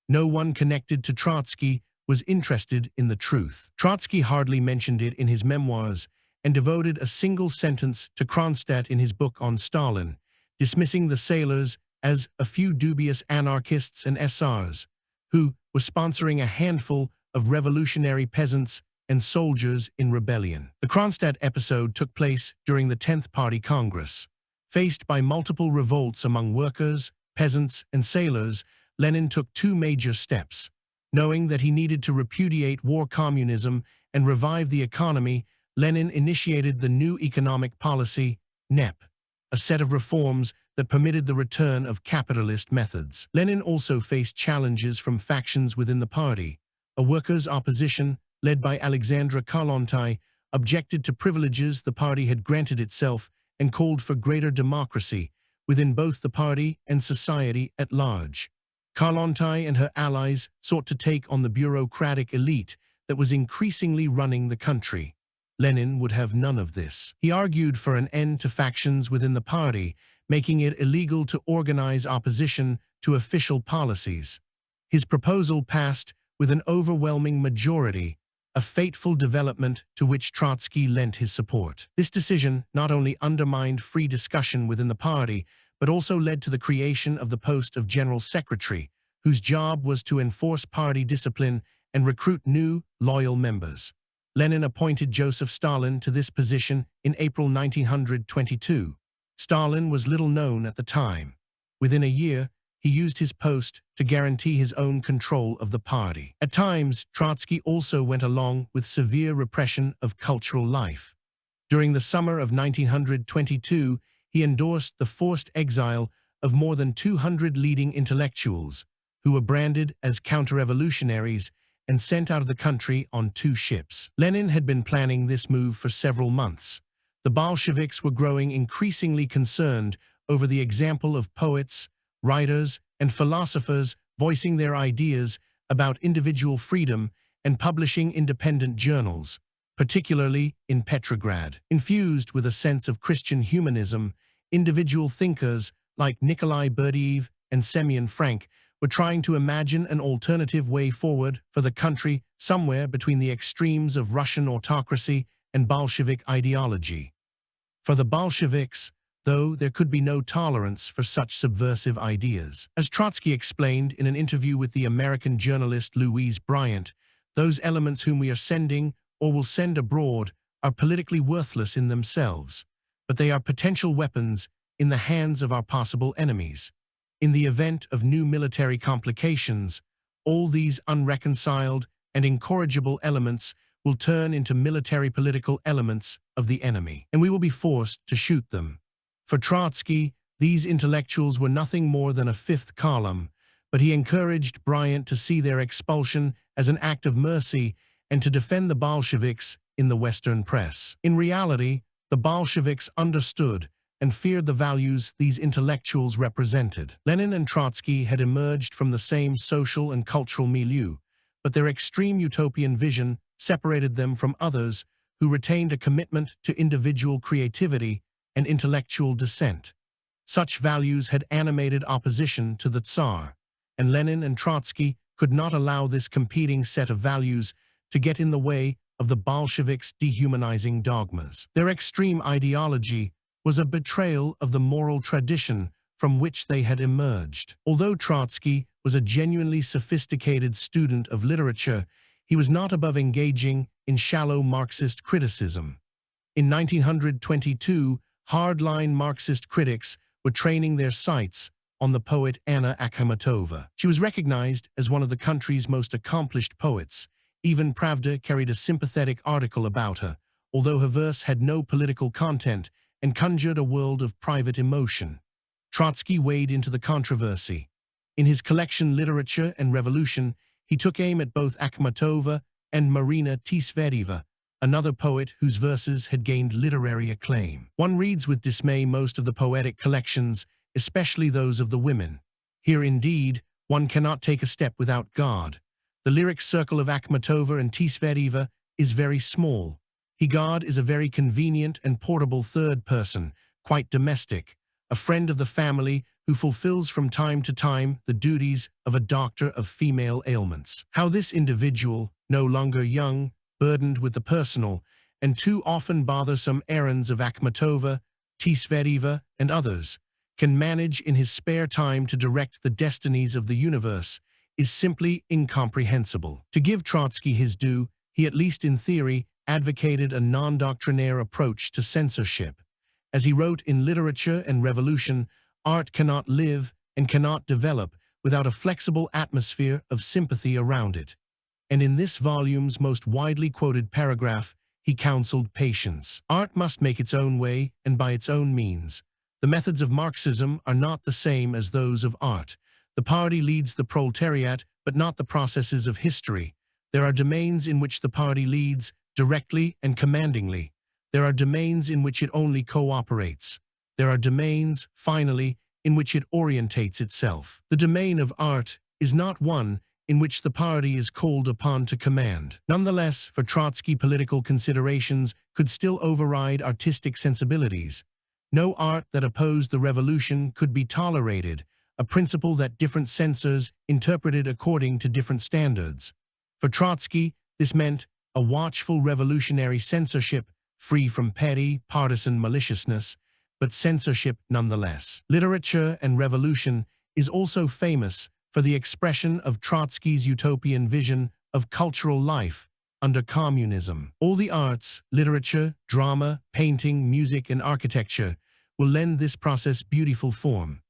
No one connected to Trotsky was interested in the truth. Trotsky hardly mentioned it in his memoirs and devoted a single sentence to Kronstadt in his book on Stalin, dismissing the sailors as a few dubious anarchists and SRs, who were sponsoring a handful of revolutionary peasants and soldiers in rebellion. The Kronstadt episode took place during the 10th Party Congress. Faced by multiple revolts among workers, peasants, and sailors, Lenin took two major steps. Knowing that he needed to repudiate war communism and revive the economy, Lenin initiated the new economic policy, NEP, a set of reforms that permitted the return of capitalist methods. Lenin also faced challenges from factions within the party. A workers' opposition, led by Alexandra Kollontai, objected to privileges the party had granted itself and called for greater democracy within both the party and society at large. Kollontai and her allies sought to take on the bureaucratic elite that was increasingly running the country. Lenin would have none of this. He argued for an end to factions within the party, making it illegal to organize opposition to official policies. His proposal passed with an overwhelming majority, a fateful development to which Trotsky lent his support. This decision not only undermined free discussion within the party, but also led to the creation of the post of General Secretary, whose job was to enforce party discipline and recruit new, loyal members. Lenin appointed Joseph Stalin to this position in April 1922. Stalin was little known at the time. Within a year, he used his post to guarantee his own control of the party. At times, Trotsky also went along with severe repression of cultural life. During the summer of 1922, he endorsed the forced exile of more than 200 leading intellectuals, who were branded as counter-revolutionaries and sent out of the country on 2 ships. Lenin had been planning this move for several months. The Bolsheviks were growing increasingly concerned over the example of poets, writers, and philosophers voicing their ideas about individual freedom and publishing independent journals, particularly in Petrograd. Infused with a sense of Christian humanism, individual thinkers like Nikolai Berdyaev and Semyon Frank were trying to imagine an alternative way forward for the country somewhere between the extremes of Russian autocracy and Bolshevik ideology. For the Bolsheviks, though there could be no tolerance for such subversive ideas. As Trotsky explained in an interview with the American journalist Louise Bryant, those elements whom we are sending or will send abroad are politically worthless in themselves, but they are potential weapons in the hands of our possible enemies. In the event of new military complications, all these unreconciled and incorrigible elements will turn into military political elements of the enemy, and we will be forced to shoot them. For Trotsky, these intellectuals were nothing more than a fifth column, but he encouraged Bryant to see their expulsion as an act of mercy and to defend the Bolsheviks in the Western press. In reality, the Bolsheviks understood and feared the values these intellectuals represented. Lenin and Trotsky had emerged from the same social and cultural milieu, but their extreme utopian vision separated them from others who retained a commitment to individual creativity and intellectual dissent. Such values had animated opposition to the Tsar, and Lenin and Trotsky could not allow this competing set of values to get in the way of the Bolsheviks' dehumanizing dogmas. Their extreme ideology was a betrayal of the moral tradition from which they had emerged. Although Trotsky was a genuinely sophisticated student of literature, he was not above engaging in shallow Marxist criticism. In 1922, hardline Marxist critics were training their sights on the poet Anna Akhmatova. She was recognized as one of the country's most accomplished poets. Even Pravda carried a sympathetic article about her, although her verse had no political content and conjured a world of private emotion. Trotsky waded into the controversy. In his collection Literature and Revolution, he took aim at both Akhmatova and Marina Tsvedeva, another poet whose verses had gained literary acclaim. One reads with dismay most of the poetic collections, especially those of the women. Here, indeed, one cannot take a step without God. The lyric circle of Akhmatova and Tsvedeva is very small. God is a very convenient and portable third person, quite domestic, a friend of the family who fulfills from time to time the duties of a doctor of female ailments. How this individual, no longer young, burdened with the personal, and too often bothersome errands of Akhmatova, Tsvedeva, and others, can manage in his spare time to direct the destinies of the universe is simply incomprehensible. To give Trotsky his due, he at least in theory advocated a non-doctrinaire approach to censorship. As he wrote in Literature and Revolution, art cannot live and cannot develop without a flexible atmosphere of sympathy around it. And in this volume's most widely quoted paragraph, he counseled patience. Art must make its own way and by its own means. The methods of Marxism are not the same as those of art. The party leads the proletariat, but not the processes of history. There are domains in which the party leads directly and commandingly. There are domains in which it only cooperates. There are domains, finally, in which it orientates itself. The domain of art is not one in which the party is called upon to command. Nonetheless, for Trotsky, political considerations could still override artistic sensibilities. No art that opposed the revolution could be tolerated, a principle that different censors interpreted according to different standards. For Trotsky, this meant a watchful revolutionary censorship, free from petty, partisan maliciousness, but censorship nonetheless. Literature and Revolution is also famous for the expression of Trotsky's utopian vision of cultural life under communism. All the arts, literature, drama, painting, music, and architecture will lend this process beautiful form.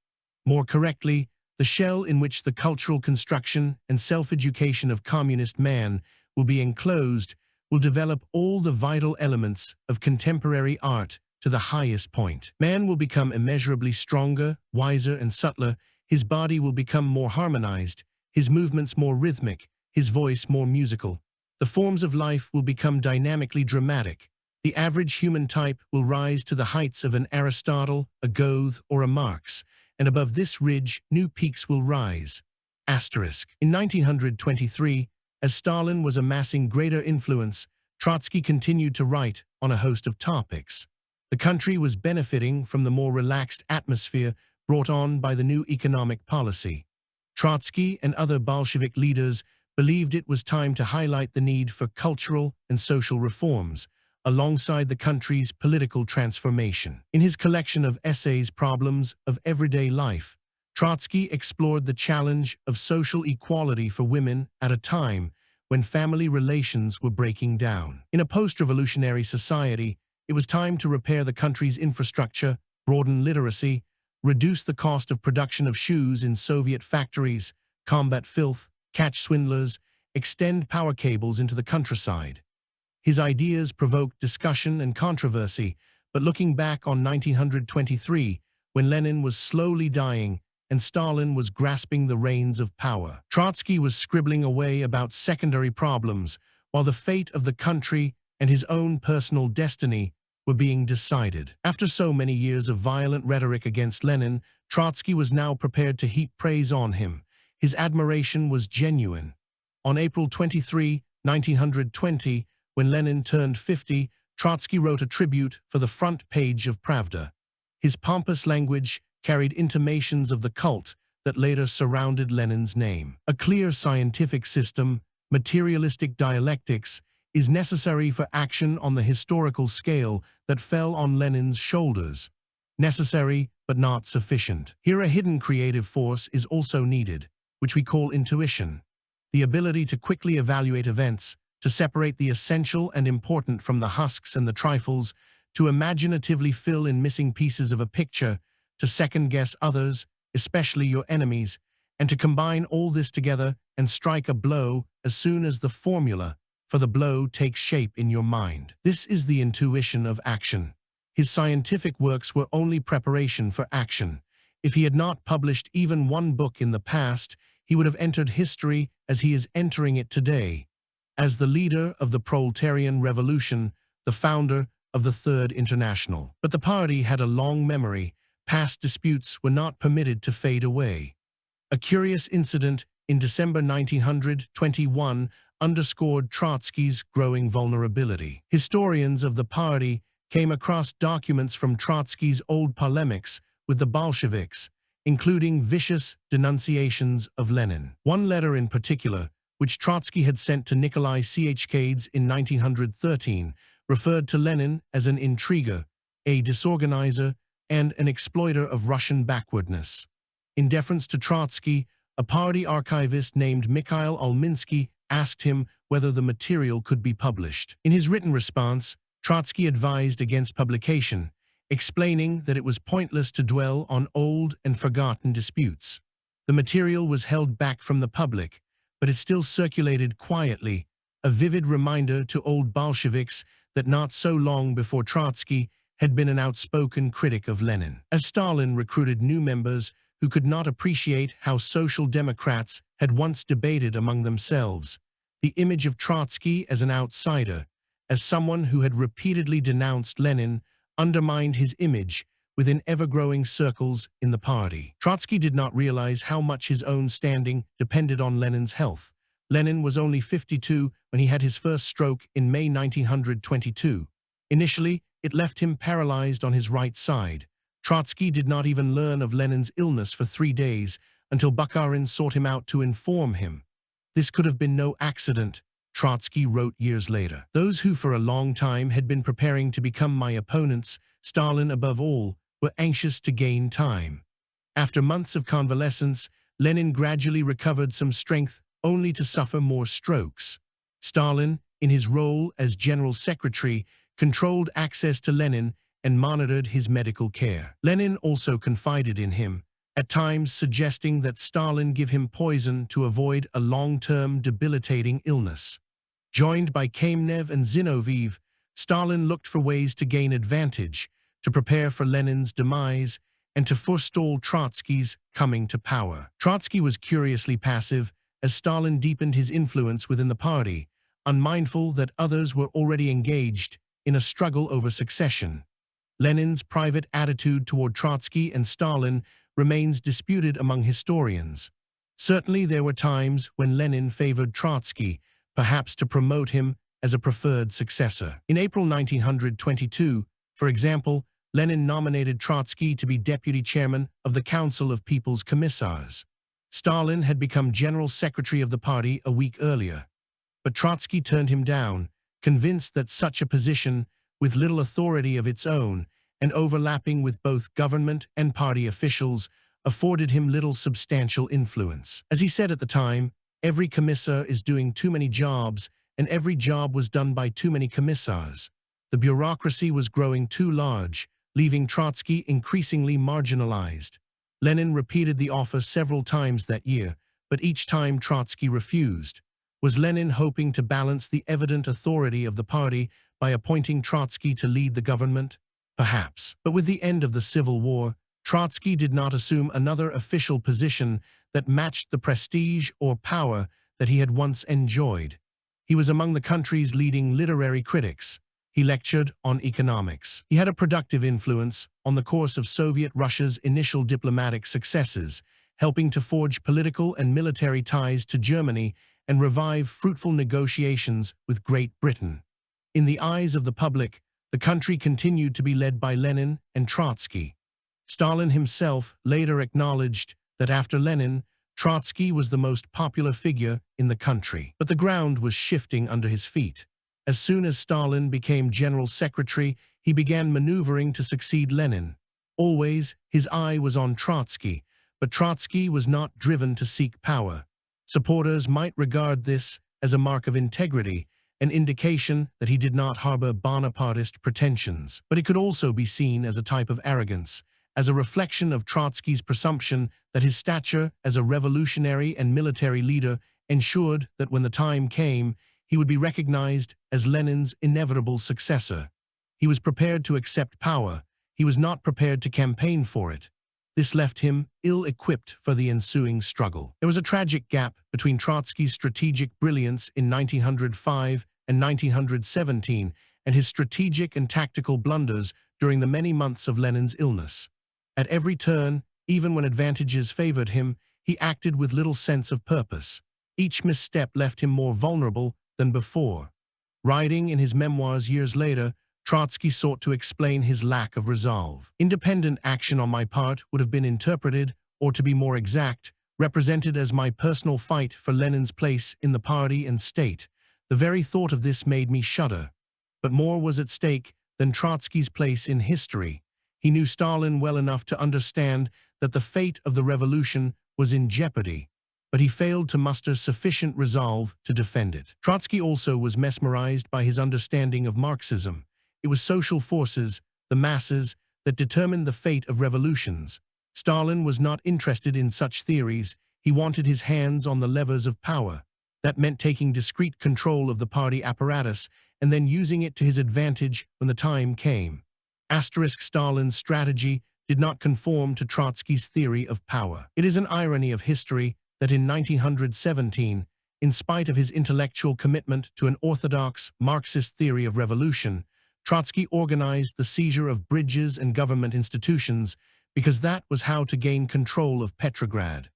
More correctly, the shell in which the cultural construction and self-education of communist man will be enclosed will develop all the vital elements of contemporary art to the highest point. Man will become immeasurably stronger, wiser, and subtler. His body will become more harmonized, his movements more rhythmic, his voice more musical. The forms of life will become dynamically dramatic. The average human type will rise to the heights of an Aristotle, a Goethe, or a Marx, and above this ridge, new peaks will rise. Asterisk. In 1923, as Stalin was amassing greater influence, Trotsky continued to write on a host of topics. The country was benefiting from the more relaxed atmosphere brought on by the new economic policy. Trotsky and other Bolshevik leaders believed it was time to highlight the need for cultural and social reforms, alongside the country's political transformation. In his collection of essays, Problems of Everyday Life, Trotsky explored the challenge of social equality for women at a time when family relations were breaking down. In a post-revolutionary society, it was time to repair the country's infrastructure, broaden literacy, reduce the cost of production of shoes in Soviet factories, combat filth, catch swindlers, extend power cables into the countryside. His ideas provoked discussion and controversy, but looking back on 1923, when Lenin was slowly dying and Stalin was grasping the reins of power, Trotsky was scribbling away about secondary problems, while the fate of the country and his own personal destiny were being decided. After so many years of violent rhetoric against Lenin, Trotsky was now prepared to heap praise on him. His admiration was genuine. On April 23, 1920, when Lenin turned 50, Trotsky wrote a tribute for the front page of Pravda. His pompous language carried intimations of the cult that later surrounded Lenin's name. A clear scientific system, materialistic dialectics, is necessary for action on the historical scale that fell on Lenin's shoulders. Necessary, but not sufficient. Here a hidden creative force is also needed, which we call intuition. The ability to quickly evaluate events, to separate the essential and important from the husks and the trifles, to imaginatively fill in missing pieces of a picture, to second-guess others, especially your enemies, and to combine all this together and strike a blow as soon as the formula for the blow takes shape in your mind. This is the intuition of action. His scientific works were only preparation for action. If he had not published even one book in the past, he would have entered history as he is entering it today, as the leader of the proletarian revolution, the founder of the Third International. But the party had a long memory. Past disputes were not permitted to fade away. A curious incident in December 1921 underscored Trotsky's growing vulnerability. Historians of the party came across documents from Trotsky's old polemics with the Bolsheviks, including vicious denunciations of Lenin. One letter in particular, which Trotsky had sent to Nikolai Cades in 1913, referred to Lenin as an intriguer, a disorganizer, and an exploiter of Russian backwardness. In deference to Trotsky, a party archivist named Mikhail Ulminsky asked him whether the material could be published. In his written response, Trotsky advised against publication, explaining that it was pointless to dwell on old and forgotten disputes. The material was held back from the public, but it still circulated quietly, a vivid reminder to old Bolsheviks that not so long before Trotsky had been an outspoken critic of Lenin. As Stalin recruited new members who could not appreciate how social democrats had once debated among themselves, the image of Trotsky as an outsider, as someone who had repeatedly denounced Lenin, undermined his image within ever-growing circles in the party. Trotsky did not realize how much his own standing depended on Lenin's health. Lenin was only 52 when he had his first stroke in May 1922. Initially, it left him paralyzed on his right side. Trotsky did not even learn of Lenin's illness for 3 days until Bukharin sought him out to inform him. This could have been no accident, Trotsky wrote years later. Those who for a long time had been preparing to become my opponents, Stalin above all, were anxious to gain time. After months of convalescence, Lenin gradually recovered some strength only to suffer more strokes. Stalin, in his role as general secretary, controlled access to Lenin and monitored his medical care. Lenin also confided in him, at times suggesting that Stalin give him poison to avoid a long-term debilitating illness. Joined by Kamenev and Zinoviev, Stalin looked for ways to gain advantage, to prepare for Lenin's demise, and to forestall Trotsky's coming to power. Trotsky was curiously passive as Stalin deepened his influence within the party, unmindful that others were already engaged in a struggle over succession. Lenin's private attitude toward Trotsky and Stalin remains disputed among historians. Certainly there were times when Lenin favored Trotsky, perhaps to promote him as a preferred successor. In April 1922, for example, Lenin nominated Trotsky to be deputy chairman of the Council of People's Commissars. Stalin had become general secretary of the party a week earlier. But Trotsky turned him down, convinced that such a position, with little authority of its own and overlapping with both government and party officials, afforded him little substantial influence. As he said at the time, every commissar is doing too many jobs, and every job was done by too many commissars. The bureaucracy was growing too large, leaving Trotsky increasingly marginalized. Lenin repeated the offer several times that year, but each time Trotsky refused. Was Lenin hoping to balance the evident authority of the party by appointing Trotsky to lead the government? Perhaps. But with the end of the Civil War, Trotsky did not assume another official position that matched the prestige or power that he had once enjoyed. He was among the country's leading literary critics. He lectured on economics. He had a productive influence on the course of Soviet Russia's initial diplomatic successes, helping to forge political and military ties to Germany and revive fruitful negotiations with Great Britain. In the eyes of the public, the country continued to be led by Lenin and Trotsky. Stalin himself later acknowledged that after Lenin, Trotsky was the most popular figure in the country. But the ground was shifting under his feet. As soon as Stalin became general secretary, he began maneuvering to succeed Lenin. Always, his eye was on Trotsky, but Trotsky was not driven to seek power. Supporters might regard this as a mark of integrity, an indication that he did not harbor Bonapartist pretensions. But it could also be seen as a type of arrogance, as a reflection of Trotsky's presumption that his stature as a revolutionary and military leader ensured that when the time came, he would be recognized as Lenin's inevitable successor. He was prepared to accept power. He was not prepared to campaign for it. This left him ill-equipped for the ensuing struggle. There was a tragic gap between Trotsky's strategic brilliance in 1905 and 1917 and his strategic and tactical blunders during the many months of Lenin's illness. At every turn, even when advantages favored him, he acted with little sense of purpose. Each misstep left him more vulnerable than before. Writing in his memoirs years later, Trotsky sought to explain his lack of resolve. Independent action on my part would have been interpreted, or to be more exact, represented as my personal fight for Lenin's place in the party and state. The very thought of this made me shudder. But more was at stake than Trotsky's place in history. He knew Stalin well enough to understand that the fate of the revolution was in jeopardy, but he failed to muster sufficient resolve to defend it. Trotsky also was mesmerized by his understanding of Marxism. It was social forces, the masses, that determined the fate of revolutions. Stalin was not interested in such theories. He wanted his hands on the levers of power. That meant taking discrete control of the party apparatus and then using it to his advantage when the time came. Stalin's strategy did not conform to Trotsky's theory of power. It is an irony of history that in 1917, in spite of his intellectual commitment to an orthodox Marxist theory of revolution, Trotsky organized the seizure of bridges and government institutions because that was how to gain control of Petrograd.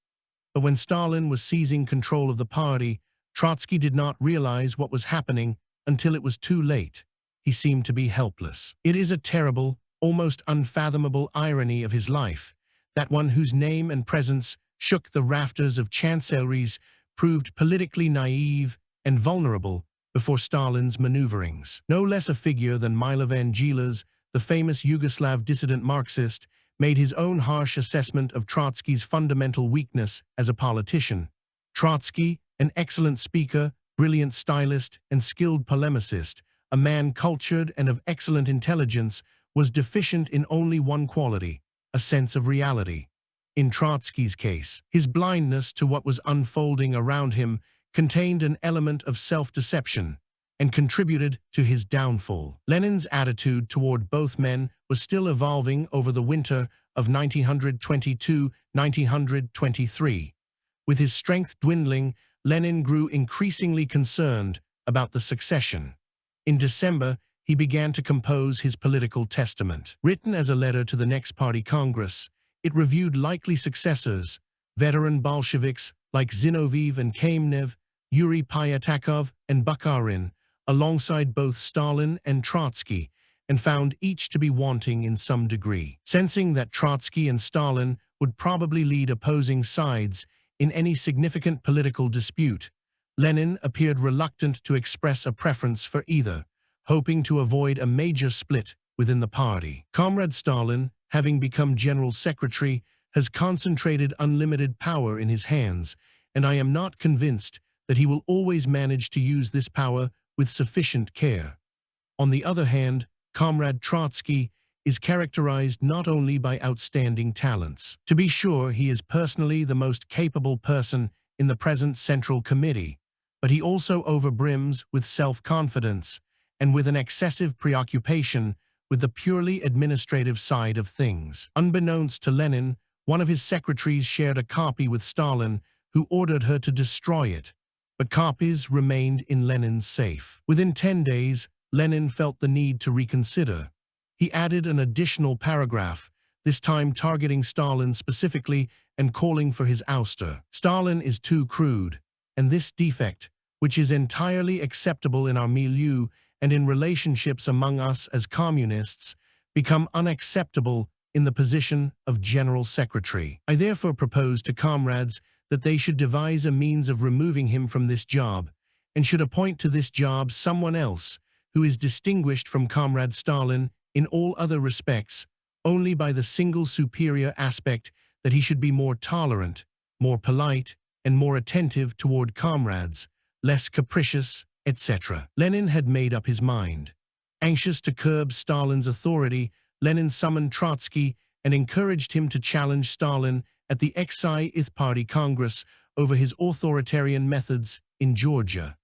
But when Stalin was seizing control of the party, Trotsky did not realize what was happening until it was too late. He seemed to be helpless. It is a terrible, almost unfathomable irony of his life that one whose name and presence shook the rafters of chancelleries proved politically naive and vulnerable before Stalin's maneuverings. No less a figure than Milovan Djilas, the famous Yugoslav dissident Marxist, made his own harsh assessment of Trotsky's fundamental weakness as a politician. Trotsky, an excellent speaker, brilliant stylist, and skilled polemicist, a man cultured and of excellent intelligence, was deficient in only one quality, a sense of reality. In Trotsky's case, his blindness to what was unfolding around him contained an element of self-deception and contributed to his downfall. Lenin's attitude toward both men was still evolving over the winter of 1922-1923. With his strength dwindling, Lenin grew increasingly concerned about the succession. In December, he began to compose his political testament. Written as a letter to the next party Congress, it reviewed likely successors, veteran Bolsheviks like Zinoviev and Kamenev, Yuri Pyatakov and Bukharin, alongside both Stalin and Trotsky, and found each to be wanting in some degree. Sensing that Trotsky and Stalin would probably lead opposing sides in any significant political dispute, Lenin appeared reluctant to express a preference for either, hoping to avoid a major split within the party. Comrade Stalin, having become General Secretary, has concentrated unlimited power in his hands, and I am not convinced that he will always manage to use this power with sufficient care. On the other hand, Comrade Trotsky is characterized not only by outstanding talents. To be sure, he is personally the most capable person in the present Central Committee, but he also overbrims with self-confidence and with an excessive preoccupation with the purely administrative side of things. Unbeknownst to Lenin, one of his secretaries shared a copy with Stalin, who ordered her to destroy it, but copies remained in Lenin's safe. Within 10 days, Lenin felt the need to reconsider. He added an additional paragraph, this time targeting Stalin specifically and calling for his ouster. Stalin is too crude, and this defect, which is entirely acceptable in our milieu and in relationships among us as communists, become unacceptable in the position of General Secretary. I therefore propose to comrades that they should devise a means of removing him from this job, and should appoint to this job someone else who is distinguished from Comrade Stalin in all other respects only by the single superior aspect that he should be more tolerant, more polite, and more attentive toward comrades, less capricious, etc. Lenin had made up his mind. Anxious to curb Stalin's authority, Lenin summoned Trotsky and encouraged him to challenge Stalin at the Exile Party Congress over his authoritarian methods in Georgia.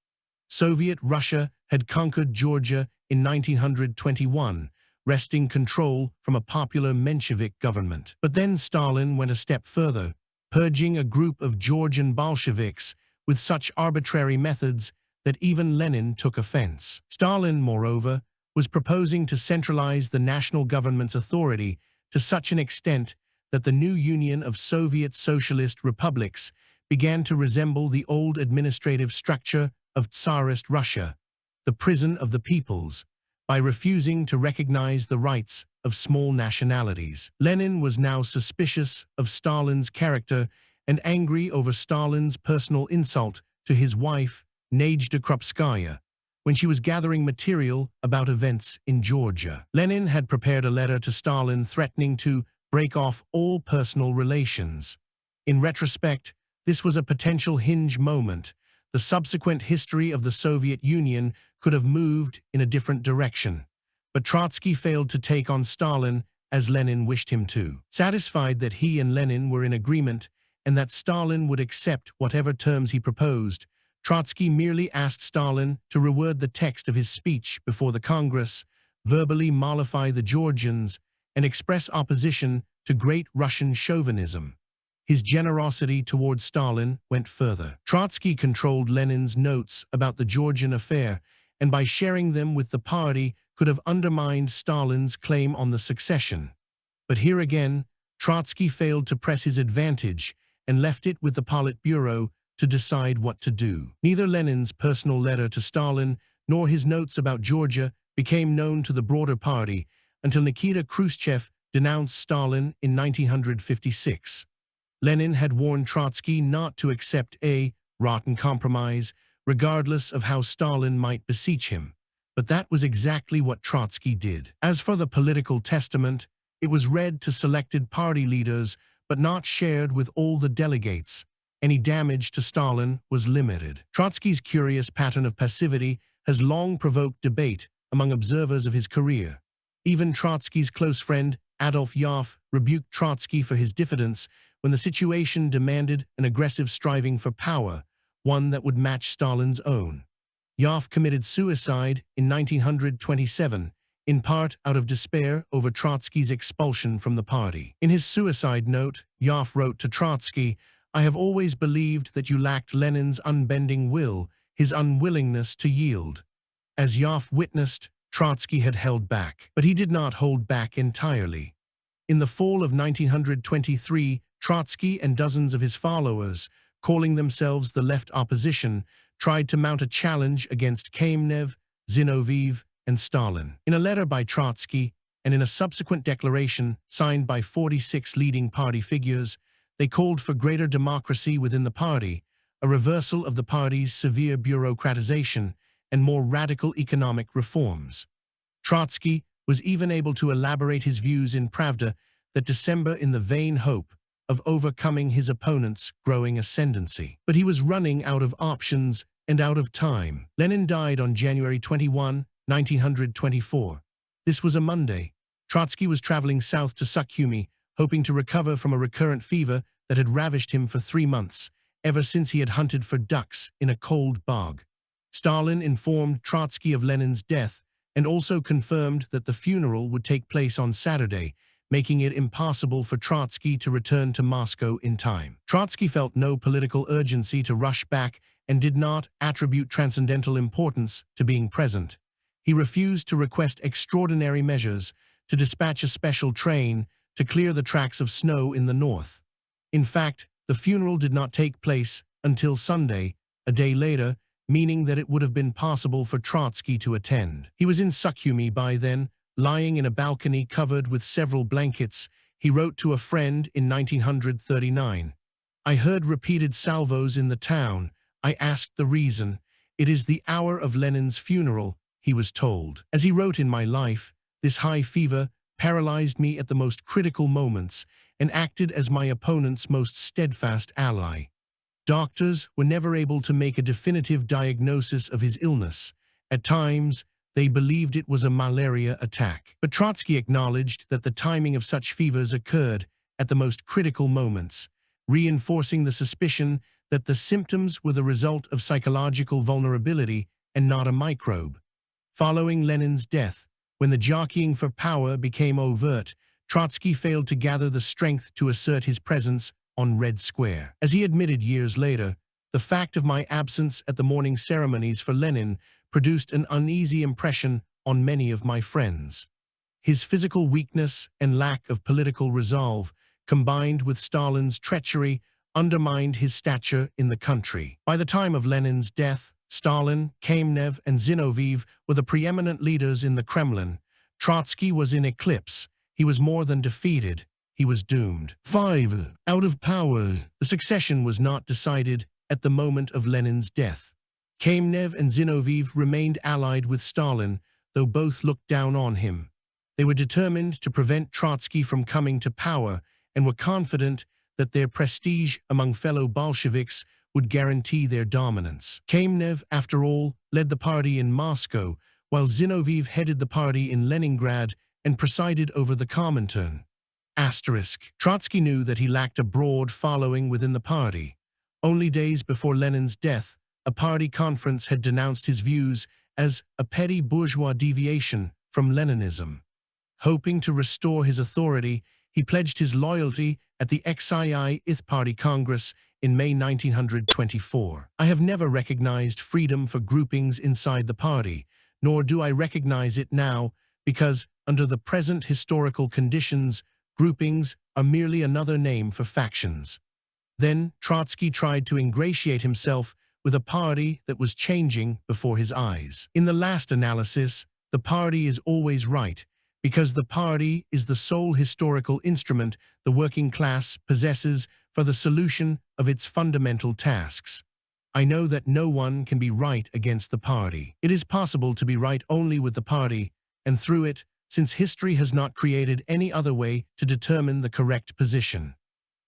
Soviet Russia had conquered Georgia in 1921, wresting control from a popular Menshevik government. But then Stalin went a step further, purging a group of Georgian Bolsheviks with such arbitrary methods that even Lenin took offense. Stalin, moreover, was proposing to centralize the national government's authority to such an extent that the new Union of Soviet Socialist Republics began to resemble the old administrative structure of Tsarist Russia, the prison of the peoples, by refusing to recognize the rights of small nationalities. Lenin was now suspicious of Stalin's character and angry over Stalin's personal insult to his wife, Nadezhda Krupskaya, when she was gathering material about events in Georgia. Lenin had prepared a letter to Stalin threatening to break off all personal relations. In retrospect, this was a potential hinge moment. The subsequent history of the Soviet Union could have moved in a different direction. But Trotsky failed to take on Stalin as Lenin wished him to. Satisfied that he and Lenin were in agreement and that Stalin would accept whatever terms he proposed, Trotsky merely asked Stalin to reword the text of his speech before the Congress, verbally mollify the Georgians, and express opposition to Great Russian chauvinism. His generosity toward Stalin went further. Trotsky controlled Lenin's notes about the Georgian affair, and by sharing them with the party could have undermined Stalin's claim on the succession. But here again, Trotsky failed to press his advantage and left it with the Politburo to decide what to do. Neither Lenin's personal letter to Stalin nor his notes about Georgia became known to the broader party until Nikita Khrushchev denounced Stalin in 1956. Lenin had warned Trotsky not to accept a rotten compromise, regardless of how Stalin might beseech him. But that was exactly what Trotsky did. As for the political testament, it was read to selected party leaders, but not shared with all the delegates. Any damage to Stalin was limited. Trotsky's curious pattern of passivity has long provoked debate among observers of his career. Even Trotsky's close friend, Adolf Yoffe, rebuked Trotsky for his diffidence when the situation demanded an aggressive striving for power, one that would match Stalin's own. Yoffe committed suicide in 1927, in part out of despair over Trotsky's expulsion from the party. In his suicide note, Yoffe wrote to Trotsky, "I have always believed that you lacked Lenin's unbending will, his unwillingness to yield." As Yoffe witnessed, Trotsky had held back. But he did not hold back entirely. In the fall of 1923, Trotsky and dozens of his followers, calling themselves the Left Opposition, tried to mount a challenge against Kamenev, Zinoviev, and Stalin. In a letter by Trotsky, and in a subsequent declaration signed by 46 leading party figures, they called for greater democracy within the party, a reversal of the party's severe bureaucratization and more radical economic reforms. Trotsky was even able to elaborate his views in Pravda that December in the vain hope of overcoming his opponent's growing ascendancy. But he was running out of options and out of time. Lenin died on January 21, 1924. This was a Monday. Trotsky was traveling south to Sukhumi, hoping to recover from a recurrent fever that had ravished him for 3 months, ever since he had hunted for ducks in a cold bog. Stalin informed Trotsky of Lenin's death and also confirmed that the funeral would take place on Saturday, making it impossible for Trotsky to return to Moscow in time. Trotsky felt no political urgency to rush back and did not attribute transcendental importance to being present. He refused to request extraordinary measures, to dispatch a special train to clear the tracks of snow in the north. In fact, the funeral did not take place until Sunday, a day later, meaning that it would have been possible for Trotsky to attend. He was in Sukhumi by then, lying in a balcony covered with several blankets. He wrote to a friend in 1939, "I heard repeated salvos in the town. I asked the reason. It is the hour of Lenin's funeral," he was told. As he wrote in My Life, this high fever paralyzed me at the most critical moments and acted as my opponent's most steadfast ally. Doctors were never able to make a definitive diagnosis of his illness. At times, they believed it was a malaria attack. But Trotsky acknowledged that the timing of such fevers occurred at the most critical moments, reinforcing the suspicion that the symptoms were the result of psychological vulnerability and not a microbe. Following Lenin's death, when the jockeying for power became overt, Trotsky failed to gather the strength to assert his presence on Red Square. As he admitted years later, the fact of my absence at the morning ceremonies for Lenin produced an uneasy impression on many of my friends. His physical weakness and lack of political resolve, combined with Stalin's treachery, undermined his stature in the country. By the time of Lenin's death, Stalin, Kamenev, and Zinoviev were the preeminent leaders in the Kremlin. Trotsky was in eclipse. He was more than defeated. He was doomed. 5. Out of power. The succession was not decided at the moment of Lenin's death. Kamenev and Zinoviev remained allied with Stalin, though both looked down on him. They were determined to prevent Trotsky from coming to power and were confident that their prestige among fellow Bolsheviks would guarantee their dominance. Kamenev, after all, led the party in Moscow, while Zinoviev headed the party in Leningrad and presided over the Comintern. Trotsky knew that he lacked a broad following within the party. Only days before Lenin's death, a party conference had denounced his views as a petty bourgeois deviation from Leninism. Hoping to restore his authority, he pledged his loyalty at the XII th Party Congress in May 1924. "I have never recognized freedom for groupings inside the party, nor do I recognize it now, because, under the present historical conditions, groupings are merely another name for factions." Then Trotsky tried to ingratiate himself with a party that was changing before his eyes. In the last analysis, the party is always right, because the party is the sole historical instrument the working class possesses for the solution of its fundamental tasks. I know that no one can be right against the party. It is possible to be right only with the party, and through it, since history has not created any other way to determine the correct position.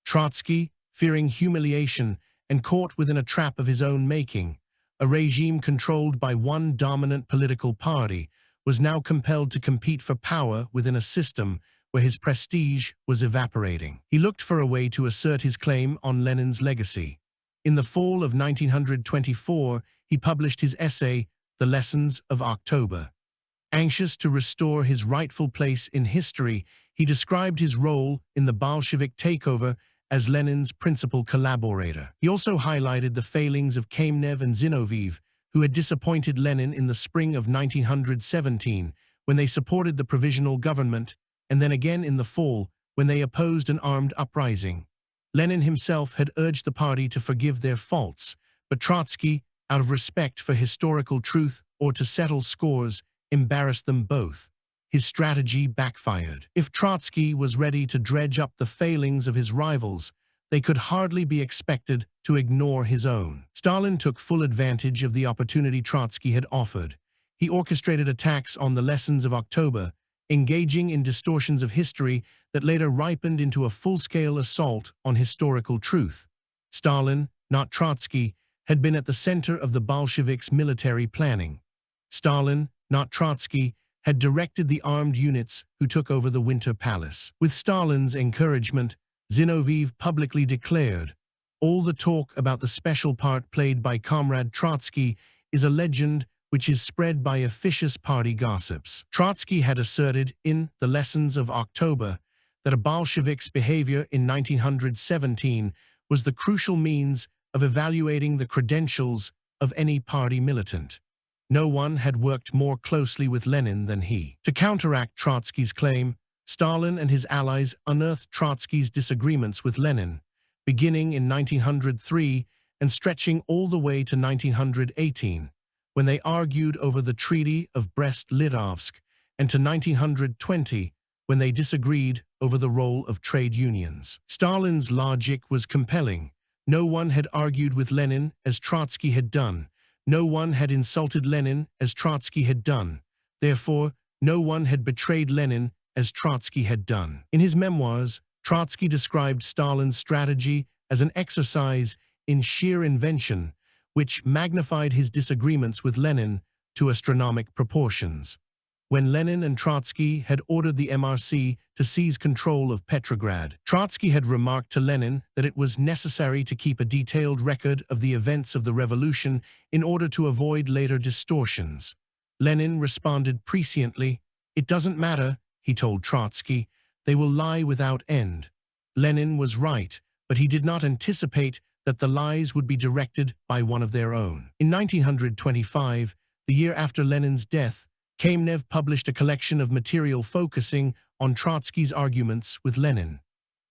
Trotsky, fearing humiliation and caught within a trap of his own making, a regime controlled by one dominant political party, was now compelled to compete for power within a system where his prestige was evaporating. He looked for a way to assert his claim on Lenin's legacy. In the fall of 1924, he published his essay, The Lessons of October. Anxious to restore his rightful place in history, he described his role in the Bolshevik takeover as Lenin's principal collaborator. He also highlighted the failings of Kamenev and Zinoviev, who had disappointed Lenin in the spring of 1917 when they supported the provisional government, and then again in the fall when they opposed an armed uprising. Lenin himself had urged the party to forgive their faults, but Trotsky, out of respect for historical truth or to settle scores, embarrassed them both. His strategy backfired. If Trotsky was ready to dredge up the failings of his rivals, they could hardly be expected to ignore his own. Stalin took full advantage of the opportunity Trotsky had offered. He orchestrated attacks on the lessons of October, engaging in distortions of history that later ripened into a full-scale assault on historical truth. Stalin, not Trotsky, had been at the center of the Bolsheviks' military planning. Stalin, not Trotsky, had directed the armed units who took over the Winter Palace. With Stalin's encouragement, Zinoviev publicly declared, "All the talk about the special part played by Comrade Trotsky is a legend which is spread by officious party gossips." Trotsky had asserted in The Lessons of October that a Bolshevik's behavior in 1917 was the crucial means of evaluating the credentials of any party militant. No one had worked more closely with Lenin than he. To counteract Trotsky's claim, Stalin and his allies unearthed Trotsky's disagreements with Lenin, beginning in 1903 and stretching all the way to 1918, when they argued over the Treaty of Brest-Litovsk, and to 1920, when they disagreed over the role of trade unions. Stalin's logic was compelling. No one had argued with Lenin as Trotsky had done. No one had insulted Lenin as Trotsky had done. Therefore, no one had betrayed Lenin as Trotsky had done. In his memoirs, Trotsky described Stalin's strategy as an exercise in sheer invention, which magnified his disagreements with Lenin to astronomical proportions. When Lenin and Trotsky had ordered the MRC to seize control of Petrograd, Trotsky had remarked to Lenin that it was necessary to keep a detailed record of the events of the revolution in order to avoid later distortions. Lenin responded presciently, "It doesn't matter," he told Trotsky, "they will lie without end." Lenin was right, but he did not anticipate that the lies would be directed by one of their own. In 1925, the year after Lenin's death, Kamenev published a collection of material focusing on Trotsky's arguments with Lenin.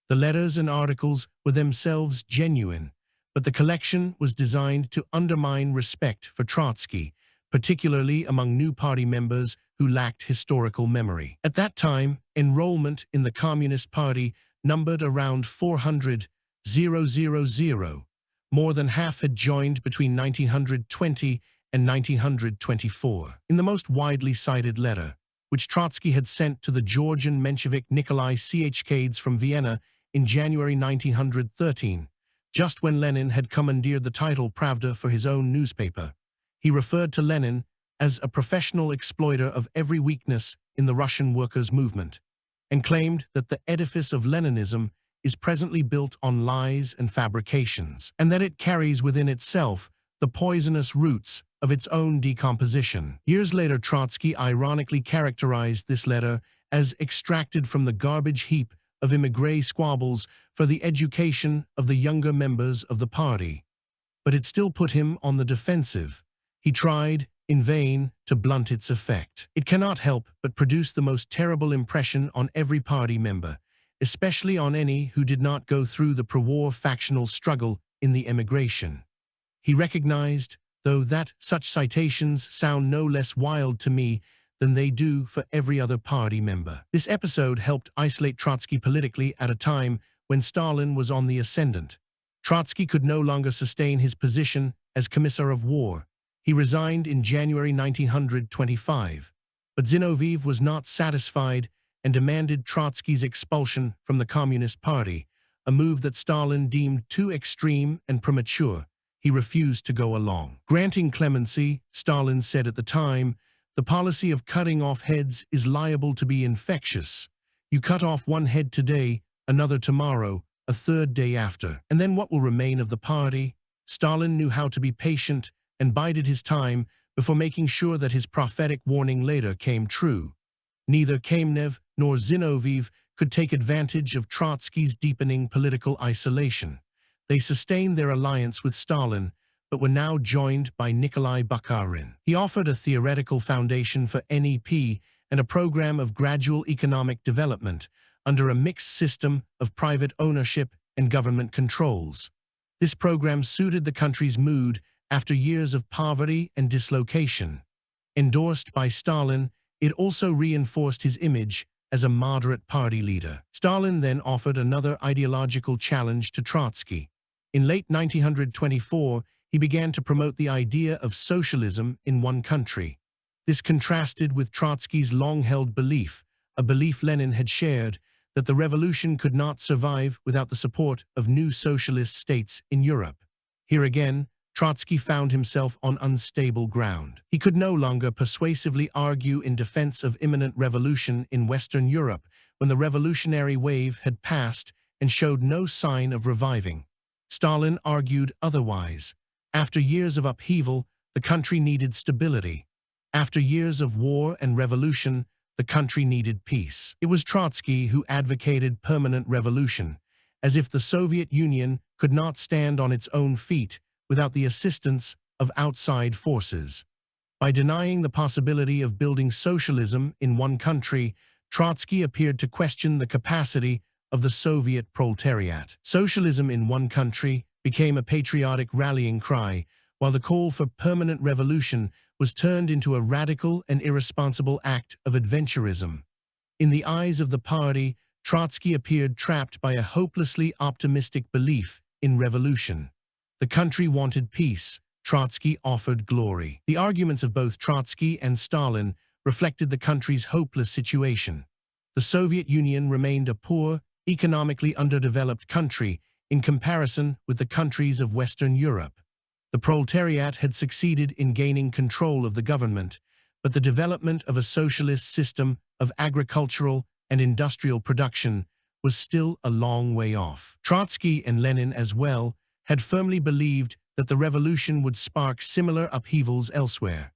The letters and articles were themselves genuine, but the collection was designed to undermine respect for Trotsky, particularly among new party members who lacked historical memory. At that time, enrollment in the Communist Party numbered around 400,000. More than half had joined between 1920 and 1924. In the most widely cited letter, which Trotsky had sent to the Georgian Menshevik Nikolai Chkades from Vienna in January 1913, just when Lenin had commandeered the title Pravda for his own newspaper, he referred to Lenin as a professional exploiter of every weakness in the Russian workers' movement, and claimed that the edifice of Leninism is presently built on lies and fabrications, and that it carries within itself the poisonous roots of its own decomposition. Years later, Trotsky ironically characterized this letter as extracted from the garbage heap of émigré squabbles for the education of the younger members of the party. But it still put him on the defensive. He tried, in vain, to blunt its effect. It cannot help but produce the most terrible impression on every party member, especially on any who did not go through the pre-war factional struggle in the emigration. He recognized, though, that such citations sound no less wild to me than they do for every other party member. This episode helped isolate Trotsky politically at a time when Stalin was on the ascendant. Trotsky could no longer sustain his position as Commissar of War. He resigned in January 1925. But Zinoviev was not satisfied and demanded Trotsky's expulsion from the Communist Party, a move that Stalin deemed too extreme and premature. He refused to go along. Granting clemency, Stalin said at the time, "The policy of cutting off heads is liable to be infectious. You cut off one head today, another tomorrow, a third day after. And then what will remain of the party?" Stalin knew how to be patient and bided his time before making sure that his prophetic warning later came true. Neither Kamenev nor Zinoviev could take advantage of Trotsky's deepening political isolation. They sustained their alliance with Stalin, but were now joined by Nikolai Bukharin. He offered a theoretical foundation for NEP and a program of gradual economic development under a mixed system of private ownership and government controls. This program suited the country's mood after years of poverty and dislocation. Endorsed by Stalin, it also reinforced his image as a moderate party leader. Stalin then offered another ideological challenge to Trotsky. In late 1924, he began to promote the idea of socialism in one country. This contrasted with Trotsky's long-held belief, a belief Lenin had shared, that the revolution could not survive without the support of new socialist states in Europe. Here again, Trotsky found himself on unstable ground. He could no longer persuasively argue in defense of imminent revolution in Western Europe when the revolutionary wave had passed and showed no sign of reviving. Stalin argued otherwise. After years of upheaval, the country needed stability. After years of war and revolution, the country needed peace. It was Trotsky who advocated permanent revolution, as if the Soviet Union could not stand on its own feet without the assistance of outside forces. By denying the possibility of building socialism in one country, Trotsky appeared to question the capacity of the Soviet proletariat. Socialism in one country became a patriotic rallying cry, while the call for permanent revolution was turned into a radical and irresponsible act of adventurism. In the eyes of the party, Trotsky appeared trapped by a hopelessly optimistic belief in revolution. The country wanted peace. Trotsky offered glory. The arguments of both Trotsky and Stalin reflected the country's hopeless situation. The Soviet Union remained a poor, economically underdeveloped country in comparison with the countries of Western Europe. The proletariat had succeeded in gaining control of the government, but the development of a socialist system of agricultural and industrial production was still a long way off. Trotsky and Lenin as well had firmly believed that the revolution would spark similar upheavals elsewhere.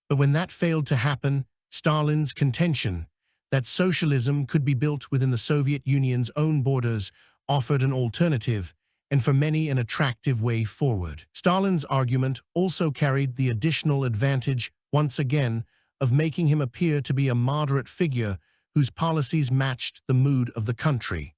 But when that failed to happen, Stalin's contention that socialism could be built within the Soviet Union's own borders offered an alternative, and for many an attractive way forward. Stalin's argument also carried the additional advantage, once again, of making him appear to be a moderate figure whose policies matched the mood of the country.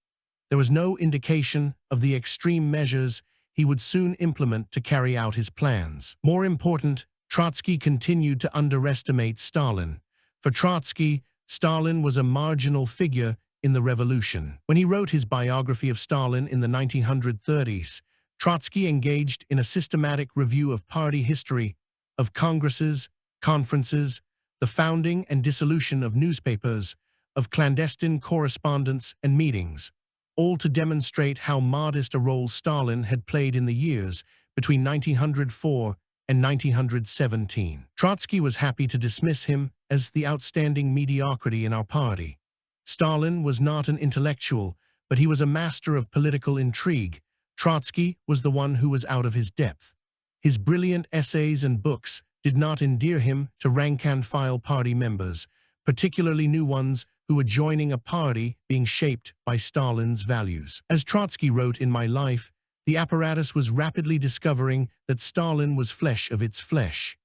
There was no indication of the extreme measures he would soon implement to carry out his plans. More important, Trotsky continued to underestimate Stalin. For Trotsky, Stalin was a marginal figure in the revolution. When he wrote his biography of Stalin in the 1930s, Trotsky engaged in a systematic review of party history, of congresses, conferences, the founding and dissolution of newspapers, of clandestine correspondence and meetings, all to demonstrate how modest a role Stalin had played in the years between 1904 and 1917. Trotsky was happy to dismiss him as the outstanding mediocrity in our party. Stalin was not an intellectual, but he was a master of political intrigue. Trotsky was the one who was out of his depth. His brilliant essays and books did not endear him to rank-and-file party members, particularly new ones who were joining a party being shaped by Stalin's values. As Trotsky wrote in My Life, the apparatus was rapidly discovering that Stalin was flesh of its flesh.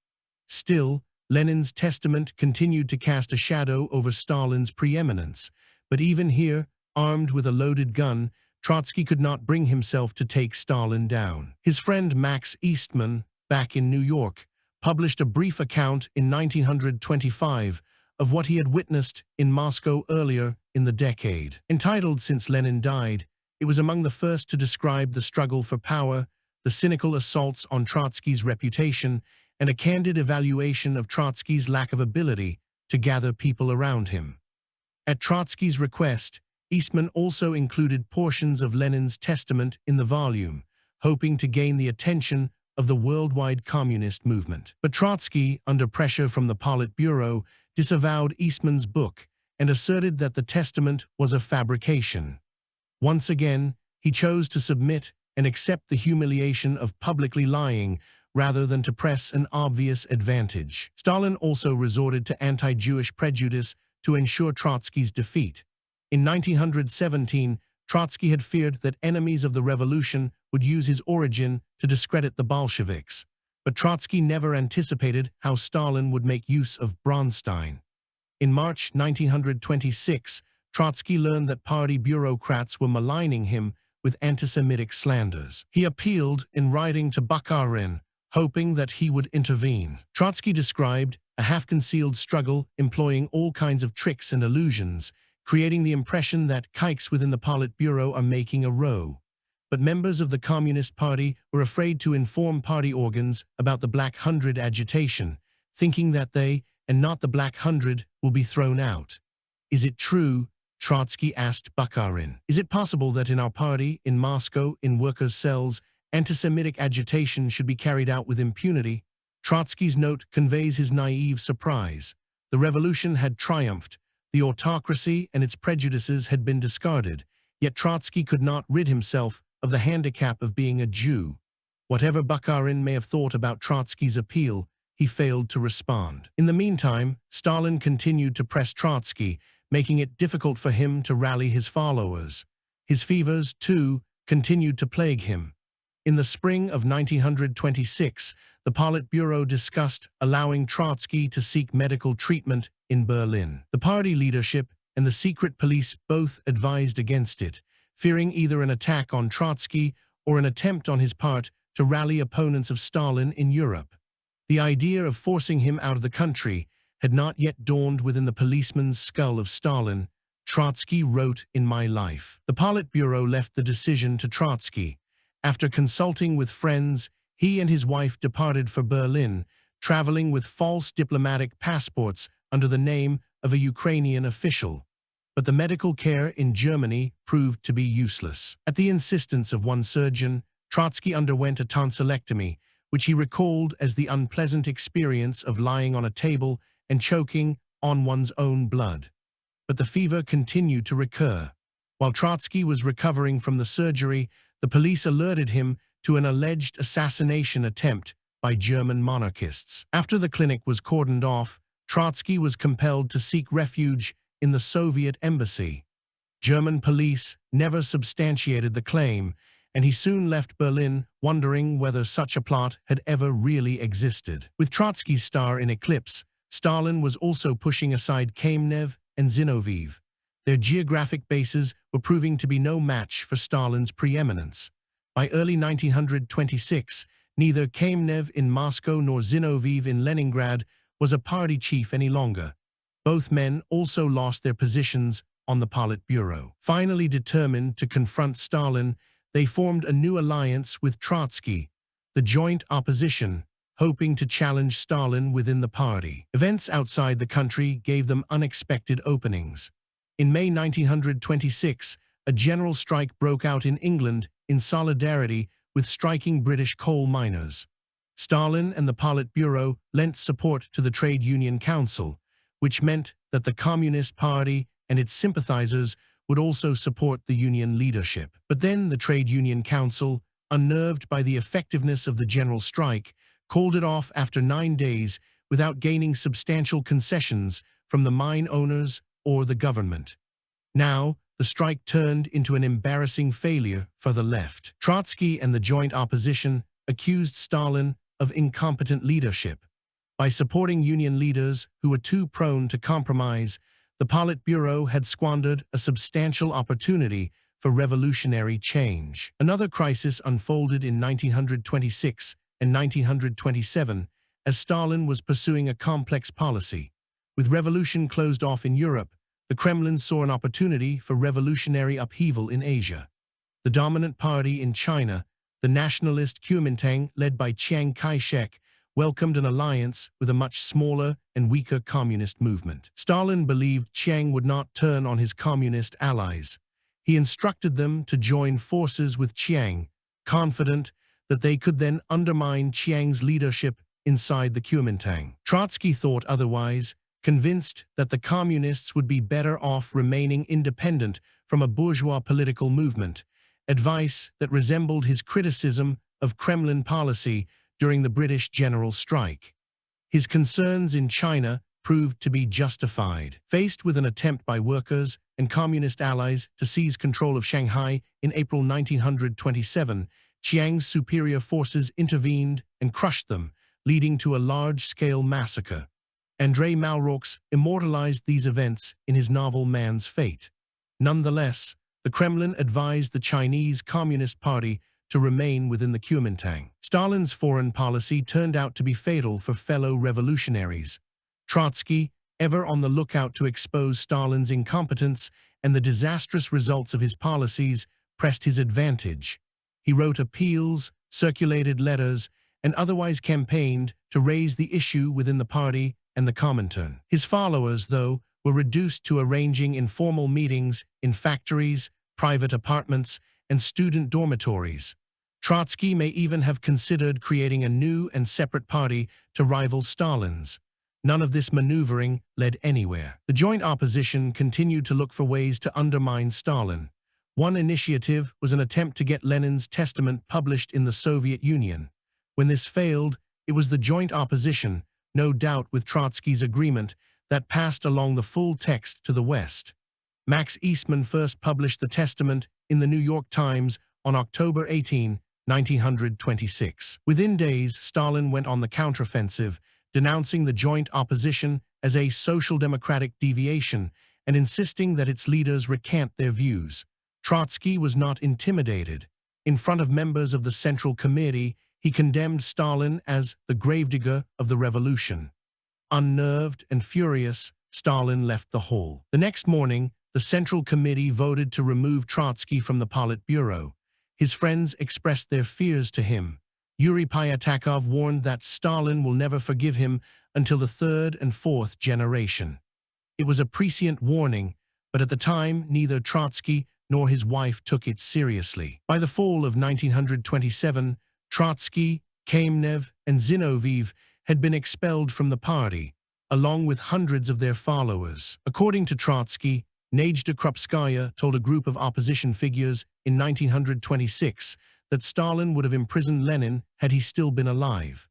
Still, Lenin's testament continued to cast a shadow over Stalin's preeminence, but even here, armed with a loaded gun, Trotsky could not bring himself to take Stalin down. His friend Max Eastman, back in New York, published a brief account in 1925 of what he had witnessed in Moscow earlier in the decade. Entitled Since Lenin Died, it was among the first to describe the struggle for power, the cynical assaults on Trotsky's reputation, and a candid evaluation of Trotsky's lack of ability to gather people around him. At Trotsky's request, Eastman also included portions of Lenin's testament in the volume, hoping to gain the attention of the worldwide communist movement. But Trotsky, under pressure from the Politburo, disavowed Eastman's book and asserted that the testament was a fabrication. Once again, he chose to submit and accept the humiliation of publicly lying rather than to press an obvious advantage. Stalin also resorted to anti-Jewish prejudice to ensure Trotsky's defeat. In 1917, Trotsky had feared that enemies of the revolution would use his origin to discredit the Bolsheviks. But Trotsky never anticipated how Stalin would make use of Bronstein. In March 1926, Trotsky learned that party bureaucrats were maligning him with anti-Semitic slanders. He appealed in writing to Bukharin, hoping that he would intervene. Trotsky described a half-concealed struggle employing all kinds of tricks and illusions, creating the impression that kikes within the Politburo are making a row. But members of the Communist Party were afraid to inform party organs about the Black Hundred agitation, thinking that they, and not the Black Hundred, will be thrown out. "Is it true?" Trotsky asked Bukharin. "Is it possible that in our party, in Moscow, in workers' cells, anti-Semitic agitation should be carried out with impunity?" Trotsky's note conveys his naive surprise. The revolution had triumphed. The autocracy and its prejudices had been discarded, yet Trotsky could not rid himself of the handicap of being a Jew. Whatever Bukharin may have thought about Trotsky's appeal, he failed to respond. In the meantime, Stalin continued to press Trotsky, making it difficult for him to rally his followers. His fevers, too, continued to plague him. In the spring of 1926, the Politburo discussed allowing Trotsky to seek medical treatment in Berlin. The party leadership and the secret police both advised against it, fearing either an attack on Trotsky or an attempt on his part to rally opponents of Stalin in Europe. The idea of forcing him out of the country had not yet dawned within the policeman's skull of Stalin. Trotsky wrote in My Life. The Politburo left the decision to Trotsky. After consulting with friends, he and his wife departed for Berlin, traveling with false diplomatic passports under the name of a Ukrainian official. But the medical care in Germany proved to be useless. At the insistence of one surgeon, Trotsky underwent a tonsillectomy, which he recalled as the unpleasant experience of lying on a table and choking on one's own blood. But the fever continued to recur. While Trotsky was recovering from the surgery, the police alerted him to an alleged assassination attempt by German monarchists. After the clinic was cordoned off, Trotsky was compelled to seek refuge in the Soviet embassy. German police never substantiated the claim, and he soon left Berlin wondering whether such a plot had ever really existed. With Trotsky's star in eclipse, Stalin was also pushing aside Kamenev and Zinoviev. Their geographic bases were proving to be no match for Stalin's preeminence. By early 1926, neither Kamenev in Moscow nor Zinoviev in Leningrad was a party chief any longer. Both men also lost their positions on the Politburo. Finally determined to confront Stalin, they formed a new alliance with Trotsky, the Joint Opposition, hoping to challenge Stalin within the party. Events outside the country gave them unexpected openings. In May 1926, a general strike broke out in England in solidarity with striking British coal miners. Stalin and the Politburo lent support to the Trade Union Council, which meant that the Communist Party and its sympathizers would also support the Union leadership. But then the Trade Union Council, unnerved by the effectiveness of the general strike, called it off after 9 days without gaining substantial concessions from the mine owners or the government. Now, the strike turned into an embarrassing failure for the left. Trotsky and the Joint Opposition accused Stalin of incompetent leadership. By supporting Union leaders who were too prone to compromise, the Politburo had squandered a substantial opportunity for revolutionary change. Another crisis unfolded in 1926 and 1927 as Stalin was pursuing a complex policy. With revolution closed off in Europe, the Kremlin saw an opportunity for revolutionary upheaval in Asia. The dominant party in China, the nationalist Kuomintang led by Chiang Kai-shek, welcomed an alliance with a much smaller and weaker communist movement. Stalin believed Chiang would not turn on his communist allies. He instructed them to join forces with Chiang, confident that they could then undermine Chiang's leadership inside the Kuomintang. Trotsky thought otherwise, convinced that the communists would be better off remaining independent from a bourgeois political movement, advice that resembled his criticism of Kremlin policy during the British general strike. His concerns in China proved to be justified. Faced with an attempt by workers and communist allies to seize control of Shanghai in April 1927, Chiang's superior forces intervened and crushed them, leading to a large-scale massacre. André Malraux immortalized these events in his novel Man's Fate. Nonetheless, the Kremlin advised the Chinese Communist Party to remain within the Kuomintang. Stalin's foreign policy turned out to be fatal for fellow revolutionaries. Trotsky, ever on the lookout to expose Stalin's incompetence and the disastrous results of his policies, pressed his advantage. He wrote appeals, circulated letters, and otherwise campaigned to raise the issue within the party and the Comintern. His followers, though, were reduced to arranging informal meetings in factories, private apartments, and student dormitories. Trotsky may even have considered creating a new and separate party to rival Stalin's. None of this maneuvering led anywhere. The joint opposition continued to look for ways to undermine Stalin. One initiative was an attempt to get Lenin's testament published in the Soviet Union. When this failed, it was the joint opposition, no doubt with Trotsky's agreement, that passed along the full text to the West. Max Eastman first published the testament in the New York Times on October 18, 1926. Within days, Stalin went on the counteroffensive, denouncing the joint opposition as a social democratic deviation and insisting that its leaders recant their views. Trotsky was not intimidated. In front of members of the Central Committee, he condemned Stalin as the gravedigger of the revolution. Unnerved and furious, Stalin left the hall. The next morning, the Central Committee voted to remove Trotsky from the Politburo. His friends expressed their fears to him. Yuri Pyatakov warned that Stalin will never forgive him until the third and fourth generation. It was a prescient warning, but at the time, neither Trotsky nor his wife took it seriously. By the fall of 1927, Trotsky, Kamenev, and Zinoviev had been expelled from the party, along with hundreds of their followers. According to Trotsky, Nadezhda Krupskaya told a group of opposition figures in 1926 that Stalin would have imprisoned Lenin had he still been alive.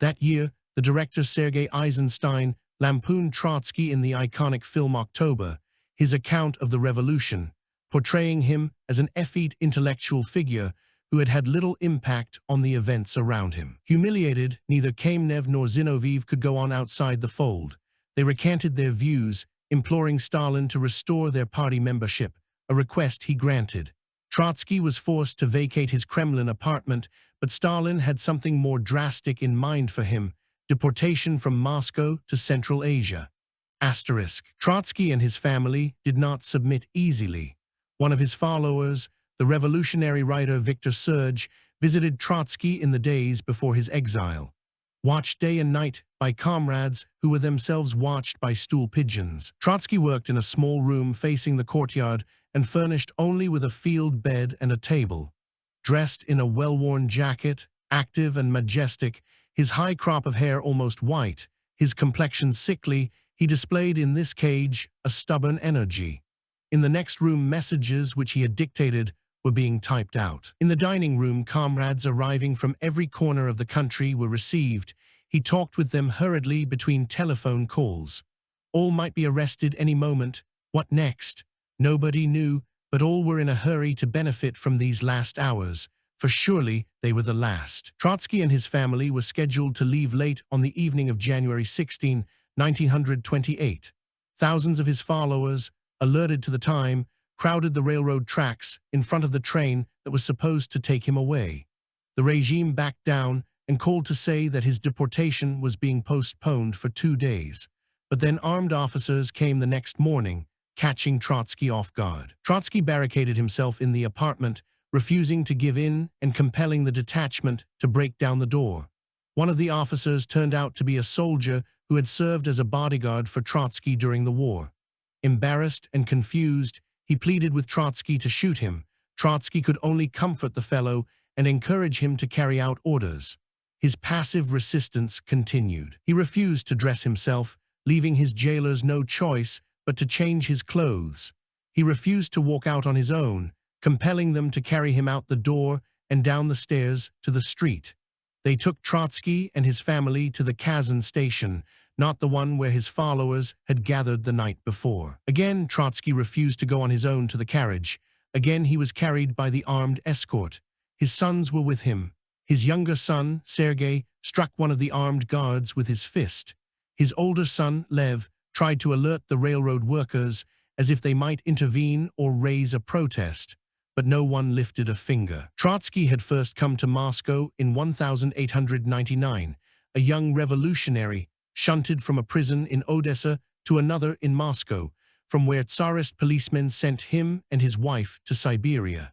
That year, the director Sergei Eisenstein lampooned Trotsky in the iconic film October, his account of the revolution, portraying him as an effete intellectual figure who had had little impact on the events around him. Humiliated, neither Kamenev nor Zinoviev could go on outside the fold. They recanted their views, imploring Stalin to restore their party membership, a request he granted. Trotsky was forced to vacate his Kremlin apartment, but Stalin had something more drastic in mind for him: deportation from Moscow to Central Asia. Trotsky and his family did not submit easily. One of his followers, the revolutionary writer Victor Serge, visited Trotsky in the days before his exile. Watched day and night by comrades who were themselves watched by stool pigeons. Trotsky worked in a small room facing the courtyard and furnished only with a field bed and a table. Dressed in a well-worn jacket, active and majestic, his high crop of hair almost white, his complexion sickly, he displayed in this cage a stubborn energy. In the next room, messages which he had dictated were being typed out. In the dining room, comrades arriving from every corner of the country were received. He talked with them hurriedly between telephone calls. All might be arrested any moment. What next? Nobody knew, but all were in a hurry to benefit from these last hours, for surely they were the last. Trotsky and his family were scheduled to leave late on the evening of January 16, 1928. Thousands of his followers, alerted to the time, crowded the railroad tracks in front of the train that was supposed to take him away. The regime backed down and called to say that his deportation was being postponed for 2 days. But then armed officers came the next morning, catching Trotsky off guard. Trotsky barricaded himself in the apartment, refusing to give in and compelling the detachment to break down the door. One of the officers turned out to be a soldier who had served as a bodyguard for Trotsky during the war. Embarrassed and confused, he pleaded with Trotsky to shoot him. Trotsky could only comfort the fellow and encourage him to carry out orders. His passive resistance continued. He refused to dress himself, leaving his jailers no choice but to change his clothes. He refused to walk out on his own, compelling them to carry him out the door and down the stairs to the street. They took Trotsky and his family to the Kazan station, not the one where his followers had gathered the night before. Again, Trotsky refused to go on his own to the carriage. Again, he was carried by the armed escort. His sons were with him. His younger son, Sergei, struck one of the armed guards with his fist. His older son, Lev, tried to alert the railroad workers as if they might intervene or raise a protest, but no one lifted a finger. Trotsky had first come to Moscow in 1899, a young revolutionary, shunted from a prison in Odessa to another in Moscow, from where Tsarist policemen sent him and his wife to Siberia.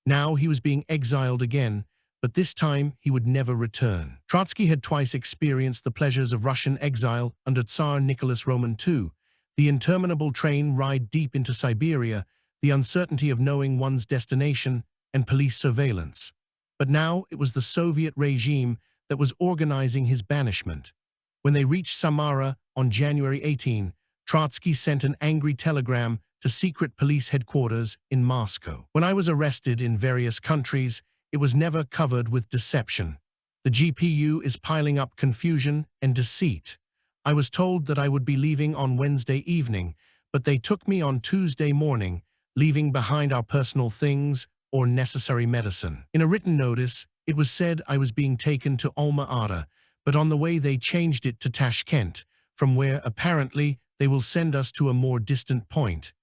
Now he was being exiled again, but this time he would never return. Trotsky had twice experienced the pleasures of Russian exile under Tsar Nicholas Roman II, the interminable train ride deep into Siberia, the uncertainty of knowing one's destination, and police surveillance. But now it was the Soviet regime that was organizing his banishment. When they reached Samara on January 18, Trotsky sent an angry telegram to secret police headquarters in Moscow. When I was arrested in various countries, it was never covered with deception. The GPU is piling up confusion and deceit. I was told that I would be leaving on Wednesday evening, but they took me on Tuesday morning, leaving behind our personal things or necessary medicine. In a written notice, it was said I was being taken to Alma-Ata, but on the way they changed it to Tashkent, from where, apparently, they will send us to a more distant point.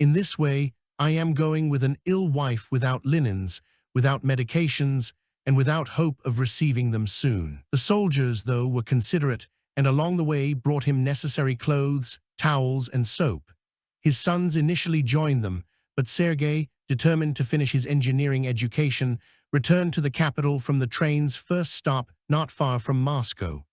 In this way, I am going with an ill wife without linens, without medications, and without hope of receiving them soon. The soldiers, though, were considerate, and along the way brought him necessary clothes, towels, and soap. His sons initially joined them, but Sergei, determined to finish his engineering education, returned to the capital from the train's first stop not far from Moscow.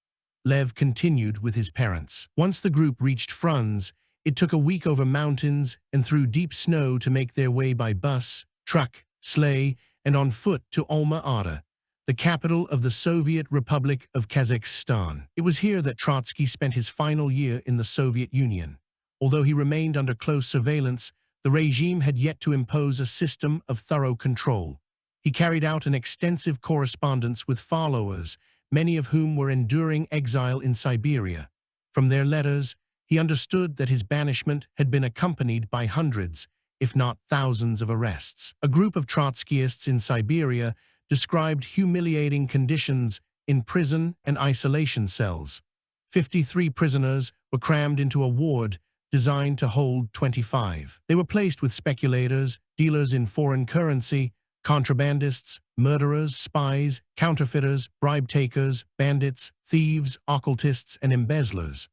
Lev continued with his parents. Once the group reached Frunze, it took a week over mountains and through deep snow to make their way by bus, truck, sleigh, and on foot to Alma-Ata, the capital of the Soviet Republic of Kazakhstan. It was here that Trotsky spent his final year in the Soviet Union. Although he remained under close surveillance, the regime had yet to impose a system of thorough control. He carried out an extensive correspondence with followers, many of whom were enduring exile in Siberia. From their letters, he understood that his banishment had been accompanied by hundreds, if not thousands, of arrests. A group of Trotskyists in Siberia described humiliating conditions in prison and isolation cells. 53 prisoners were crammed into a ward designed to hold 25. They were placed with speculators, dealers in foreign currency, contrabandists, murderers, spies, counterfeiters, bribe-takers, bandits, thieves, occultists, and embezzlers.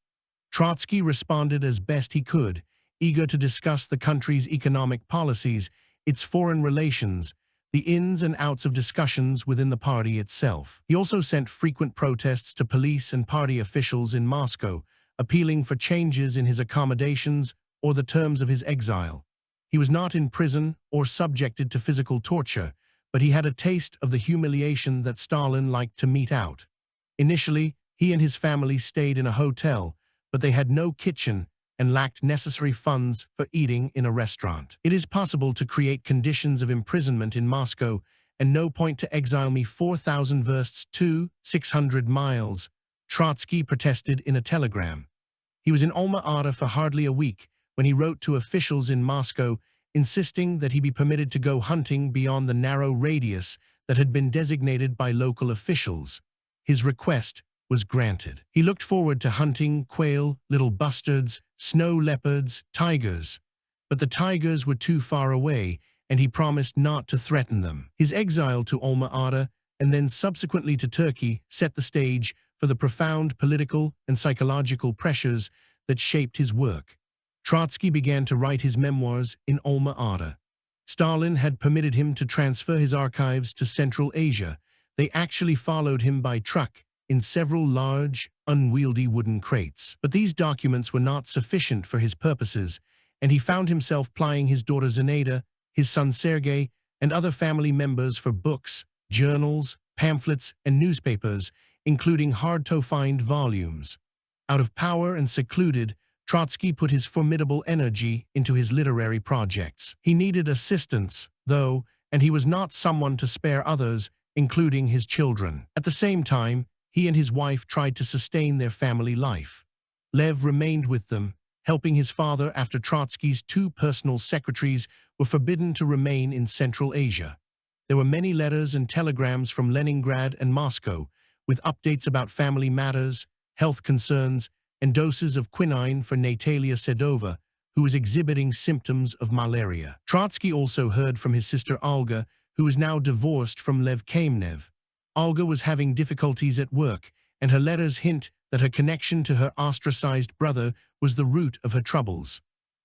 Trotsky responded as best he could, eager to discuss the country's economic policies, its foreign relations, the ins and outs of discussions within the party itself. He also sent frequent protests to police and party officials in Moscow, appealing for changes in his accommodations or the terms of his exile. He was not in prison or subjected to physical torture, but he had a taste of the humiliation that Stalin liked to mete out. Initially, he and his family stayed in a hotel, but they had no kitchen and lacked necessary funds for eating in a restaurant. It is possible to create conditions of imprisonment in Moscow, and no point to exile me 4,000 versts to 600 miles, Trotsky protested in a telegram. He was in Alma-Ata for hardly a week when he wrote to officials in Moscow insisting that he be permitted to go hunting beyond the narrow radius that had been designated by local officials. His request was granted. He looked forward to hunting quail, little bustards, snow leopards, tigers. But the tigers were too far away, and he promised not to threaten them. His exile to Alma-Ata and then subsequently to Turkey set the stage for the profound political and psychological pressures that shaped his work. Trotsky began to write his memoirs in Alma-Ata. Stalin had permitted him to transfer his archives to Central Asia. They actually followed him by truck in several large, unwieldy wooden crates. But these documents were not sufficient for his purposes, and he found himself plying his daughter Zinaida, his son Sergei, and other family members for books, journals, pamphlets, and newspapers, including hard-to-find volumes. Out of power and secluded, Trotsky put his formidable energy into his literary projects. He needed assistance, though, and he was not someone to spare others, including his children. At the same time, he and his wife tried to sustain their family life. Lev remained with them, helping his father after Trotsky's 2 personal secretaries were forbidden to remain in Central Asia. There were many letters and telegrams from Leningrad and Moscow, with updates about family matters, health concerns, and doses of quinine for Natalia Sedova, who was exhibiting symptoms of malaria. Trotsky also heard from his sister Olga, who was now divorced from Lev Kamenev. Olga was having difficulties at work, and her letters hint that her connection to her ostracized brother was the root of her troubles.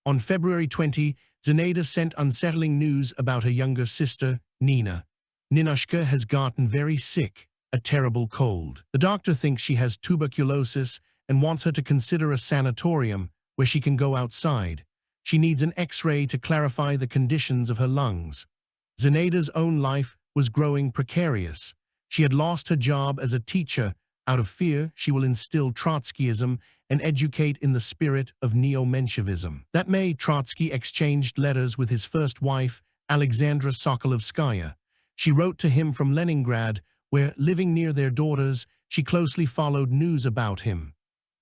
On February 20, Zinaida sent unsettling news about her younger sister, Nina. Ninushka has gotten very sick, a terrible cold. The doctor thinks she has tuberculosis and wants her to consider a sanatorium where she can go outside. She needs an X-ray to clarify the conditions of her lungs. Zinaida's own life was growing precarious. She had lost her job as a teacher. Out of fear, she will instill Trotskyism and educate in the spirit of neo-Menshevism. That May, Trotsky exchanged letters with his first wife, Alexandra Sokolovskaya. She wrote to him from Leningrad, where, living near their daughters, she closely followed news about him.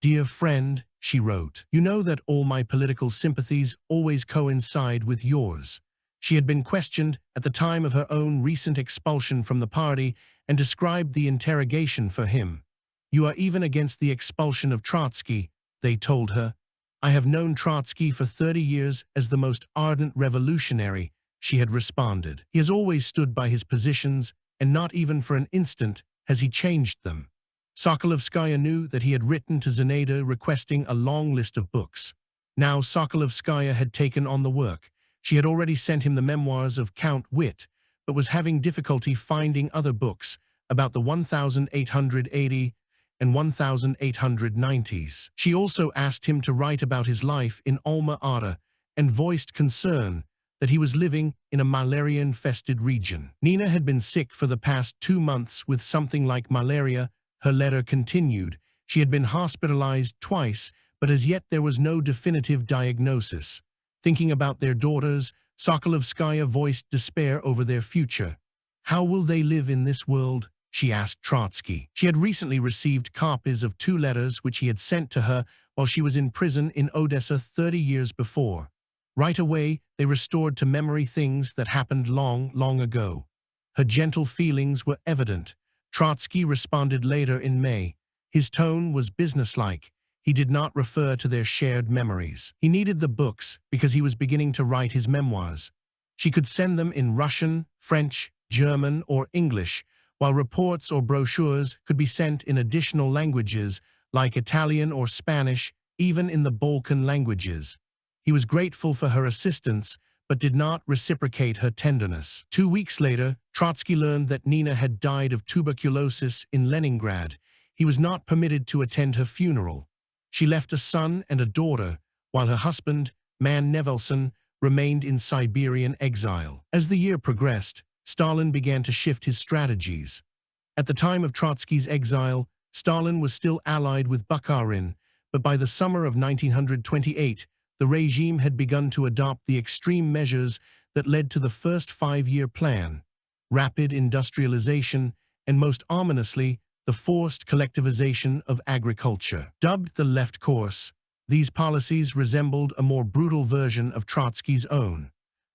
"Dear friend," she wrote, "you know that all my political sympathies always coincide with yours." She had been questioned at the time of her own recent expulsion from the party and described the interrogation for him. "You are even against the expulsion of Trotsky," they told her. "I have known Trotsky for 30 years as the most ardent revolutionary," she had responded. "He has always stood by his positions, and not even for an instant has he changed them." Sokolovskaya knew that he had written to Zinaida requesting a long list of books. Now Sokolovskaya had taken on the work. She had already sent him the memoirs of Count Witt, but was having difficulty finding other books about the 1880 and 1890s. She also asked him to write about his life in Alma-Ata and voiced concern that he was living in a malaria-infested region. Nina had been sick for the past 2 months with something like malaria. Her letter continued. She had been hospitalized twice, but as yet there was no definitive diagnosis. Thinking about their daughters, Sokolovskaya voiced despair over their future. "How will they live in this world?" she asked Trotsky. She had recently received copies of 2 letters which he had sent to her while she was in prison in Odessa 30 years before. Right away, they restored to memory things that happened long, long ago. Her gentle feelings were evident. Trotsky responded later in May. His tone was businesslike. He did not refer to their shared memories. He needed the books because he was beginning to write his memoirs. She could send them in Russian, French, German, or English, while reports or brochures could be sent in additional languages like Italian or Spanish, even in the Balkan languages. He was grateful for her assistance, but did not reciprocate her tenderness. 2 weeks later, Trotsky learned that Nina had died of tuberculosis in Leningrad. He was not permitted to attend her funeral. She left a son and a daughter, while her husband, Man Nevelson, remained in Siberian exile. As the year progressed, Stalin began to shift his strategies. At the time of Trotsky's exile, Stalin was still allied with Bukharin, but by the summer of 1928, the regime had begun to adopt the extreme measures that led to the first 5-year plan: rapid industrialization, and most ominously, the forced collectivization of agriculture. Dubbed the Left Course, these policies resembled a more brutal version of Trotsky's own.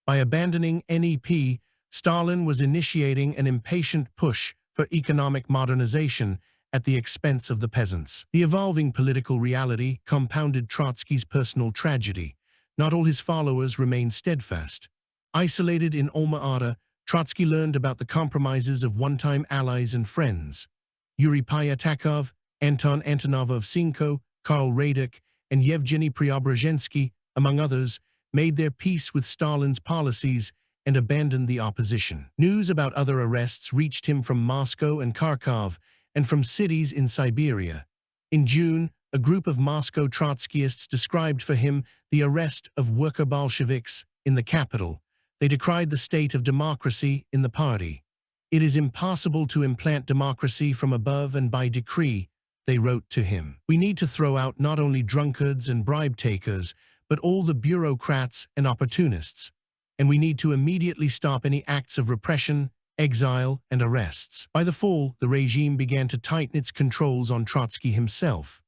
By abandoning NEP, Stalin was initiating an impatient push for economic modernization at the expense of the peasants. The evolving political reality compounded Trotsky's personal tragedy. Not all his followers remained steadfast. Isolated in Alma-Ata, Trotsky learned about the compromises of one-time allies and friends. Yuri Pyatakov, Anton Antonovov-Sinko, Karl Radek, and Yevgeny Preobrazhensky, among others, made their peace with Stalin's policies and abandoned the opposition. News about other arrests reached him from Moscow and Kharkov, and from cities in Siberia. In June, a group of Moscow Trotskyists described for him the arrest of worker Bolsheviks in the capital. They decried the state of democracy in the party. "It is impossible to implant democracy from above and by decree," they wrote to him. "We need to throw out not only drunkards and bribe-takers, but all the bureaucrats and opportunists. And we need to immediately stop any acts of repression, exile, and arrests." By the fall, the regime began to tighten its controls on Trotsky himself.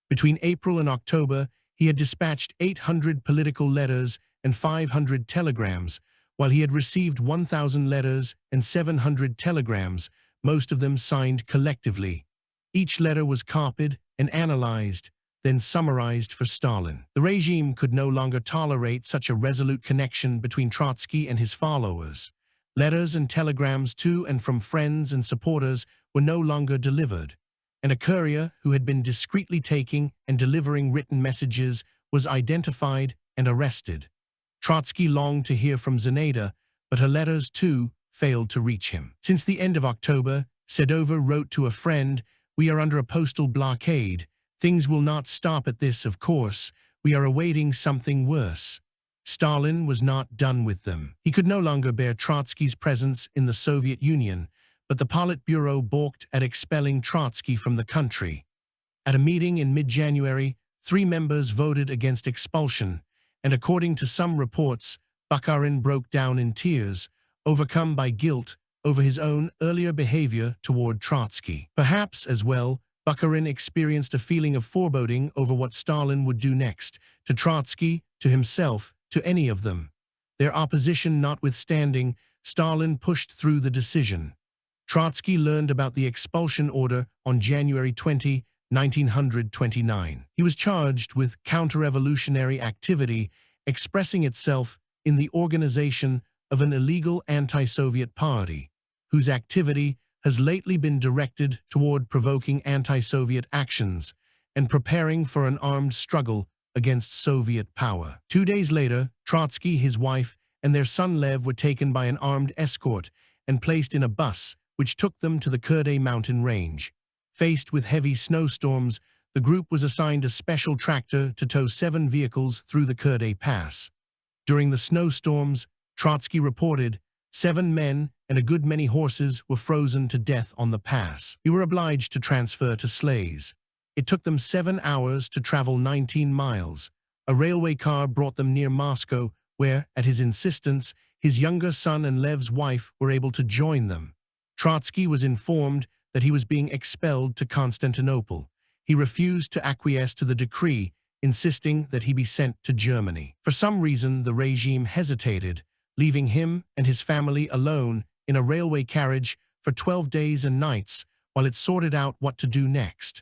Between April and October, he had dispatched 800 political letters and 500 telegrams, while he had received 1,000 letters and 700 telegrams, most of them signed collectively. Each letter was copied and analyzed, then summarized for Stalin. The regime could no longer tolerate such a resolute connection between Trotsky and his followers. Letters and telegrams to and from friends and supporters were no longer delivered, and a courier who had been discreetly taking and delivering written messages was identified and arrested. Trotsky longed to hear from Zinaida, but her letters, too, failed to reach him. Since the end of October, Sedova wrote to a friend, "We are under a postal blockade. Things will not stop at this, of course. We are awaiting something worse." Stalin was not done with them. He could no longer bear Trotsky's presence in the Soviet Union, but the Politburo balked at expelling Trotsky from the country. At a meeting in mid-January, 3 members voted against expulsion, and according to some reports, Bukharin broke down in tears, overcome by guilt over his own earlier behavior toward Trotsky. Perhaps, as well, Bukharin experienced a feeling of foreboding over what Stalin would do next, to Trotsky, to himself, to any of them. Their opposition notwithstanding, Stalin pushed through the decision. Trotsky learned about the expulsion order on January 20, 1929. He was charged with counter-revolutionary activity expressing itself in the organization of an illegal anti-Soviet party, whose activity has lately been directed toward provoking anti-Soviet actions and preparing for an armed struggle against Soviet power. 2 days later, Trotsky, his wife, and their son Lev were taken by an armed escort and placed in a bus which took them to the Kurdai mountain range. Faced with heavy snowstorms, the group was assigned a special tractor to tow 7 vehicles through the Kurdai Pass. During the snowstorms, Trotsky reported, 7 men and a good many horses were frozen to death on the pass. We were obliged to transfer to sleighs. It took them 7 hours to travel 19 miles. A railway car brought them near Moscow, where, at his insistence, his younger son and Lev's wife were able to join them. Trotsky was informed that he was being expelled to Constantinople. He refused to acquiesce to the decree, insisting that he be sent to Germany. For some reason, the regime hesitated, leaving him and his family alone in a railway carriage for 12 days and nights while it sorted out what to do next.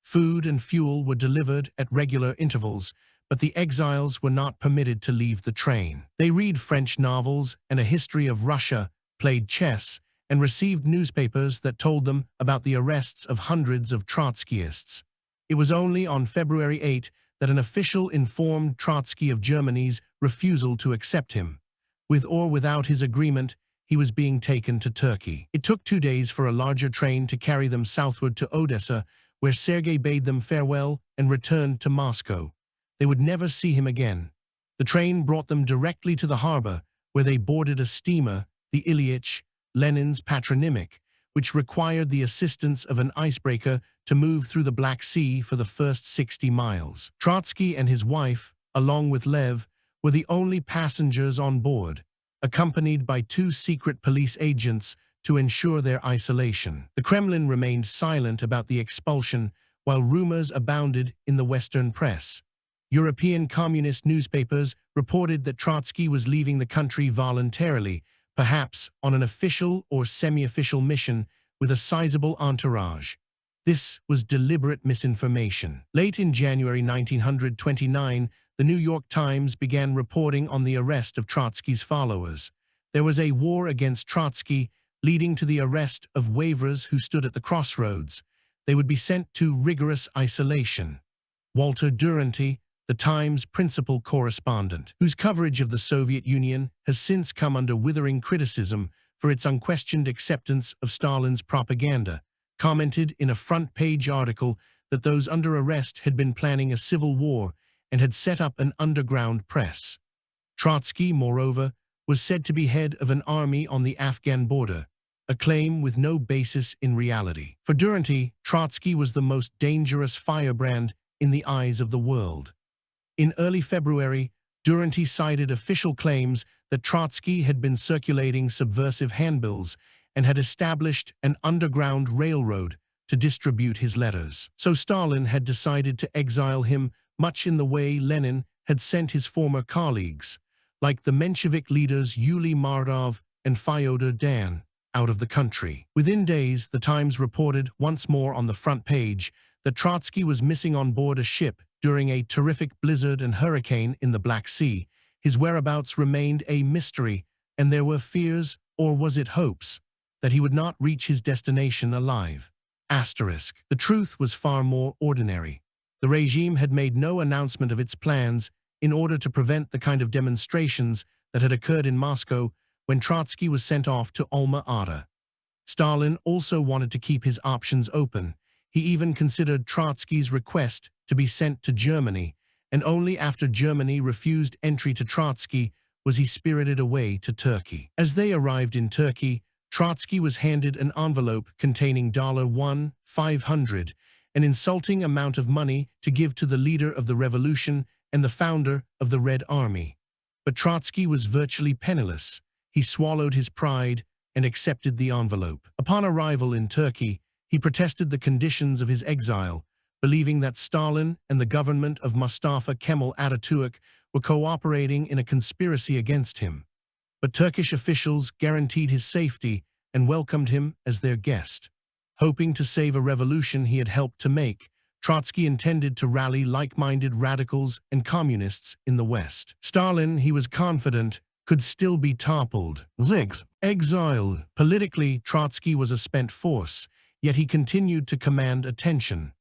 Food and fuel were delivered at regular intervals, but the exiles were not permitted to leave the train. They read French novels and a history of Russia, played chess, and received newspapers that told them about the arrests of hundreds of Trotskyists. It was only on February 8 that an official informed Trotsky of Germany's refusal to accept him. With or without his agreement, he was being taken to Turkey. It took 2 days for a larger train to carry them southward to Odessa, where Sergei bade them farewell and returned to Moscow. They would never see him again. The train brought them directly to the harbor, where they boarded a steamer, the Ilyich, Lenin's patronymic, which required the assistance of an icebreaker to move through the Black Sea for the first 60 miles. Trotsky and his wife, along with Lev, were the only passengers on board, accompanied by 2 secret police agents to ensure their isolation. The Kremlin remained silent about the expulsion, while rumors abounded in the Western press. European communist newspapers reported that Trotsky was leaving the country voluntarily, perhaps on an official or semi-official mission with a sizable entourage. This was deliberate misinformation. Late in January 1929, the New York Times began reporting on the arrest of Trotsky's followers. There was a war against Trotsky, leading to the arrest of waverers who stood at the crossroads. They would be sent to rigorous isolation. Walter Duranty, the Times' principal correspondent, whose coverage of the Soviet Union has since come under withering criticism for its unquestioned acceptance of Stalin's propaganda, commented in a front-page article that those under arrest had been planning a civil war and had set up an underground press. Trotsky, moreover, was said to be head of an army on the Afghan border, a claim with no basis in reality. For Duranty, Trotsky was the most dangerous firebrand in the eyes of the world. In early February, Duranty cited official claims that Trotsky had been circulating subversive handbills and had established an underground railroad to distribute his letters. So Stalin had decided to exile him, much in the way Lenin had sent his former colleagues, like the Menshevik leaders Yuliy Mardov and Fyodor Dan, out of the country. Within days, the Times reported once more on the front page that Trotsky was missing on board a ship during a terrific blizzard and hurricane in the Black Sea. His whereabouts remained a mystery, and there were fears, or was it hopes, that he would not reach his destination alive. The truth was far more ordinary. The regime had made no announcement of its plans in order to prevent the kind of demonstrations that had occurred in Moscow when Trotsky was sent off to Alma-Ata. Stalin also wanted to keep his options open. He even considered Trotsky's request to be sent to Germany, and only after Germany refused entry to Trotsky was he spirited away to Turkey. As they arrived in Turkey, Trotsky was handed an envelope containing $1,500, an insulting amount of money to give to the leader of the revolution and the founder of the Red Army. But Trotsky was virtually penniless. He swallowed his pride and accepted the envelope. Upon arrival in Turkey, he protested the conditions of his exile, believing that Stalin and the government of Mustafa Kemal Atatürk were cooperating in a conspiracy against him. But Turkish officials guaranteed his safety and welcomed him as their guest. Hoping to save a revolution he had helped to make, Trotsky intended to rally like-minded radicals and communists in the West. Stalin, he was confident, could still be toppled. Exile. Politically, Trotsky was a spent force, yet he continued to command attention.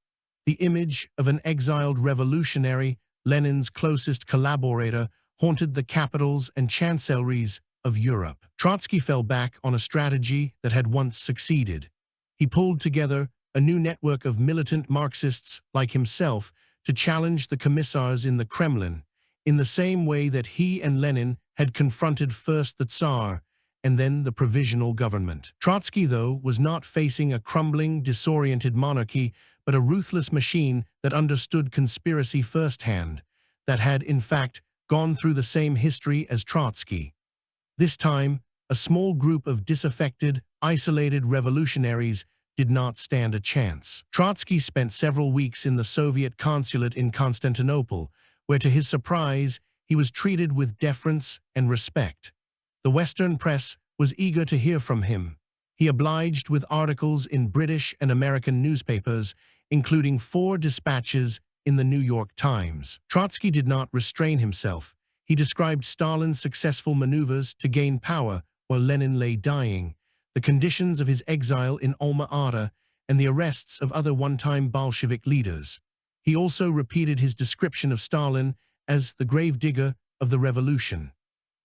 The image of an exiled revolutionary, Lenin's closest collaborator, haunted the capitals and chancelleries of Europe. Trotsky fell back on a strategy that had once succeeded. He pulled together a new network of militant Marxists like himself to challenge the commissars in the Kremlin, in the same way that he and Lenin had confronted first the Tsar and then the provisional government. Trotsky, though, was not facing a crumbling, disoriented monarchy, but a ruthless machine that understood conspiracy firsthand, that had, in fact, gone through the same history as Trotsky. This time, a small group of disaffected, isolated revolutionaries did not stand a chance. Trotsky spent several weeks in the Soviet consulate in Constantinople, where, to his surprise, he was treated with deference and respect. The Western press was eager to hear from him. He obliged with articles in British and American newspapers, including 4 dispatches in the New York Times. Trotsky did not restrain himself. He described Stalin's successful maneuvers to gain power while Lenin lay dying, the conditions of his exile in Alma-Ata, and the arrests of other one-time Bolshevik leaders. He also repeated his description of Stalin as the gravedigger of the revolution.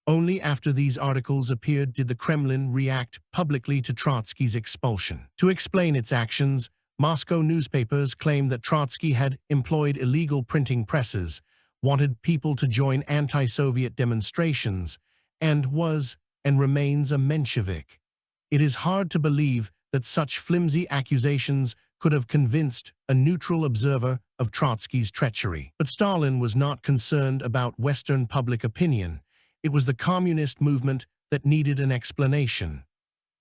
Only after these articles appeared did the Kremlin react publicly to Trotsky's expulsion. To explain its actions, Moscow newspapers claimed that Trotsky had employed illegal printing presses, wanted people to join anti-Soviet demonstrations, and was and remains a Menshevik. It is hard to believe that such flimsy accusations could have convinced a neutral observer of Trotsky's treachery. But Stalin was not concerned about Western public opinion. It was the communist movement that needed an explanation.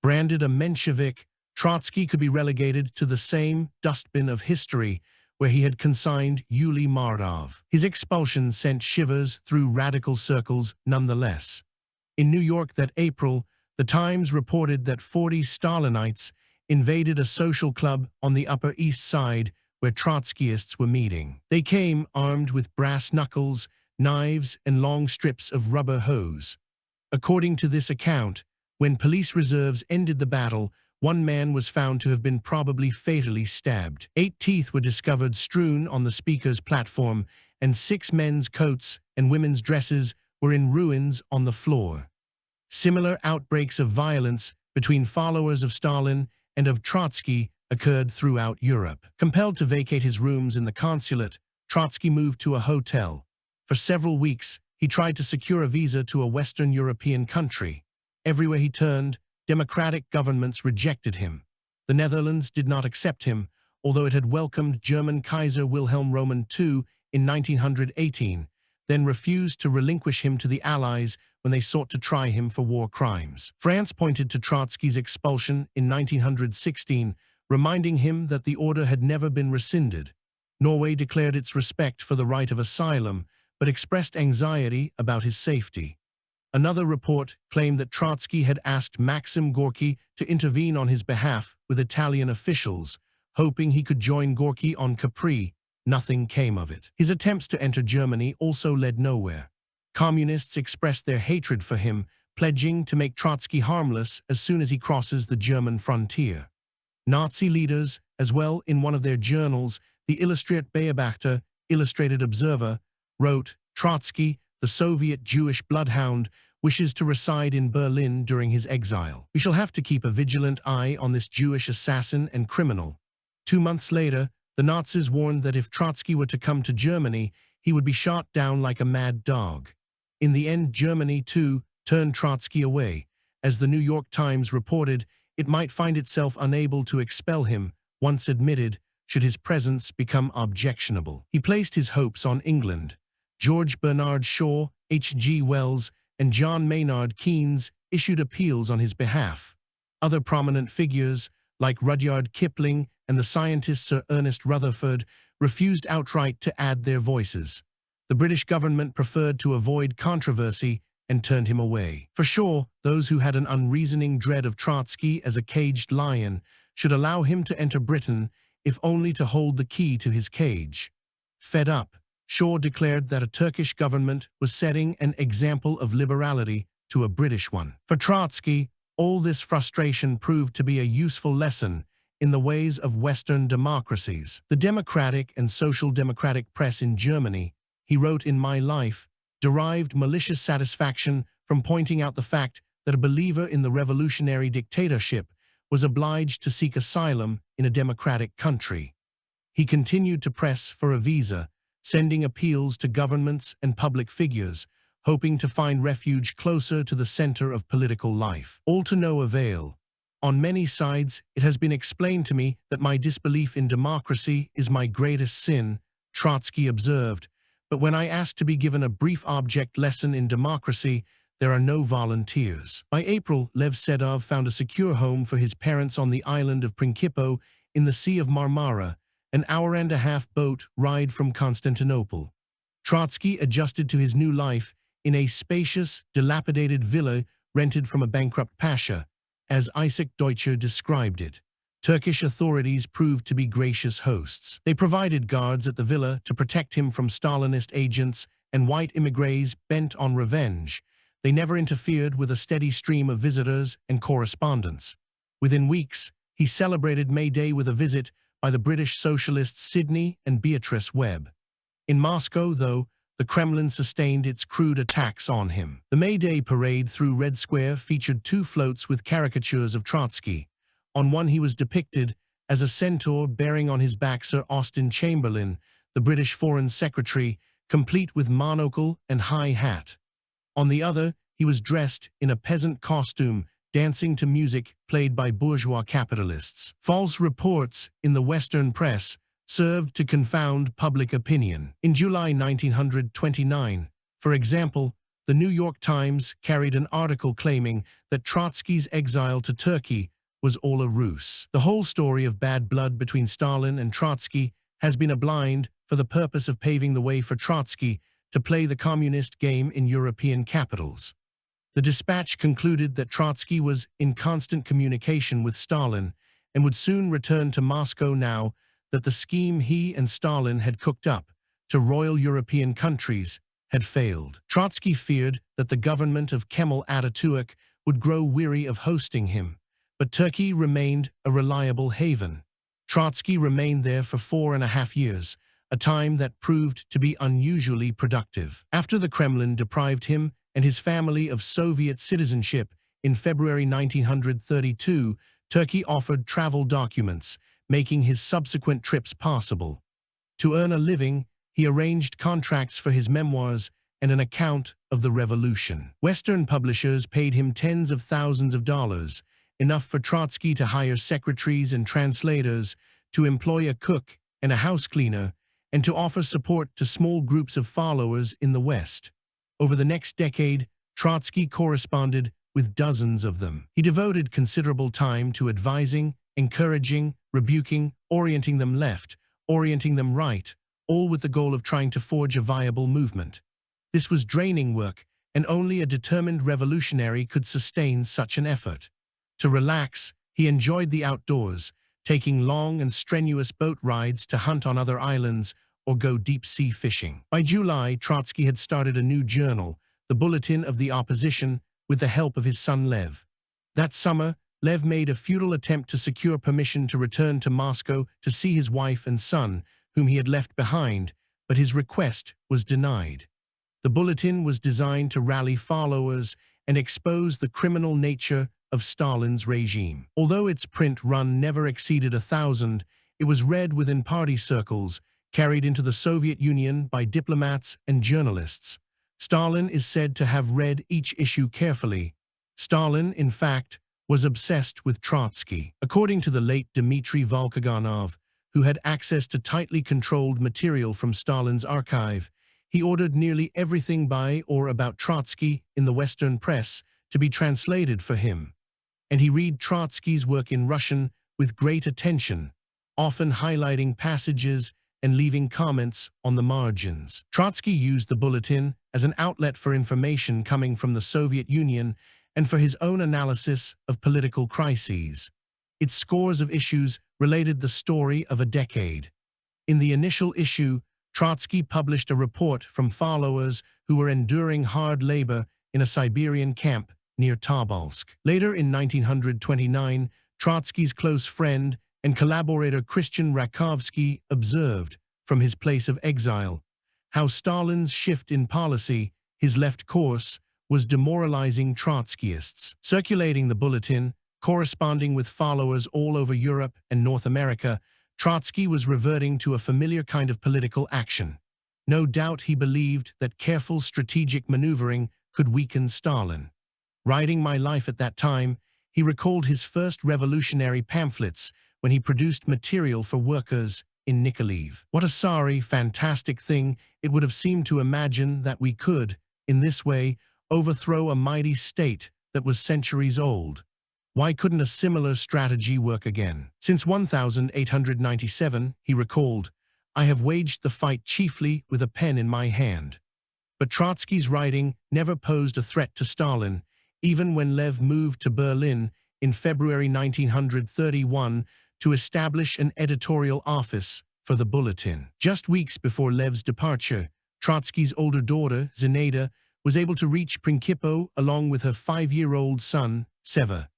Branded a Menshevik, Trotsky could be relegated to the same dustbin of history where he had consigned Yuliy Mardov. His expulsion sent shivers through radical circles nonetheless. In New York that April, the Times reported that 40 Stalinites invaded a social club on the Upper East Side where Trotskyists were meeting. They came armed with brass knuckles, knives, and long strips of rubber hose. According to this account, when police reserves ended the battle, one man was found to have been probably fatally stabbed. 8 teeth were discovered strewn on the speaker's platform, and 6 men's coats and women's dresses were in ruins on the floor. Similar outbreaks of violence between followers of Stalin and of Trotsky occurred throughout Europe. Compelled to vacate his rooms in the consulate, Trotsky moved to a hotel. For several weeks, he tried to secure a visa to a Western European country. Everywhere he turned, democratic governments rejected him. The Netherlands did not accept him, although it had welcomed German Kaiser Wilhelm Roman II in 1918, then refused to relinquish him to the Allies when they sought to try him for war crimes. France pointed to Trotsky's expulsion in 1916, reminding him that the order had never been rescinded. Norway declared its respect for the right of asylum, but expressed anxiety about his safety. Another report claimed that Trotsky had asked Maxim Gorky to intervene on his behalf with Italian officials, hoping he could join Gorky on Capri. Nothing came of it. His attempts to enter Germany also led nowhere. Communists expressed their hatred for him, pledging to make Trotsky harmless as soon as he crosses the German frontier. Nazi leaders, as well. In one of their journals, the Illustriert Beobachter, Illustrated Observer, wrote, Trotsky, the Soviet Jewish bloodhound, wishes to reside in Berlin during his exile. We shall have to keep a vigilant eye on this Jewish assassin and criminal. 2 months later, the Nazis warned that if Trotsky were to come to Germany, he would be shot down like a mad dog. In the end, Germany, too, turned Trotsky away. As the New York Times reported, it might find itself unable to expel him, once admitted, should his presence become objectionable. He placed his hopes on England. George Bernard Shaw, H.G. Wells, and John Maynard Keynes issued appeals on his behalf. Other prominent figures, like Rudyard Kipling and the scientist Sir Ernest Rutherford, refused outright to add their voices. The British government preferred to avoid controversy and turned him away. For sure, those who had an unreasoning dread of Trotsky as a caged lion should allow him to enter Britain, if only to hold the key to his cage. Fed up, Shaw declared that a Turkish government was setting an example of liberality to a British one. For Trotsky, all this frustration proved to be a useful lesson in the ways of Western democracies. The democratic and social democratic press in Germany, he wrote in My Life, derived malicious satisfaction from pointing out the fact that a believer in the revolutionary dictatorship was obliged to seek asylum in a democratic country. He continued to press for a visa, sending appeals to governments and public figures, hoping to find refuge closer to the center of political life. All to no avail. On many sides, it has been explained to me that my disbelief in democracy is my greatest sin, Trotsky observed, but when I asked to be given a brief object lesson in democracy, there are no volunteers. By April, Lev Sedov found a secure home for his parents on the island of Principo in the Sea of Marmara, an hour-and-a-half boat ride from Constantinople. Trotsky adjusted to his new life in a spacious, dilapidated villa rented from a bankrupt pasha, as Isaac Deutscher described it. Turkish authorities proved to be gracious hosts. They provided guards at the villa to protect him from Stalinist agents and white immigrants bent on revenge. They never interfered with a steady stream of visitors and correspondence. Within weeks, he celebrated May Day with a visit by the British socialists Sidney and Beatrice Webb. In Moscow, though, the Kremlin sustained its crude attacks on him. The May Day parade through Red Square featured 2 floats with caricatures of Trotsky. On one he was depicted as a centaur bearing on his back Sir Austen Chamberlain, the British Foreign Secretary, complete with monocle and high hat. On the other, he was dressed in a peasant costume, dancing to music played by bourgeois capitalists. False reports in the Western press served to confound public opinion. In July 1929, for example, the New York Times carried an article claiming that Trotsky's exile to Turkey was all a ruse. The whole story of bad blood between Stalin and Trotsky has been a blind for the purpose of paving the way for Trotsky to play the communist game in European capitals. The dispatch concluded that Trotsky was in constant communication with Stalin and would soon return to Moscow now that the scheme he and Stalin had cooked up to royal European countries had failed. Trotsky feared that the government of Kemal Atatürk would grow weary of hosting him, but Turkey remained a reliable haven. Trotsky remained there for 4.5 years, a time that proved to be unusually productive. After the Kremlin deprived him and his family of Soviet citizenship in February 1932, Turkey offered travel documents, making his subsequent trips possible. To earn a living, he arranged contracts for his memoirs and an account of the revolution. Western publishers paid him tens of thousands of dollars, enough for Trotsky to hire secretaries and translators, to employ a cook and a house cleaner, and to offer support to small groups of followers in the West. Over the next decade, Trotsky corresponded with dozens of them. He devoted considerable time to advising, encouraging, rebuking, orienting them left, orienting them right, all with the goal of trying to forge a viable movement. This was draining work, and only a determined revolutionary could sustain such an effort. To relax, he enjoyed the outdoors, taking long and strenuous boat rides to hunt on other islands or go deep-sea fishing. By July, Trotsky had started a new journal, the Bulletin of the Opposition, with the help of his son Lev. That summer, Lev made a futile attempt to secure permission to return to Moscow to see his wife and son, whom he had left behind, but his request was denied. The bulletin was designed to rally followers and expose the criminal nature of Stalin's regime. Although its print run never exceeded 1,000, it was read within party circles, carried into the Soviet Union by diplomats and journalists. Stalin is said to have read each issue carefully. Stalin, in fact, was obsessed with Trotsky. According to the late Dmitry Volkogonov, who had access to tightly controlled material from Stalin's archive, he ordered nearly everything by or about Trotsky in the Western press to be translated for him, and he read Trotsky's work in Russian with great attention, often highlighting passages and leaving comments on the margins. Trotsky used the bulletin as an outlet for information coming from the Soviet Union and for his own analysis of political crises. Its scores of issues related the story of a decade. In the initial issue, Trotsky published a report from followers who were enduring hard labor in a Siberian camp near Tobolsk. Later in 1929, Trotsky's close friend and collaborator Christian Rakovsky observed, from his place of exile, how Stalin's shift in policy, his left course, was demoralizing Trotskyists. Circulating the bulletin, corresponding with followers all over Europe and North America, Trotsky was reverting to a familiar kind of political action. No doubt he believed that careful strategic maneuvering could weaken Stalin. Writing My Life at that time, he recalled his first revolutionary pamphlets when he produced material for workers in Nikolaev. What a sorry, fantastic thing it would have seemed to imagine that we could, in this way, overthrow a mighty state that was centuries old. Why couldn't a similar strategy work again? Since 1897, he recalled, I have waged the fight chiefly with a pen in my hand. But Trotsky's writing never posed a threat to Stalin, even when Lev moved to Berlin in February 1931 to establish an editorial office for the bulletin. Just weeks before Lev's departure, Trotsky's older daughter, Zinaida, was able to reach Principo along with her 5-year-old son, Seva.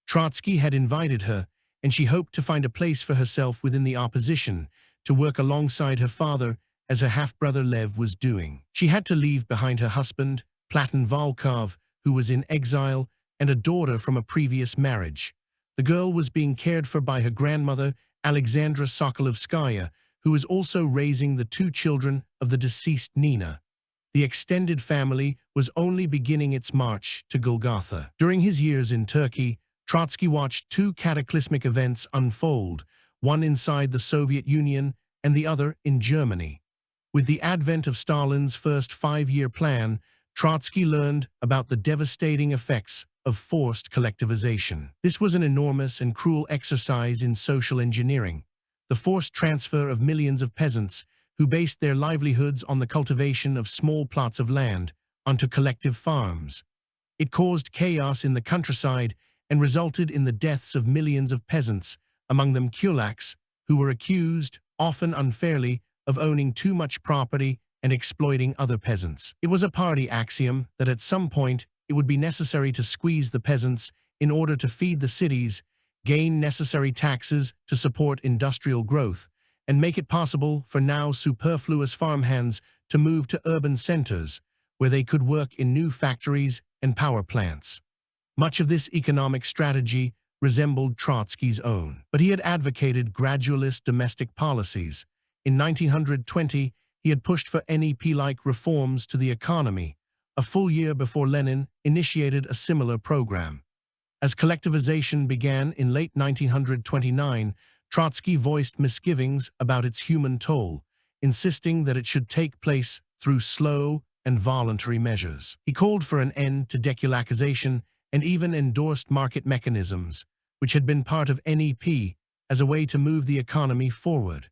Trotsky had invited her, and she hoped to find a place for herself within the opposition, to work alongside her father as her half-brother Lev was doing. She had to leave behind her husband, Platon Volkov, who was in exile, and a daughter from a previous marriage. The girl was being cared for by her grandmother, Alexandra Sokolovskaya, who was also raising the 2 children of the deceased Nina. The extended family was only beginning its march to Golgotha. During his years in Turkey, Trotsky watched 2 cataclysmic events unfold, one inside the Soviet Union and the other in Germany. With the advent of Stalin's first 5-year plan, Trotsky learned about the devastating effects of forced collectivization. This was an enormous and cruel exercise in social engineering, the forced transfer of millions of peasants who based their livelihoods on the cultivation of small plots of land onto collective farms. It caused chaos in the countryside and resulted in the deaths of millions of peasants, among them kulaks, who were accused, often unfairly, of owning too much property and exploiting other peasants. It was a party axiom that at some point it would be necessary to squeeze the peasants in order to feed the cities, gain necessary taxes to support industrial growth, and make it possible for now superfluous farmhands to move to urban centers, where they could work in new factories and power plants. Much of this economic strategy resembled Trotsky's own, but he had advocated gradualist domestic policies. In 1920, he had pushed for NEP-like reforms to the economy, a full year before Lenin initiated a similar program. As collectivization began in late 1929, Trotsky voiced misgivings about its human toll, insisting that it should take place through slow and voluntary measures. He called for an end to dekulakization and even endorsed market mechanisms, which had been part of NEP, as a way to move the economy forward.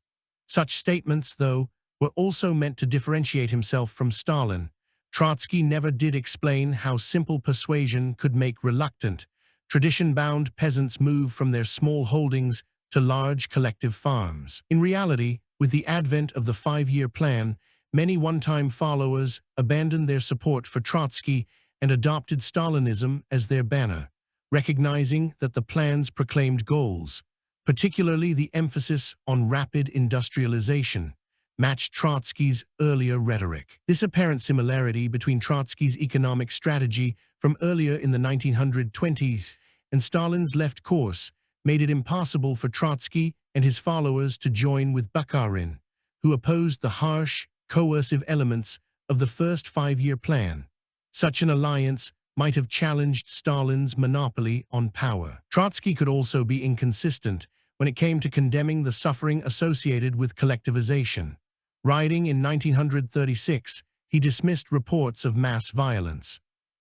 Such statements, though, were also meant to differentiate himself from Stalin. Trotsky never did explain how simple persuasion could make reluctant, tradition-bound peasants move from their small holdings to large collective farms. In reality, with the advent of the 5-year plan, many one-time followers abandoned their support for Trotsky and adopted Stalinism as their banner. recognizing that the plan's proclaimed goals, particularly the emphasis on rapid industrialization, matched Trotsky's earlier rhetoric. This apparent similarity between Trotsky's economic strategy from earlier in the 1920s and Stalin's left course made it impossible for Trotsky and his followers to join with Bukharin, who opposed the harsh, coercive elements of the first five-year plan. Such an alliance might have challenged Stalin's monopoly on power. Trotsky could also be inconsistent when it came to condemning the suffering associated with collectivization. Writing in 1936, he dismissed reports of mass violence.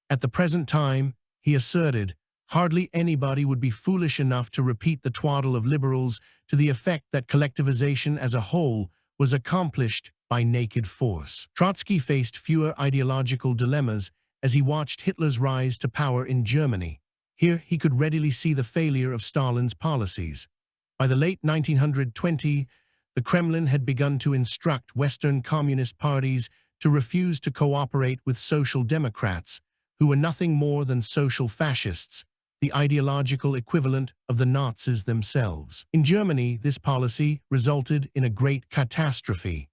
At the present time, he asserted, hardly anybody would be foolish enough to repeat the twaddle of liberals to the effect that collectivization as a whole was accomplished by naked force. Trotsky faced fewer ideological dilemmas as he watched Hitler's rise to power in Germany. Here he could readily see the failure of Stalin's policies. By the late 1920s, the Kremlin had begun to instruct Western communist parties to refuse to cooperate with social democrats, who were nothing more than social fascists, the ideological equivalent of the Nazis themselves. In Germany, this policy resulted in a great catastrophe.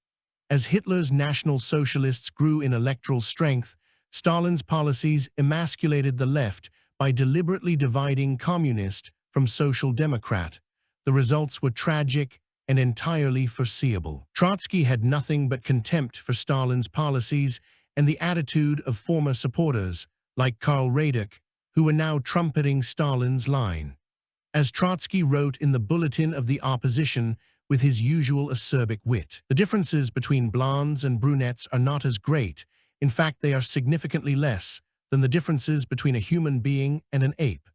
As Hitler's National Socialists grew in electoral strength, Stalin's policies emasculated the left by deliberately dividing communist from social democrat. The results were tragic and entirely foreseeable. Trotsky had nothing but contempt for Stalin's policies and the attitude of former supporters, like Karl Radek, who were now trumpeting Stalin's line. As Trotsky wrote in the Bulletin of the Opposition with his usual acerbic wit, the differences between blondes and brunettes are not as great. In fact, they are significantly less than the differences between a human being and an ape.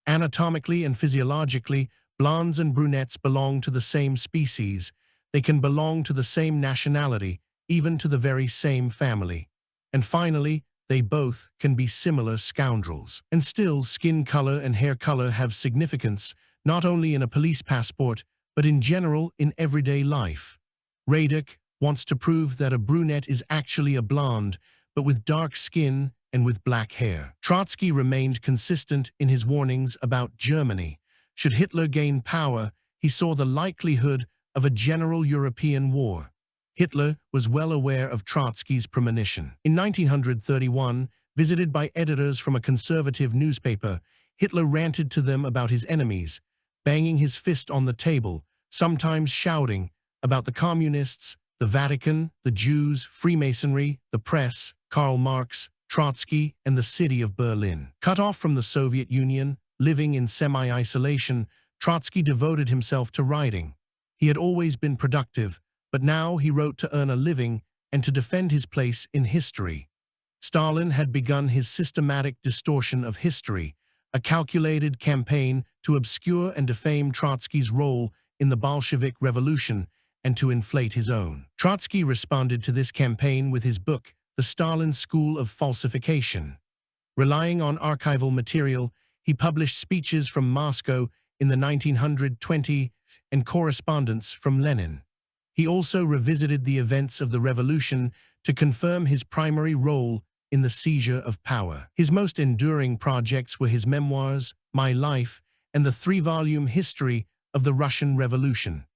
Anatomically and physiologically, blondes and brunettes belong to the same species. They can belong to the same nationality, even to the very same family. And finally, they both can be similar scoundrels. And still, skin color and hair color have significance, not only in a police passport, but in general in everyday life. Radek wants to prove that a brunette is actually a blonde, but with dark skin and with black hair. Trotsky remained consistent in his warnings about Germany. Should Hitler gain power, he saw the likelihood of a general European war. Hitler was well aware of Trotsky's premonition. In 1931, visited by editors from a conservative newspaper, Hitler ranted to them about his enemies, banging his fist on the table, sometimes shouting about the communists, the Vatican, the Jews, Freemasonry, the press, Karl Marx, Trotsky, and the city of Berlin. Cut off from the Soviet Union, living in semi-isolation, Trotsky devoted himself to writing. He had always been productive, but now he wrote to earn a living and to defend his place in history. Stalin had begun his systematic distortion of history, a calculated campaign to obscure and defame Trotsky's role in the Bolshevik Revolution and to inflate his own. Trotsky responded to this campaign with his book, The Stalin School of Falsification. Relying on archival material, he published speeches from Moscow in the 1920s and correspondence from Lenin. He also revisited the events of the revolution to confirm his primary role in the seizure of power. His most enduring projects were his memoirs, My Life, and the three-volume history of the Russian Revolution.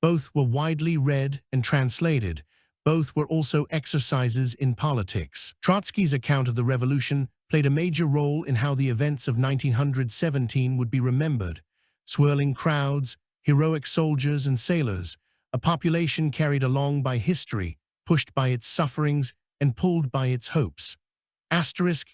Both were widely read and translated. Both were also exercises in politics. Trotsky's account of the revolution played a major role in how the events of 1917 would be remembered. Swirling crowds, heroic soldiers and sailors, a population carried along by history, pushed by its sufferings and pulled by its hopes.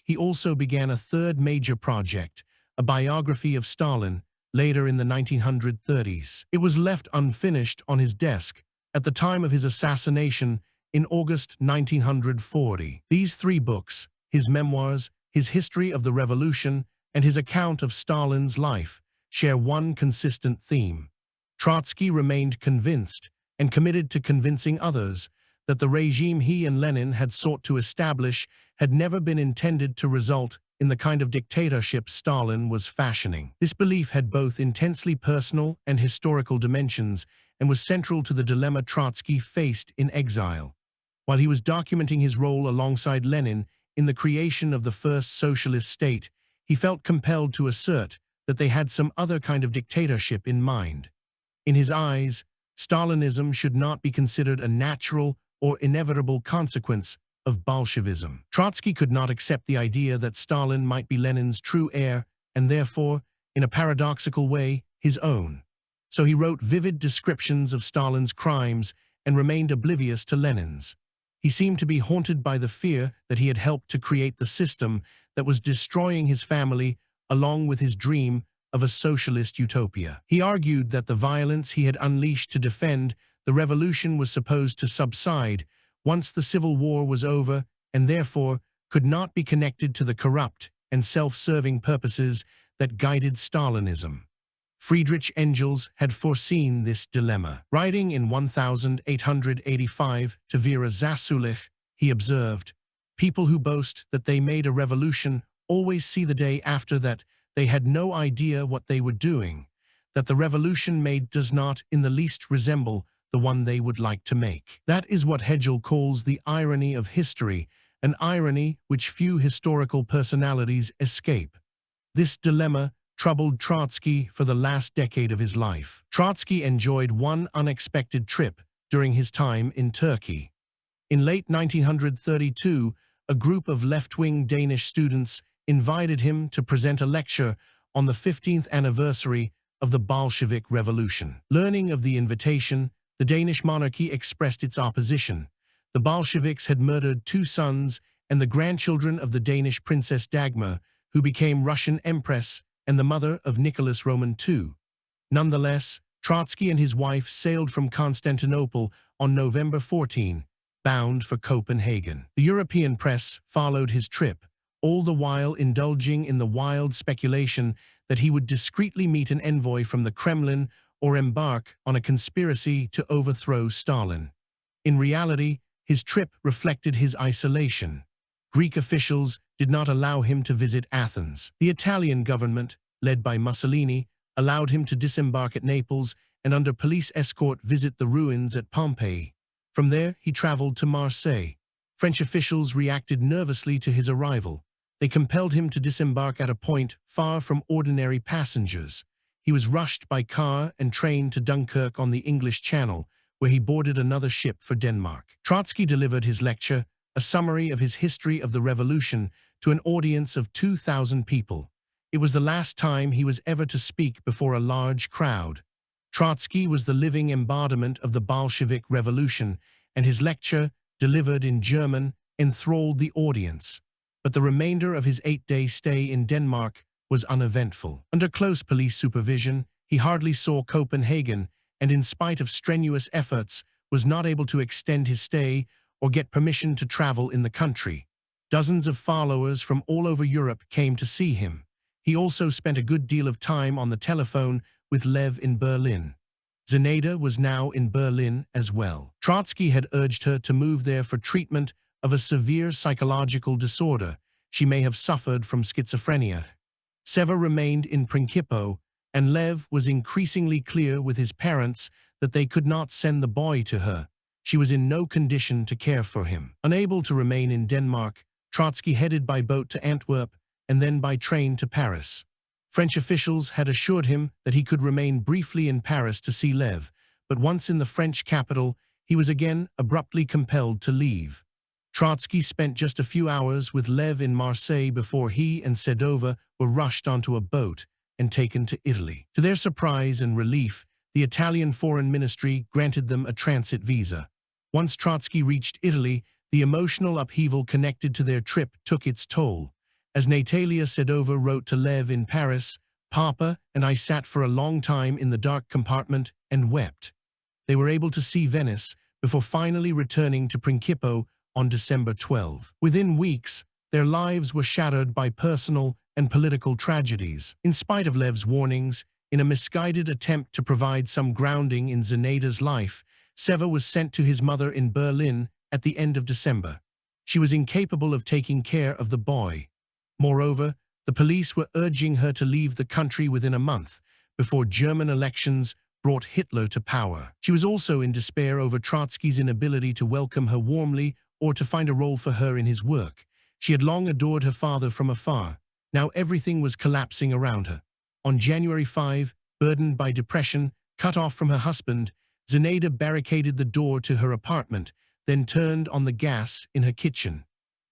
He also began a third major project, a biography of Stalin, later in the 1930s. It was left unfinished on his desk at the time of his assassination in August 1940. These three books, his memoirs, his history of the revolution, and his account of Stalin's life, share one consistent theme. Trotsky remained convinced, and committed to convincing others, that the regime he and Lenin had sought to establish had never been intended to result in the kind of dictatorship Stalin was fashioning. This belief had both intensely personal and historical dimensions, and was central to the dilemma Trotsky faced in exile. While he was documenting his role alongside Lenin in the creation of the first socialist state, he felt compelled to assert that they had some other kind of dictatorship in mind. In his eyes, Stalinism should not be considered a natural or inevitable consequence of Bolshevism. Trotsky could not accept the idea that Stalin might be Lenin's true heir and therefore, in a paradoxical way, his own. So he wrote vivid descriptions of Stalin's crimes and remained oblivious to Lenin's. He seemed to be haunted by the fear that he had helped to create the system that was destroying his family along with his dream of a socialist utopia. He argued that the violence he had unleashed to defend the revolution was supposed to subside once the civil war was over and therefore could not be connected to the corrupt and self-serving purposes that guided Stalinism. Friedrich Engels had foreseen this dilemma. Writing in 1885 to Vera Zasulich, he observed, "People who boast that they made a revolution always see the day after that they had no idea what they were doing, that the revolution made does not in the least resemble the one they would like to make." That is what Hegel calls the irony of history, an irony which few historical personalities escape. This dilemma troubled Trotsky for the last decade of his life. Trotsky enjoyed one unexpected trip during his time in Turkey. In late 1932, a group of left-wing Danish students invited him to present a lecture on the 15th anniversary of the Bolshevik Revolution. Learning of the invitation, the Danish monarchy expressed its opposition. The Bolsheviks had murdered 2 sons and the grandchildren of the Danish Princess Dagmar, who became Russian Empress and the mother of Nicholas Roman II. Nonetheless, Trotsky and his wife sailed from Constantinople on November 14, bound for Copenhagen. The European press followed his trip, all the while indulging in the wild speculation that he would discreetly meet an envoy from the Kremlin or embark on a conspiracy to overthrow Stalin. In reality, his trip reflected his isolation. Greek officials did not allow him to visit Athens. The Italian government, led by Mussolini, allowed him to disembark at Naples and under police escort visit the ruins at Pompeii. From there, he traveled to Marseille. French officials reacted nervously to his arrival. They compelled him to disembark at a point far from ordinary passengers. He was rushed by car and train to Dunkirk on the English Channel, where he boarded another ship for Denmark. Trotsky delivered his lecture, a summary of his history of the revolution, to an audience of 2,000 people. It was the last time he was ever to speak before a large crowd. Trotsky was the living embodiment of the Bolshevik Revolution, and his lecture, delivered in German, enthralled the audience. But the remainder of his 8-day stay in Denmark was uneventful. Under close police supervision, he hardly saw Copenhagen, and in spite of strenuous efforts, was not able to extend his stay or get permission to travel in the country. Dozens of followers from all over Europe came to see him. He also spent a good deal of time on the telephone with Lev in Berlin. Zinaida was now in Berlin as well. Trotsky had urged her to move there for treatment of a severe psychological disorder. She may have suffered from schizophrenia. Seva remained in Principo, and Lev was increasingly clear with his parents that they could not send the boy to her. She was in no condition to care for him. Unable to remain in Denmark, Trotsky headed by boat to Antwerp and then by train to Paris. French officials had assured him that he could remain briefly in Paris to see Lev, but once in the French capital, he was again abruptly compelled to leave. Trotsky spent just a few hours with Lev in Marseille before he and Sedova were rushed onto a boat and taken to Italy. To their surprise and relief, the Italian Foreign Ministry granted them a transit visa. Once Trotsky reached Italy, the emotional upheaval connected to their trip took its toll. As Natalia Sedova wrote to Lev in Paris, "Papa and I sat for a long time in the dark compartment and wept." They were able to see Venice before finally returning to Principo on December 12. Within weeks, their lives were shattered by personal and political tragedies. In spite of Lev's warnings, in a misguided attempt to provide some grounding in Zinaida's life, Seva was sent to his mother in Berlin at the end of December. She was incapable of taking care of the boy. Moreover, the police were urging her to leave the country within a month, before German elections brought Hitler to power. She was also in despair over Trotsky's inability to welcome her warmly or to find a role for her in his work. She had long adored her father from afar. Now everything was collapsing around her. On January 5, burdened by depression, cut off from her husband, Zinaida barricaded the door to her apartment, then turned on the gas in her kitchen.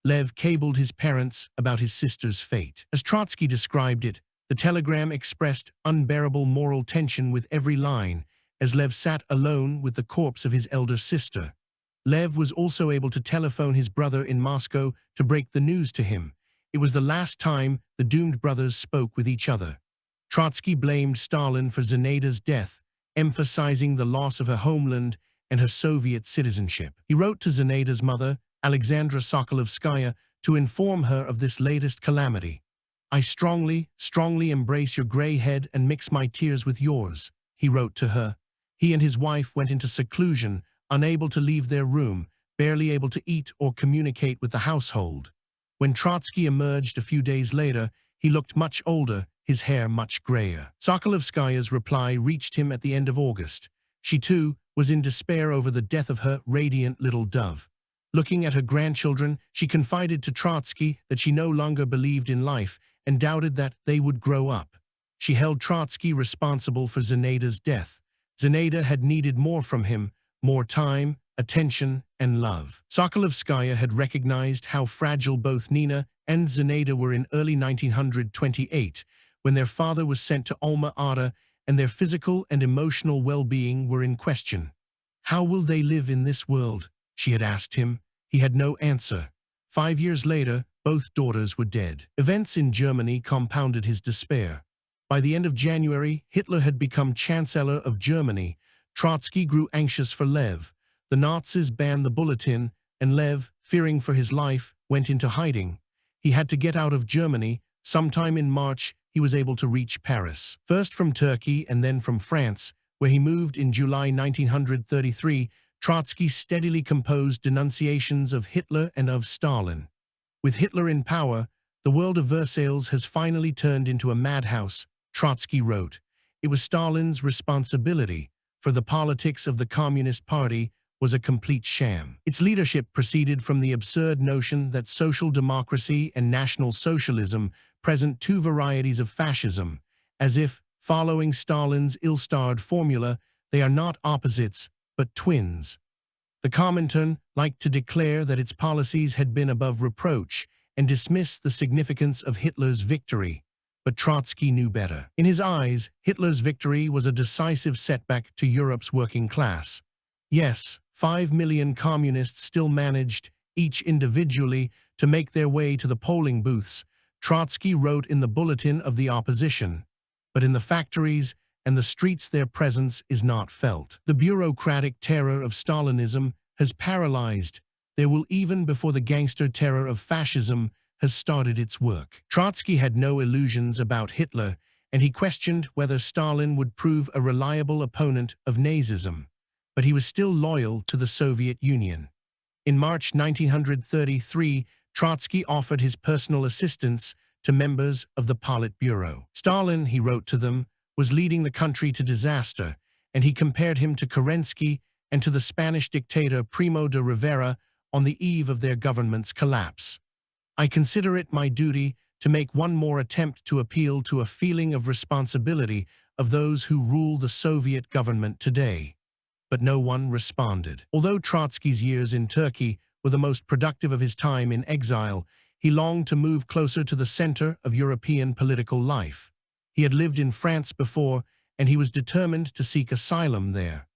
Lev cabled his parents about his sister's fate. As Trotsky described it, the telegram expressed unbearable moral tension with every line, as Lev sat alone with the corpse of his elder sister. Lev was also able to telephone his brother in Moscow to break the news to him. It was the last time the doomed brothers spoke with each other. Trotsky blamed Stalin for Zinaida's death, emphasizing the loss of her homeland and her Soviet citizenship. He wrote to Zinaida's mother, Alexandra Sokolovskaya, to inform her of this latest calamity. "I strongly embrace your gray head and mix my tears with yours," he wrote to her. He and his wife went into seclusion, unable to leave their room, barely able to eat or communicate with the household. When Trotsky emerged a few days later, he looked much older, his hair much grayer. Sokolovskaya's reply reached him at the end of August. She, too, was in despair over the death of her radiant little dove. Looking at her grandchildren, she confided to Trotsky that she no longer believed in life and doubted that they would grow up. She held Trotsky responsible for Zinaida's death. Zinaida had needed more from him, more time, attention, and love. Sokolovskaya had recognized how fragile both Nina and Zinaida were in early 1928, when their father was sent to Alma-Ata and their physical and emotional well-being were in question. "How will they live in this world?" she had asked him. He had no answer. 5 years later, both daughters were dead. Events in Germany compounded his despair. By the end of January, Hitler had become Chancellor of Germany. Trotsky grew anxious for Lev. The Nazis banned the bulletin, and Lev, fearing for his life, went into hiding. He had to get out of Germany. Sometime in March, he was able to reach Paris. First from Turkey and then from France, where he moved in July 1933, Trotsky steadily composed denunciations of Hitler and of Stalin. With Hitler in power, the world of Versailles has finally turned into a madhouse, Trotsky wrote. It was Stalin's responsibility, for the politics of the Communist Party was a complete sham. Its leadership proceeded from the absurd notion that social democracy and National Socialism present two varieties of fascism, as if, following Stalin's ill-starred formula, they are not opposites, but twins. The Comintern liked to declare that its policies had been above reproach and dismiss the significance of Hitler's victory. But Trotsky knew better. In his eyes, Hitler's victory was a decisive setback to Europe's working class. Yes, 5 million communists still managed, each individually, to make their way to the polling booths, Trotsky wrote in the bulletin of the opposition. But in the factories and the streets their presence is not felt. The bureaucratic terror of Stalinism has paralyzed. There will even before the gangster terror of fascism has started its work. Trotsky had no illusions about Hitler, and he questioned whether Stalin would prove a reliable opponent of Nazism. But he was still loyal to the Soviet Union. In March 1933, Trotsky offered his personal assistance to members of the Politburo. Stalin, he wrote to them, was leading the country to disaster, and he compared him to Kerensky and to the Spanish dictator Primo de Rivera on the eve of their government's collapse. "I consider it my duty to make one more attempt to appeal to a feeling of responsibility of those who rule the Soviet government today." But no one responded. Although Trotsky's years in Turkey were the most productive of his time in exile, he longed to move closer to the center of European political life. He had lived in France before, and he was determined to seek asylum there.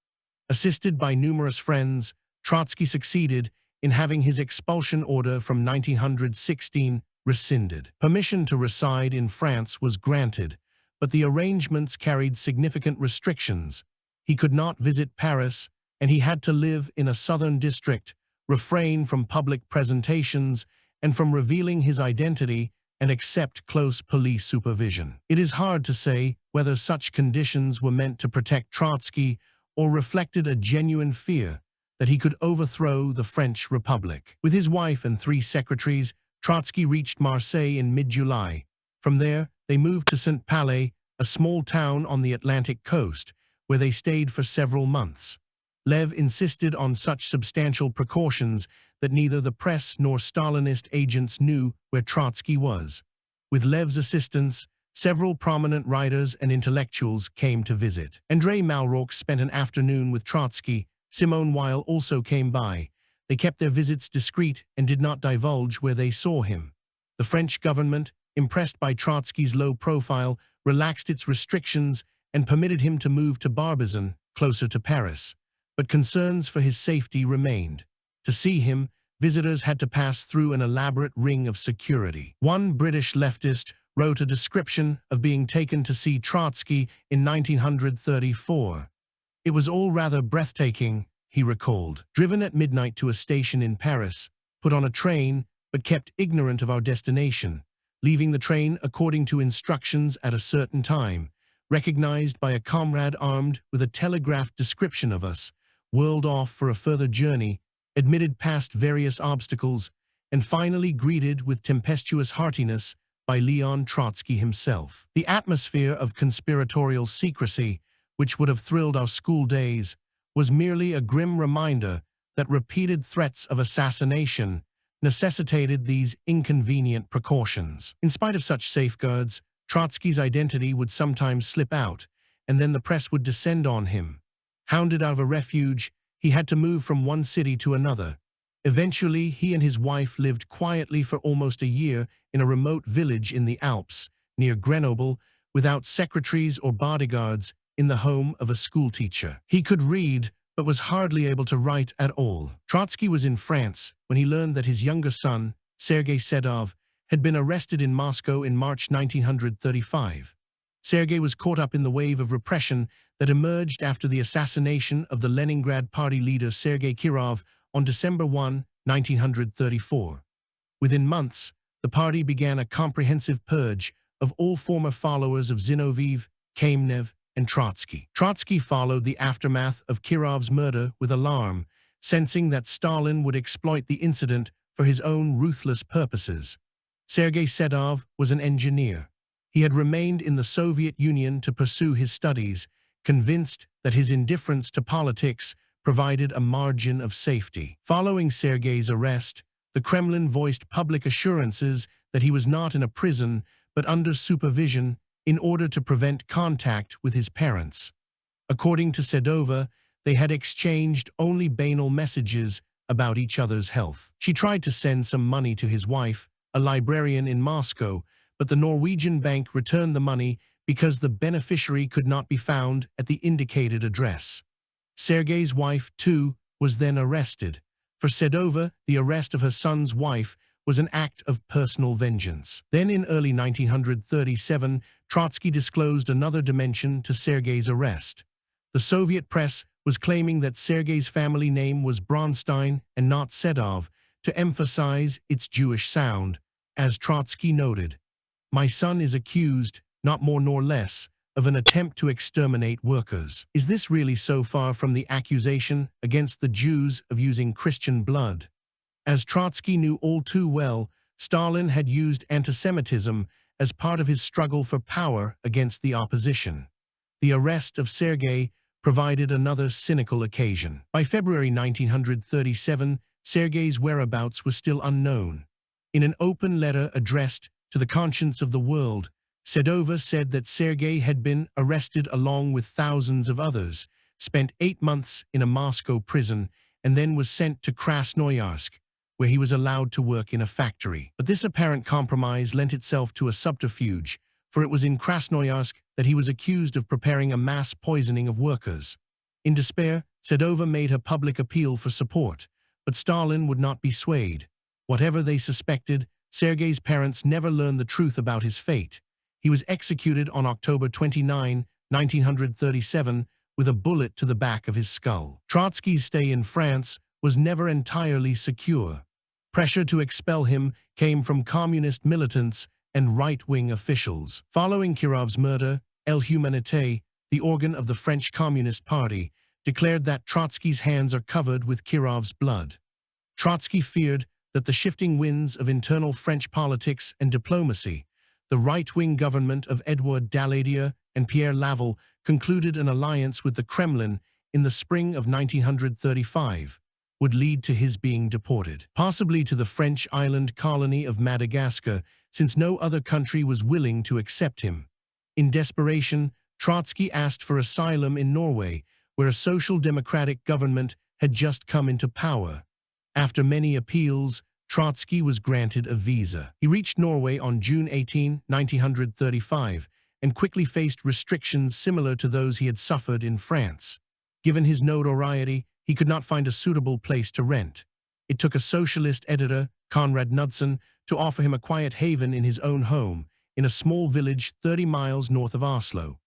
Assisted by numerous friends, Trotsky succeeded in having his expulsion order from 1916 rescinded. Permission to reside in France was granted, but the arrangements carried significant restrictions. He could not visit Paris, and he had to live in a southern district, refrain from public presentations, and from revealing his identity and accept close police supervision. It is hard to say whether such conditions were meant to protect Trotsky or reflected a genuine fear that he could overthrow the French Republic. With his wife and 3 secretaries, Trotsky reached Marseille in mid-July. From there, they moved to Saint-Palais, a small town on the Atlantic coast, where they stayed for several months. Lev insisted on such substantial precautions that neither the press nor Stalinist agents knew where Trotsky was. With Lev's assistance, several prominent writers and intellectuals came to visit. André Malraux spent an afternoon with Trotsky. Simone Weil also came by. They kept their visits discreet and did not divulge where they saw him. The French government, impressed by Trotsky's low profile, relaxed its restrictions and permitted him to move to Barbizon, closer to Paris. But concerns for his safety remained. To see him, visitors had to pass through an elaborate ring of security. One British leftist wrote a description of being taken to see Trotsky in 1934. It was all rather breathtaking, he recalled. Driven at midnight to a station in Paris, put on a train, but kept ignorant of our destination, leaving the train according to instructions at a certain time, recognized by a comrade armed with a telegraphed description of us, whirled off for a further journey, admitted past various obstacles, and finally greeted with tempestuous heartiness by Leon Trotsky himself. The atmosphere of conspiratorial secrecy, which would have thrilled our school days, was merely a grim reminder that repeated threats of assassination necessitated these inconvenient precautions. In spite of such safeguards, Trotsky's identity would sometimes slip out, and then the press would descend on him. Hounded out of a refuge, he had to move from one city to another. Eventually, he and his wife lived quietly for almost a year in a remote village in the Alps, near Grenoble, without secretaries or bodyguards, in the home of a schoolteacher. He could read, but was hardly able to write at all. Trotsky was in France when he learned that his younger son, Sergei Sedov, had been arrested in Moscow in March 1935. Sergei was caught up in the wave of repression that emerged after the assassination of the Leningrad party leader Sergei Kirov on December 1, 1934. Within months, the party began a comprehensive purge of all former followers of Zinoviev, Kamenev, and Trotsky. Trotsky followed the aftermath of Kirov's murder with alarm, sensing that Stalin would exploit the incident for his own ruthless purposes. Sergei Sedov was an engineer. He had remained in the Soviet Union to pursue his studies, convinced that his indifference to politics provided a margin of safety. Following Sergei's arrest, the Kremlin voiced public assurances that he was not in a prison but under supervision in order to prevent contact with his parents. According to Sedova, they had exchanged only banal messages about each other's health. She tried to send some money to his wife, a librarian in Moscow, but the Norwegian bank returned the money because the beneficiary could not be found at the indicated address. Sergei's wife, too, was then arrested. For Sedova, the arrest of her son's wife was an act of personal vengeance. Then in early 1937, Trotsky disclosed another dimension to Sergei's arrest. The Soviet press was claiming that Sergei's family name was Bronstein and not Sedov, to emphasize its Jewish sound. As Trotsky noted, "My son is accused, not more nor less, of an attempt to exterminate workers. Is this really so far from the accusation against the Jews of using Christian blood?" As Trotsky knew all too well, Stalin had used antisemitism as part of his struggle for power against the opposition. The arrest of Sergei provided another cynical occasion. By February 1937, Sergei's whereabouts was still unknown. In an open letter addressed to the conscience of the world, Sedova said that Sergei had been arrested along with thousands of others, spent 8 months in a Moscow prison, and then was sent to Krasnoyarsk, where he was allowed to work in a factory. But this apparent compromise lent itself to a subterfuge, for it was in Krasnoyarsk that he was accused of preparing a mass poisoning of workers. In despair, Sedova made her public appeal for support, but Stalin would not be swayed. Whatever they suspected, Sergei's parents never learned the truth about his fate. He was executed on October 29, 1937, with a bullet to the back of his skull. Trotsky's stay in France was never entirely secure. Pressure to expel him came from communist militants and right-wing officials. Following Kirov's murder, El Humanité, the organ of the French Communist Party, declared that Trotsky's hands are covered with Kirov's blood. Trotsky feared that the shifting winds of internal French politics and diplomacy, the right-wing government of Edouard Daladier and Pierre Laval concluded an alliance with the Kremlin in the spring of 1935, would lead to his being deported. Possibly to the French island colony of Madagascar, since no other country was willing to accept him. In desperation, Trotsky asked for asylum in Norway, where a social democratic government had just come into power. After many appeals, Trotsky was granted a visa. He reached Norway on June 18, 1935, and quickly faced restrictions similar to those he had suffered in France. Given his notoriety, he could not find a suitable place to rent. It took a socialist editor, Konrad Knudsen, to offer him a quiet haven in his own home, in a small village 30 miles north of Oslo.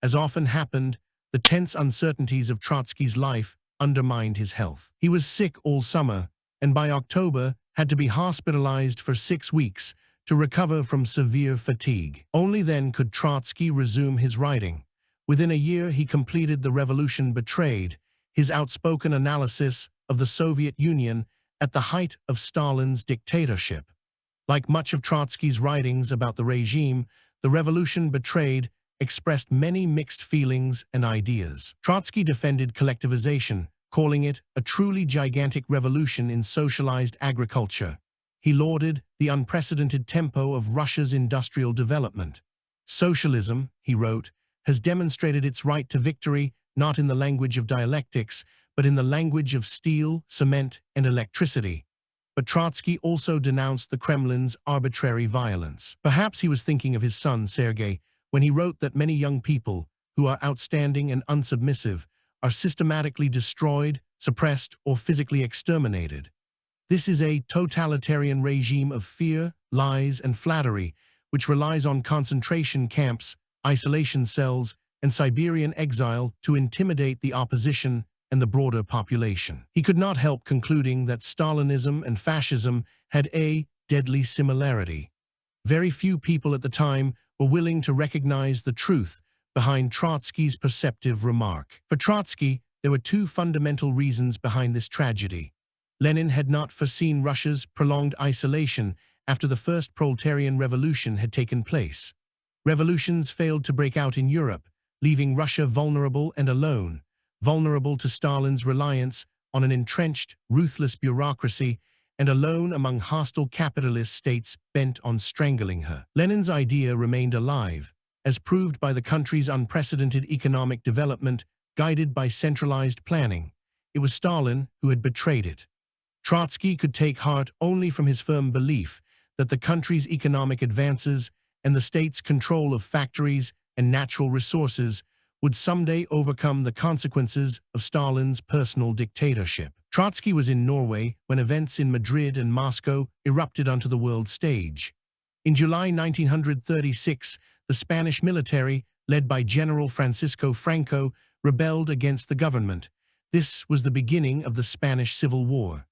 As often happened, the tense uncertainties of Trotsky's life undermined his health. He was sick all summer, and by October had to be hospitalized for 6 weeks to recover from severe fatigue. Only then could Trotsky resume his writing. Within a year, he completed The Revolution Betrayed, his outspoken analysis of the Soviet Union at the height of Stalin's dictatorship. Like much of Trotsky's writings about the regime, The Revolution Betrayed expressed many mixed feelings and ideas. Trotsky defended collectivization, calling it a truly gigantic revolution in socialized agriculture. He lauded the unprecedented tempo of Russia's industrial development. Socialism, he wrote, has demonstrated its right to victory not in the language of dialectics, but in the language of steel, cement, and electricity. But Trotsky also denounced the Kremlin's arbitrary violence. Perhaps he was thinking of his son, Sergei, when he wrote that many young people, who are outstanding and unsubmissive, are systematically destroyed, suppressed, or physically exterminated. This is a totalitarian regime of fear, lies, and flattery, which relies on concentration camps, isolation cells, and Siberian exile to intimidate the opposition and the broader population. He could not help concluding that Stalinism and fascism had a deadly similarity. Very few people at the time were willing to recognize the truth behind Trotsky's perceptive remark. For Trotsky, there were two fundamental reasons behind this tragedy. Lenin had not foreseen Russia's prolonged isolation after the first proletarian revolution had taken place. Revolutions failed to break out in Europe, leaving Russia vulnerable and alone, vulnerable to Stalin's reliance on an entrenched, ruthless bureaucracy, and alone among hostile capitalist states bent on strangling her. Lenin's idea remained alive, as proved by the country's unprecedented economic development guided by centralized planning. It was Stalin who had betrayed it. Trotsky could take heart only from his firm belief that the country's economic advances and the state's control of factories and natural resources would someday overcome the consequences of Stalin's personal dictatorship. Trotsky was in Norway when events in Madrid and Moscow erupted onto the world stage. In July 1936, the Spanish military, led by General Francisco Franco, rebelled against the government. This was the beginning of the Spanish Civil War.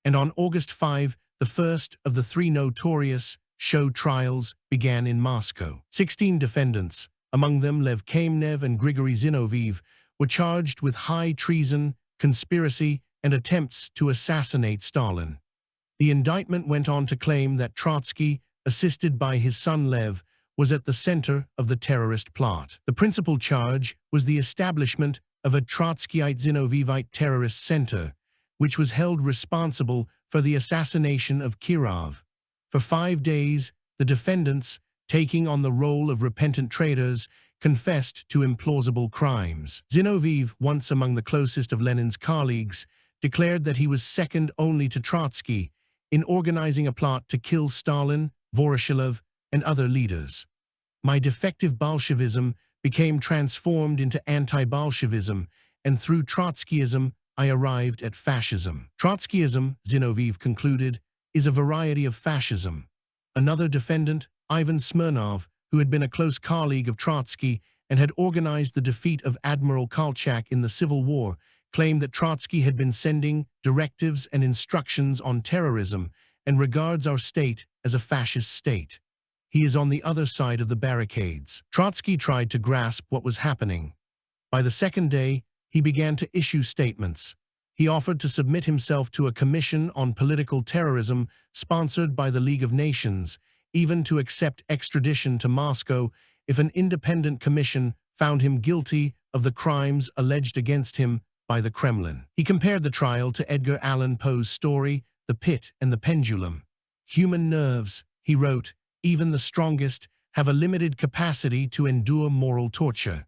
And on August 5, the first of the 3 notorious show trials began in Moscow. 16 defendants, among them Lev Kamenev and Grigory Zinoviev, were charged with high treason, conspiracy, and attempts to assassinate Stalin. The indictment went on to claim that Trotsky, assisted by his son Lev, was at the center of the terrorist plot. The principal charge was the establishment of a Trotskyite-Zinovievite terrorist center, which was held responsible for the assassination of Kirov. For 5 days, the defendants, taking on the role of repentant traitors, confessed to implausible crimes. Zinoviev, once among the closest of Lenin's colleagues, declared that he was second only to Trotsky in organizing a plot to kill Stalin, Voroshilov, and other leaders. My defective Bolshevism became transformed into anti-Bolshevism, and through Trotskyism, I arrived at fascism. Trotskyism, Zinoviev concluded, is a variety of fascism. Another defendant, Ivan Smirnov, who had been a close colleague of Trotsky and had organized the defeat of Admiral Kolchak in the Civil War, claimed that Trotsky had been sending directives and instructions on terrorism and regards our state as a fascist state. He is on the other side of the barricades. Trotsky tried to grasp what was happening. By the second day, he began to issue statements. He offered to submit himself to a commission on political terrorism sponsored by the League of Nations, even to accept extradition to Moscow if an independent commission found him guilty of the crimes alleged against him by the Kremlin. He compared the trial to Edgar Allan Poe's story, The Pit and the Pendulum. Human nerves, he wrote, even the strongest, have a limited capacity to endure moral torture.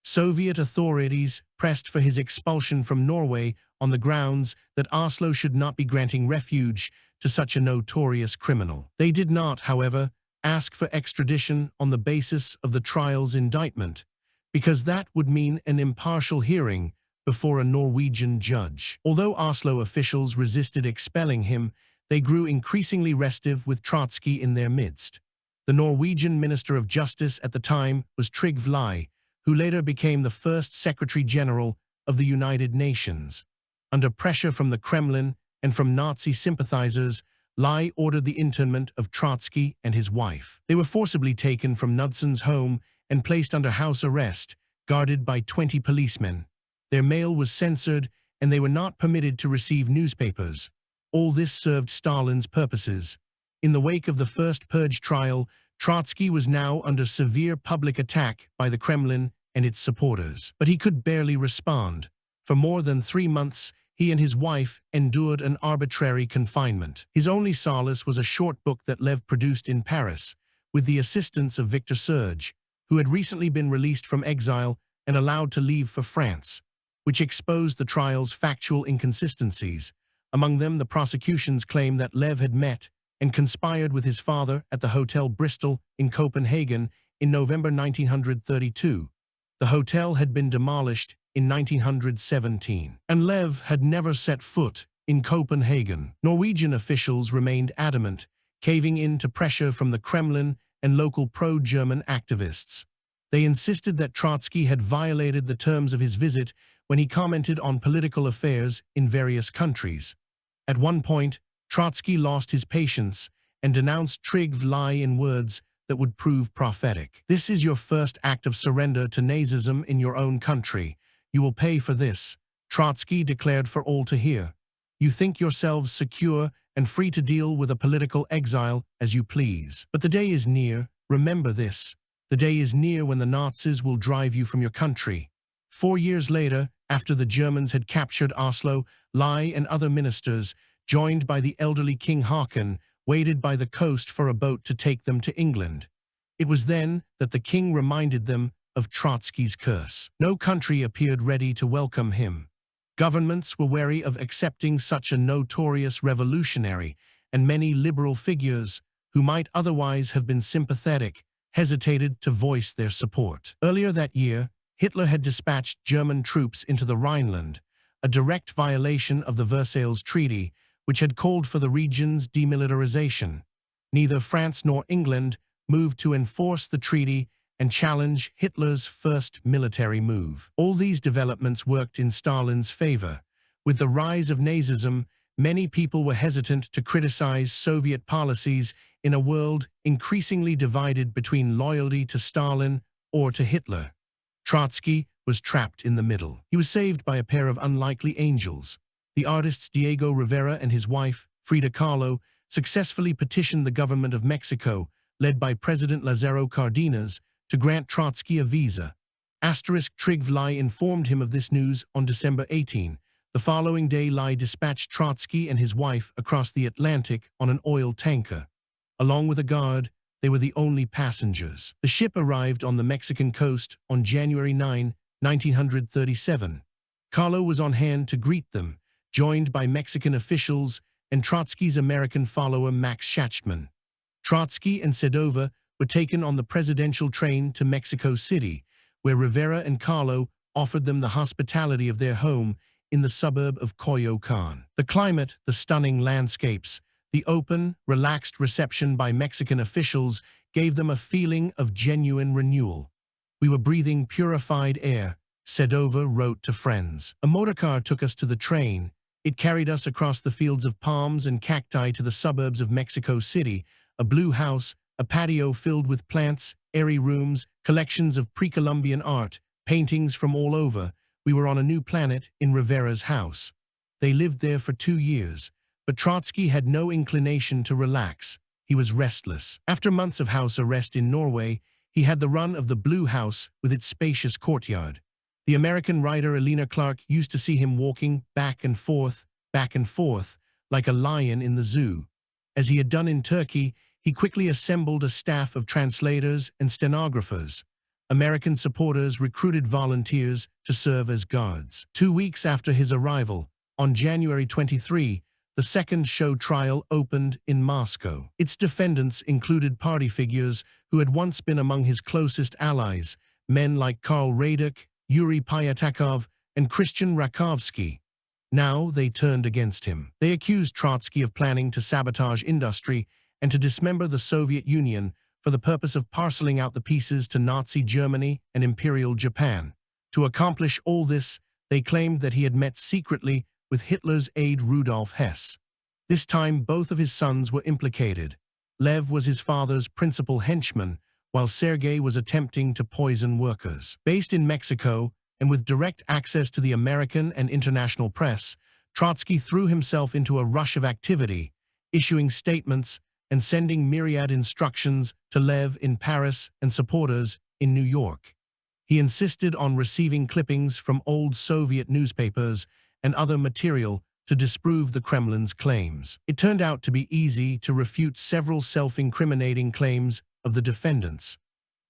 Soviet authorities pressed for his expulsion from Norway on the grounds that Oslo should not be granting refuge to such a notorious criminal. They did not, however, ask for extradition on the basis of the trial's indictment, because that would mean an impartial hearing before a Norwegian judge. Although Oslo officials resisted expelling him, they grew increasingly restive with Trotsky in their midst. The Norwegian Minister of Justice at the time was Trygve Lie, who later became the first Secretary General of the United Nations. Under pressure from the Kremlin and from Nazi sympathizers, Lie ordered the internment of Trotsky and his wife. They were forcibly taken from Knudsen's home and placed under house arrest, guarded by 20 policemen. Their mail was censored, and they were not permitted to receive newspapers. All this served Stalin's purposes. In the wake of the first Purge trial, Trotsky was now under severe public attack by the Kremlin and its supporters. But he could barely respond. For more than 3 months, he and his wife endured an arbitrary confinement. His only solace was a short book that Lev produced in Paris, with the assistance of Victor Serge, who had recently been released from exile and allowed to leave for France, which exposed the trial's factual inconsistencies. Among them, the prosecution's claim that Lev had met and conspired with his father at the Hotel Bristol in Copenhagen in November 1932. The hotel had been demolished in 1917, and Lev had never set foot in Copenhagen. Norwegian officials remained adamant, caving in to pressure from the Kremlin and local pro-German activists. They insisted that Trotsky had violated the terms of his visit when he commented on political affairs in various countries. At one point, Trotsky lost his patience and denounced Trygve Lie in words that would prove prophetic. "This is your first act of surrender to Nazism in your own country. You will pay for this," Trotsky declared for all to hear. "You think yourselves secure and free to deal with a political exile as you please. But the day is near, remember this. The day is near when the Nazis will drive you from your country." 4 years later, after the Germans had captured Oslo, Lie and other ministers, joined by the elderly King Haakon, waited by the coast for a boat to take them to England. It was then that the king reminded them of Trotsky's curse. No country appeared ready to welcome him. Governments were wary of accepting such a notorious revolutionary, and many liberal figures, who might otherwise have been sympathetic, hesitated to voice their support. Earlier that year, Hitler had dispatched German troops into the Rhineland, a direct violation of the Versailles Treaty, which had called for the region's demilitarization. Neither France nor England moved to enforce the treaty and challenge Hitler's first military move. All these developments worked in Stalin's favor. With the rise of Nazism, many people were hesitant to criticize Soviet policies in a world increasingly divided between loyalty to Stalin or to Hitler. Trotsky was trapped in the middle. He was saved by a pair of unlikely angels. The artists Diego Rivera and his wife, Frida Kahlo, successfully petitioned the government of Mexico, led by President Lázaro Cárdenas, to grant Trotsky a visa. Trygve Lie informed him of this news on December 18. The following day, Lie dispatched Trotsky and his wife across the Atlantic on an oil tanker. Along with a guard, they were the only passengers. The ship arrived on the Mexican coast on January 9, 1937. Kahlo was on hand to greet them, joined by Mexican officials and Trotsky's American follower Max Schachtman. Trotsky and Sedova were taken on the presidential train to Mexico City, where Rivera and Kahlo offered them the hospitality of their home in the suburb of Coyoacán. The climate, the stunning landscapes, the open, relaxed reception by Mexican officials gave them a feeling of genuine renewal. "We were breathing purified air," Sedova wrote to friends. "A motorcar took us to the train. It carried us across the fields of palms and cacti to the suburbs of Mexico City, a blue house, a patio filled with plants, airy rooms, collections of pre-Columbian art, paintings from all over. We were on a new planet in Rivera's house." They lived there for 2 years, but Trotsky had no inclination to relax. He was restless. After months of house arrest in Norway, he had the run of the Blue House with its spacious courtyard. The American writer Elena Clark used to see him walking back and forth, like a lion in the zoo. As he had done in Turkey, He quickly assembled a staff of translators and stenographers. American supporters recruited volunteers to serve as guards. 2 weeks after his arrival, on January 23, the second show trial opened in Moscow. Its defendants included party figures who had once been among his closest allies, men like Karl Radek, Yuri Pyatakov, and Christian Rakovsky. Now they turned against him. They accused Trotsky of planning to sabotage industry and to dismember the Soviet Union for the purpose of parceling out the pieces to Nazi Germany and Imperial Japan. To accomplish all this, they claimed that he had met secretly with Hitler's aide Rudolf Hess. This time, both of his sons were implicated. Lev was his father's principal henchman, while Sergei was attempting to poison workers. Based in Mexico, and with direct access to the American and international press, Trotsky threw himself into a rush of activity, issuing statements and sending myriad instructions to Lev in Paris and supporters in New York. He insisted on receiving clippings from old Soviet newspapers and other material to disprove the Kremlin's claims. It turned out to be easy to refute several self-incriminating claims of the defendants.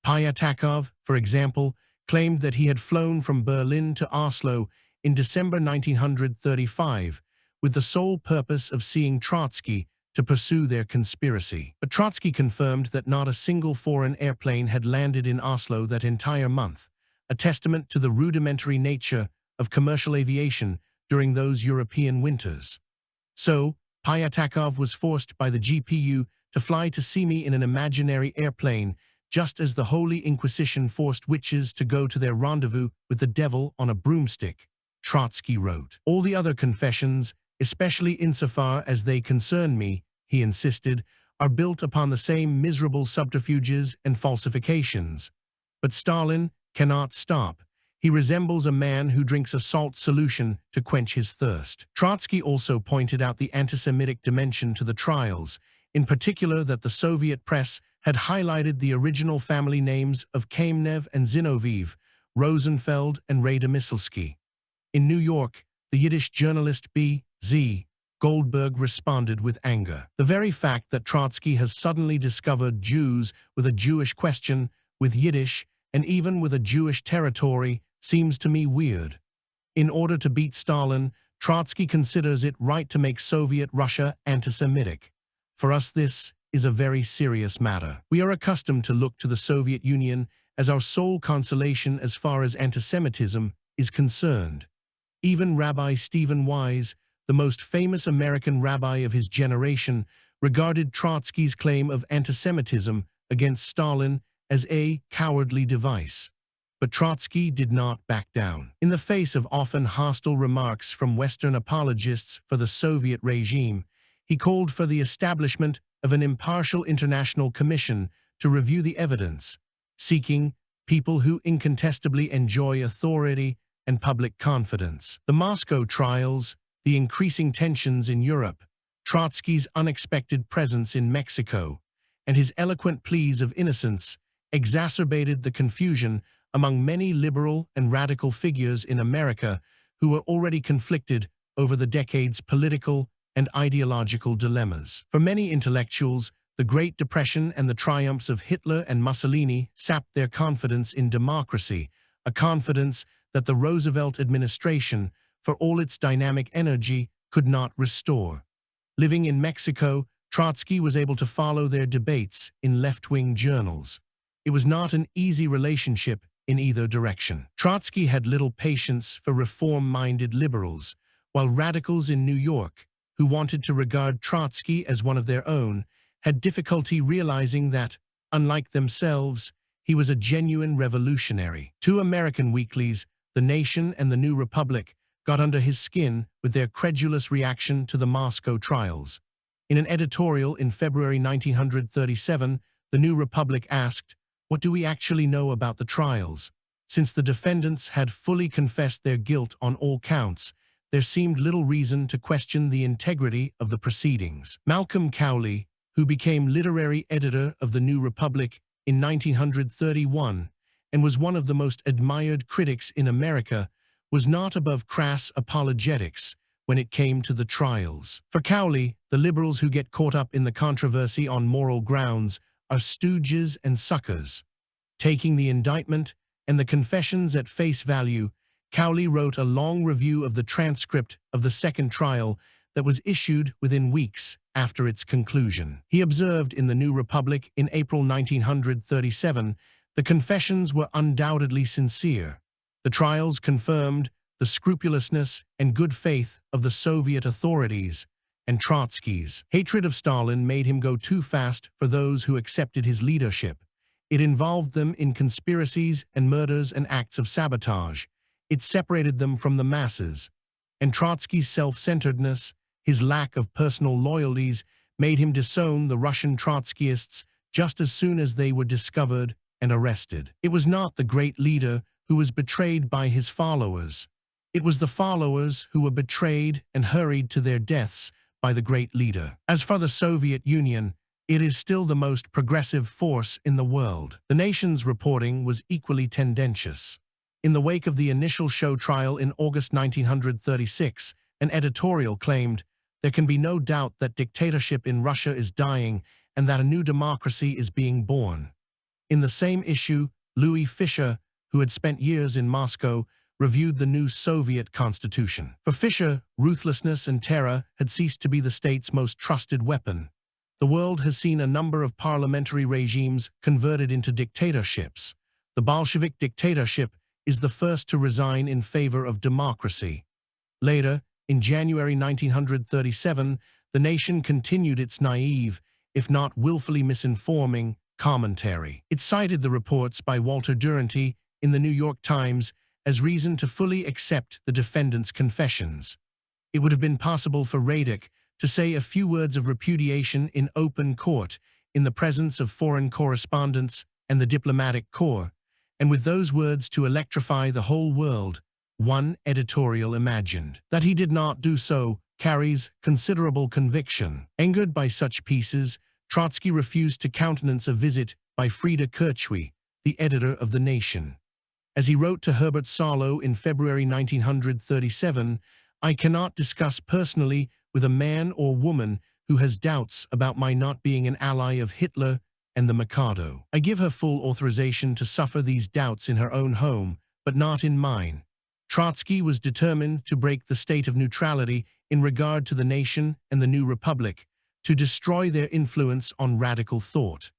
Pyatakov, for example, claimed that he had flown from Berlin to Oslo in December 1935 with the sole purpose of seeing Trotsky to pursue their conspiracy. But Trotsky confirmed that not a single foreign airplane had landed in Oslo that entire month, a testament to the rudimentary nature of commercial aviation during those European winters. So, Pyatakov was forced by the GPU to fly to see me in an imaginary airplane, just as the Holy Inquisition forced witches to go to their rendezvous with the devil on a broomstick, Trotsky wrote. All the other confessions, especially insofar as they concern me, he insisted, are built upon the same miserable subterfuges and falsifications. But Stalin cannot stop. He resembles a man who drinks a salt solution to quench his thirst. Trotsky also pointed out the anti-Semitic dimension to the trials, in particular that the Soviet press had highlighted the original family names of Kamenev and Zinoviev, Rosenfeld and Radomyslsky. In New York, the Yiddish journalist B.Z. Goldberg responded with anger. The very fact that Trotsky has suddenly discovered Jews with a Jewish question, with Yiddish, and even with a Jewish territory, seems to me weird. In order to beat Stalin, Trotsky considers it right to make Soviet Russia anti-Semitic. For us, this is a very serious matter. We are accustomed to look to the Soviet Union as our sole consolation as far as anti-Semitism is concerned. Even Rabbi Stephen Wise, the most famous American rabbi of his generation, regarded Trotsky's claim of anti-Semitism against Stalin as a cowardly device. But Trotsky did not back down. In the face of often hostile remarks from Western apologists for the Soviet regime, he called for the establishment of an impartial international commission to review the evidence, seeking people who incontestably enjoy authority and public confidence. The Moscow trials, the increasing tensions in Europe, Trotsky's unexpected presence in Mexico, and his eloquent pleas of innocence exacerbated the confusion among many liberal and radical figures in America who were already conflicted over the decade's political and ideological dilemmas. For many intellectuals, the Great Depression and the triumphs of Hitler and Mussolini sapped their confidence in democracy, a confidence that the Roosevelt administration, for all its dynamic energy, could not restore. Living in Mexico, Trotsky was able to follow their debates in left-wing journals. It was not an easy relationship in either direction. Trotsky had little patience for reform-minded liberals, while radicals in New York, who wanted to regard Trotsky as one of their own, had difficulty realizing that, unlike themselves, he was a genuine revolutionary. Two American weeklies, The Nation and The New Republic, got under his skin with their credulous reaction to the Moscow trials. In an editorial in February 1937, The New Republic asked, "What do we actually know about the trials?" Since the defendants had fully confessed their guilt on all counts, there seemed little reason to question the integrity of the proceedings. Malcolm Cowley, who became literary editor of The New Republic in 1931 and was one of the most admired critics in America, was not above crass apologetics, when it came to the trials. For Cowley, the liberals who get caught up in the controversy on moral grounds are stooges and suckers. Taking the indictment and the confessions at face value, Cowley wrote a long review of the transcript of the second trial that was issued within weeks after its conclusion. He observed in the New Republic in April 1937, the confessions were undoubtedly sincere. The trials confirmed the scrupulousness and good faith of the Soviet authorities, and Trotsky's hatred of Stalin made him go too fast for those who accepted his leadership. It involved them in conspiracies and murders and acts of sabotage. It separated them from the masses. And Trotsky's self-centeredness, his lack of personal loyalties, made him disown the Russian Trotskyists just as soon as they were discovered and arrested. It was not the great leader who was betrayed by his followers. It was the followers who were betrayed and hurried to their deaths by the great leader. As for the Soviet Union, it is still the most progressive force in the world. The nation's reporting was equally tendentious. In the wake of the initial show trial in August 1936, an editorial claimed, "There can be no doubt that dictatorship in Russia is dying and that a new democracy is being born." In the same issue, Louis Fischer, who had spent years in Moscow, reviewed the new Soviet constitution. For Fischer, ruthlessness and terror had ceased to be the state's most trusted weapon. The world has seen a number of parliamentary regimes converted into dictatorships. The Bolshevik dictatorship is the first to resign in favor of democracy. Later, in January 1937, the nation continued its naive, if not willfully misinforming, commentary. It cited the reports by Walter Duranty in the New York Times as reason to fully accept the defendant's confessions. It would have been possible for Radek to say a few words of repudiation in open court in the presence of foreign correspondents and the diplomatic corps, and with those words to electrify the whole world, one editorial imagined. That he did not do so carries considerable conviction. Angered by such pieces, Trotsky refused to countenance a visit by Frida Kirchwey, the editor of The Nation. As he wrote to Herbert Solow in February 1937, "I cannot discuss personally with a man or woman who has doubts about my not being an ally of Hitler and the Mikado. I give her full authorization to suffer these doubts in her own home, but not in mine." Trotsky was determined to break the state of neutrality in regard to the nation and the new republic, to destroy their influence on radical thought.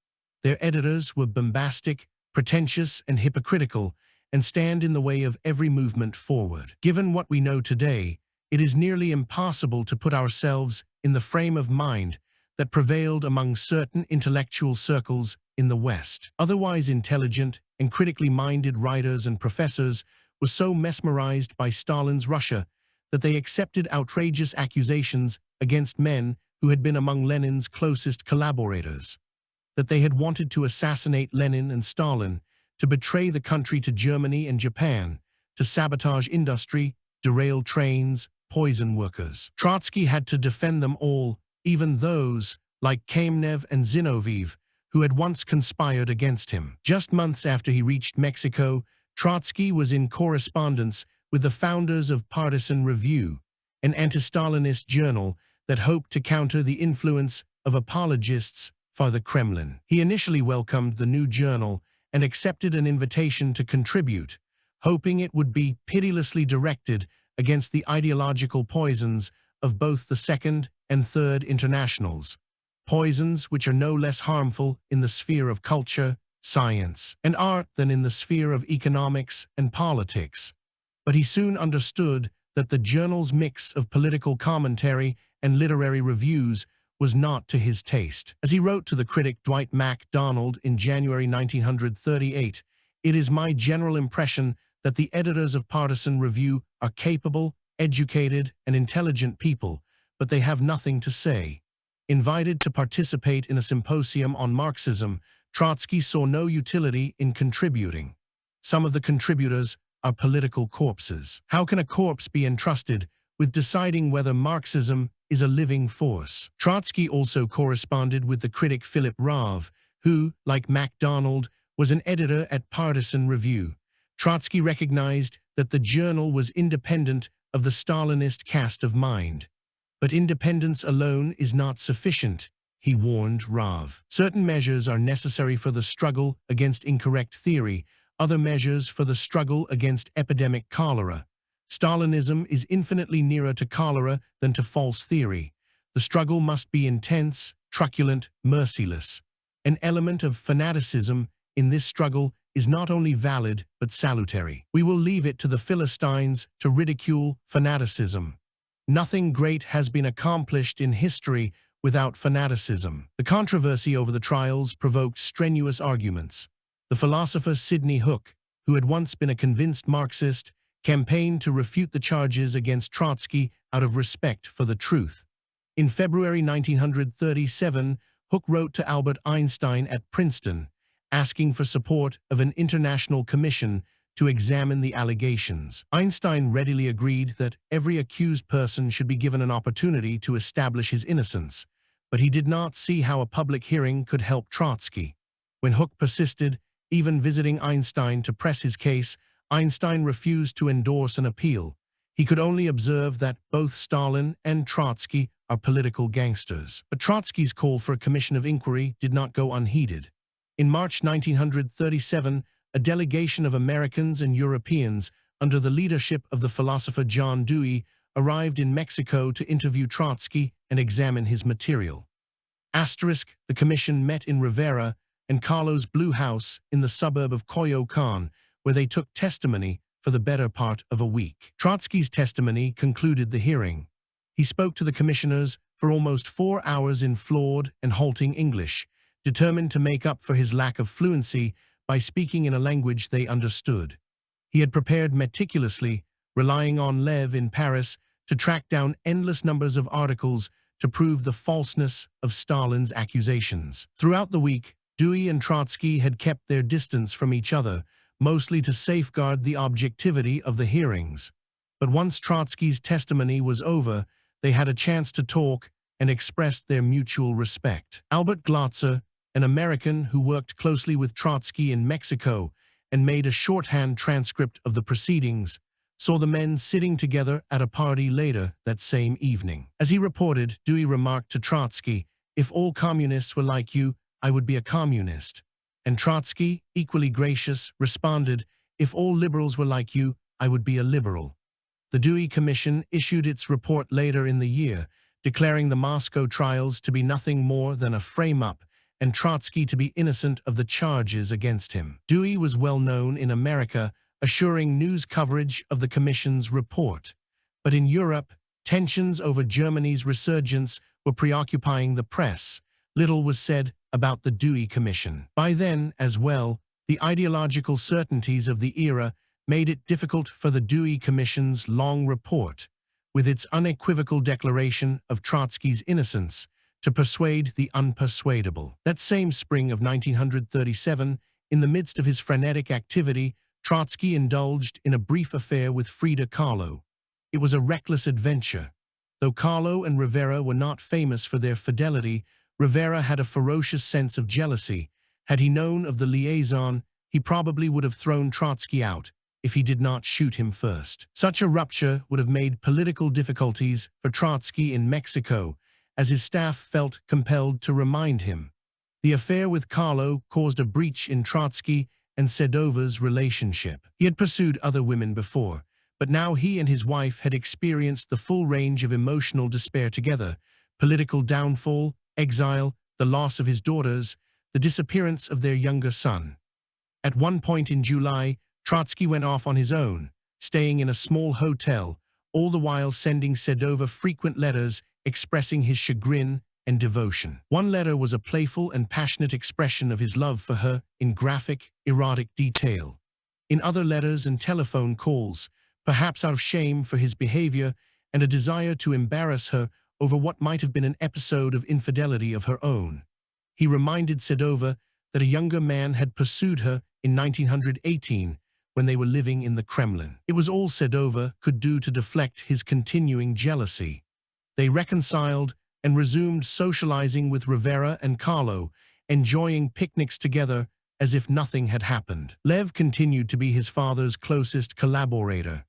Their editors were bombastic, pretentious, and hypocritical, and stand in the way of every movement forward. Given what we know today, it is nearly impossible to put ourselves in the frame of mind that prevailed among certain intellectual circles in the West. Otherwise intelligent and critically minded writers and professors were so mesmerized by Stalin's Russia that they accepted outrageous accusations against men who had been among Lenin's closest collaborators, that they had wanted to assassinate Lenin and Stalin, to betray the country to Germany and Japan, to sabotage industry, derail trains, poison workers. Trotsky had to defend them all, even those, like Kamenev and Zinoviev, who had once conspired against him. Just months after he reached Mexico, Trotsky was in correspondence with the founders of Partisan Review, an anti-Stalinist journal that hoped to counter the influence of apologists for the Kremlin. He initially welcomed the new journal and accepted an invitation to contribute, hoping it would be pitilessly directed against the ideological poisons of both the Second and Third Internationals, poisons which are no less harmful in the sphere of culture, science, and art than in the sphere of economics and politics. But he soon understood that the journal's mix of political commentary and literary reviews was not to his taste. As he wrote to the critic Dwight MacDonald in January 1938, "It is my general impression that the editors of Partisan Review are capable, educated, and intelligent people, but they have nothing to say." Invited to participate in a symposium on Marxism, Trotsky saw no utility in contributing. Some of the contributors are political corpses. How can a corpse be entrusted with deciding whether Marxism is a living force? Trotsky also corresponded with the critic Philip Rave, who, like MacDonald, was an editor at Partisan Review. Trotsky recognized that the journal was independent of the Stalinist cast of mind. But independence alone is not sufficient, he warned Rav. Certain measures are necessary for the struggle against incorrect theory, other measures for the struggle against epidemic cholera. Stalinism is infinitely nearer to cholera than to false theory. The struggle must be intense, truculent, merciless. An element of fanaticism in this struggle is not only valid but salutary. We will leave it to the Philistines to ridicule fanaticism. Nothing great has been accomplished in history without fanaticism. The controversy over the trials provoked strenuous arguments. The philosopher Sidney Hook, who had once been a convinced Marxist, campaigned to refute the charges against Trotsky out of respect for the truth. In February 1937, Hook wrote to Albert Einstein at Princeton, asking for support of an international commission to examine the allegations. Einstein readily agreed that every accused person should be given an opportunity to establish his innocence, but he did not see how a public hearing could help Trotsky. When Hook persisted, even visiting Einstein to press his case, Einstein refused to endorse an appeal. He could only observe that both Stalin and Trotsky are political gangsters. But Trotsky's call for a commission of inquiry did not go unheeded. In March 1937, a delegation of Americans and Europeans, under the leadership of the philosopher John Dewey, arrived in Mexico to interview Trotsky and examine his material. The commission met in Rivera and Carlo's Blue House in the suburb of Coyoacán, where they took testimony for the better part of a week. Trotsky's testimony concluded the hearing. He spoke to the commissioners for almost 4 hours in flawed and halting English, determined to make up for his lack of fluency by speaking in a language they understood. He had prepared meticulously, relying on Lev in Paris to track down endless numbers of articles to prove the falseness of Stalin's accusations. Throughout the week, Dewey and Trotsky had kept their distance from each other, mostly to safeguard the objectivity of the hearings. But once Trotsky's testimony was over, they had a chance to talk and expressed their mutual respect. Albert Glotzer, an American who worked closely with Trotsky in Mexico and made a shorthand transcript of the proceedings, saw the men sitting together at a party later that same evening. As he reported, Dewey remarked to Trotsky, "If all communists were like you, I would be a communist." And Trotsky, equally gracious, responded, "If all liberals were like you, I would be a liberal." The Dewey Commission issued its report later in the year, declaring the Moscow trials to be nothing more than a frame-up and Trotsky to be innocent of the charges against him. Dewey was well known in America, assuring news coverage of the Commission's report. But in Europe, tensions over Germany's resurgence were preoccupying the press. Little was said about the Dewey Commission. By then, as well, the ideological certainties of the era made it difficult for the Dewey Commission's long report, with its unequivocal declaration of Trotsky's innocence, to persuade the unpersuadable. That same spring of 1937, in the midst of his frenetic activity, Trotsky indulged in a brief affair with Frida Kahlo. It was a reckless adventure. Though Kahlo and Rivera were not famous for their fidelity, Rivera had a ferocious sense of jealousy. Had he known of the liaison, he probably would have thrown Trotsky out if he did not shoot him first. Such a rupture would have made political difficulties for Trotsky in Mexico, as his staff felt compelled to remind him. The affair with Kahlo caused a breach in Trotsky and Sedova's relationship. He had pursued other women before, but now he and his wife had experienced the full range of emotional despair together: political downfall, exile, the loss of his daughters, the disappearance of their younger son. At one point in July, Trotsky went off on his own, staying in a small hotel, all the while sending Sedova frequent letters expressing his chagrin and devotion. One letter was a playful and passionate expression of his love for her in graphic, erotic detail. In other letters and telephone calls, perhaps out of shame for his behavior and a desire to embarrass her over what might have been an episode of infidelity of her own, he reminded Sedova that a younger man had pursued her in 1918 when they were living in the Kremlin. It was all Sedova could do to deflect his continuing jealousy. They reconciled and resumed socializing with Rivera and Kahlo, enjoying picnics together as if nothing had happened. Lev continued to be his father's closest collaborator.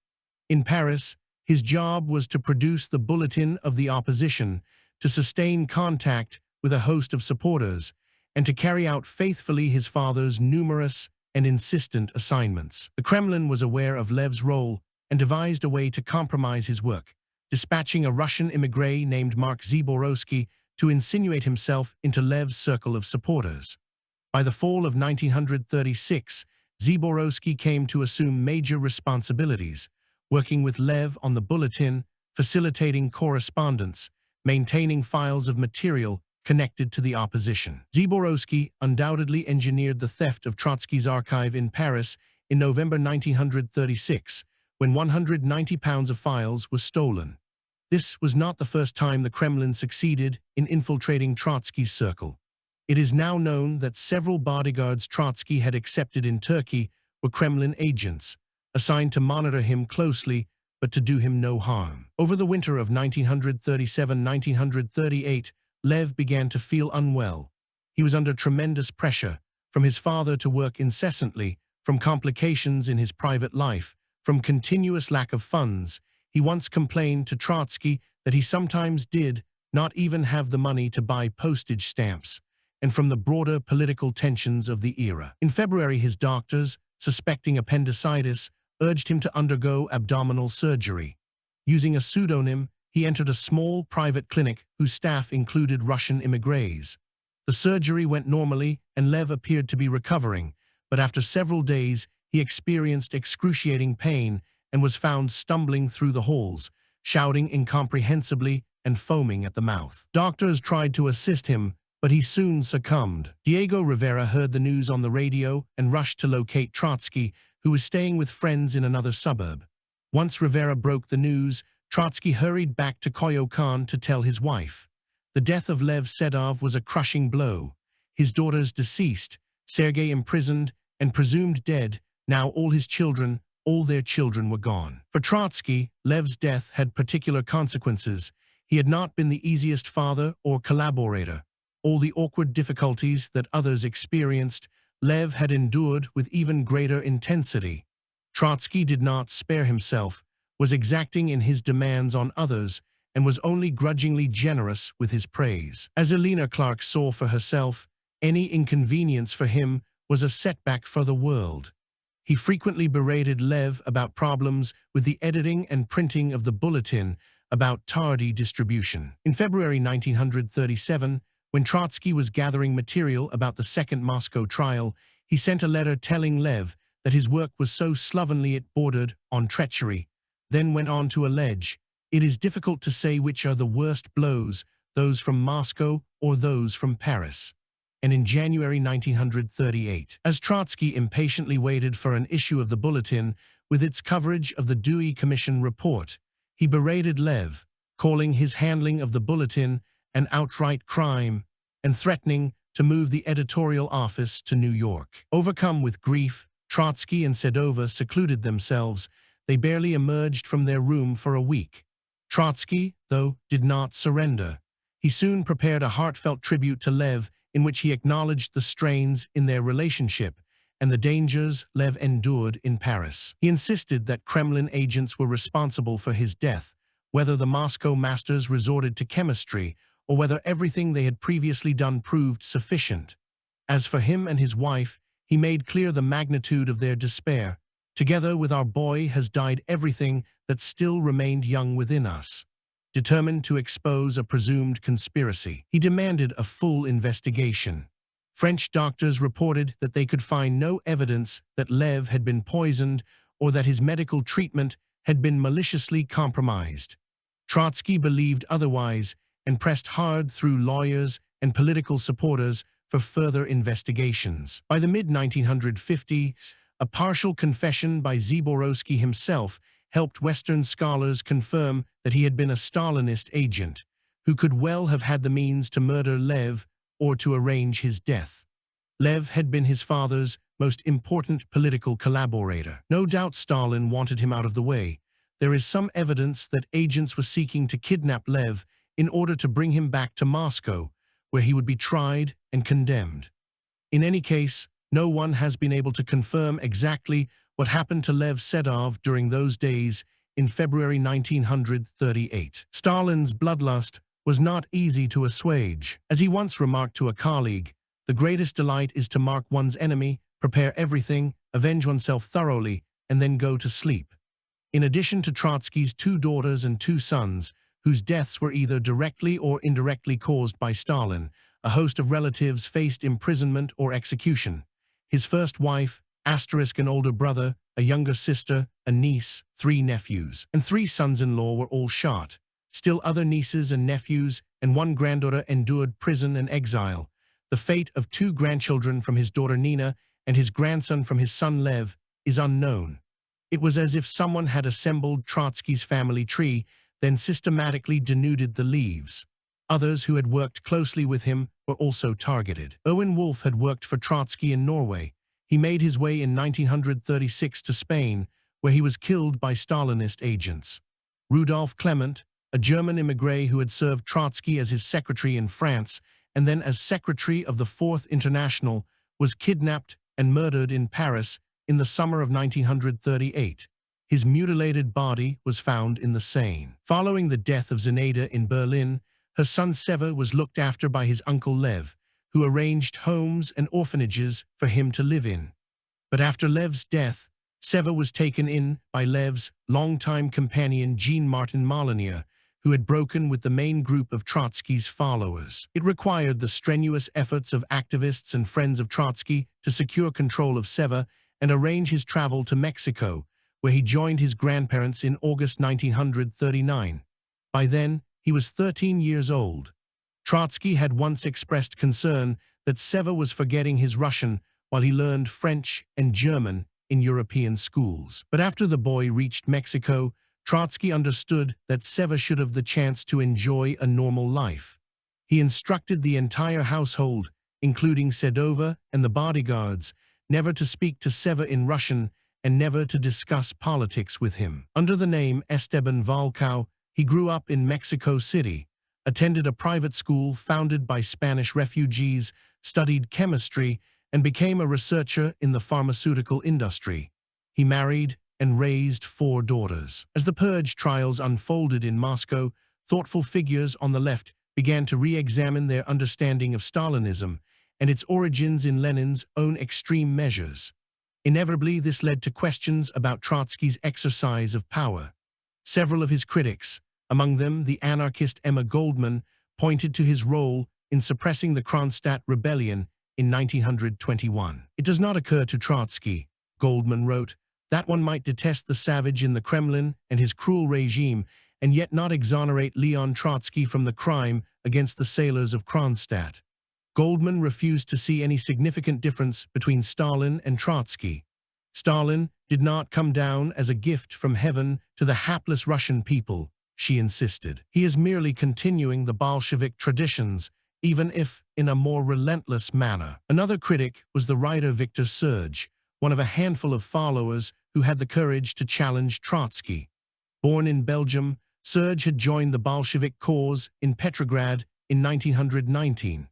In Paris, His job was to produce the bulletin of the opposition, to sustain contact with a host of supporters, and to carry out faithfully his father's numerous and insistent assignments. The Kremlin was aware of Lev's role and devised a way to compromise his work, dispatching a Russian immigrant named Mark Zaborowski to insinuate himself into Lev's circle of supporters. By the fall of 1936, Zaborowski came to assume major responsibilities, working with Lev on the bulletin, facilitating correspondence, maintaining files of material connected to the opposition. Zaborowski undoubtedly engineered the theft of Trotsky's archive in Paris in November 1936, when 190 pounds of files were stolen. This was not the first time the Kremlin succeeded in infiltrating Trotsky's circle. It is now known that several bodyguards Trotsky had accepted in Turkey were Kremlin agents, assigned to monitor him closely but to do him no harm. Over the winter of 1937-1938, Lev began to feel unwell. He was under tremendous pressure, from his father to work incessantly, from complications in his private life, from continuous lack of funds. He once complained to Trotsky that he sometimes did not even have the money to buy postage stamps, and from the broader political tensions of the era. In February, his doctors, suspecting appendicitis, urged him to undergo abdominal surgery. Using a pseudonym, he entered a small private clinic whose staff included Russian immigrants. The surgery went normally and Lev appeared to be recovering, but after several days he experienced excruciating pain and was found stumbling through the halls, shouting incomprehensibly and foaming at the mouth. Doctors tried to assist him, but he soon succumbed. Diego Rivera heard the news on the radio and rushed to locate Trotsky, who was staying with friends in another suburb. Once Rivera broke the news, Trotsky hurried back to Koyokan to tell his wife. The death of Lev Sedov was a crushing blow. His daughters deceased, Sergei imprisoned and presumed dead. Now all their children were gone. For Trotsky, Lev's death had particular consequences. He had not been the easiest father or collaborator. All the awkward difficulties that others experienced, Lev had endured with even greater intensity. Trotsky did not spare himself, was exacting in his demands on others, and was only grudgingly generous with his praise. As Elena Clark saw for herself, any inconvenience for him was a setback for the world. He frequently berated Lev about problems with the editing and printing of the bulletin, about tardy distribution. In February 1937, when Trotsky was gathering material about the Second Moscow trial, he sent a letter telling Lev that his work was so slovenly it bordered on treachery, then went on to allege, "It is difficult to say which are the worst blows, those from Moscow or those from Paris." And in January 1938, as Trotsky impatiently waited for an issue of the bulletin with its coverage of the Dewey Commission report, he berated Lev, calling his handling of the bulletin an outright crime and threatening to move the editorial office to New York. Overcome with grief, Trotsky and Sedova secluded themselves. They barely emerged from their room for a week. Trotsky, though, did not surrender. He soon prepared a heartfelt tribute to Lev in which he acknowledged the strains in their relationship and the dangers Lev endured in Paris. He insisted that Kremlin agents were responsible for his death, whether the Moscow masters resorted to chemistry or whether everything they had previously done proved sufficient. As for him and his wife, he made clear the magnitude of their despair. "Together with our boy has died everything that still remained young within us." Determined to expose a presumed conspiracy, he demanded a full investigation. French doctors reported that they could find no evidence that Lev had been poisoned or that his medical treatment had been maliciously compromised. Trotsky believed otherwise and pressed hard through lawyers and political supporters for further investigations. By the mid-1950s, a partial confession by Zaborowski himself helped Western scholars confirm that he had been a Stalinist agent, who could well have had the means to murder Lev or to arrange his death. Lev had been his father's most important political collaborator. No doubt Stalin wanted him out of the way. There is some evidence that agents were seeking to kidnap Lev in order to bring him back to Moscow, where he would be tried and condemned. In any case, no one has been able to confirm exactly what happened to Lev Sedov during those days in February 1938. Stalin's bloodlust was not easy to assuage. As he once remarked to a colleague, "The greatest delight is to mark one's enemy, prepare everything, avenge oneself thoroughly, and then go to sleep." In addition to Trotsky's 2 daughters and 2 sons, whose deaths were either directly or indirectly caused by Stalin, a host of relatives faced imprisonment or execution. His first wife, an older brother, a younger sister, a niece, 3 nephews, and 3 sons-in-law were all shot. Still other nieces and nephews and 1 granddaughter endured prison and exile. The fate of 2 grandchildren from his daughter Nina and his grandson from his son Lev is unknown. It was as if someone had assembled Trotsky's family tree, then systematically denuded the leaves. Others who had worked closely with him were also targeted. Erwin Wolf had worked for Trotsky in Norway. He made his way in 1936 to Spain, where he was killed by Stalinist agents. Rudolf Clement, a German immigrant who had served Trotsky as his secretary in France and then as secretary of the Fourth International, was kidnapped and murdered in Paris in the summer of 1938. His mutilated body was found in the Seine. Following the death of Zinaida in Berlin, her son Seva was looked after by his uncle Lev, who arranged homes and orphanages for him to live in. But after Lev's death, Seva was taken in by Lev's longtime companion Jean-Martin Molyneux, who had broken with the main group of Trotsky's followers. It required the strenuous efforts of activists and friends of Trotsky to secure control of Seva and arrange his travel to Mexico, where he joined his grandparents in August 1939. By then, he was 13 years old. Trotsky had once expressed concern that Seva was forgetting his Russian while he learned French and German in European schools. But after the boy reached Mexico, Trotsky understood that Seva should have the chance to enjoy a normal life. He instructed the entire household, including Sedova and the bodyguards, never to speak to Seva in Russian and never to discuss politics with him. Under the name Esteban Volkow, he grew up in Mexico City, attended a private school founded by Spanish refugees, studied chemistry, and became a researcher in the pharmaceutical industry. He married and raised 4 daughters. As the purge trials unfolded in Moscow, thoughtful figures on the left began to re-examine their understanding of Stalinism and its origins in Lenin's own extreme measures. Inevitably, this led to questions about Trotsky's exercise of power. Several of his critics, among them the anarchist Emma Goldman, pointed to his role in suppressing the Kronstadt rebellion in 1921. "It does not occur to Trotsky," Goldman wrote, "that one might detest the savage in the Kremlin and his cruel regime and yet not exonerate Leon Trotsky from the crime against the sailors of Kronstadt." Goldman refused to see any significant difference between Stalin and Trotsky. Stalin did not come down as a gift from heaven to the hapless Russian people, she insisted. He is merely continuing the Bolshevik traditions, even if in a more relentless manner. Another critic was the writer Victor Serge, one of a handful of followers who had the courage to challenge Trotsky. Born in Belgium, Serge had joined the Bolshevik cause in Petrograd in 1919.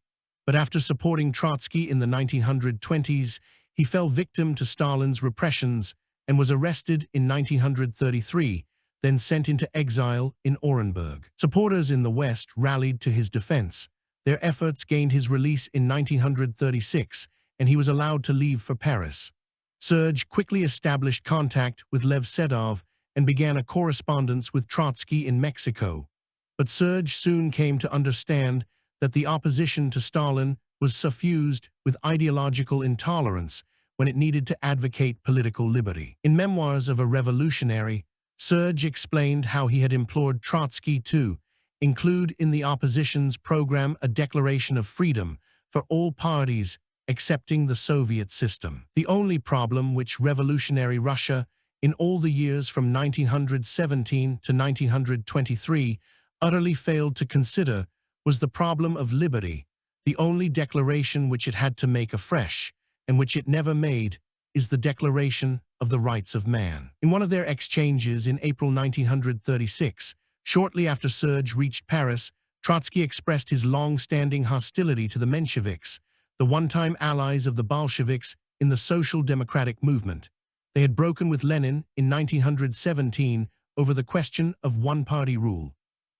But after supporting Trotsky in the 1920s, he fell victim to Stalin's repressions and was arrested in 1933, then sent into exile in Orenburg. Supporters in the West rallied to his defense. Their efforts gained his release in 1936, and he was allowed to leave for Paris. Serge quickly established contact with Lev Sedov and began a correspondence with Trotsky in Mexico. But Serge soon came to understand that the opposition to Stalin was suffused with ideological intolerance when it needed to advocate political liberty. In Memoirs of a Revolutionary, Serge explained how he had implored Trotsky to include in the opposition's program a declaration of freedom for all parties accepting the Soviet system. The only problem which revolutionary Russia, in all the years from 1917 to 1923, utterly failed to consider was the problem of liberty. The only declaration which it had to make afresh, and which it never made, is the Declaration of the Rights of Man. In one of their exchanges in April 1936, shortly after Serge reached Paris, Trotsky expressed his long-standing hostility to the Mensheviks, the one-time allies of the Bolsheviks in the social democratic movement. They had broken with Lenin in 1917 over the question of one-party rule.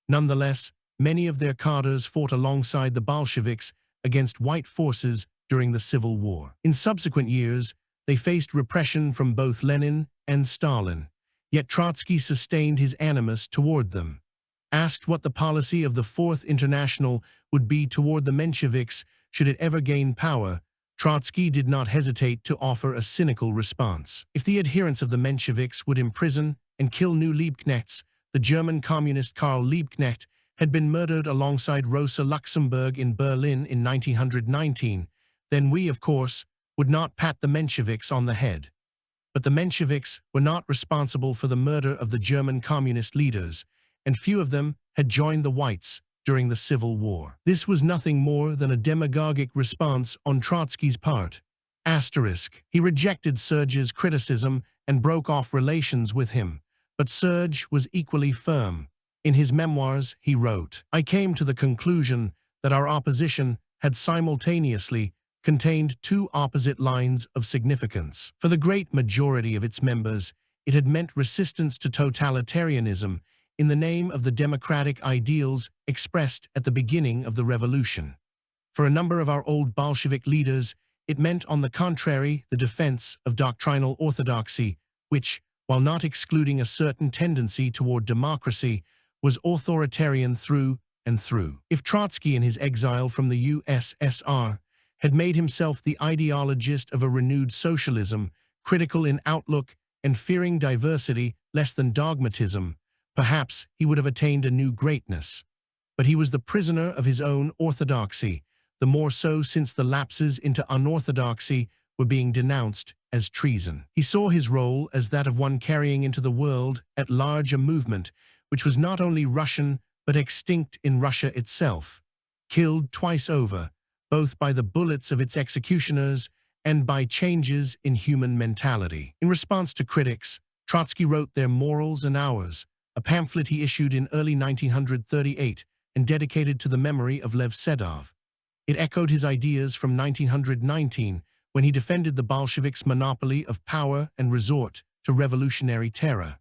Nonetheless, many of their cadres fought alongside the Bolsheviks against white forces during the Civil War. In subsequent years, they faced repression from both Lenin and Stalin, yet Trotsky sustained his animus toward them. Asked what the policy of the Fourth International would be toward the Mensheviks should it ever gain power, Trotsky did not hesitate to offer a cynical response. If the adherents of the Mensheviks would imprison and kill new Liebknechts, the German communist Karl Liebknecht had been murdered alongside Rosa Luxemburg in Berlin in 1919, then we, of course, would not pat the Mensheviks on the head. But the Mensheviks were not responsible for the murder of the German communist leaders, and few of them had joined the whites during the Civil War. This was nothing more than a demagogic response on Trotsky's part. He rejected Serge's criticism and broke off relations with him, but Serge was equally firm. In his memoirs, he wrote, "I came to the conclusion that our opposition had simultaneously contained two opposite lines of significance. For the great majority of its members, it had meant resistance to totalitarianism in the name of the democratic ideals expressed at the beginning of the revolution. For a number of our old Bolshevik leaders, it meant, on the contrary, the defense of doctrinal orthodoxy, which, while not excluding a certain tendency toward democracy, was authoritarian through and through." If Trotsky, in his exile from the USSR, had made himself the ideologist of a renewed socialism, critical in outlook and fearing diversity less than dogmatism, perhaps he would have attained a new greatness. But he was the prisoner of his own orthodoxy, the more so since the lapses into unorthodoxy were being denounced as treason. He saw his role as that of one carrying into the world at large a movement which was not only Russian but extinct in Russia itself, killed twice over, both by the bullets of its executioners and by changes in human mentality. In response to critics, Trotsky wrote Their Morals and Ours, a pamphlet he issued in early 1938 and dedicated to the memory of Lev Sedov. It echoed his ideas from 1919, when he defended the Bolsheviks' monopoly of power and resort to revolutionary terror.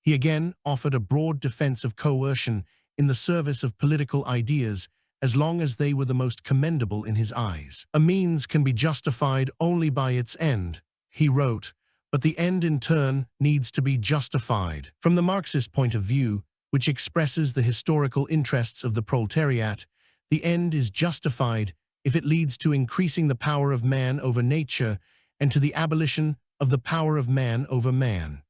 He again offered a broad defense of coercion in the service of political ideas, as long as they were the most commendable in his eyes. "A means can be justified only by its end," he wrote, "but the end in turn needs to be justified. From the Marxist point of view, which expresses the historical interests of the proletariat, the end is justified if it leads to increasing the power of man over nature and to the abolition of the power of man over man."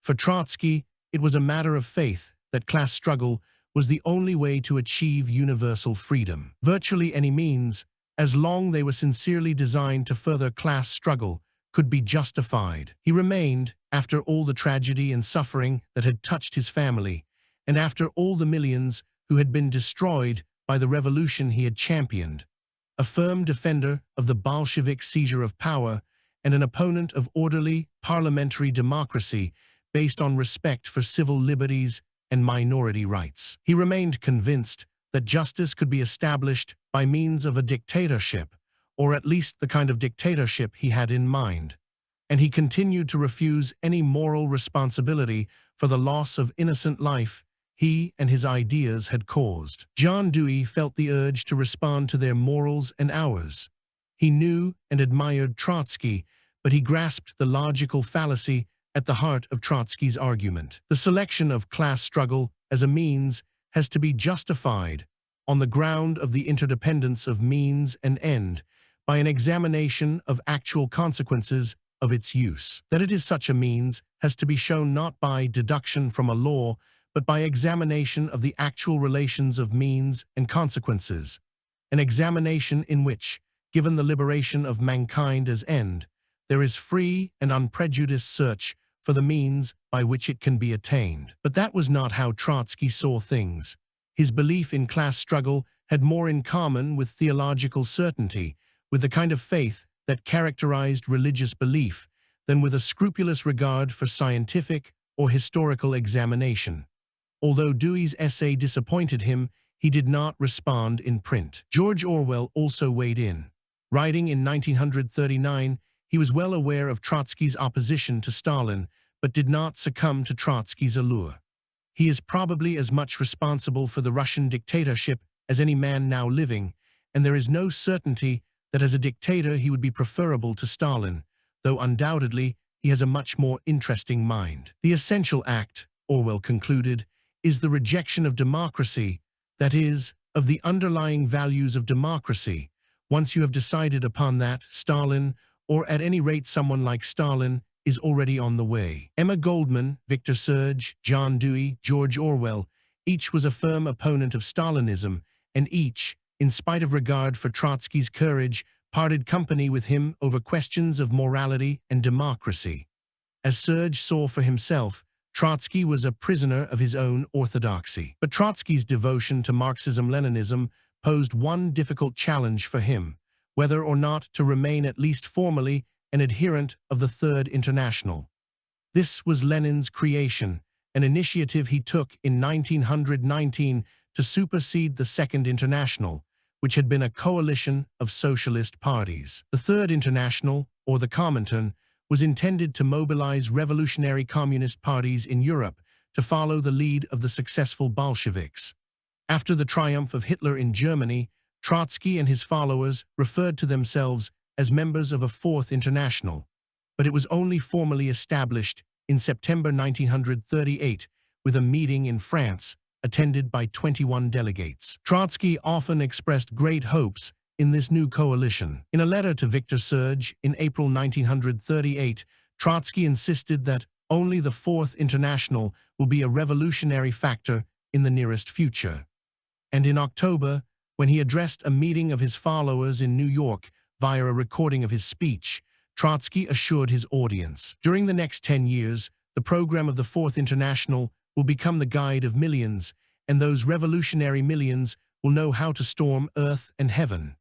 For Trotsky, it was a matter of faith that class struggle was the only way to achieve universal freedom. Virtually any means, as long they were sincerely designed to further class struggle, could be justified. He remained, after all the tragedy and suffering that had touched his family, and after all the millions who had been destroyed by the revolution he had championed, a firm defender of the Bolshevik seizure of power and an opponent of orderly parliamentary democracy based on respect for civil liberties and minority rights. He remained convinced that justice could be established by means of a dictatorship, or at least the kind of dictatorship he had in mind, and he continued to refuse any moral responsibility for the loss of innocent life he and his ideas had caused. John Dewey felt the urge to respond to Their Morals and Ours. He knew and admired Trotsky, but he grasped the logical fallacy at the heart of Trotsky's argument. The selection of class struggle as a means has to be justified on the ground of the interdependence of means and end by an examination of actual consequences of its use. That it is such a means has to be shown not by deduction from a law, but by examination of the actual relations of means and consequences, an examination in which, given the liberation of mankind as end, there is free and unprejudiced search for the means by which it can be attained. But that was not how Trotsky saw things. His belief in class struggle had more in common with theological certainty, with the kind of faith that characterized religious belief, than with a scrupulous regard for scientific or historical examination. Although Dewey's essay disappointed him, he did not respond in print. George Orwell also weighed in. Writing in 1939, he was well aware of Trotsky's opposition to Stalin, but did not succumb to Trotsky's allure. He is probably as much responsible for the Russian dictatorship as any man now living, and there is no certainty that as a dictator he would be preferable to Stalin, though undoubtedly he has a much more interesting mind. The essential act, Orwell concluded, is the rejection of democracy, that is, of the underlying values of democracy. Once you have decided upon that, Stalin, or at any rate someone like Stalin, is already on the way. Emma Goldman, Victor Serge, John Dewey, George Orwell, each was a firm opponent of Stalinism, and each, in spite of regard for Trotsky's courage, parted company with him over questions of morality and democracy. As Serge saw for himself, Trotsky was a prisoner of his own orthodoxy. But Trotsky's devotion to Marxism-Leninism posed one difficult challenge for him, whether or not to remain at least formally an adherent of the Third International. This was Lenin's creation, an initiative he took in 1919 to supersede the Second International, which had been a coalition of socialist parties. The Third International, or the Comintern, was intended to mobilize revolutionary communist parties in Europe to follow the lead of the successful Bolsheviks. After the triumph of Hitler in Germany, Trotsky and his followers referred to themselves as members of a Fourth International, but it was only formally established in September 1938 with a meeting in France, attended by 21 delegates. Trotsky often expressed great hopes in this new coalition. In a letter to Victor Serge in April 1938, Trotsky insisted that only the Fourth International will be a revolutionary factor in the nearest future. And in October, when he addressed a meeting of his followers in New York via a recording of his speech, Trotsky assured his audience, "During the next 10 years, the program of the Fourth International will become the guide of millions, and those revolutionary millions will know how to storm earth and heaven."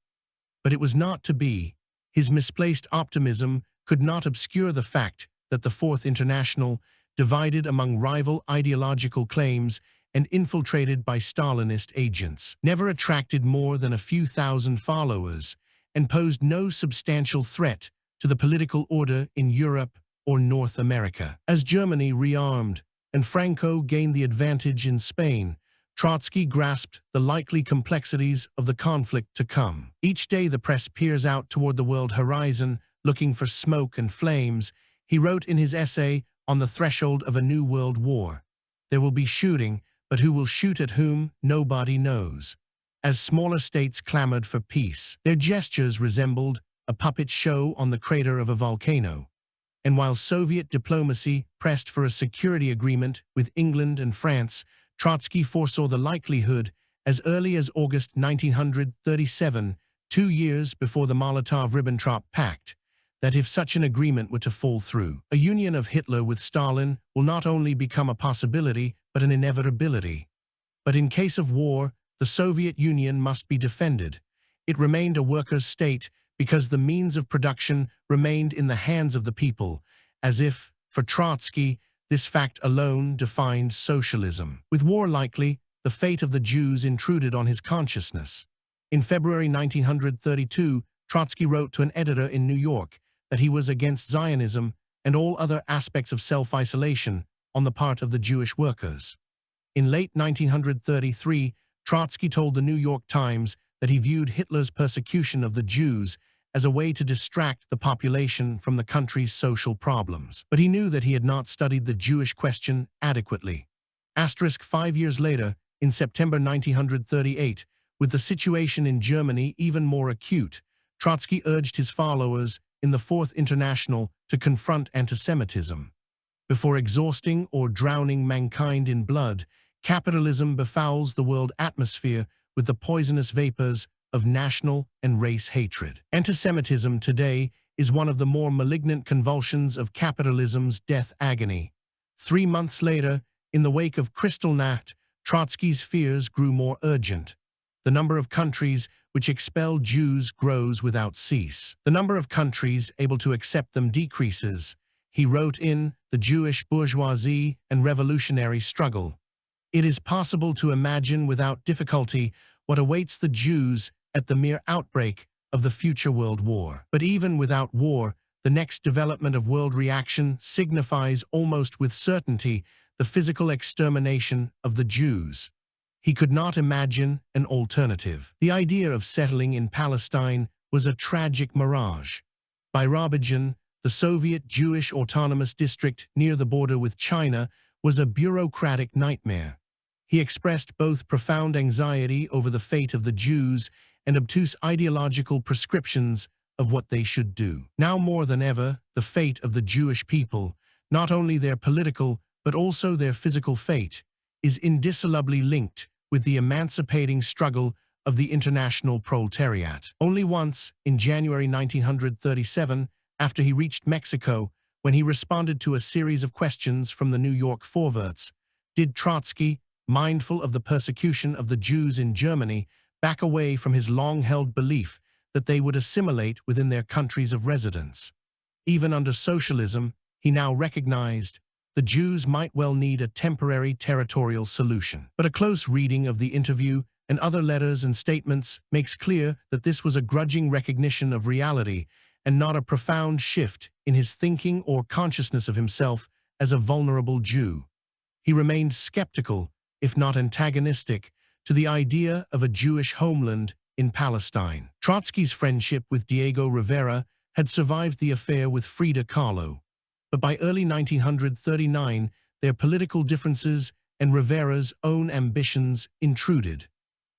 But it was not to be. His misplaced optimism could not obscure the fact that the Fourth International, divided among rival ideological claims and infiltrated by Stalinist agents, never attracted more than a few thousand followers and posed no substantial threat to the political order in Europe or North America. As Germany rearmed and Franco gained the advantage in Spain, Trotsky grasped the likely complexities of the conflict to come. Each day the press peers out toward the world horizon, looking for smoke and flames. He wrote in his essay On the Threshold of a New World War, "There will be shooting, but who will shoot at whom, nobody knows." As smaller states clamored for peace, their gestures resembled a puppet show on the crater of a volcano. And while Soviet diplomacy pressed for a security agreement with England and France, Trotsky foresaw the likelihood, as early as August 1937, 2 years before the Molotov-Ribbentrop Pact, that if such an agreement were to fall through, a union of Hitler with Stalin will not only become a possibility, but an inevitability. But in case of war, the Soviet Union must be defended. It remained a workers' state because the means of production remained in the hands of the people, as if, for Trotsky, this fact alone defined socialism. With war likely, the fate of the Jews intruded on his consciousness. In February 1932, Trotsky wrote to an editor in New York that he was against Zionism and all other aspects of self-isolation on the part of the Jewish workers. In late 1933, Trotsky told the New York Times that he viewed Hitler's persecution of the Jews as a way to distract the population from the country's social problems. But he knew that he had not studied the Jewish question adequately. 5 years later, in September 1938, with the situation in Germany even more acute, Trotsky urged his followers in the Fourth International to confront antisemitism. Before exhausting or drowning mankind in blood, capitalism befouls the world atmosphere with the poisonous vapors of national and race hatred. Antisemitism today is one of the more malignant convulsions of capitalism's death agony. 3 months later, in the wake of Kristallnacht, Trotsky's fears grew more urgent. The number of countries which expel Jews grows without cease. The number of countries able to accept them decreases. He wrote in The Jewish Bourgeoisie and Revolutionary Struggle, "It is possible to imagine without difficulty what awaits the Jews at the mere outbreak of the future world war. But even without war, the next development of world reaction signifies almost with certainty the physical extermination of the Jews. He could not imagine an alternative. The idea of settling in Palestine was a tragic mirage. Birobidzhan, the Soviet Jewish autonomous district near the border with China, was a bureaucratic nightmare. He expressed both profound anxiety over the fate of the Jews and obtuse ideological prescriptions of what they should do. Now more than ever, the fate of the Jewish people, not only their political but also their physical fate, is indissolubly linked with the emancipating struggle of the international proletariat. Only once, in January 1937, after he reached Mexico, when he responded to a series of questions from the New York Vorwärts, did Trotsky, mindful of the persecution of the Jews in Germany, back away from his long-held belief that they would assimilate within their countries of residence. Even under socialism, he now recognized the Jews might well need a temporary territorial solution. But a close reading of the interview and other letters and statements makes clear that this was a grudging recognition of reality and not a profound shift in his thinking or consciousness of himself as a vulnerable Jew. He remained skeptical, if not antagonistic, to the idea of a Jewish homeland in Palestine. Trotsky's friendship with Diego Rivera had survived the affair with Frida Kahlo, but by early 1939, their political differences and Rivera's own ambitions intruded.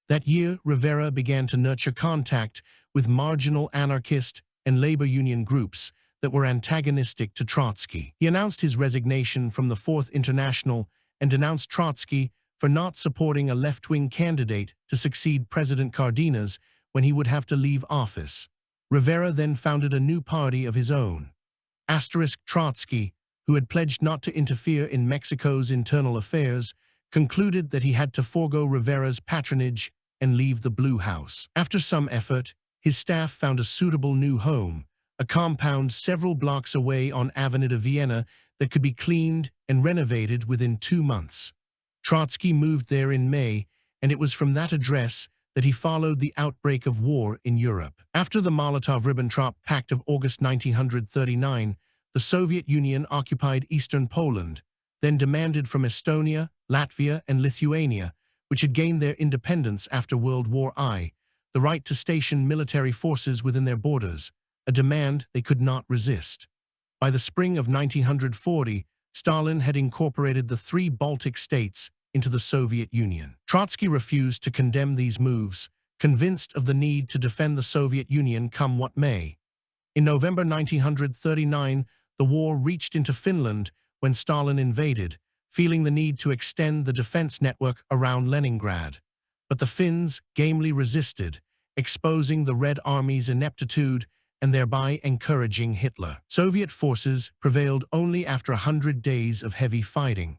That year, Rivera began to nurture contact with marginal anarchist and labor union groups that were antagonistic to Trotsky. He announced his resignation from the Fourth International and denounced Trotsky for not supporting a left-wing candidate to succeed President Cardenas when he would have to leave office. Rivera then founded a new party of his own. Trotsky, who had pledged not to interfere in Mexico's internal affairs, concluded that he had to forego Rivera's patronage and leave the Blue House. After some effort, his staff found a suitable new home, a compound several blocks away on Avenida Vienna that could be cleaned and renovated within 2 months. Trotsky moved there in May, and it was from that address that he followed the outbreak of war in Europe. After the Molotov-Ribbentrop Pact of August 1939, the Soviet Union occupied eastern Poland, then demanded from Estonia, Latvia, and Lithuania, which had gained their independence after World War I, the right to station military forces within their borders, a demand they could not resist. By the spring of 1940, Stalin had incorporated the 3 Baltic states into the Soviet Union. Trotsky refused to condemn these moves, convinced of the need to defend the Soviet Union come what may. In November 1939, the war reached into Finland when Stalin invaded, feeling the need to extend the defense network around Leningrad. But the Finns gamely resisted, exposing the Red Army's ineptitude and thereby encouraging Hitler. Soviet forces prevailed only after 100 days of heavy fighting.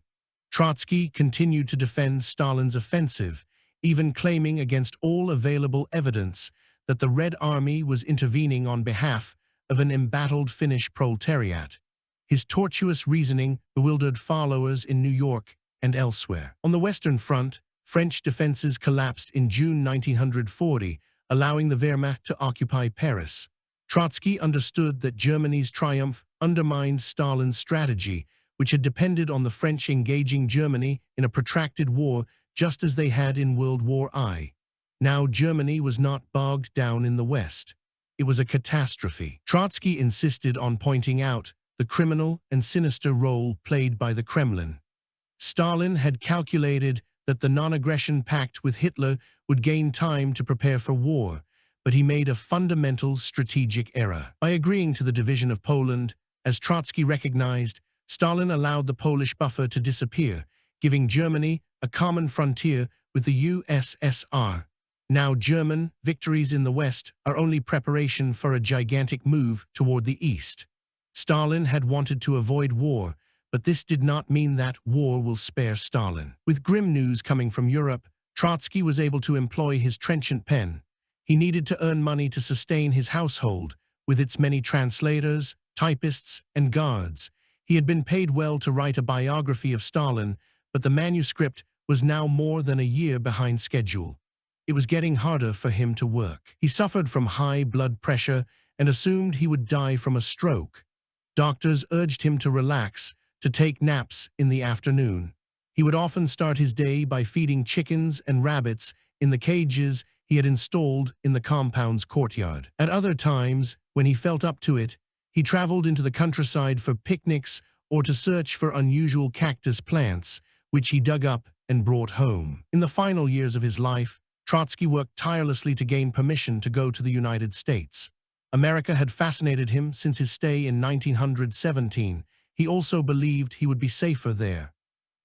Trotsky continued to defend Stalin's offensive, even claiming against all available evidence that the Red Army was intervening on behalf of an embattled Finnish proletariat. His tortuous reasoning bewildered followers in New York and elsewhere. On the Western Front, French defenses collapsed in June 1940, allowing the Wehrmacht to occupy Paris. Trotsky understood that Germany's triumph undermined Stalin's strategy, which had depended on the French engaging Germany in a protracted war just as they had in World War I. Now Germany was not bogged down in the West. It was a catastrophe. Trotsky insisted on pointing out the criminal and sinister role played by the Kremlin. Stalin had calculated that the non-aggression pact with Hitler would gain time to prepare for war, but he made a fundamental strategic error. By agreeing to the division of Poland, as Trotsky recognized, Stalin allowed the Polish buffer to disappear, giving Germany a common frontier with the USSR. Now German victories in the West are only preparation for a gigantic move toward the East. Stalin had wanted to avoid war, but this did not mean that war will spare Stalin. With grim news coming from Europe, Trotsky was able to employ his trenchant pen. He needed to earn money to sustain his household, with its many translators, typists, and guards. He had been paid well to write a biography of Stalin, but the manuscript was now more than a year behind schedule. It was getting harder for him to work. He suffered from high blood pressure and assumed he would die from a stroke. Doctors urged him to relax, to take naps in the afternoon. He would often start his day by feeding chickens and rabbits in the cages he had installed in the compound's courtyard. At other times, when he felt up to it, he traveled into the countryside for picnics or to search for unusual cactus plants, which he dug up and brought home. In the final years of his life, Trotsky worked tirelessly to gain permission to go to the United States. America had fascinated him since his stay in 1917. He also believed he would be safer there.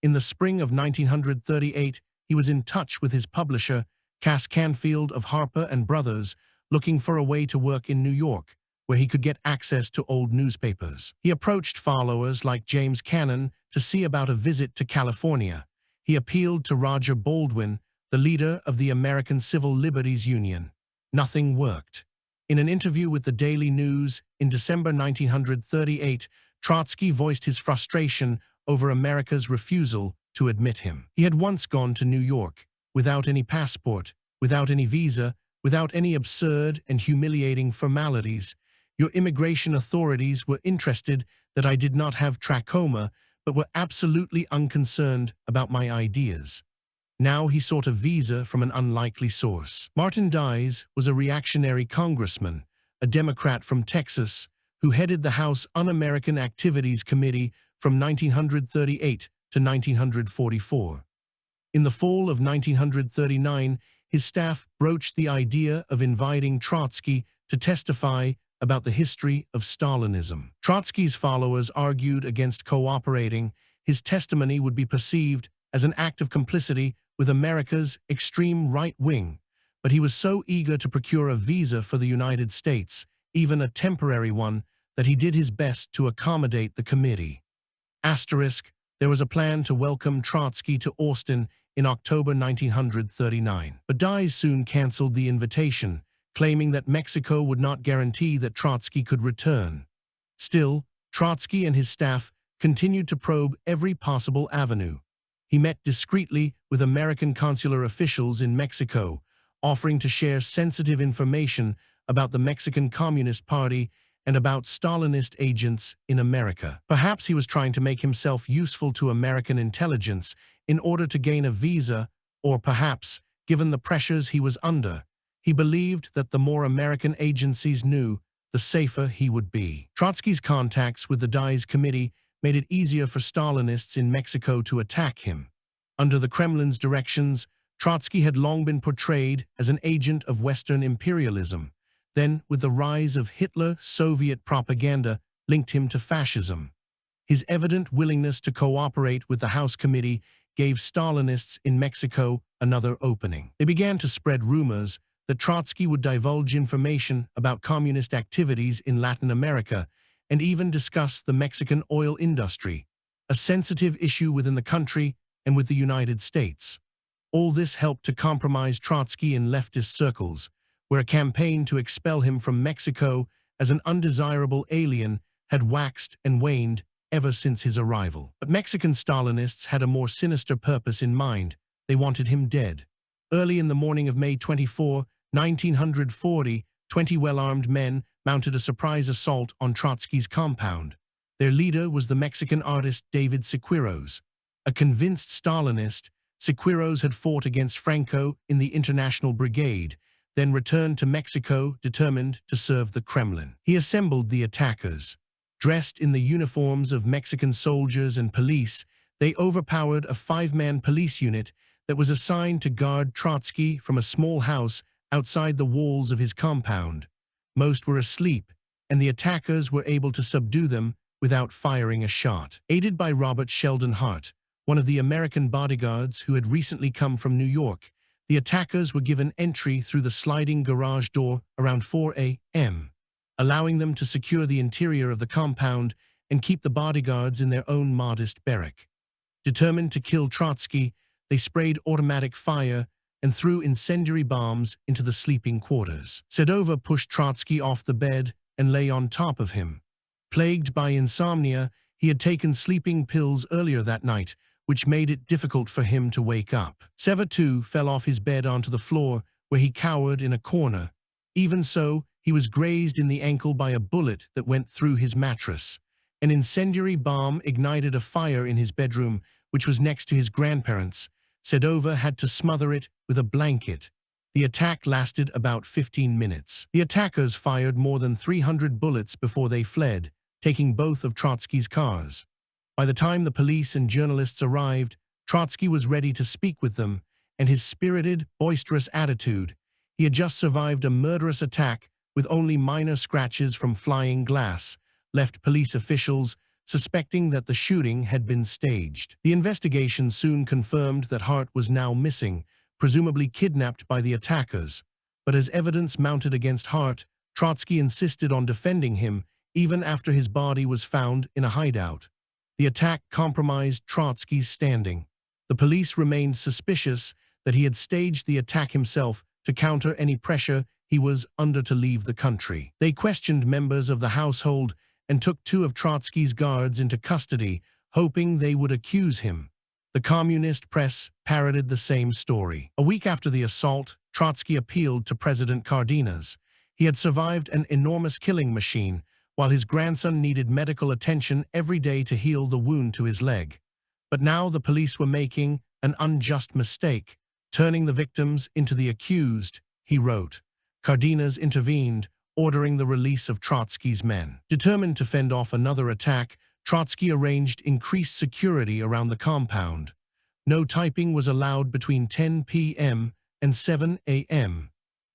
In the spring of 1938, he was in touch with his publisher, Cass Canfield of Harper & Brothers, looking for a way to work in New York, where he could get access to old newspapers. He approached followers like James Cannon to see about a visit to California. He appealed to Roger Baldwin, the leader of the American Civil Liberties Union. Nothing worked. In an interview with the Daily News in December 1938, Trotsky voiced his frustration over America's refusal to admit him. He had once gone to New York, without any passport, without any visa, without any absurd and humiliating formalities. Your immigration authorities were interested that I did not have trachoma, but were absolutely unconcerned about my ideas. Now he sought a visa from an unlikely source. Martin Dies was a reactionary congressman, a Democrat from Texas, who headed the House Un-American Activities Committee from 1938 to 1944. In the fall of 1939, his staff broached the idea of inviting Trotsky to testify about the history of Stalinism. Trotsky's followers argued against cooperating. His testimony would be perceived as an act of complicity with America's extreme right wing, but he was so eager to procure a visa for the United States, even a temporary one, that he did his best to accommodate the committee. Asterisk, there was a plan to welcome Trotsky to Austin in October 1939, but Dies soon canceled the invitation, claiming that Mexico would not guarantee that Trotsky could return. Still, Trotsky and his staff continued to probe every possible avenue. He met discreetly with American consular officials in Mexico, offering to share sensitive information about the Mexican Communist Party and about Stalinist agents in America. Perhaps he was trying to make himself useful to American intelligence in order to gain a visa, or perhaps, given the pressures he was under, he believed that the more American agencies knew, the safer he would be. Trotsky's contacts with the Dies Committee made it easier for Stalinists in Mexico to attack him. Under the Kremlin's directions, Trotsky had long been portrayed as an agent of Western imperialism. Then, with the rise of Hitler, Soviet propaganda linked him to fascism. His evident willingness to cooperate with the House Committee gave Stalinists in Mexico another opening. They began to spread rumors that Trotsky would divulge information about communist activities in Latin America and even discuss the Mexican oil industry, a sensitive issue within the country and with the United States. All this helped to compromise Trotsky in leftist circles, where a campaign to expel him from Mexico as an undesirable alien had waxed and waned ever since his arrival. But Mexican Stalinists had a more sinister purpose in mind. They wanted him dead. Early in the morning of May 24, 1940, 20 well-armed men mounted a surprise assault on Trotsky's compound. Their leader was the Mexican artist David Siqueiros. A convinced Stalinist, Siqueiros had fought against Franco in the International Brigade, then returned to Mexico determined to serve the Kremlin. He assembled the attackers. Dressed in the uniforms of Mexican soldiers and police, they overpowered a 5-man police unit that was assigned to guard Trotsky from a small house outside the walls of his compound. Most were asleep, and the attackers were able to subdue them without firing a shot. Aided by Robert Sheldon Hart, one of the American bodyguards who had recently come from New York, the attackers were given entry through the sliding garage door around 4 a.m., allowing them to secure the interior of the compound and keep the bodyguards in their own modest barrack. Determined to kill Trotsky, they sprayed automatic fire and threw incendiary bombs into the sleeping quarters. Sedova pushed Trotsky off the bed and lay on top of him. Plagued by insomnia, he had taken sleeping pills earlier that night, which made it difficult for him to wake up. Seva too fell off his bed onto the floor, where he cowered in a corner. Even so, he was grazed in the ankle by a bullet that went through his mattress. An incendiary bomb ignited a fire in his bedroom, which was next to his grandparents'. Sedova had to smother it with a blanket. The attack lasted about 15 minutes. The attackers fired more than 300 bullets before they fled, taking both of Trotsky's cars. By the time the police and journalists arrived, Trotsky was ready to speak with them, and his spirited, boisterous attitude. He had just survived a murderous attack with only minor scratches from flying glass, left police officials suspecting that the shooting had been staged. The investigation soon confirmed that Hart was now missing, presumably kidnapped by the attackers. But as evidence mounted against Hart, Trotsky insisted on defending him, even after his body was found in a hideout. The attack compromised Trotsky's standing. The police remained suspicious that he had staged the attack himself to counter any pressure he was under to leave the country. They questioned members of the household and took 2 of Trotsky's guards into custody, hoping they would accuse him. The communist press parroted the same story. A week after the assault, Trotsky appealed to President Cardenas. He had survived an enormous killing machine, while his grandson needed medical attention every day to heal the wound to his leg. But now the police were making an unjust mistake, turning the victims into the accused, he wrote. Cardenas intervened, ordering the release of Trotsky's men. Determined to fend off another attack, Trotsky arranged increased security around the compound. No typing was allowed between 10 p.m. and 7 a.m.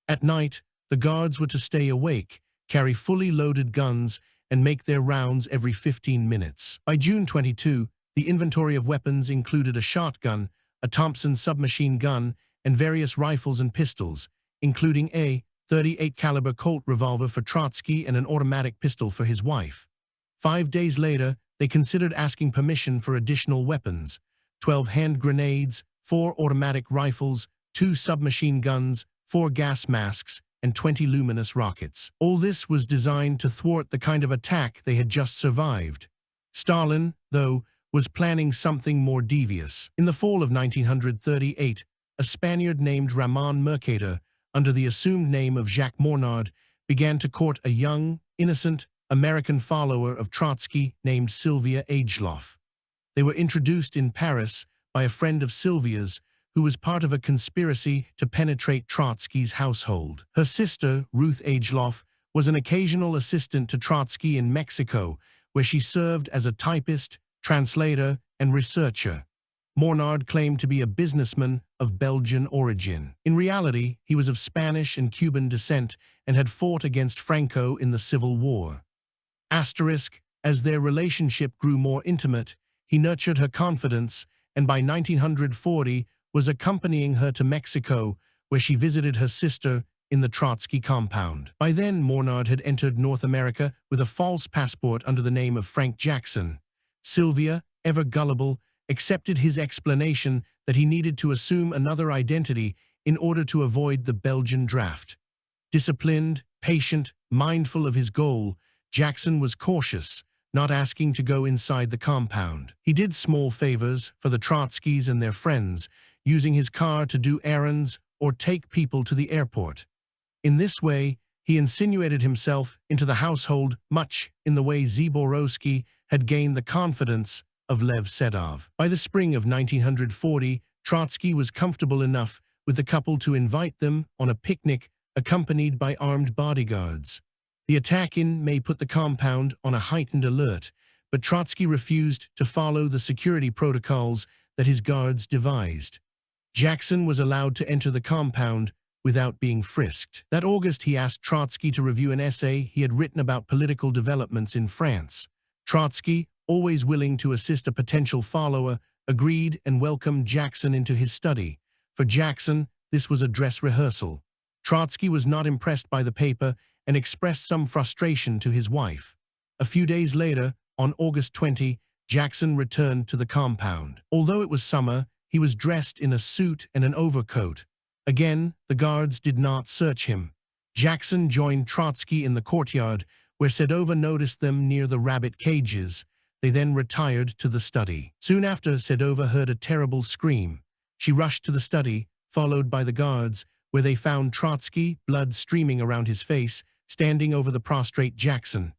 At night, the guards were to stay awake, carry fully loaded guns, and make their rounds every 15 minutes. By June 22, the inventory of weapons included a shotgun, a Thompson submachine gun, and various rifles and pistols, including a .38 caliber Colt revolver for Trotsky and an automatic pistol for his wife. 5 days later, they considered asking permission for additional weapons: 12 hand grenades, 4 automatic rifles, 2 submachine guns, 4 gas masks, and 20 luminous rockets. All this was designed to thwart the kind of attack they had just survived. Stalin, though, was planning something more devious. In the fall of 1938, a Spaniard named Ramon Mercader, under the assumed name of Jacques Mornard, began to court a young, innocent, American follower of Trotsky named Sylvia Ageloff. They were introduced in Paris by a friend of Sylvia's who was part of a conspiracy to penetrate Trotsky's household. Her sister, Ruth Ageloff, was an occasional assistant to Trotsky in Mexico, where she served as a typist, translator, and researcher. Mornard claimed to be a businessman of Belgian origin. In reality, he was of Spanish and Cuban descent and had fought against Franco in the Civil War. As their relationship grew more intimate, he nurtured her confidence and by 1940 was accompanying her to Mexico, where she visited her sister in the Trotsky compound. By then, Mornard had entered North America with a false passport under the name of Frank Jackson. Sylvia, ever gullible, accepted his explanation that he needed to assume another identity in order to avoid the Belgian draft. Disciplined, patient, mindful of his goal, Jackson was cautious, not asking to go inside the compound. He did small favors for the Trotskys and their friends, using his car to do errands or take people to the airport. In this way, he insinuated himself into the household much in the way Zaborowski had gained the confidence of Lev Sedov. By the spring of 1940, Trotsky was comfortable enough with the couple to invite them on a picnic accompanied by armed bodyguards. The attack in May put the compound on a heightened alert, but Trotsky refused to follow the security protocols that his guards devised. Jackson was allowed to enter the compound without being frisked. That August, he asked Trotsky to review an essay he had written about political developments in France. Trotsky, always willing to assist a potential follower, agreed and welcomed Jackson into his study. For Jackson, this was a dress rehearsal. Trotsky was not impressed by the paper and expressed some frustration to his wife. A few days later, on August 20, Jackson returned to the compound. Although it was summer, he was dressed in a suit and an overcoat. Again, the guards did not search him. Jackson joined Trotsky in the courtyard, where Sedova noticed them near the rabbit cages. They then retired to the study. Soon after, Sedova heard a terrible scream. She rushed to the study, followed by the guards, where they found Trotsky, blood streaming around his face, standing over the prostrate Jackson.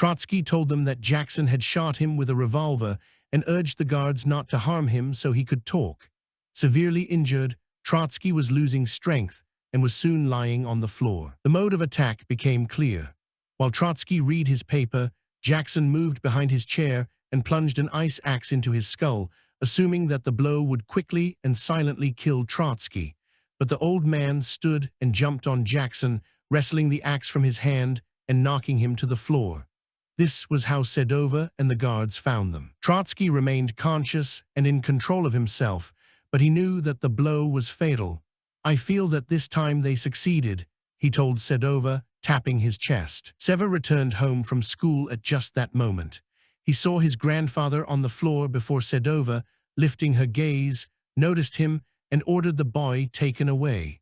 Trotsky told them that Jackson had shot him with a revolver and urged the guards not to harm him so he could talk. Severely injured, Trotsky was losing strength and was soon lying on the floor. The mode of attack became clear. While Trotsky read his paper, Jackson moved behind his chair and plunged an ice axe into his skull, assuming that the blow would quickly and silently kill Trotsky. But the old man stood and jumped on Jackson, wresting the axe from his hand and knocking him to the floor. This was how Sedova and the guards found them. Trotsky remained conscious and in control of himself, but he knew that the blow was fatal. "I feel that this time they succeeded," he told Sedova, tapping his chest. Seva returned home from school at just that moment. He saw his grandfather on the floor before Sedova, lifting her gaze, noticed him, and ordered the boy taken away.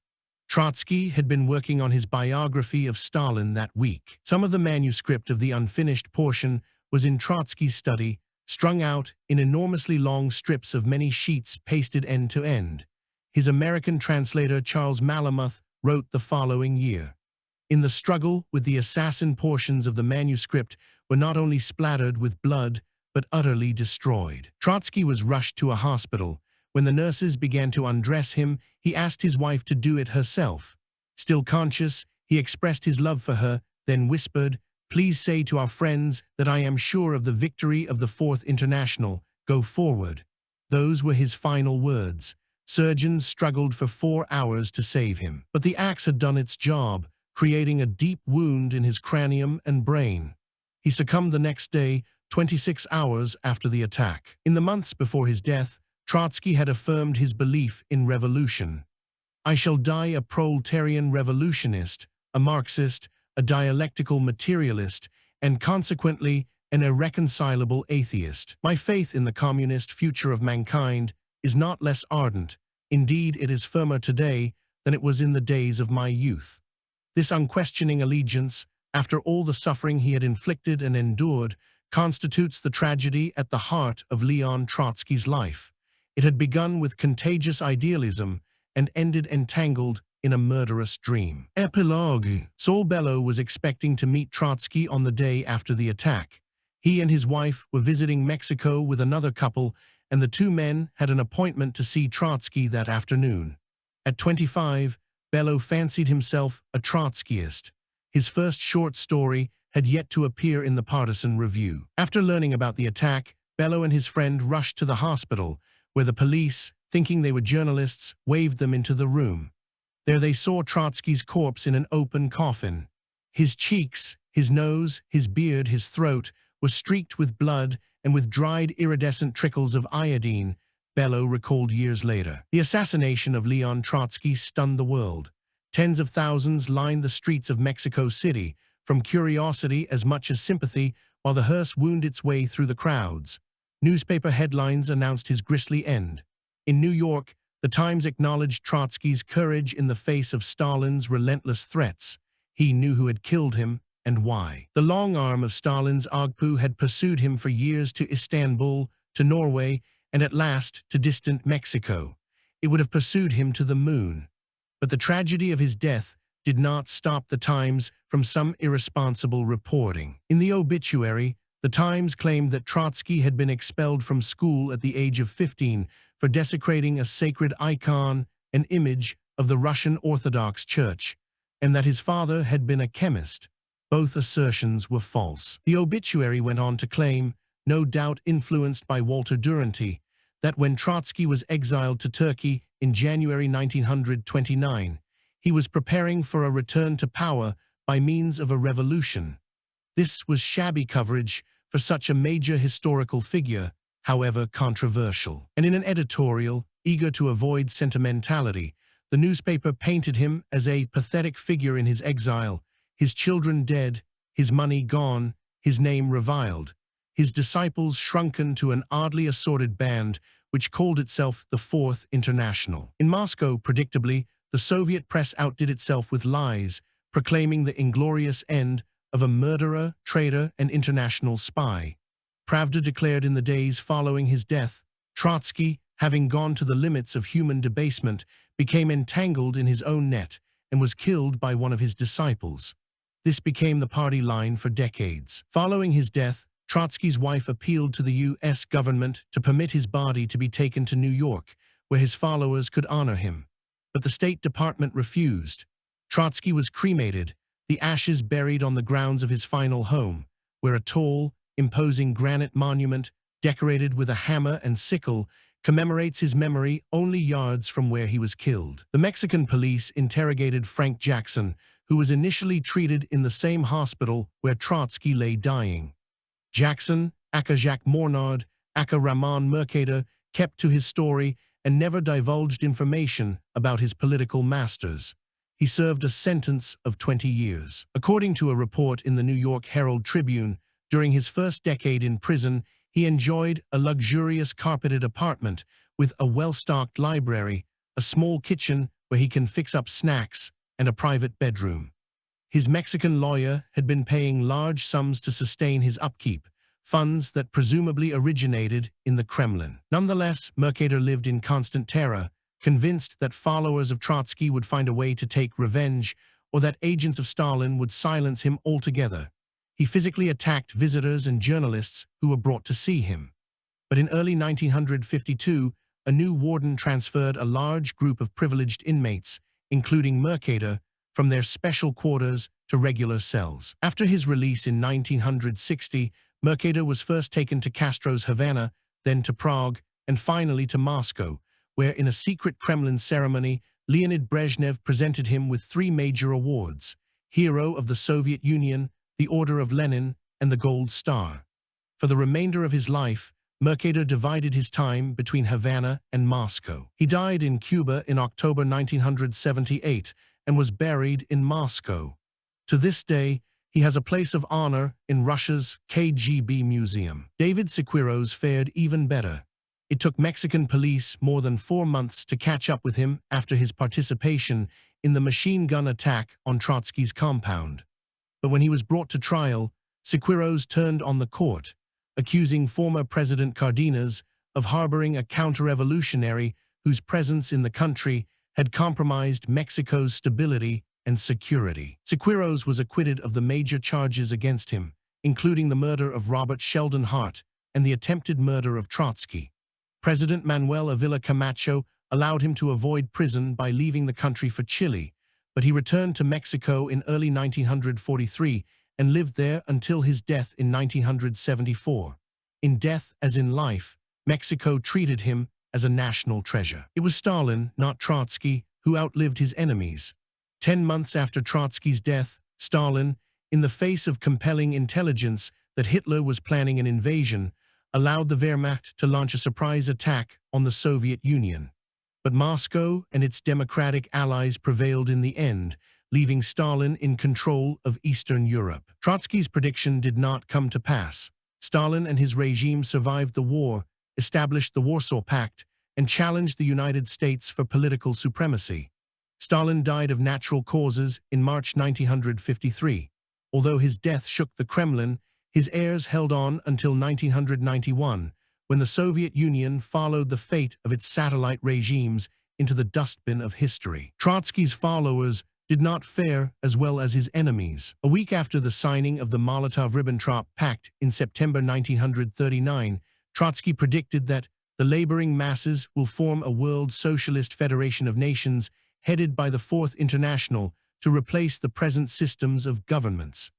Trotsky had been working on his biography of Stalin that week. Some of the manuscript of the unfinished portion was in Trotsky's study, strung out in enormously long strips of many sheets pasted end to end. His American translator Charles Malamuth wrote the following year. In the struggle with the assassin, portions of the manuscript were not only splattered with blood, but utterly destroyed. Trotsky was rushed to a hospital. When the nurses began to undress him, he asked his wife to do it herself. Still conscious, he expressed his love for her, then whispered, "Please say to our friends that I am sure of the victory of the Fourth International. Go forward." Those were his final words. Surgeons struggled for 4 hours to save him. But the axe had done its job, creating a deep wound in his cranium and brain. He succumbed the next day, 26 hours after the attack. In the months before his death, Trotsky had affirmed his belief in revolution. "I shall die a proletarian revolutionist, a Marxist, a dialectical materialist, and consequently an irreconcilable atheist. My faith in the communist future of mankind is not less ardent. Indeed, it is firmer today than it was in the days of my youth." This unquestioning allegiance, after all the suffering he had inflicted and endured, constitutes the tragedy at the heart of Leon Trotsky's life. It had begun with contagious idealism and ended entangled in a murderous dream. Epilogue. Saul Bellow was expecting to meet Trotsky on the day after the attack. He and his wife were visiting Mexico with another couple, and the two men had an appointment to see Trotsky that afternoon. At 25, Bellow fancied himself a Trotskyist. His first short story had yet to appear in the Partisan Review. After learning about the attack, Bellow and his friend rushed to the hospital, where the police, thinking they were journalists, waved them into the room. There they saw Trotsky's corpse in an open coffin. His cheeks, his nose, his beard, his throat were streaked with blood and with dried iridescent trickles of iodine, Bellow recalled years later. The assassination of Leon Trotsky stunned the world. Tens of thousands lined the streets of Mexico City, from curiosity as much as sympathy, while the hearse wound its way through the crowds. Newspaper headlines announced his grisly end. In New York, the Times acknowledged Trotsky's courage in the face of Stalin's relentless threats. He knew who had killed him and why. The long arm of Stalin's Agpu had pursued him for years to Istanbul, to Norway, and at last to distant Mexico. It would have pursued him to the moon. But the tragedy of his death did not stop the Times from some irresponsible reporting. In the obituary, the Times claimed that Trotsky had been expelled from school at the age of 15 for desecrating a sacred icon, an image of the Russian Orthodox Church, and that his father had been a chemist. Both assertions were false. The obituary went on to claim, no doubt influenced by Walter Duranty, that when Trotsky was exiled to Turkey in January 1929, he was preparing for a return to power by means of a revolution. This was shabby coverage for such a major historical figure, however controversial. And in an editorial, eager to avoid sentimentality, the newspaper painted him as a pathetic figure in his exile, his children dead, his money gone, his name reviled, his disciples shrunken to an oddly assorted band which called itself the Fourth International. In Moscow, predictably, the Soviet press outdid itself with lies, proclaiming the inglorious end of a murderer, traitor, and international spy. Pravda declared in the days following his death, Trotsky, having gone to the limits of human debasement, became entangled in his own net and was killed by one of his disciples. This became the party line for decades. Following his death, Trotsky's wife appealed to the U.S. government to permit his body to be taken to New York, where his followers could honor him. But the State Department refused. Trotsky was cremated, the ashes buried on the grounds of his final home, where a tall, imposing granite monument, decorated with a hammer and sickle, commemorates his memory only yards from where he was killed. The Mexican police interrogated Frank Jackson, who was initially treated in the same hospital where Trotsky lay dying. Jackson, aka Jacques Mornard, aka Ramon Mercader, kept to his story and never divulged information about his political masters. He served a sentence of 20 years. According to a report in the New York Herald Tribune, during his first decade in prison, he enjoyed a luxurious carpeted apartment with a well-stocked library, a small kitchen where he can fix up snacks, and a private bedroom. His Mexican lawyer had been paying large sums to sustain his upkeep, funds that presumably originated in the Kremlin. Nonetheless, Mercader lived in constant terror, convinced that followers of Trotsky would find a way to take revenge or that agents of Stalin would silence him altogether. He physically attacked visitors and journalists who were brought to see him. But in early 1952, a new warden transferred a large group of privileged inmates, including Mercader, from their special quarters to regular cells. After his release in 1960, Mercader was first taken to Castro's Havana, then to Prague, and finally to Moscow, where in a secret Kremlin ceremony, Leonid Brezhnev presented him with 3 major awards: Hero of the Soviet Union, the Order of Lenin, and the Gold Star. For the remainder of his life, Mercader divided his time between Havana and Moscow. He died in Cuba in October 1978 and was buried in Moscow. To this day, he has a place of honor in Russia's KGB Museum. David Siqueiros fared even better. It took Mexican police more than 4 months to catch up with him after his participation in the machine gun attack on Trotsky's compound. But when he was brought to trial, Siqueiros turned on the court, accusing former President Cardenas of harboring a counter-revolutionary whose presence in the country had compromised Mexico's stability and security. Siqueiros was acquitted of the major charges against him, including the murder of Robert Sheldon Hart and the attempted murder of Trotsky. President Manuel Avila Camacho allowed him to avoid prison by leaving the country for Chile, but he returned to Mexico in early 1943 and lived there until his death in 1974. In death as in life, Mexico treated him as a national treasure. It was Stalin, not Trotsky, who outlived his enemies. 10 months after Trotsky's death, Stalin, in the face of compelling intelligence that Hitler was planning an invasion, allowed the Wehrmacht to launch a surprise attack on the Soviet Union. But Moscow and its democratic allies prevailed in the end, leaving Stalin in control of Eastern Europe. Trotsky's prediction did not come to pass. Stalin and his regime survived the war, established the Warsaw Pact, and challenged the United States for political supremacy. Stalin died of natural causes in March 1953. Although his death shook the Kremlin, his heirs held on until 1991, when the Soviet Union followed the fate of its satellite regimes into the dustbin of history. Trotsky's followers did not fare as well as his enemies. A week after the signing of the Molotov-Ribbentrop Pact in September 1939, Trotsky predicted that the laboring masses will form a world socialist federation of nations headed by the Fourth International to replace the present systems of governments.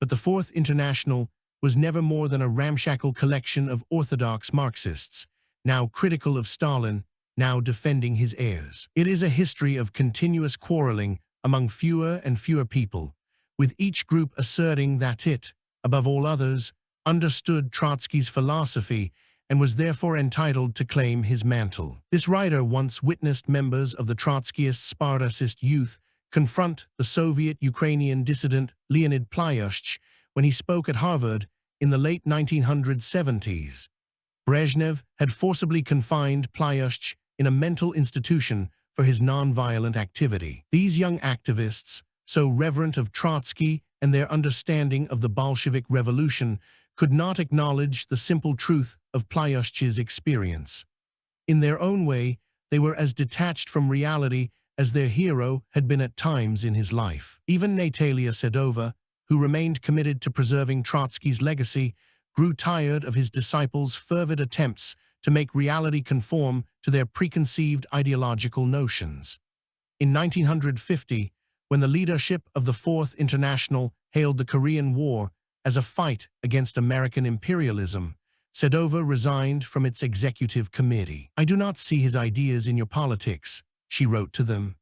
But the Fourth International was never more than a ramshackle collection of orthodox Marxists, now critical of Stalin, now defending his heirs. It is a history of continuous quarreling among fewer and fewer people, with each group asserting that it, above all others, understood Trotsky's philosophy and was therefore entitled to claim his mantle. This writer once witnessed members of the Trotskyist Spartacist youth confront the Soviet-Ukrainian dissident Leonid Plyushch when he spoke at Harvard in the late 1970s. Brezhnev had forcibly confined Plyushch in a mental institution for his nonviolent activity. These young activists, so reverent of Trotsky and their understanding of the Bolshevik Revolution, could not acknowledge the simple truth of Plyushch's experience. In their own way, they were as detached from reality as their hero had been at times in his life. Even Natalia Sedova, who remained committed to preserving Trotsky's legacy, grew tired of his disciples' fervid attempts to make reality conform to their preconceived ideological notions. In 1950, when the leadership of the Fourth International hailed the Korean War as a fight against American imperialism, Sedova resigned from its executive committee. "I do not see his ideas in your politics," she wrote to them.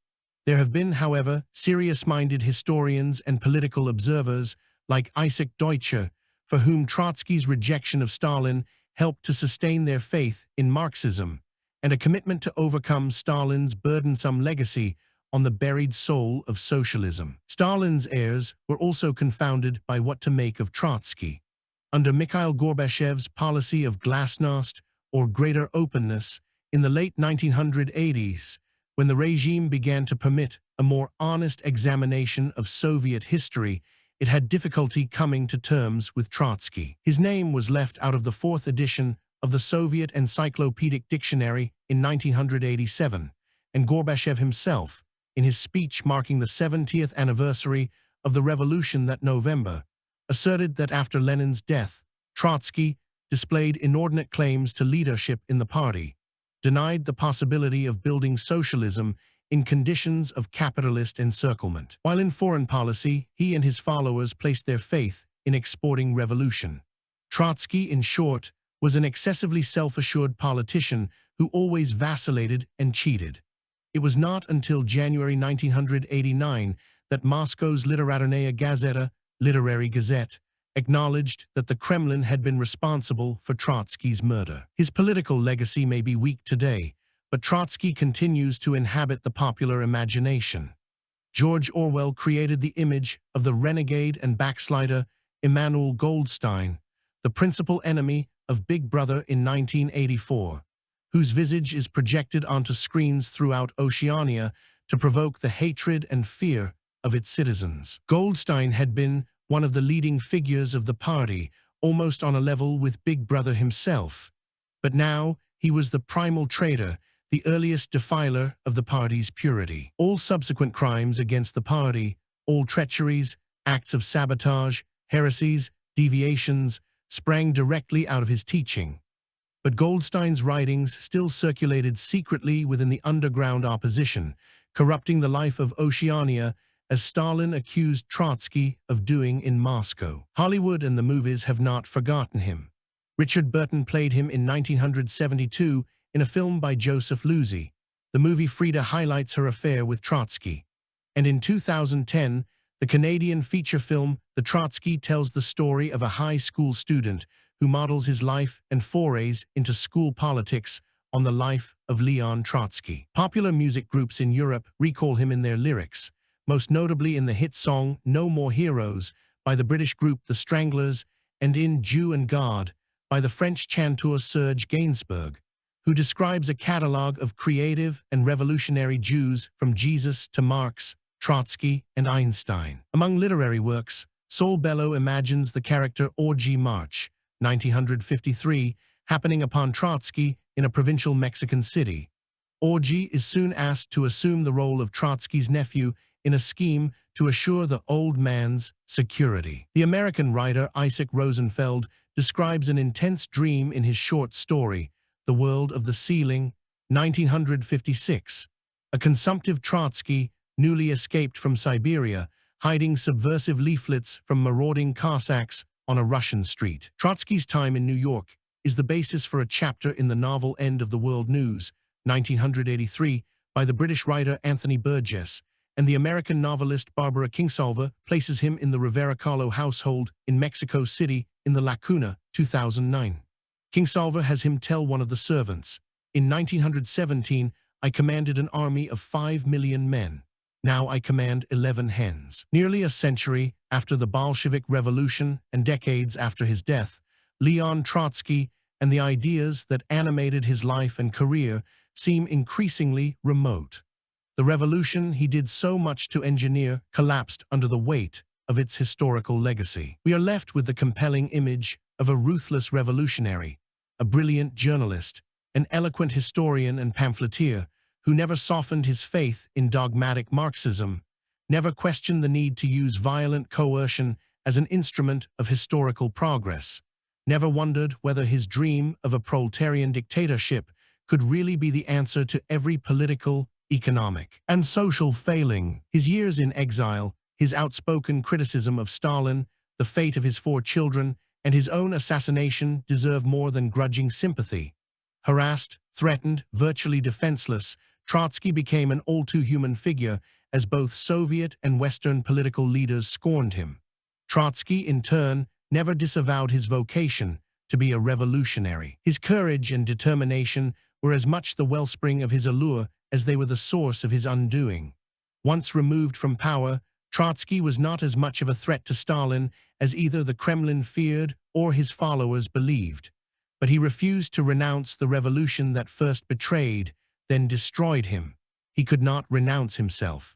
There have been, however, serious-minded historians and political observers like Isaac Deutscher, for whom Trotsky's rejection of Stalin helped to sustain their faith in Marxism and a commitment to overcome Stalin's burdensome legacy on the buried soul of socialism. Stalin's heirs were also confounded by what to make of Trotsky. Under Mikhail Gorbachev's policy of glasnost, or greater openness, in the late 1980s, when the regime began to permit a more honest examination of Soviet history, it had difficulty coming to terms with Trotsky. His name was left out of the fourth edition of the Soviet Encyclopedic Dictionary in 1987, and Gorbachev himself, in his speech marking the 70th anniversary of the revolution that November, asserted that after Lenin's death, Trotsky displayed inordinate claims to leadership in the party, denied the possibility of building socialism in conditions of capitalist encirclement. While in foreign policy, he and his followers placed their faith in exporting revolution. Trotsky, in short, was an excessively self-assured politician who always vacillated and cheated. It was not until January 1989 that Moscow's Literaturnaya Gazeta, Literary Gazette, acknowledged that the Kremlin had been responsible for Trotsky's murder. His political legacy may be weak today, but Trotsky continues to inhabit the popular imagination. George Orwell created the image of the renegade and backslider Emmanuel Goldstein, the principal enemy of Big Brother in 1984, whose visage is projected onto screens throughout Oceania to provoke the hatred and fear of its citizens. Goldstein had been one of the leading figures of the party, almost on a level with Big Brother himself. But now he was the primal traitor, the earliest defiler of the party's purity. All subsequent crimes against the party, all treacheries, acts of sabotage, heresies, deviations, sprang directly out of his teaching. But Goldstein's writings still circulated secretly within the underground opposition, corrupting the life of Oceania as Stalin accused Trotsky of doing in Moscow. Hollywood and the movies have not forgotten him. Richard Burton played him in 1972 in a film by Joseph Losey. The movie Frida highlights her affair with Trotsky. And in 2010, the Canadian feature film The Trotsky tells the story of a high school student who models his life and forays into school politics on the life of Leon Trotsky. Popular music groups in Europe recall him in their lyrics, most notably in the hit song No More Heroes by the British group The Stranglers and in Jew and God by the French chanteur Serge Gainsbourg, who describes a catalogue of creative and revolutionary Jews from Jesus to Marx, Trotsky, and Einstein. Among literary works, Saul Bellow imagines the character Orgy March, 1953, happening upon Trotsky in a provincial Mexican city. Orgy is soon asked to assume the role of Trotsky's nephew in a scheme to assure the old man's security. The American writer Isaac Rosenfeld describes an intense dream in his short story, The World of the Ceiling, 1956. A consumptive Trotsky, newly escaped from Siberia, hiding subversive leaflets from marauding Cossacks on a Russian street. Trotsky's time in New York is the basis for a chapter in the novel End of the World News, 1983, by the British writer Anthony Burgess, and the American novelist Barbara Kingsolver places him in the Rivera Kahlo household in Mexico City in the Lacuna, 2009. Kingsolver has him tell one of the servants, "In 1917, I commanded an army of 5 million men. Now I command 11 hens." Nearly a century after the Bolshevik Revolution and decades after his death, Leon Trotsky and the ideas that animated his life and career seem increasingly remote. The revolution he did so much to engineer collapsed under the weight of its historical legacy. We are left with the compelling image of a ruthless revolutionary, a brilliant journalist, an eloquent historian and pamphleteer who never softened his faith in dogmatic Marxism, never questioned the need to use violent coercion as an instrument of historical progress, never wondered whether his dream of a proletarian dictatorship could really be the answer to every political, economic, and social failing. His years in exile, his outspoken criticism of Stalin, the fate of his 4 children, and his own assassination deserve more than grudging sympathy. Harassed, threatened, virtually defenseless, Trotsky became an all-too-human figure as both Soviet and Western political leaders scorned him. Trotsky, in turn, never disavowed his vocation to be a revolutionary. His courage and determination were as much the wellspring of his allure as they were the source of his undoing. Once removed from power, Trotsky was not as much of a threat to Stalin as either the Kremlin feared or his followers believed. But he refused to renounce the revolution that first betrayed, then destroyed him. He could not renounce himself.